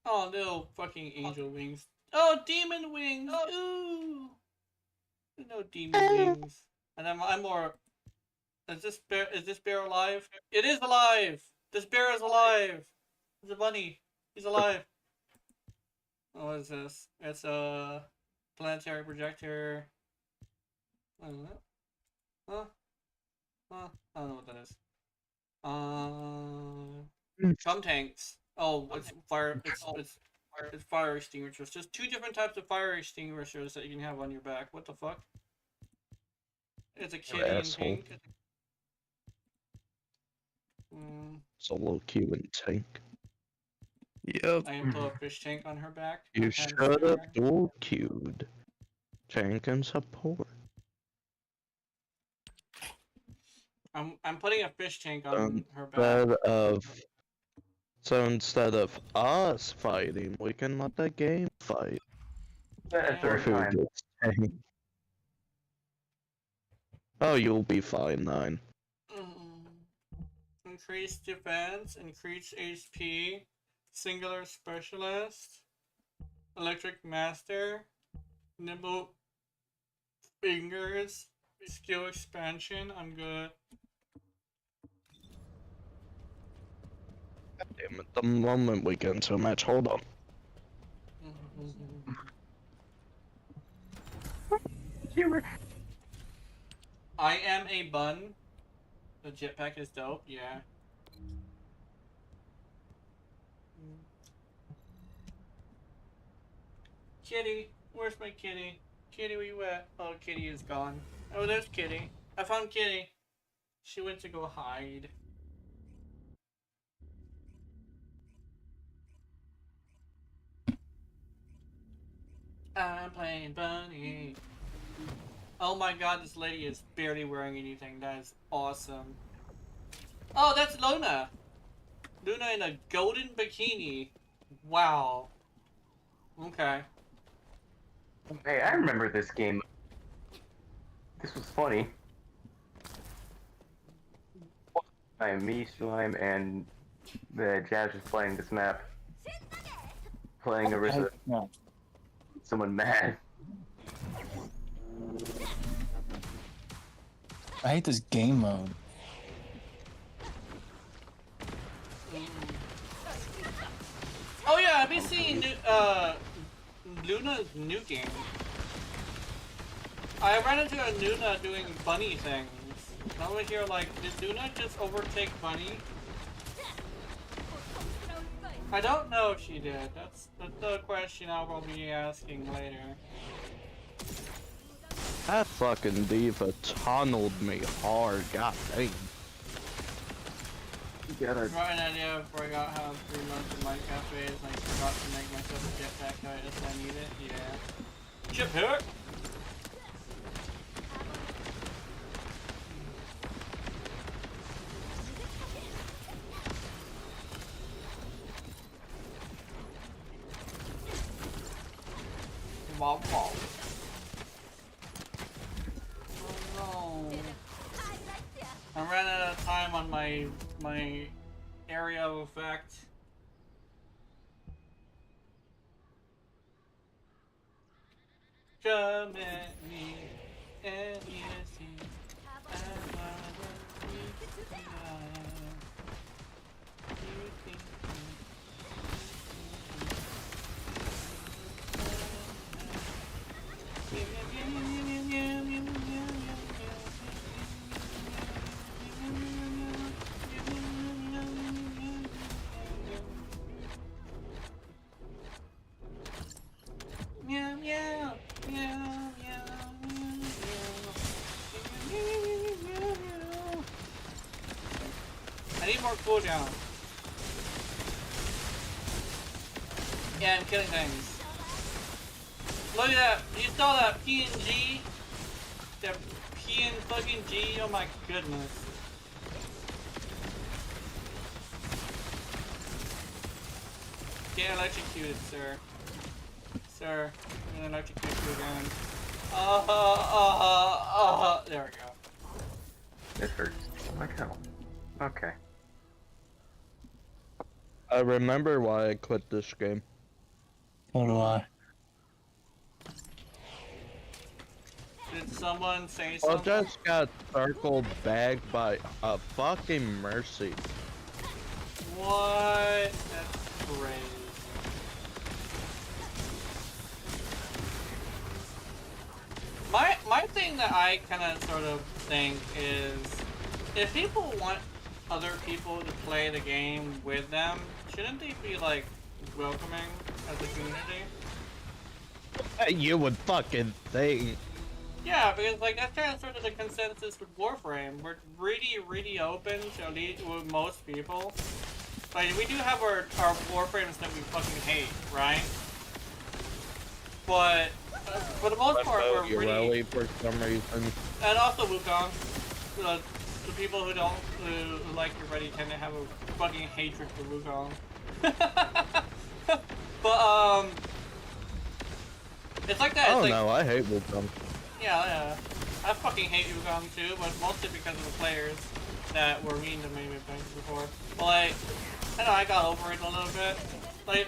Oh, little fucking angel wings. Oh, demon wings. Ooh. No demon wings. And I'm more. Is this bear alive? It is alive. This bear is alive. It's a bunny. He's alive. Oh, what is this? It's a planetary projector. I don't know. Huh? I don't know what that is. Drum tanks. Oh, it's fire. It's fire extinguishers. There's 2 different types of fire extinguishers that you can have on your back. What the fuck? It's a kitty in asshole. pink. Solo Q and tank. Yep. I can put a fish tank on her back. You I should have have spare. dual queued. Tank and support. I'm putting a fish tank on her back. Instead of us fighting, we can let the game fight. That a Yeah. third Who time. gets tanked. Oh, you'll be fine, 9. Increase defense, increase HP, singular specialist, electric master, nimble fingers, skill expansion. I'm good. Damn it, the moment we get into a match, hold on. I am a bun. The jetpack is dope, yeah. Kitty, where's my kitty? Kitty, where you at? Oh, Kitty is gone. Oh, there's Kitty. I found Kitty. She went to go hide. I'm playing bunny. Oh my god, this lady is barely wearing anything. That is awesome. Oh, that's Luna. Luna in a golden bikini. Wow. Okay. Hey, I remember this game. This was funny. I am me, Slime, and the Jazz was playing this map. Playing Arisa. No. Someone mad. I hate this game mode. Oh yeah, I've been seeing Luna's new game. I ran into a Luna doing bunny things. I was here like, did Luna just overtake Bunny? I don't know if she did. That's the question I'll probably be asking later. That fucking diva tunneled me hard, god dang. You gotta. Right idea, I forgot how 3 months in my cafe is, I forgot to make myself a jetpack kite if I need it. Yeah. Chip hook! Wow, wow. Oh no. I ran out of time on my area of effect. Come at me and you see meow meow meow meow. I need more cooldown. Yeah, I'm killing things. Look at that! You saw that PNG? That PN fucking G? Oh my goodness. Get electrocuted, sir. Sir, I'm gonna electrocute you again. There we go. This hurts. Like hell. Okay. I remember why I quit this game. So do I. Did someone say I something? just got circled back by a fucking Mercy. What? That's crazy. My thing that I kind of sort of think is, if people want other people to play the game with them, shouldn't they be like welcoming as a community? You would fucking think. Yeah, because like that's kind of sort of the consensus with Warframe. We're really open to at least with most people. Like we do have our Warframes that we fucking hate, right? But for the most part, we're really. For some reason. And also Wukong. The people who don't who like Urelli tend to have a fucking hatred for Wukong. But it's like that. Oh It's like, no, I hate Wukong. yeah. I fucking hate Wukong too, but mostly because of the players that were mean to me before. But like, I know I got over it a little bit. Like,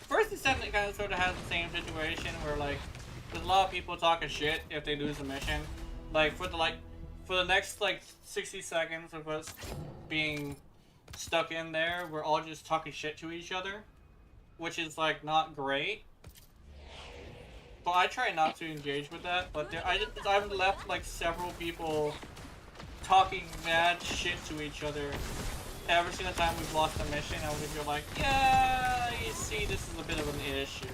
first and second kind of sort of has the same situation where like, there's a lot of people talking shit if they lose a mission. Like for the next like 60 seconds of us being stuck in there, we're all just talking shit to each other, which is like not great. But I try not to engage with that. But I've left like several people talking mad shit to each other every single time we've lost a mission. I would be like, yeah, you see, this is a bit of an issue.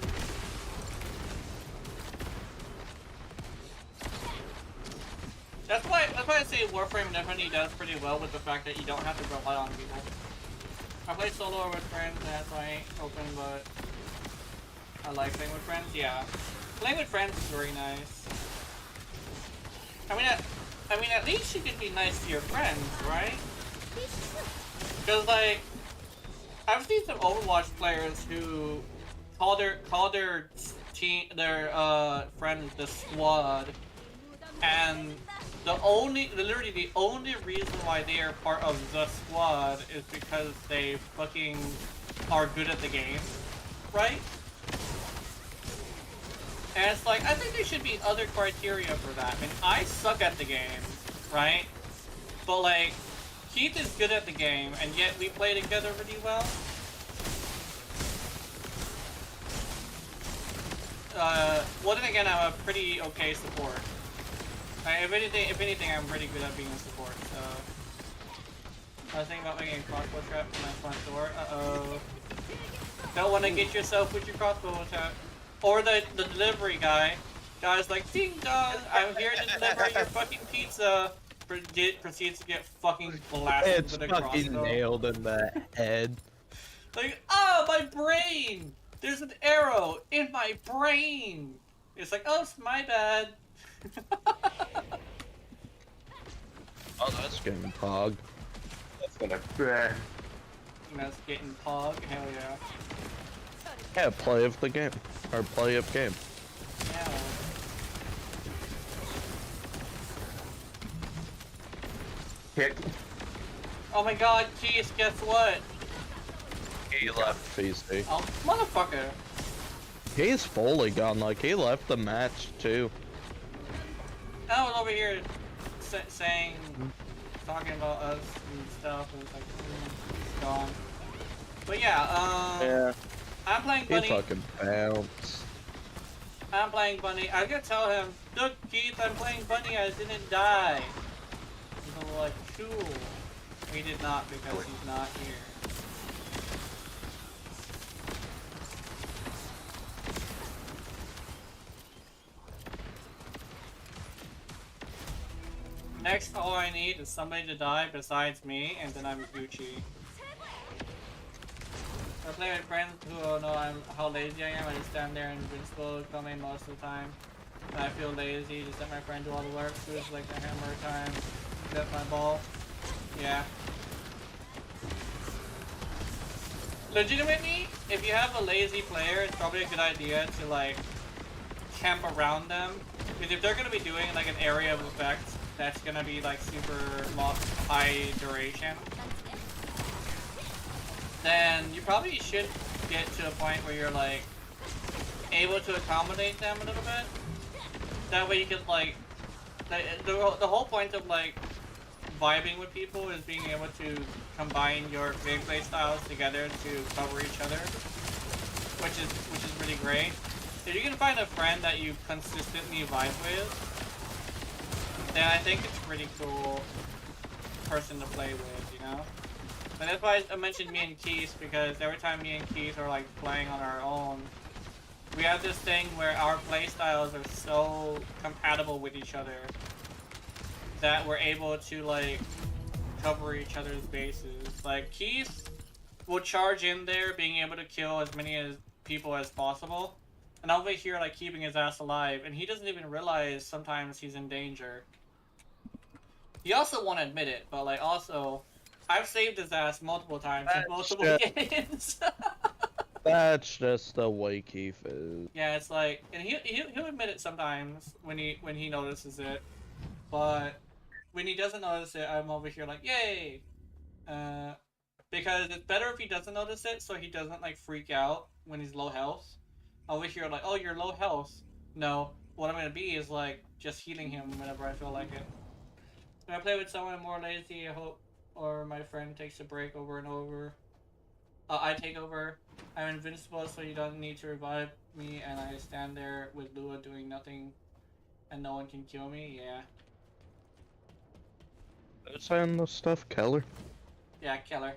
That's why I say Warframe definitely does pretty well with the fact that you don't have to rely on people. I play solo or with friends, and that's why I ain't open, but I like playing with friends, yeah. Playing with friends is very nice. I mean, at least you can be nice to your friends, right? Because like, I've seen some Overwatch players who call their team, their friends the squad, and literally the only reason why they are part of the squad is because they fucking are good at the game, right? And it's like, I think there should be other criteria for that. I mean, I suck at the game, right? But like, Keith is good at the game, and yet we play together really well. Well then again, I'm a pretty okay support. If anything, I'm pretty good at being a support, so... I was thinking about making a crossbow trap for my front door. Uh-oh. Don't want to get yourself with your crossbow attack. Or the delivery guy. Guy's like, ding dong, I'm here to deliver your fucking pizza. Proceeds to get fucking blasted It's with a fucking crossbow. nailed in the head. Like, oh, my brain! There's an arrow in my brain! It's like, oh, it's my bad. Oh, that's getting pog. That's gonna. That's getting pog, hell yeah. Yeah, play of the game. Or play of game. Yeah. Hit. Oh my god, Keith, guess what? He left PC. Oh, motherfucker. He's fully gone, like he left the match too. I was over here saying, talking about us and stuff, and it's like, he's gone. But yeah, Yeah. I'm playing He Bunny. fucking bounced. I'm playing Bunny. I gotta tell him, look, Keith, I'm playing Bunny. I didn't die. He's like, cool. He did not because he's not here. Next, all I need is somebody to die besides me, and then I'm Gucci. I play with friends who know how lazy I am. I just stand there and invincible coming most of the time. And I feel lazy, just let my friend do all the work. So it's like a hammer time. Get my ball. Yeah. Legitimately, if you have a lazy player, it's probably a good idea to like camp around them. Because if they're gonna be doing like an area of effect that's gonna be like super high duration, then you probably should get to a point where you're like able to accommodate them a little bit. That way you can like the whole point of like vibing with people is being able to combine your gameplay styles together to cover each other, which is really great. If you can find a friend that you consistently vibe with, then I think it's a pretty cool person to play with, you know? And that's why I mentioned me and Keith, because every time me and Keith are like playing on our own, we have this thing where our playstyles are so compatible with each other that we're able to like cover each other's bases. Like Keith will charge in there, being able to kill as many people as possible, and I'll be here like keeping his ass alive, and he doesn't even realize sometimes he's in danger. He also won't admit it, but like also, I've saved his ass multiple times in multiple games. That's just the way Keith is. Yeah, it's like, and he'll admit it sometimes when he notices it, but when he doesn't notice it, I'm over here like, yay, because it's better if he doesn't notice it, so he doesn't like freak out when he's low health. Over here like, oh, you're low health. No, what I'm gonna be is like just healing him whenever I feel like it. When I play with someone more lazy, I hope, or my friend takes a break over and over. I take over. I'm invincible, so you don't need to revive me, and I stand there with Lua doing nothing, and no one can kill me. Yeah. Saying the stuff, Keller. Yeah, Keller.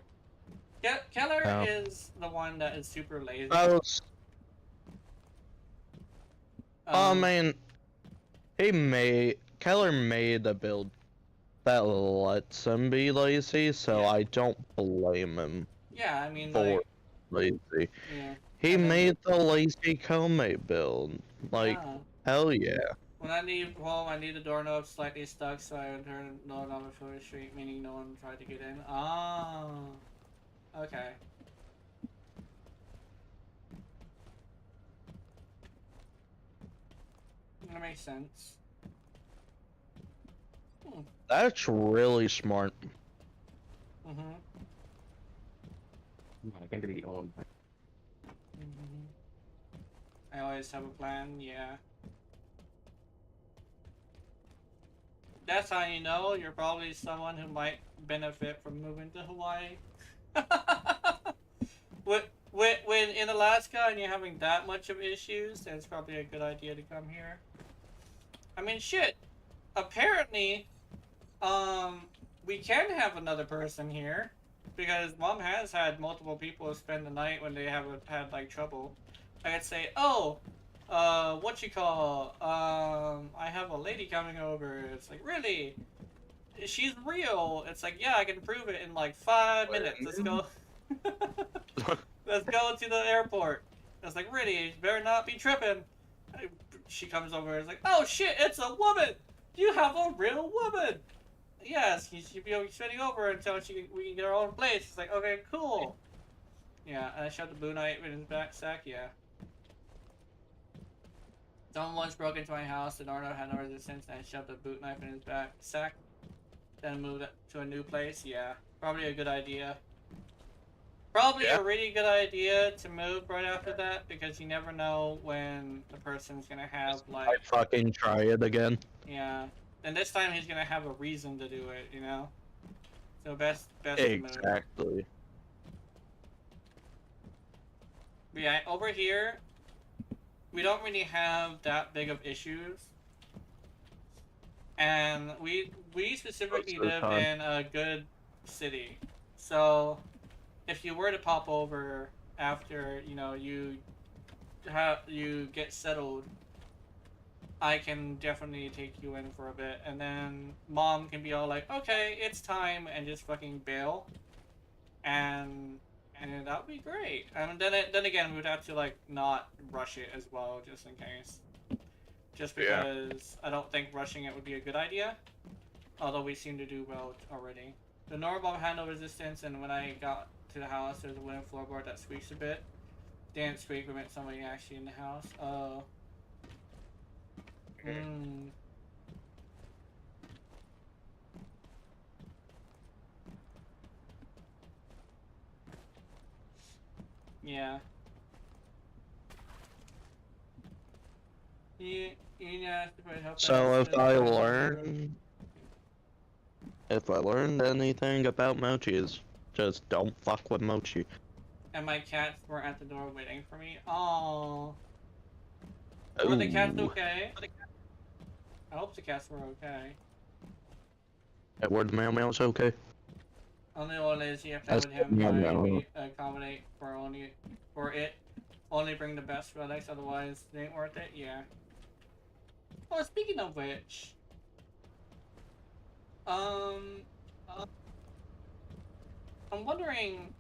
Keller Oh. is the one that is super lazy. I mean, Keller made a build that lets him be lazy, so Yeah. I don't blame him Yeah, I mean, for like, lazy. yeah. He And then- made the lazy co-mate build. Like, Yeah. hell yeah. When I leave home, I need the doorknob slightly stuck, so I would turn the doorknob before the street, meaning no one tried to get in. Ah. Okay. That makes sense. That's really smart. Mm-hmm. I can be on. I always have a plan, yeah. That's how you know you're probably someone who might benefit from moving to Hawaii. When in Alaska and you're having that much of issues, then it's probably a good idea to come here. I mean, shit. Apparently, we can have another person here, because Mom has had multiple people spend the night when they haven't had like trouble. I could say, oh, what you call, I have a lady coming over. It's like, really? She's real. It's like, yeah, I can prove it in like 5 minutes. Let's go. Let's go to the airport. It's like, really? You better not be tripping. She comes over and is like, oh shit, it's a woman! You have a real woman! Yes, she'll be spinning over until we can get our own place. It's like, okay, cool. Yeah, and I shoved the blue knight in his back sack, yeah. Someone once broke into my house and Arno had no resistance, and I shoved a boot knife in his back sack. Then moved to a new place, yeah. Probably a good idea. Probably a really good idea to move right after that, because you never know when the person's gonna have, like... I fucking try it again. Yeah. And this time he's gonna have a reason to do it, you know? So best to move. Exactly. But yeah, over here, we don't really have that big of issues. And we specifically live in a good city. So if you were to pop over after, you know, you get settled, I can definitely take you in for a bit, and then Mom can be all like, okay, it's time, and just fucking bail, and that would be great. And then again, we would have to like not rush it as well, just in case. Just because I don't think rushing it would be a good idea, although we seem to do well already. The normal had no resistance, and when I got to the house, there's a wooden floorboard that squeaks a bit. Didn't squeak, we meant somebody actually in the house. Oh. Yeah. You asked if I'd help So out, if I learned anything about mochis, just don't fuck with mochi. And my cats were at the door waiting for me. Oh. Were the cats okay? I hope the cats were okay. Edward the Meow Meow's okay. Only old lazy if I would have Meow Meow. accommodate for it Only bring the best relics, otherwise it ain't worth it. Yeah. Oh, speaking of which, um, I'm wondering,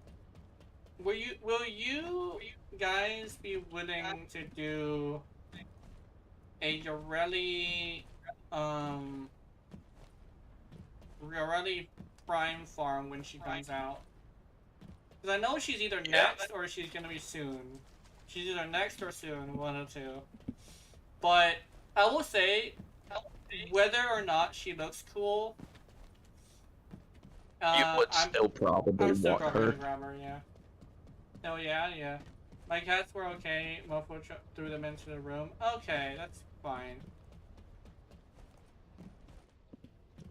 will you guys be willing to do a Yoreli Prime farm when she comes out? Because I know she's either next or she's gonna be soon. She's either next or soon, one of two. But I will say, whether or not she looks cool, You would I'm still probably still want probably her. gonna grab her, yeah. Oh yeah. My cats were okay. Mofo threw them into the room. Okay, that's fine.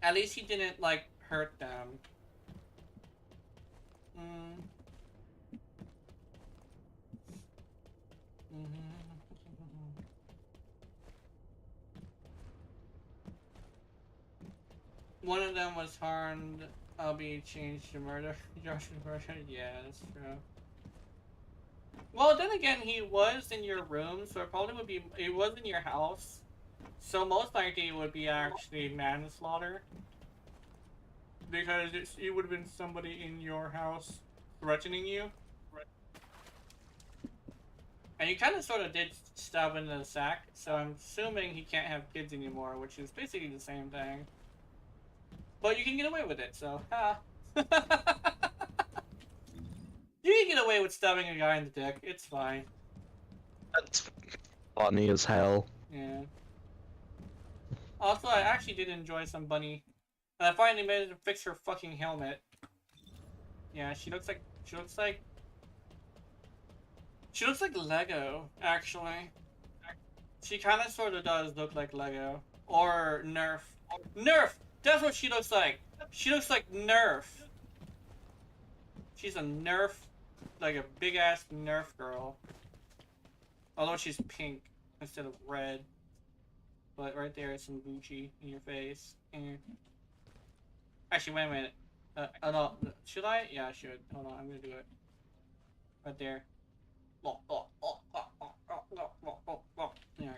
At least he didn't like hurt them. Mm. One of them was harmed. I'll be changed to murder. Josh was murdered. Yeah, that's true. Well, then again, he was in your room, so it probably would be. It was in your house, so most likely it would be actually manslaughter, because it would have been somebody in your house threatening you. And you kind of sort of did stab into the sack, so I'm assuming he can't have kids anymore, which is basically the same thing. But you can get away with it, so ha. You can get away with stabbing a guy in the dick. It's fine. That's funny as hell. Yeah. Also, I actually did enjoy some bunny. And I finally managed to fix her fucking helmet. Yeah, she looks like Lego, actually. She kind of sort of does look like Lego. Or Nerf. Nerf! That's what she looks like! She looks like Nerf! She's a Nerf, like a big-ass Nerf girl. Although she's pink instead of red. But right there is some Gucci in your face. Actually, wait a minute. No, should I? Yeah, I should. Hold on, I'm gonna do it. Right there. There we go.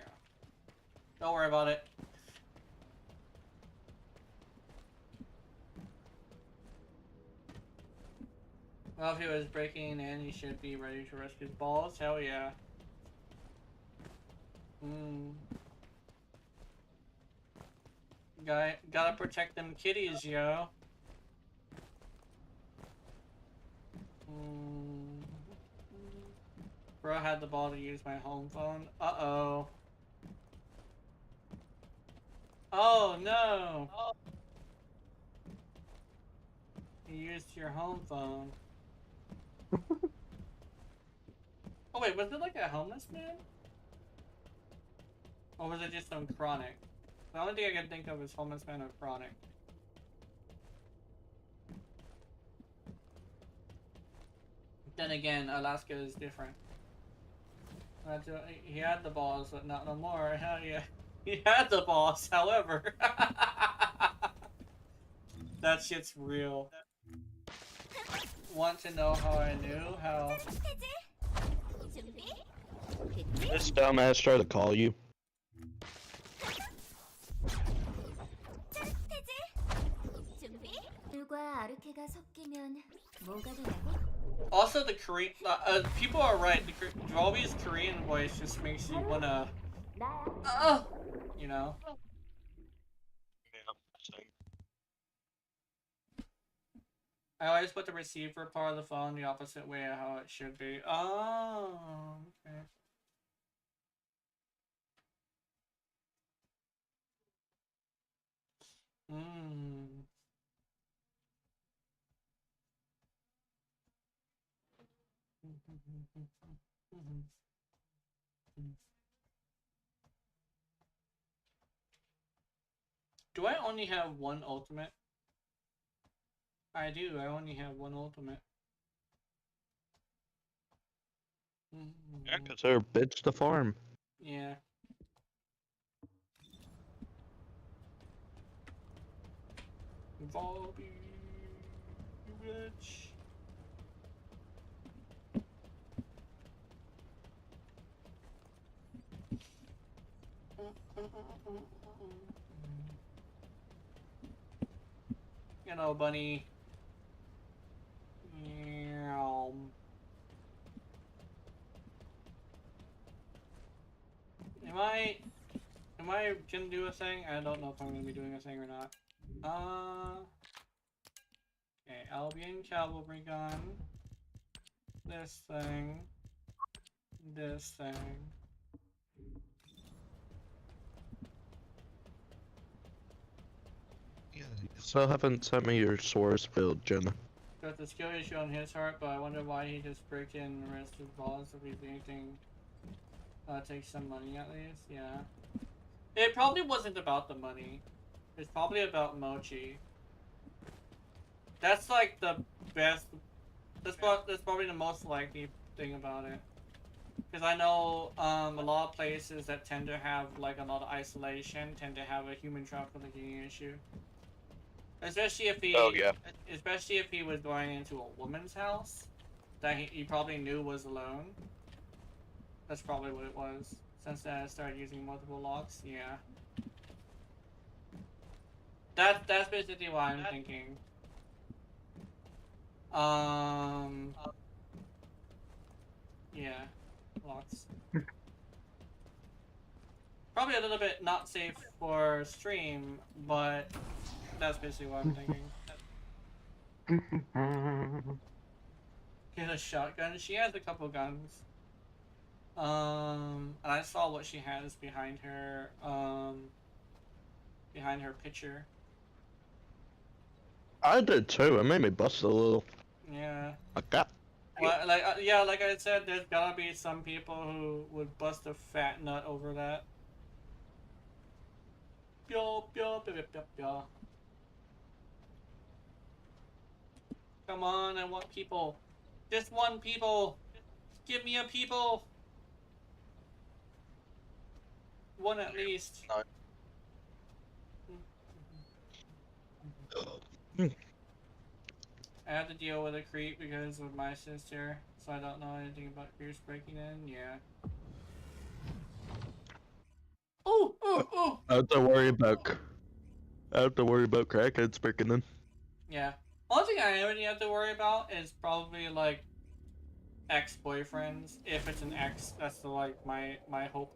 Don't worry about it. Well, if he was breaking in, he should be ready to rescue his balls. Hell yeah. Gotta protect them kitties, yo. Bro had the ball to use my home phone. Uh-oh. Oh, no. You used your home phone. Oh, wait, was it like a homeless man? Or was it just some chronic? The only thing I can think of is homeless man or chronic. Then again, Alaska is different. He had the balls, but not no more. Hell yeah. He had the balls, however. That shit's real. Want to know how I knew? How? This dumbass tried to call you. Also, the Korean people are right. Drawby's Korean voice just makes you wanna, you know. I always put the receiver part of the phone the opposite way of how it should be. Oh, okay. Do I only have one ultimate? I do. I only have one ultimate. Yeah, because they're bitch to farm. Yeah. Bobby, you bitch. You know, bunny. Meow. Am I gonna do a thing? I don't know if I'm gonna be doing a thing or not. Okay, Albion Cavalry Gun. This thing. This thing. You still haven't sent me your source build, Jenna. Got the skill issue on his heart, but I wonder why he just break in the rest of the balls if he's anything. Take some money at least, yeah. It probably wasn't about the money. It's probably about Mochi. That's like the best. That's probably the most likely thing about it. Because I know a lot of places that tend to have like a lot of isolation tend to have a human trafficking issue. Especially if he, especially if he was going into a woman's house that he probably knew was alone. That's probably what it was. Since I started using multiple locks, yeah. That's basically what I'm thinking. Yeah, locks. Probably a little bit not safe for stream, but that's basically what I'm thinking. Get a shotgun. She has a couple guns. And I saw what she has behind her picture. I did too. It made me bust a little. Yeah. Okay. Well, like yeah, like I said, there's gotta be some people who would bust a fat nut over that. Pyo, pyo, pyo, pyo, pyo, pyo. Come on, I want people. Just one people. Give me a people. One at least. I have to deal with a creep because of my sister, so I don't know anything about creeps breaking in. Yeah. Oh, oh, oh. I have to worry about. I have to worry about crackheads breaking in. Yeah. Only thing I really have to worry about is probably like ex-boyfriends. If it's an ex, that's the, like my hope.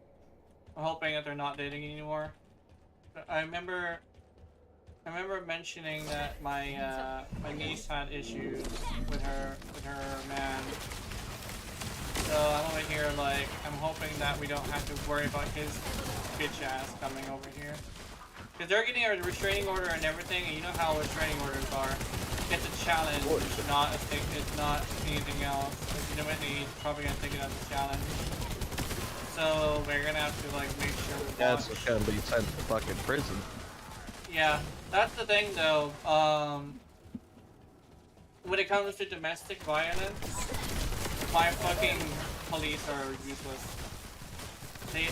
I'm hoping that they're not dating anymore. But I remember mentioning that my my niece had issues with her man. So I'm over here like I'm hoping that we don't have to worry about his bitch ass coming over here. Because they're getting a restraining order and everything, and you know how restraining orders are. It's a challenge, it's not anything else. Ultimately, he's probably gonna take it as a challenge. So we're gonna have to like make sure we That's watch. gonna be sent to fucking prison. Yeah, that's the thing though. When it comes to domestic violence, my fucking police are useless. They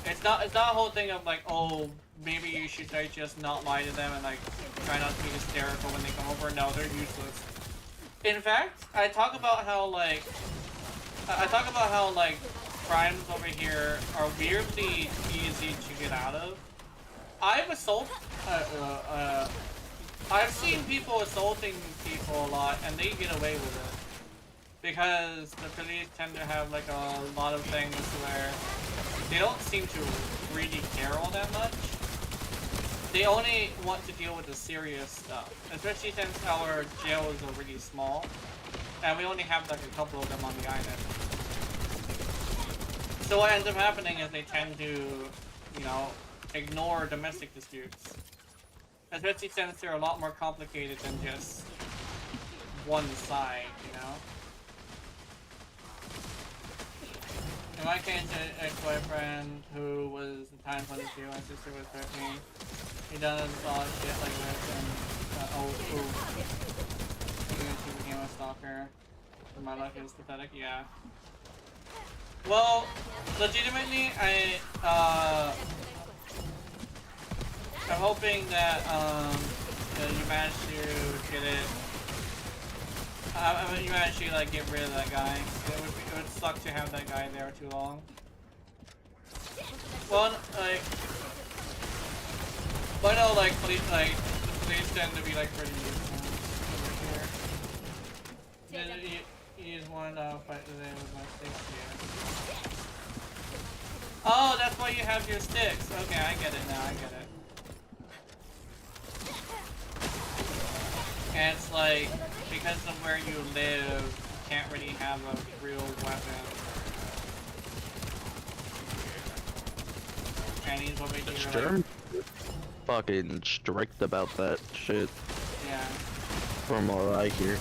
it's not a whole thing of like, oh, maybe you should like just not lie to them and like try not to be hysterical when they come over. No, they're useless. In fact, I talk about how like crimes over here are weirdly easy to get out of. I've seen people assaulting people a lot, and they get away with it because the police tend to have like a lot of things where they don't seem to really care all that much. They only want to deal with the serious stuff, especially since our jails are really small, and we only have like a couple of them on the island. So what ends up happening is they tend to, you know, ignore domestic disputes. Especially since they're a lot more complicated than just one side, you know? In my case, an ex-boyfriend who was the time 22, my sister was 13. He done a lot of shit like this and, she became a stalker. My luck is pathetic, yeah. Well, legitimately, I'm hoping that you managed to get it. You managed to like get rid of that guy. It would suck to have that guy there too long. Well, like, but I know, like, police, the police tend to be, like, pretty useful over here. He just wanted to fight today with my sticks here. Oh, that's why you have your sticks. Okay, I get it now, I get it. And it's like, because of where you live, you can't really have a real weapon. And he's over here, Sure. Fucking strict about that shit, yeah. from what I hear.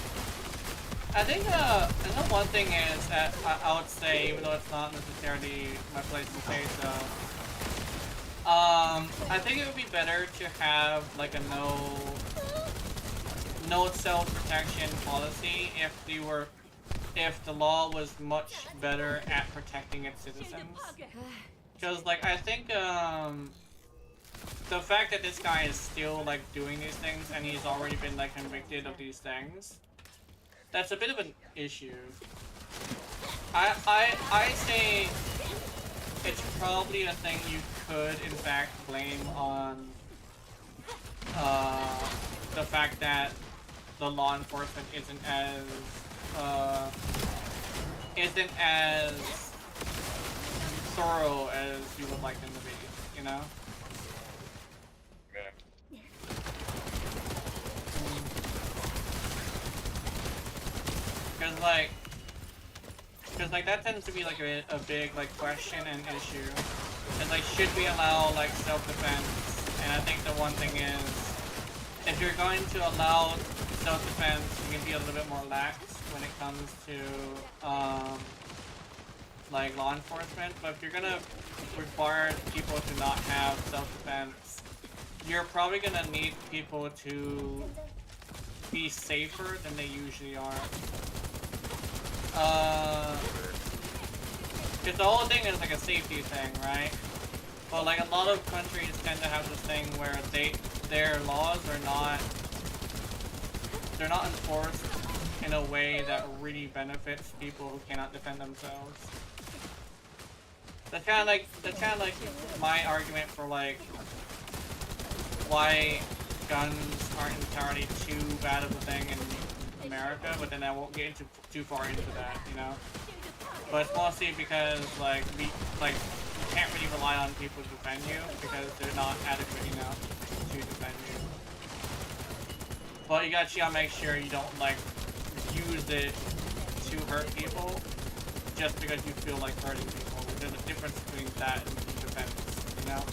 I think one thing is that I would say, even though it's not necessarily my place to say so, I think it would be better to have like a no self-protection policy if the law was much better at protecting its citizens. Because like I think the fact that this guy is still like doing these things and he's already been like convicted of these things, that's a bit of an issue. I say it's probably a thing you could in fact blame on the fact that the law enforcement isn't as thorough as you would like them to be, you know? Cause like that tends to be like a big like question and issue. And like, should we allow like self-defense? And I think the one thing is, if you're going to allow self-defense, you can be a little bit more lax when it comes to like law enforcement. But if you're gonna require people to not have self-defense, you're probably gonna need people to be safer than they usually are. Because the whole thing is like a safety thing, right? But like a lot of countries tend to have this thing where their laws are they're not enforced in a way that really benefits people who cannot defend themselves. That's kind of like my argument for like why guns aren't entirely too bad of a thing in America, but then I won't get into too far into that, you know. But it's mostly because like you can't really rely on people to defend you because they're not adequate enough to defend you. But you gotta make sure you don't like use it to hurt people just because you feel like hurting people. There's a difference between that and defense, you know.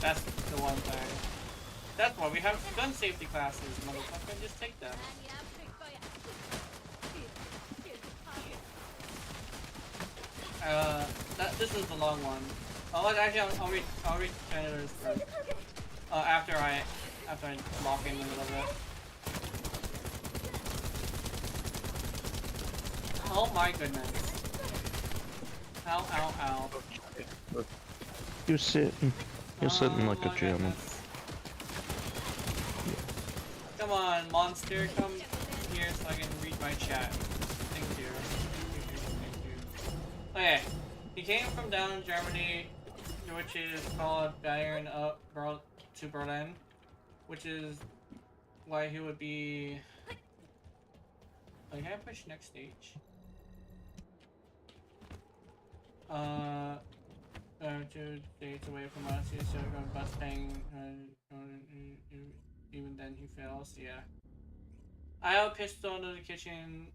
That's the one thing. That's why we have gun safety classes, motherfucker. Just take them. This is the long one. Actually, I'll read Senator's first. After I lock in a little bit. Oh my goodness. Ow, ow, ow. You're sitting like a my gentleman. goodness. Come on, monster, come here so I can read my chat. Thank you. Thank you. Okay, he came from down in Germany, which is called Bayern up to Berlin, which is why he would be. Like, can I push next stage? 2 states away from us, he's still going bus paying, even then he fails, yeah. I have a pistol under the kitchen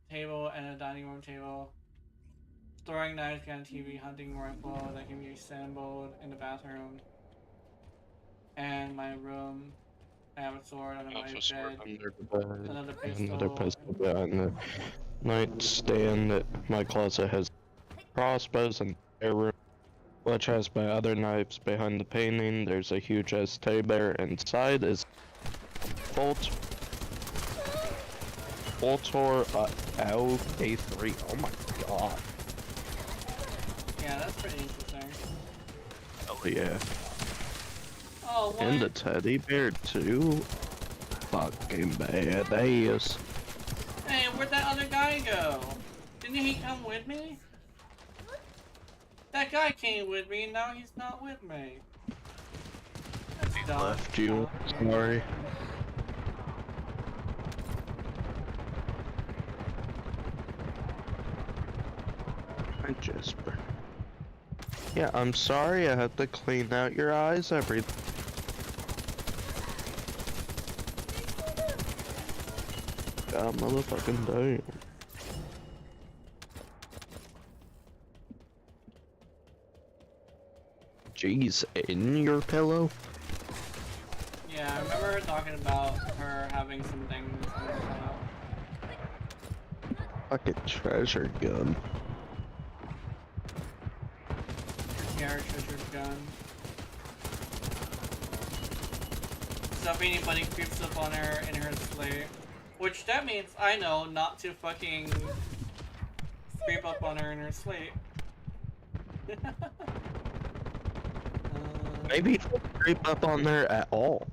table and a dining room table. Throwing knives behind TV, hunting rifle that can be assembled in the bathroom. And my room, I have a sword under my bed. Under the bed. Another pistol. Another pistol behind the nightstand. My closet has crossbows and arrows, which has my other knives behind the painting. There's a huge ass teddy bear inside. Is Voltor A3. Oh my god. Yeah, that's pretty interesting. Oh yeah. Oh, what? And the teddy bear too. Fucking badass. Hey, where'd that other guy go? Didn't he come with me? That guy came with me, and now he's not with me. That's dumb. Left you. Yeah. Sorry. I just. Yeah, I'm sorry. I have to clean out your eyes every. God, motherfucking damn. Jeez, in your pillow? Yeah, I remember her talking about her having some things on her pillow. Fucking treasure gun. Yeah, her treasured gun. So if anybody creeps up on her in her sleep, which that means I know not to fucking creep up on her in her sleep. Maybe don't creep up on there at all.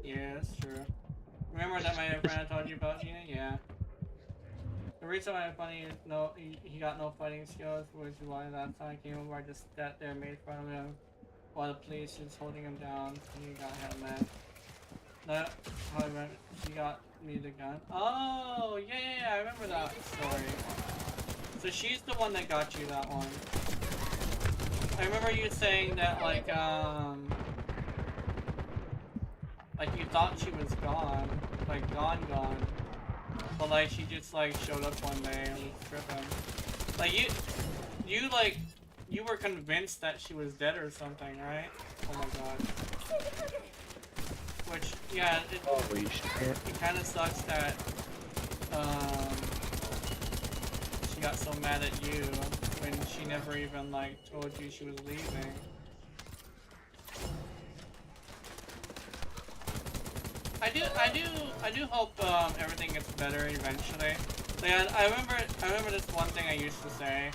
Yeah, that's true. Remember that my friend I told you about, Gina? Yeah. The reason why funny is he got no fighting skills, which is why that time I came over, I just sat there and made fun of him while the police was holding him down. He got hit, man. No, however, she got me the gun. Oh, yeah, I remember that story. So she's the one that got you that one. I remember you saying that, like you thought she was gone. Like, gone. But, like, she just, like, showed up one day and was tripping. Like, you were convinced that she was dead or something, right? Oh my god. Which, yeah, Holy shit. it kind of sucks that, she got so mad at you when she never even, like, told you she was leaving. I do hope, everything gets better eventually. Like, I remember this one thing I used to say.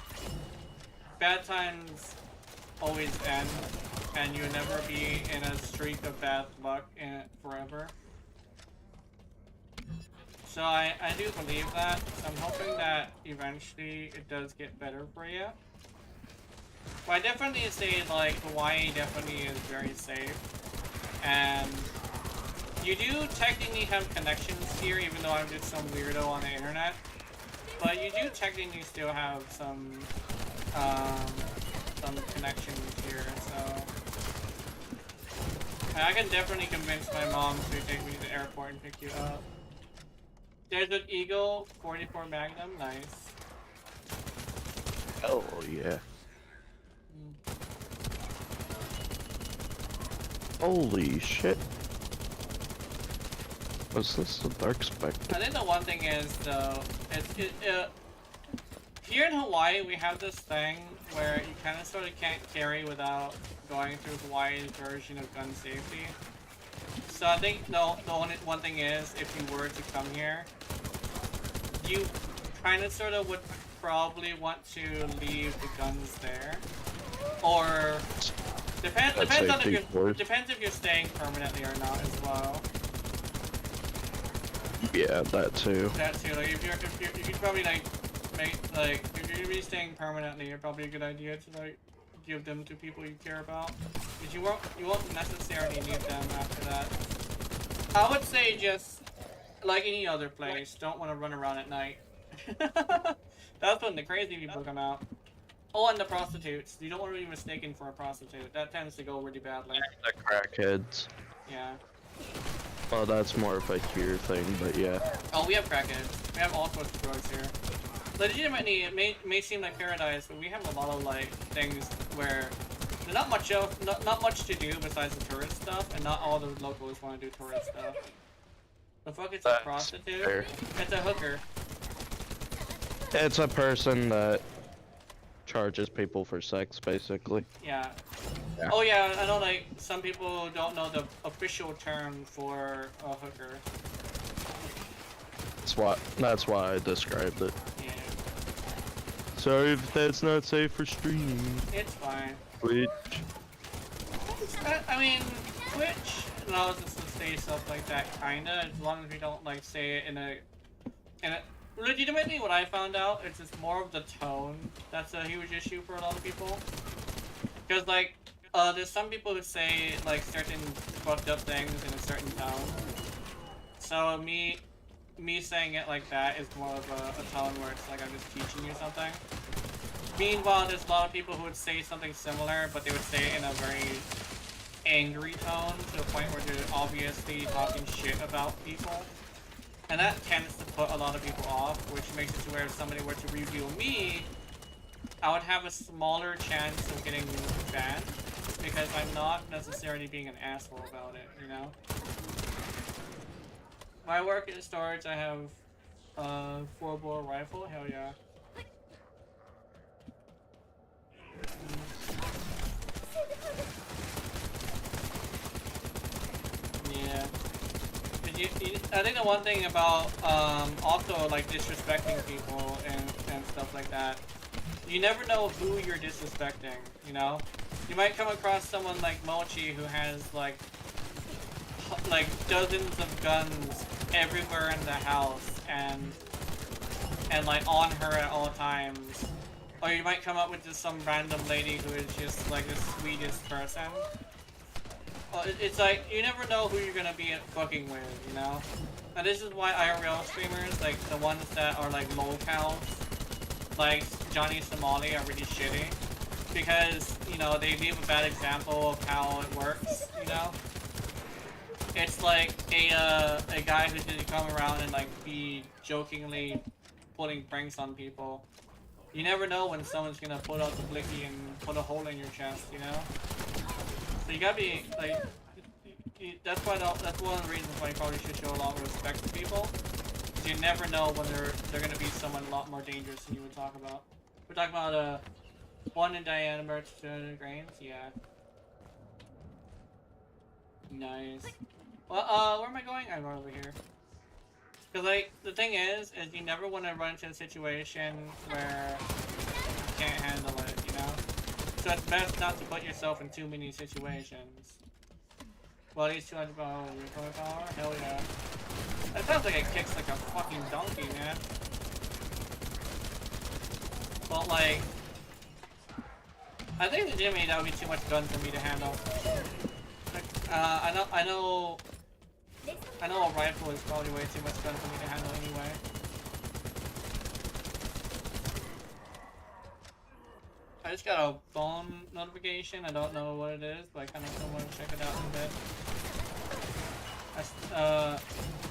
Bad times always end, and you'll never be in a streak of bad luck in it forever. So I do believe that, so I'm hoping that eventually it does get better for you. But I definitely say, like, Hawaii definitely is very safe, and you do technically have connections here, even though I'm just some weirdo on the internet. But you do technically still have some connections here, so and I can definitely convince my mom to take me to the airport and pick you up. Desert Eagle 44 Magnum, nice. Oh yeah. Holy shit. Was this the Dark Spectre? I think the one thing is, though, here in Hawaii, we have this thing where you kind of sort of can't carry without going through Hawaii's version of gun safety. So I think the only one thing is, if you were to come here, you kind of sort of would probably want to leave the guns there, or depends if you're staying permanently or not as well. Yeah, that too. That too. Like if you probably like if you're gonna be staying permanently, it's probably a good idea to like give them to people you care about, because you won't necessarily need them after that. I would say just like any other place, don't want to run around at night. That's when the crazy people come out. Oh, and the prostitutes. You don't want to be mistaken for a prostitute. That tends to go really badly. The crackheads. Yeah. Well, that's more of a here thing, but yeah. Oh, we have crackheads. We have all sorts of drugs here. Legitimately, it may seem like paradise, but we have a lot of like things where there's not much to do besides the tourist stuff, and not all the locals want to do tourist stuff. The fuck is a prostitute? Fair. It's a hooker. It's a person that charges people for sex, basically. Yeah. Yeah. Oh yeah, I know like some people don't know the official term for a hooker. That's why I described it. Yeah. Sorry if that's not safe for streaming. It's fine. Twitch. I mean, Twitch allows us to say stuff like that, kinda, as long as we don't like say it in a legitimately what I found out is it's more of the tone that's a huge issue for a lot of people. Because, like, there's some people who say, like, certain fucked up things in a certain tone. So, me saying it like that is more of a tone where it's like I'm just teaching you something. Meanwhile, there's a lot of people who would say something similar, but they would say it in a very angry tone, to the point where they're obviously talking shit about people. And that tends to put a lot of people off, which makes it to where if somebody were to review me, I would have a smaller chance of getting banned, because I'm not necessarily being an asshole about it, you know? My work in storage, I have a 4-bore rifle, hell yeah. Yeah. I think the one thing about also like disrespecting people and stuff like that, you never know who you're disrespecting, you know? You might come across someone like Mochi who has like dozens of guns everywhere in the house and like on her at all times. Or you might come up with just some random lady who is just like the sweetest person. Well, it's like, you never know who you're gonna be fucking with, you know? And this is why IRL streamers, like the ones that are like locals, like Johnny Somali, are really shitty. Because, you know, they leave a bad example of how it works, you know? It's like a guy who didn't come around and like be jokingly putting pranks on people. You never know when someone's gonna pull out the blicky and put a hole in your chest, you know? So you gotta be, like, that's one of the reasons why you probably should show a lot of respect to people. Because you never know when they're gonna be someone a lot more dangerous than you would talk about. We're talking about 1 in diameter to 200 grains, yeah. Nice. Well, where am I going? I'm over here. Because, like, the thing is you never want to run into a situation where you can't handle it, you know? So it's best not to put yourself in too many situations. Well, these 200 power recoil power? Hell yeah. That sounds like it kicks like a fucking donkey, man. But, like, I think legitimately that would be too much gun for me to handle. Like, I know a rifle is probably way too much gun for me to handle anyway. I just got a phone notification. I don't know what it is, but I kind of want to check it out in a bit.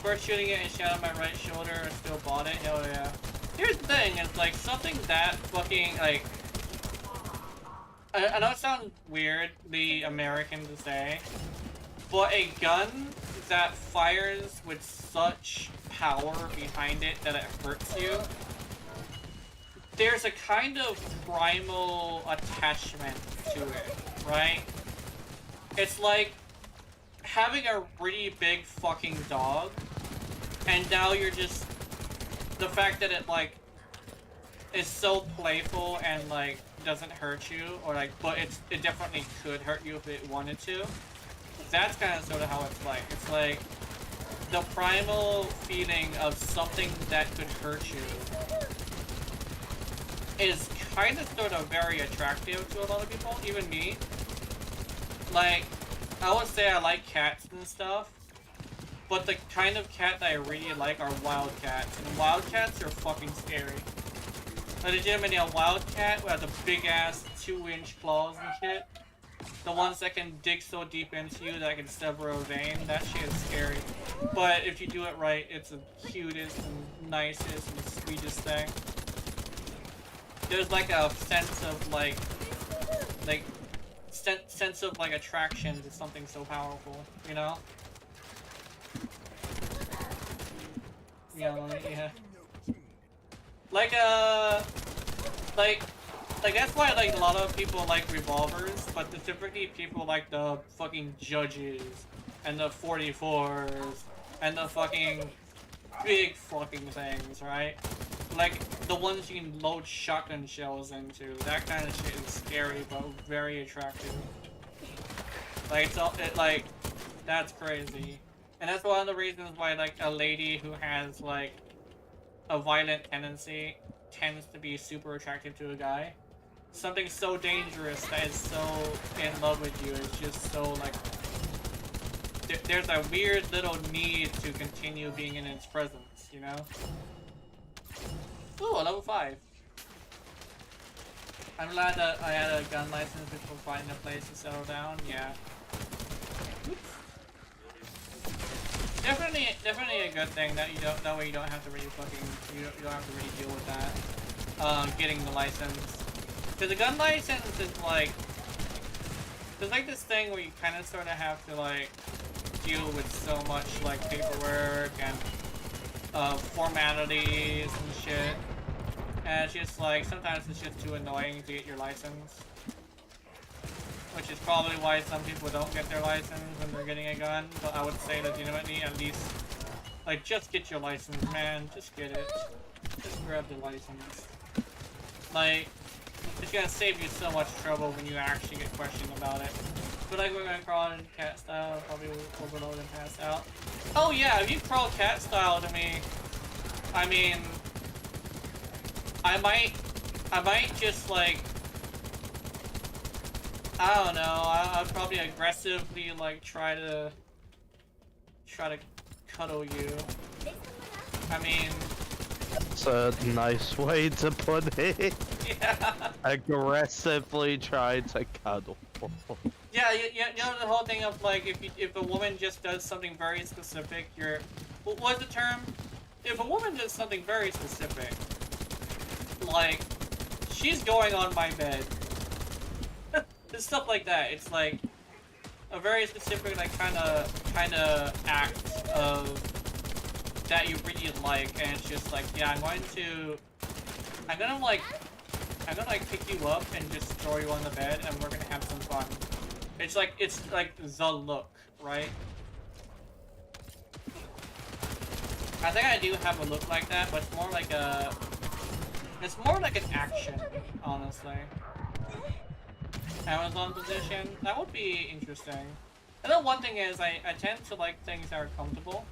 First shooting it and shot on my right shoulder. I still bought it. Hell yeah. Here's the thing. It's like something that fucking like. I know it sounds weirdly American to say, but a gun that fires with such power behind it that it hurts you, there's a kind of primal attachment to it, right? It's like having a really big fucking dog, and now you're just, the fact that it like is so playful and like doesn't hurt you, or like, but it definitely could hurt you if it wanted to. That's kind of sort of how it's like. It's like the primal feeling of something that could hurt you is kind of sort of very attractive to a lot of people, even me. Like, I would say I like cats and stuff, but the kind of cat that I really like are wildcats, and wildcats are fucking scary. Like, legitimately, a wildcat with the big ass 2-inch claws and shit, the ones that can dig so deep into you that can sever a vein, that shit is scary. But if you do it right, it's the cutest and nicest and sweetest thing. There's like a sense of like sense of like attraction to something so powerful, you know? Yeah. Like that's why like a lot of people like revolvers, but specifically people like the fucking Judges and the 44s and the fucking big fucking things, right? Like the ones you can load shotgun shells into. That kind of shit is scary but very attractive. Like like that's crazy. And that's one of the reasons why like a lady who has like a violent tendency tends to be super attractive to a guy. something so dangerous that is so in love with you is just so like there's a weird little need to continue being in its presence, you know? Ooh, a level 5. I'm glad that I had a gun license before finding a place to settle down. Yeah. Definitely a good thing that you don't. That way you don't have to really fucking. You don't have to really deal with that. Getting the license. Because the gun license is like. There's like this thing where you kind of sort of have to like deal with so much like paperwork and formalities and shit. And it's just like, sometimes it's just too annoying to get your license. Which is probably why some people don't get their license when they're getting a gun. But I would say legitimately, at least, like, just get your license, man. Just get it. Just grab the license. Like, it's gonna save you so much trouble when you actually get questioned about it. But like, we're gonna crawl in cat style, probably overload and pass out. Oh yeah, if you crawl cat style to me, I mean, I might just like, I don't know, I'd probably aggressively like try to cuddle you. I mean, That's a nice way to put it. yeah. Aggressively try to cuddle. Yeah, you know the whole thing of like, if a woman just does something very specific, what's the term? If a woman does something very specific, like, she's going on my bed. It's stuff like that. It's like a very specific, like, kind of act of that you really like, and it's just like, yeah, I'm gonna like pick you up and just throw you on the bed, and we're gonna have some fun. It's like the look, right? I think I do have a look like that, but it's more like an action, honestly. Amazon position, that would be interesting. And then one thing is, I tend to like things that are comfortable.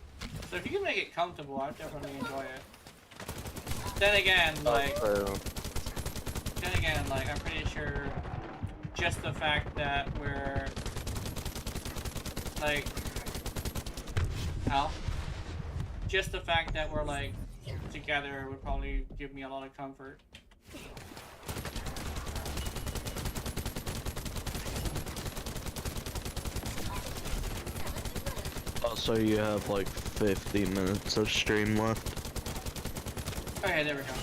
So if you can make it comfortable, I'd definitely enjoy it. Then again, like, I'm pretty sure just the fact that we're like, just the fact that we're like together would probably give me a lot of comfort. Also, you have like 50 minutes of stream left. Okay, there we go.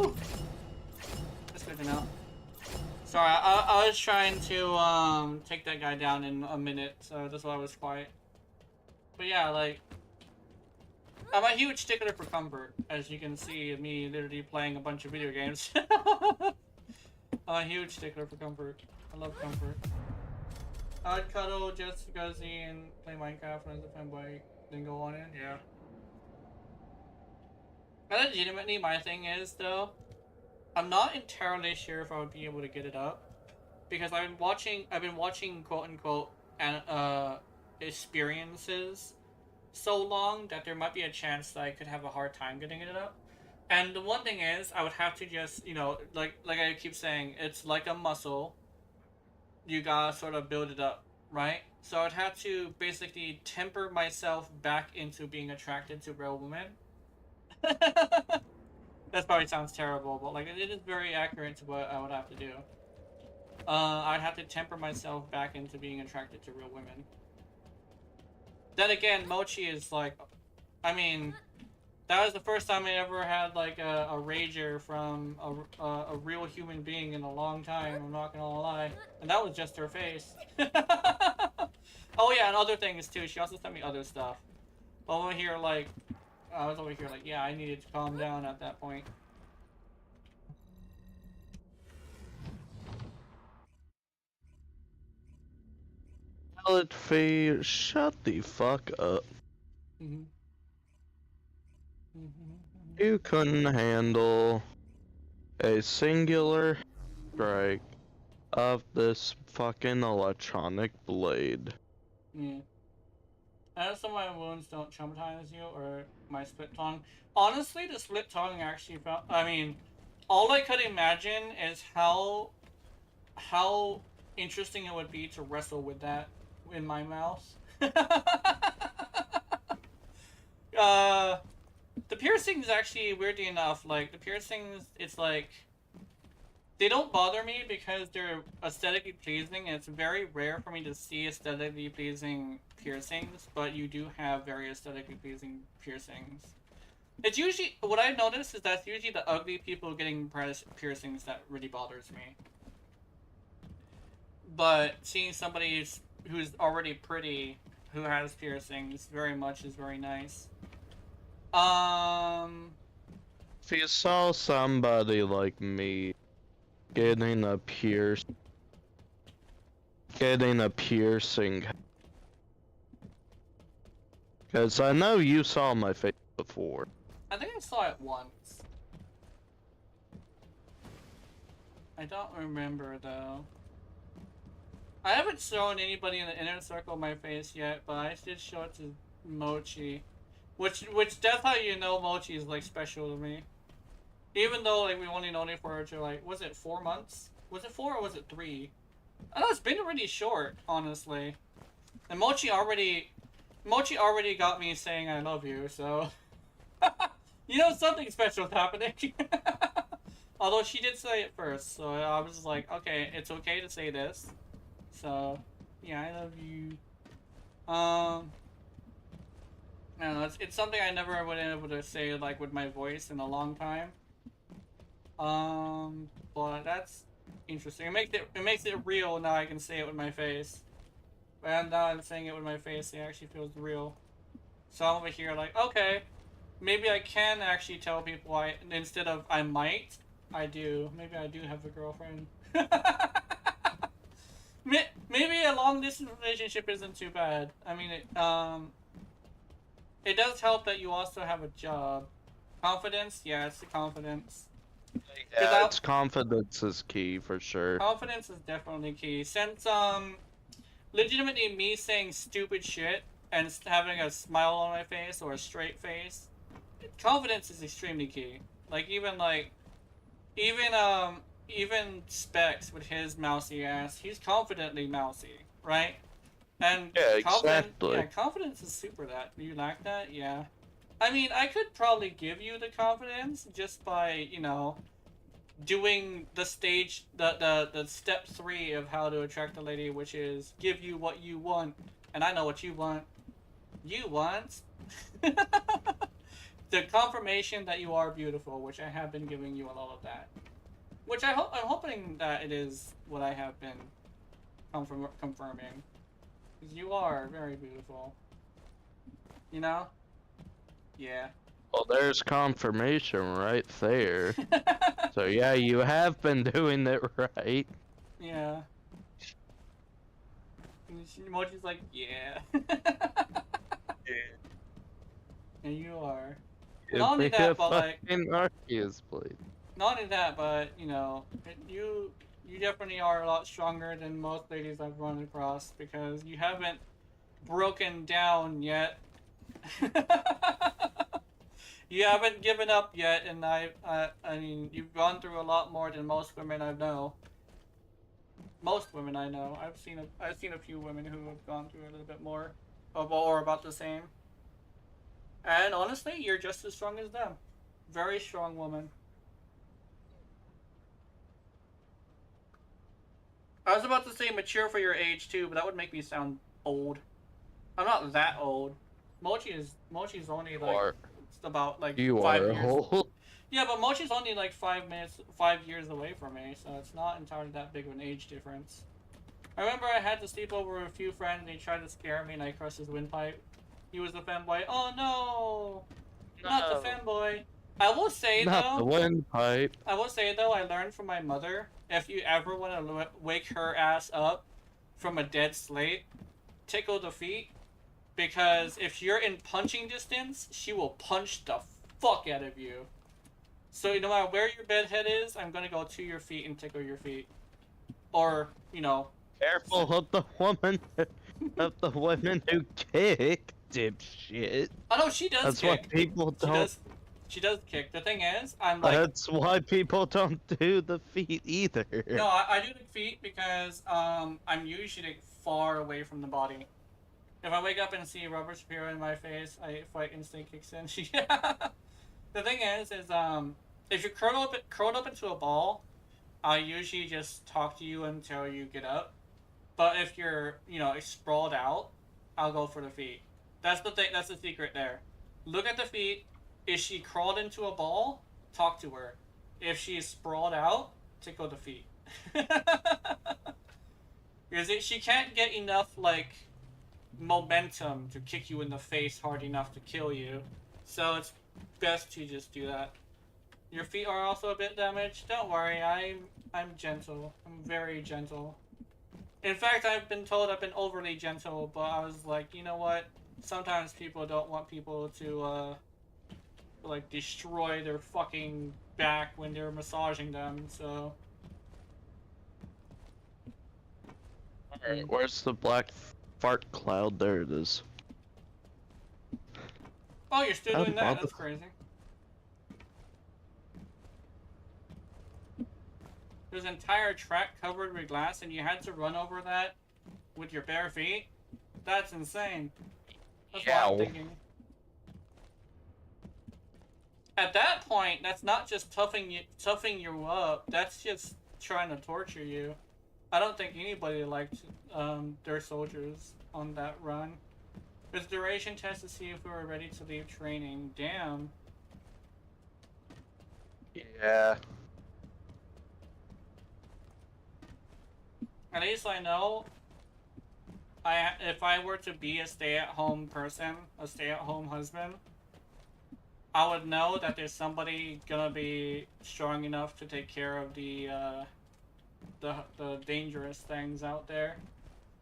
Woo! That's good to know. Sorry, I was trying to take that guy down in a minute, so that's why I was quiet. But yeah, like, I'm a huge stickler for comfort, as you can see me literally playing a bunch of video games. I'm a huge stickler for comfort. I love comfort. I'd cuddle just because he and play Minecraft and as a fanboy, then go on in, yeah. And legitimately, my thing is, though, I'm not entirely sure if I would be able to get it up. Because I've been watching quote-unquote, experiences so long that there might be a chance that I could have a hard time getting it up. And the one thing is, I would have to just, you know, like I keep saying, it's like a muscle. You gotta sort of build it up, right? So I'd have to basically temper myself back into being attracted to real women. That probably sounds terrible, but like it is very accurate to what I would have to do. I'd have to temper myself back into being attracted to real women. Then again, Mochi is like, I mean, that was the first time I ever had like a rager from a real human being in a long time, I'm not gonna lie. And that was just her face. Oh yeah, and other things too, she also sent me other stuff. But over here, like, I was over here like, yeah, I needed to calm down at that point. Valid fee, shut the fuck up. You couldn't handle a singular strike of this fucking electronic blade. Yeah. I know some of my wounds don't traumatize you, or my split tongue. Honestly, the split tongue actually felt, I mean, all I could imagine is how interesting it would be to wrestle with that in my mouth. The piercings actually, weirdly enough, like the piercings, it's like they don't bother me because they're aesthetically pleasing, and it's very rare for me to see aesthetically pleasing piercings, but you do have very aesthetically pleasing piercings. It's usually, what I've noticed is that's usually the ugly people getting piercings that really bothers me. But seeing somebody who's already pretty, who has piercings, very much is very nice. If you saw somebody like me getting a piercing, because I know you saw my face before. I think I saw it once. I don't remember though. I haven't shown anybody in the inner circle my face yet, but I did show it to Mochi. Which that's how you know Mochi is like special to me. Even though like we've only known it for like, was it 4 months? Was it 4 or was it 3? I know it's been really short, honestly. And Mochi already got me saying I love you, so you know something special is happening. Although she did say it first, so I was like, okay, it's okay to say this. So yeah, I love you. I don't know, it's something I never would have been able to say like with my voice in a long time. But that's interesting. It makes it real now. I can say it with my face. And now I'm saying it with my face, it actually feels real. So I'm over here like, okay, maybe I can actually tell people instead of I might, I do. Maybe I do have a girlfriend. Maybe a long distance relationship isn't too bad. I mean, it does help that you also have a job. Confidence? Yeah, it's the confidence. Yeah, it's confidence is key for sure. Confidence is definitely key. Since, legitimately me saying stupid shit and having a smile on my face or a straight face, confidence is extremely key. Even Specs with his mousy ass, he's confidently mousy, right? And yeah, exactly. Confidence is super that. Do you lack that? Yeah. I mean, I could probably give you the confidence just by, you know, doing the stage, the step 3 of how to attract a lady, which is give you what you want. And I know what you want. You want the confirmation that you are beautiful, which I have been giving you a lot of that. Which I'm hoping that it is what I have been confirming. Because you are very beautiful. You know? Yeah. Well, there's confirmation right there. So yeah, you have been doing it right. Yeah. And Mochi's like, yeah. Yeah. And you are. Give Not only me that, a but like, fucking Arceus, please. not only that, but you know, you definitely are a lot stronger than most ladies I've run across because you haven't broken down yet. You haven't given up yet, and I mean, you've gone through a lot more than most women I know. Most women I know. I've seen a few women who have gone through a little bit more, or about the same. And honestly, you're just as strong as them. Very strong woman. I was about to say mature for your age too, but that would make me sound old. I'm not that old. Mochi's only like it's about like You 5 are years. old. Yeah, but Mochi's only like 5 years away from me, so it's not entirely that big of an age difference. I remember I had to sleep over with a few friends and he tried to scare me and I crushed his windpipe. He was the fanboy. Oh no! Not the fanboy. I will say Not the though. windpipe. I will say though, I learned from my mother. If you ever want to wake her ass up from a dead slate, tickle the feet, because if you're in punching distance, she will punch the fuck out of you. So no matter where your bed head is, I'm gonna go to your feet and tickle your feet, or you know. Careful of the women who kick, dipshit. Oh no, she does. That's kick. what people She don't. does. She does kick. The thing is, I'm like, That's why people don't do the feet either. no, I do the feet because I'm usually far away from the body. If I wake up and see rubber spear in my face, fight instinct kicks in. Yeah. The thing is if you're curled up into a ball, I'll usually just talk to you until you get up. But if you're, sprawled out, I'll go for the feet. That's the thing. That's the secret there. Look at the feet. Is she crawled into a ball? Talk to her. If she's sprawled out, tickle the feet. Because she can't get enough momentum to kick you in the face hard enough to kill you. So it's best to just do that. Your feet are also a bit damaged. Don't worry, I'm gentle. I'm very gentle. In fact, I've been told I've been overly gentle, but I was like, you know what? Sometimes people don't want people to destroy their fucking back when they're massaging them. So Alright, where's the black fart cloud? There it is. oh, you're still How doing that? about That's the- crazy. There's an entire track covered with glass, and you had to run over that with your bare feet? That's insane. That's what I'm Yow. thinking. At that point, that's not just toughing you up. That's just trying to torture you. I don't think anybody liked their soldiers on that run. There's a duration test to see if we were ready to leave training. Damn. Yeah. At least I know. If I were to be a stay-at-home person, a stay-at-home husband, I would know that there's somebody gonna be strong enough to take care of the dangerous things out there.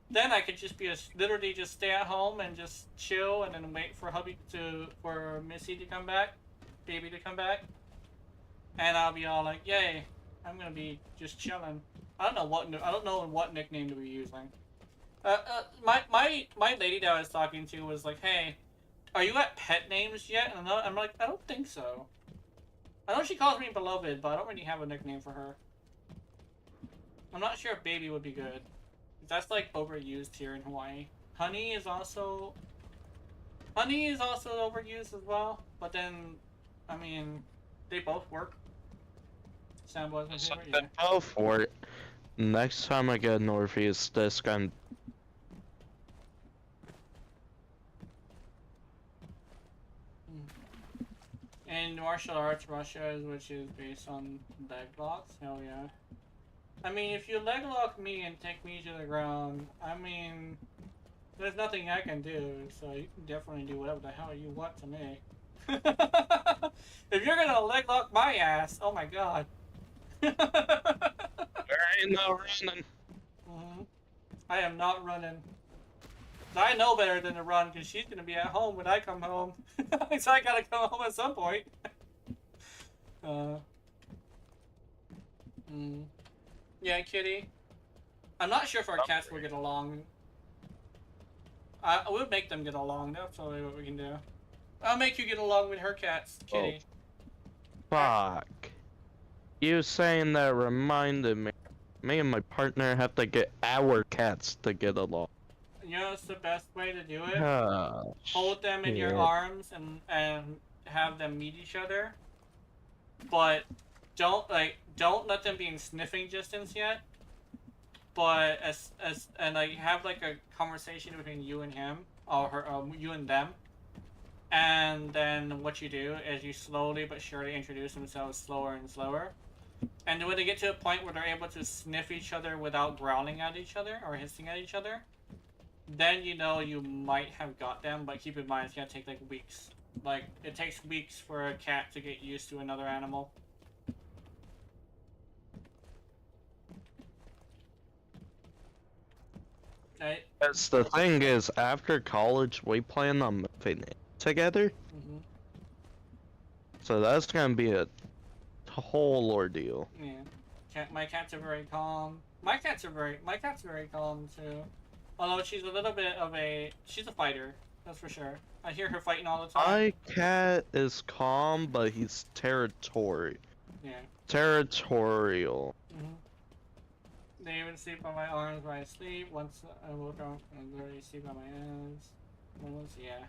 Then I could just literally just stay at home and just chill and then wait for for Missy to come back, baby to come back, and I'll be all like, yay, I'm gonna be just chilling. I don't know what nickname to be using. My lady that I was talking to was like, hey, are you at pet names yet? And I'm like, I don't think so. I know she calls me beloved, but I don't really have a nickname for her. I'm not sure if baby would be good. That's overused here in Hawaii. Honey is also overused as well. But then, I mean, they both work. Sambo's my favorite. Yeah. Go for it. Next time I get a Northeast disc, I'm And martial arts Russia which is based on leg locks. Hell yeah. I mean, if you leg lock me and take me to the ground, I mean, there's nothing I can do. So you can definitely do whatever the hell you want to me. If you're gonna leg lock my ass, oh my god. there ain't no running. I am not running. I know better than to run because she's gonna be at home when I come home. So I gotta come home at some point. Yeah, kitty. I'm not sure if our cats will get along. I would make them get along. That's probably what we can do. I'll make you get along with her cats, kitty. Fuck. You saying that reminded me. Me and my partner have to get our cats to get along. You know, it's the best way to do it. Hold them in your shit. arms and have them meet each other. But don't let them be in sniffing distance yet. But have a conversation between you and him or her, you and them. And then what you do is you slowly but surely introduce themselves slower and slower. And when they get to a point where they're able to sniff each other without growling at each other or hissing at each other, then you know you might have got them, but keep in mind it's gonna take weeks. It takes weeks for a cat to get used to another animal. Right? Because the thing is, after college, we plan on moving in together. So that's gonna be a whole ordeal. Yeah. My cats are very calm. My cat's very calm too. Although she's a little bit of she's a fighter. That's for sure. I hear her fighting all the time. My cat is calm, but he's territorial. Yeah. Territorial. They even sleep on my arms when I sleep. Once I woke up and literally sleep on my ass. Once, yeah.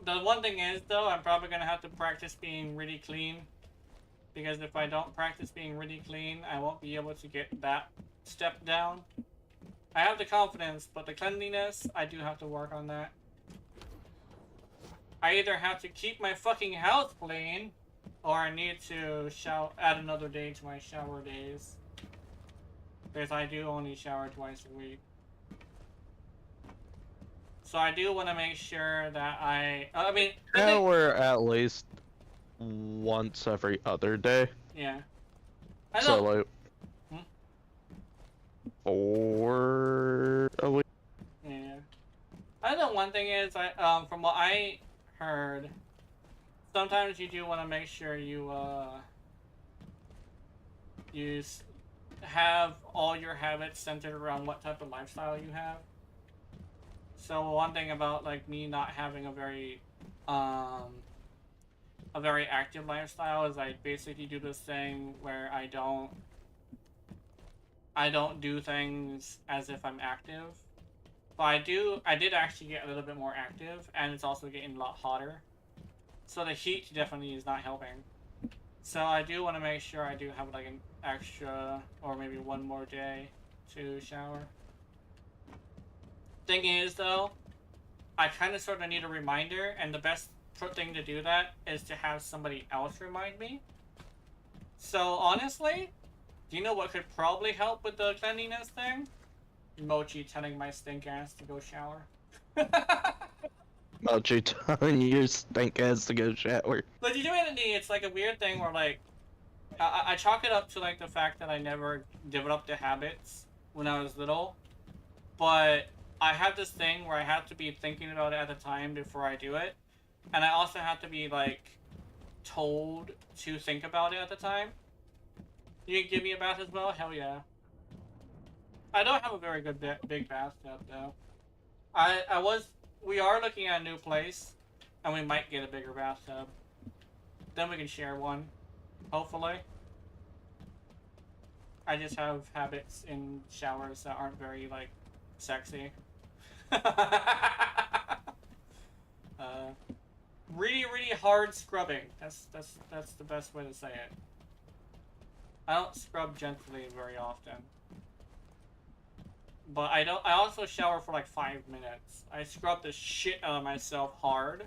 The one thing is, though, I'm probably gonna have to practice being really clean. Because if I don't practice being really clean, I won't be able to get that step down. I have the confidence, but the cleanliness, I do have to work on that. I either have to keep my fucking house clean, or I need to add another day to my shower days. Because I do only shower twice a week. So I do want to make sure that I mean... Shower at least once every other day. Yeah. So, like... 4 a week. Yeah. I know one thing is, from what I heard, sometimes you do want to make sure you have all your habits centered around what type of lifestyle you have. So one thing about like me not having a very active lifestyle is I basically do this thing where I don't do things as if I'm active. But I did actually get a little bit more active, and it's also getting a lot hotter. So the heat definitely is not helping. So I do want to make sure I do have like an extra, or maybe one more day to shower. Thing is though, I kind of sort of need a reminder, and the best thing to do that is to have somebody else remind me. So honestly, do you know what could probably help with the cleanliness thing? Mochi telling my stink ass to go shower. Mochi telling your stink ass to go shower. Legitimately, it's like a weird thing where like, I chalk it up to like the fact that I never developed the habits when I was little. But I have this thing where I have to be thinking about it at the time before I do it. And I also have to be like, told to think about it at the time. You can give me a bath as well? Hell yeah. I don't have a very good big bathtub though. We are looking at a new place, and we might get a bigger bathtub. Then we can share one, hopefully. I just have habits in showers that aren't very like sexy. Really hard scrubbing. That's the best way to say it. I don't scrub gently very often. But I also shower for like 5 minutes. I scrub the shit out of myself hard.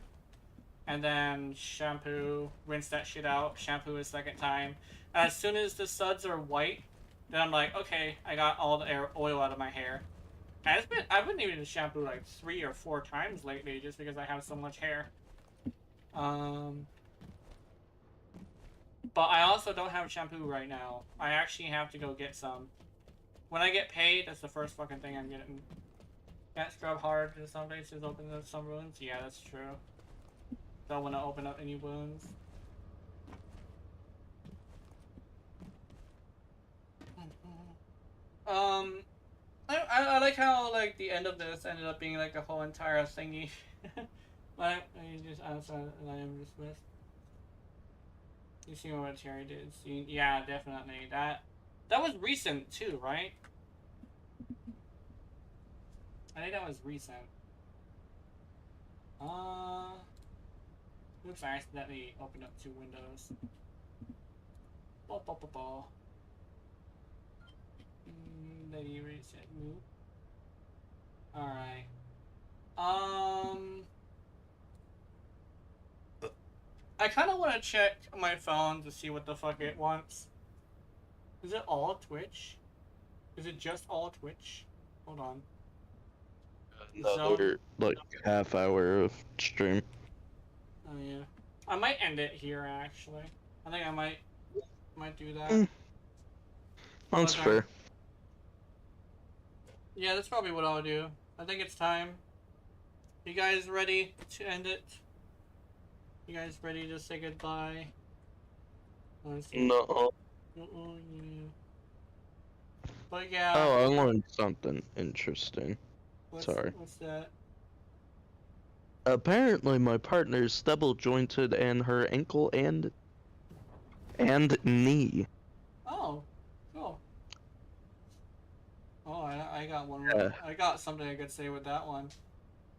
And then shampoo, rinse that shit out, shampoo a second time. And as soon as the suds are white, then I'm like, okay, I got all the oil out of my hair. And I've been needing to shampoo like 3 or 4 times lately just because I have so much hair. But I also don't have shampoo right now. I actually have to go get some. When I get paid, that's the first fucking thing I'm getting. Can't scrub hard in some places, open up some wounds. Yeah, that's true. Don't want to open up any wounds. I like how like the end of this ended up being like a whole entire thingy. Like you just answer and I am dismissed. You see what Terry did? See, yeah, definitely that was recent too, right? I think that was recent. Oops, I accidentally opened up 2 windows. Then you reset move. Alright. I kind of want to check my phone to see what the fuck it wants. Is it all Twitch? Is it just all Twitch? Hold on. Another, like, half hour of stream. Oh yeah. I might end it here actually. I think I might do that. That's Okay. fair. Yeah, that's probably what I'll do. I think it's time. You guys ready to end it? You guys ready to say goodbye? Let's see. No. Yeah. But yeah. Oh, I learned something interesting. Sorry. What's that? Apparently, my partner's double jointed in her ankle and knee. Oh, cool. Oh, I got one. Yeah. I got something I could say with that one.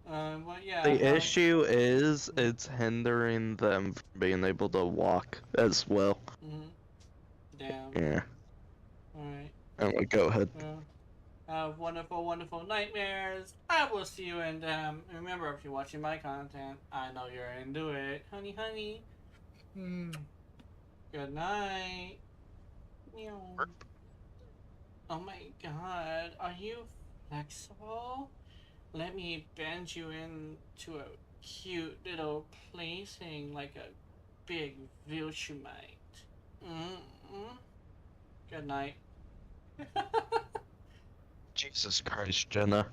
But yeah. The issue is it's hindering them from being able to walk as well. Damn. Yeah. Alright. Anyway, go ahead. Well, have wonderful, wonderful nightmares. I will see you in them. Remember, if you're watching my content, I know you're into it. Honey, honey. Good night. Meow. Oh my god. Are you flexible? Let me bend you into a cute little plaything like a big Viltrumite. Good night. Jesus Christ, Jenna.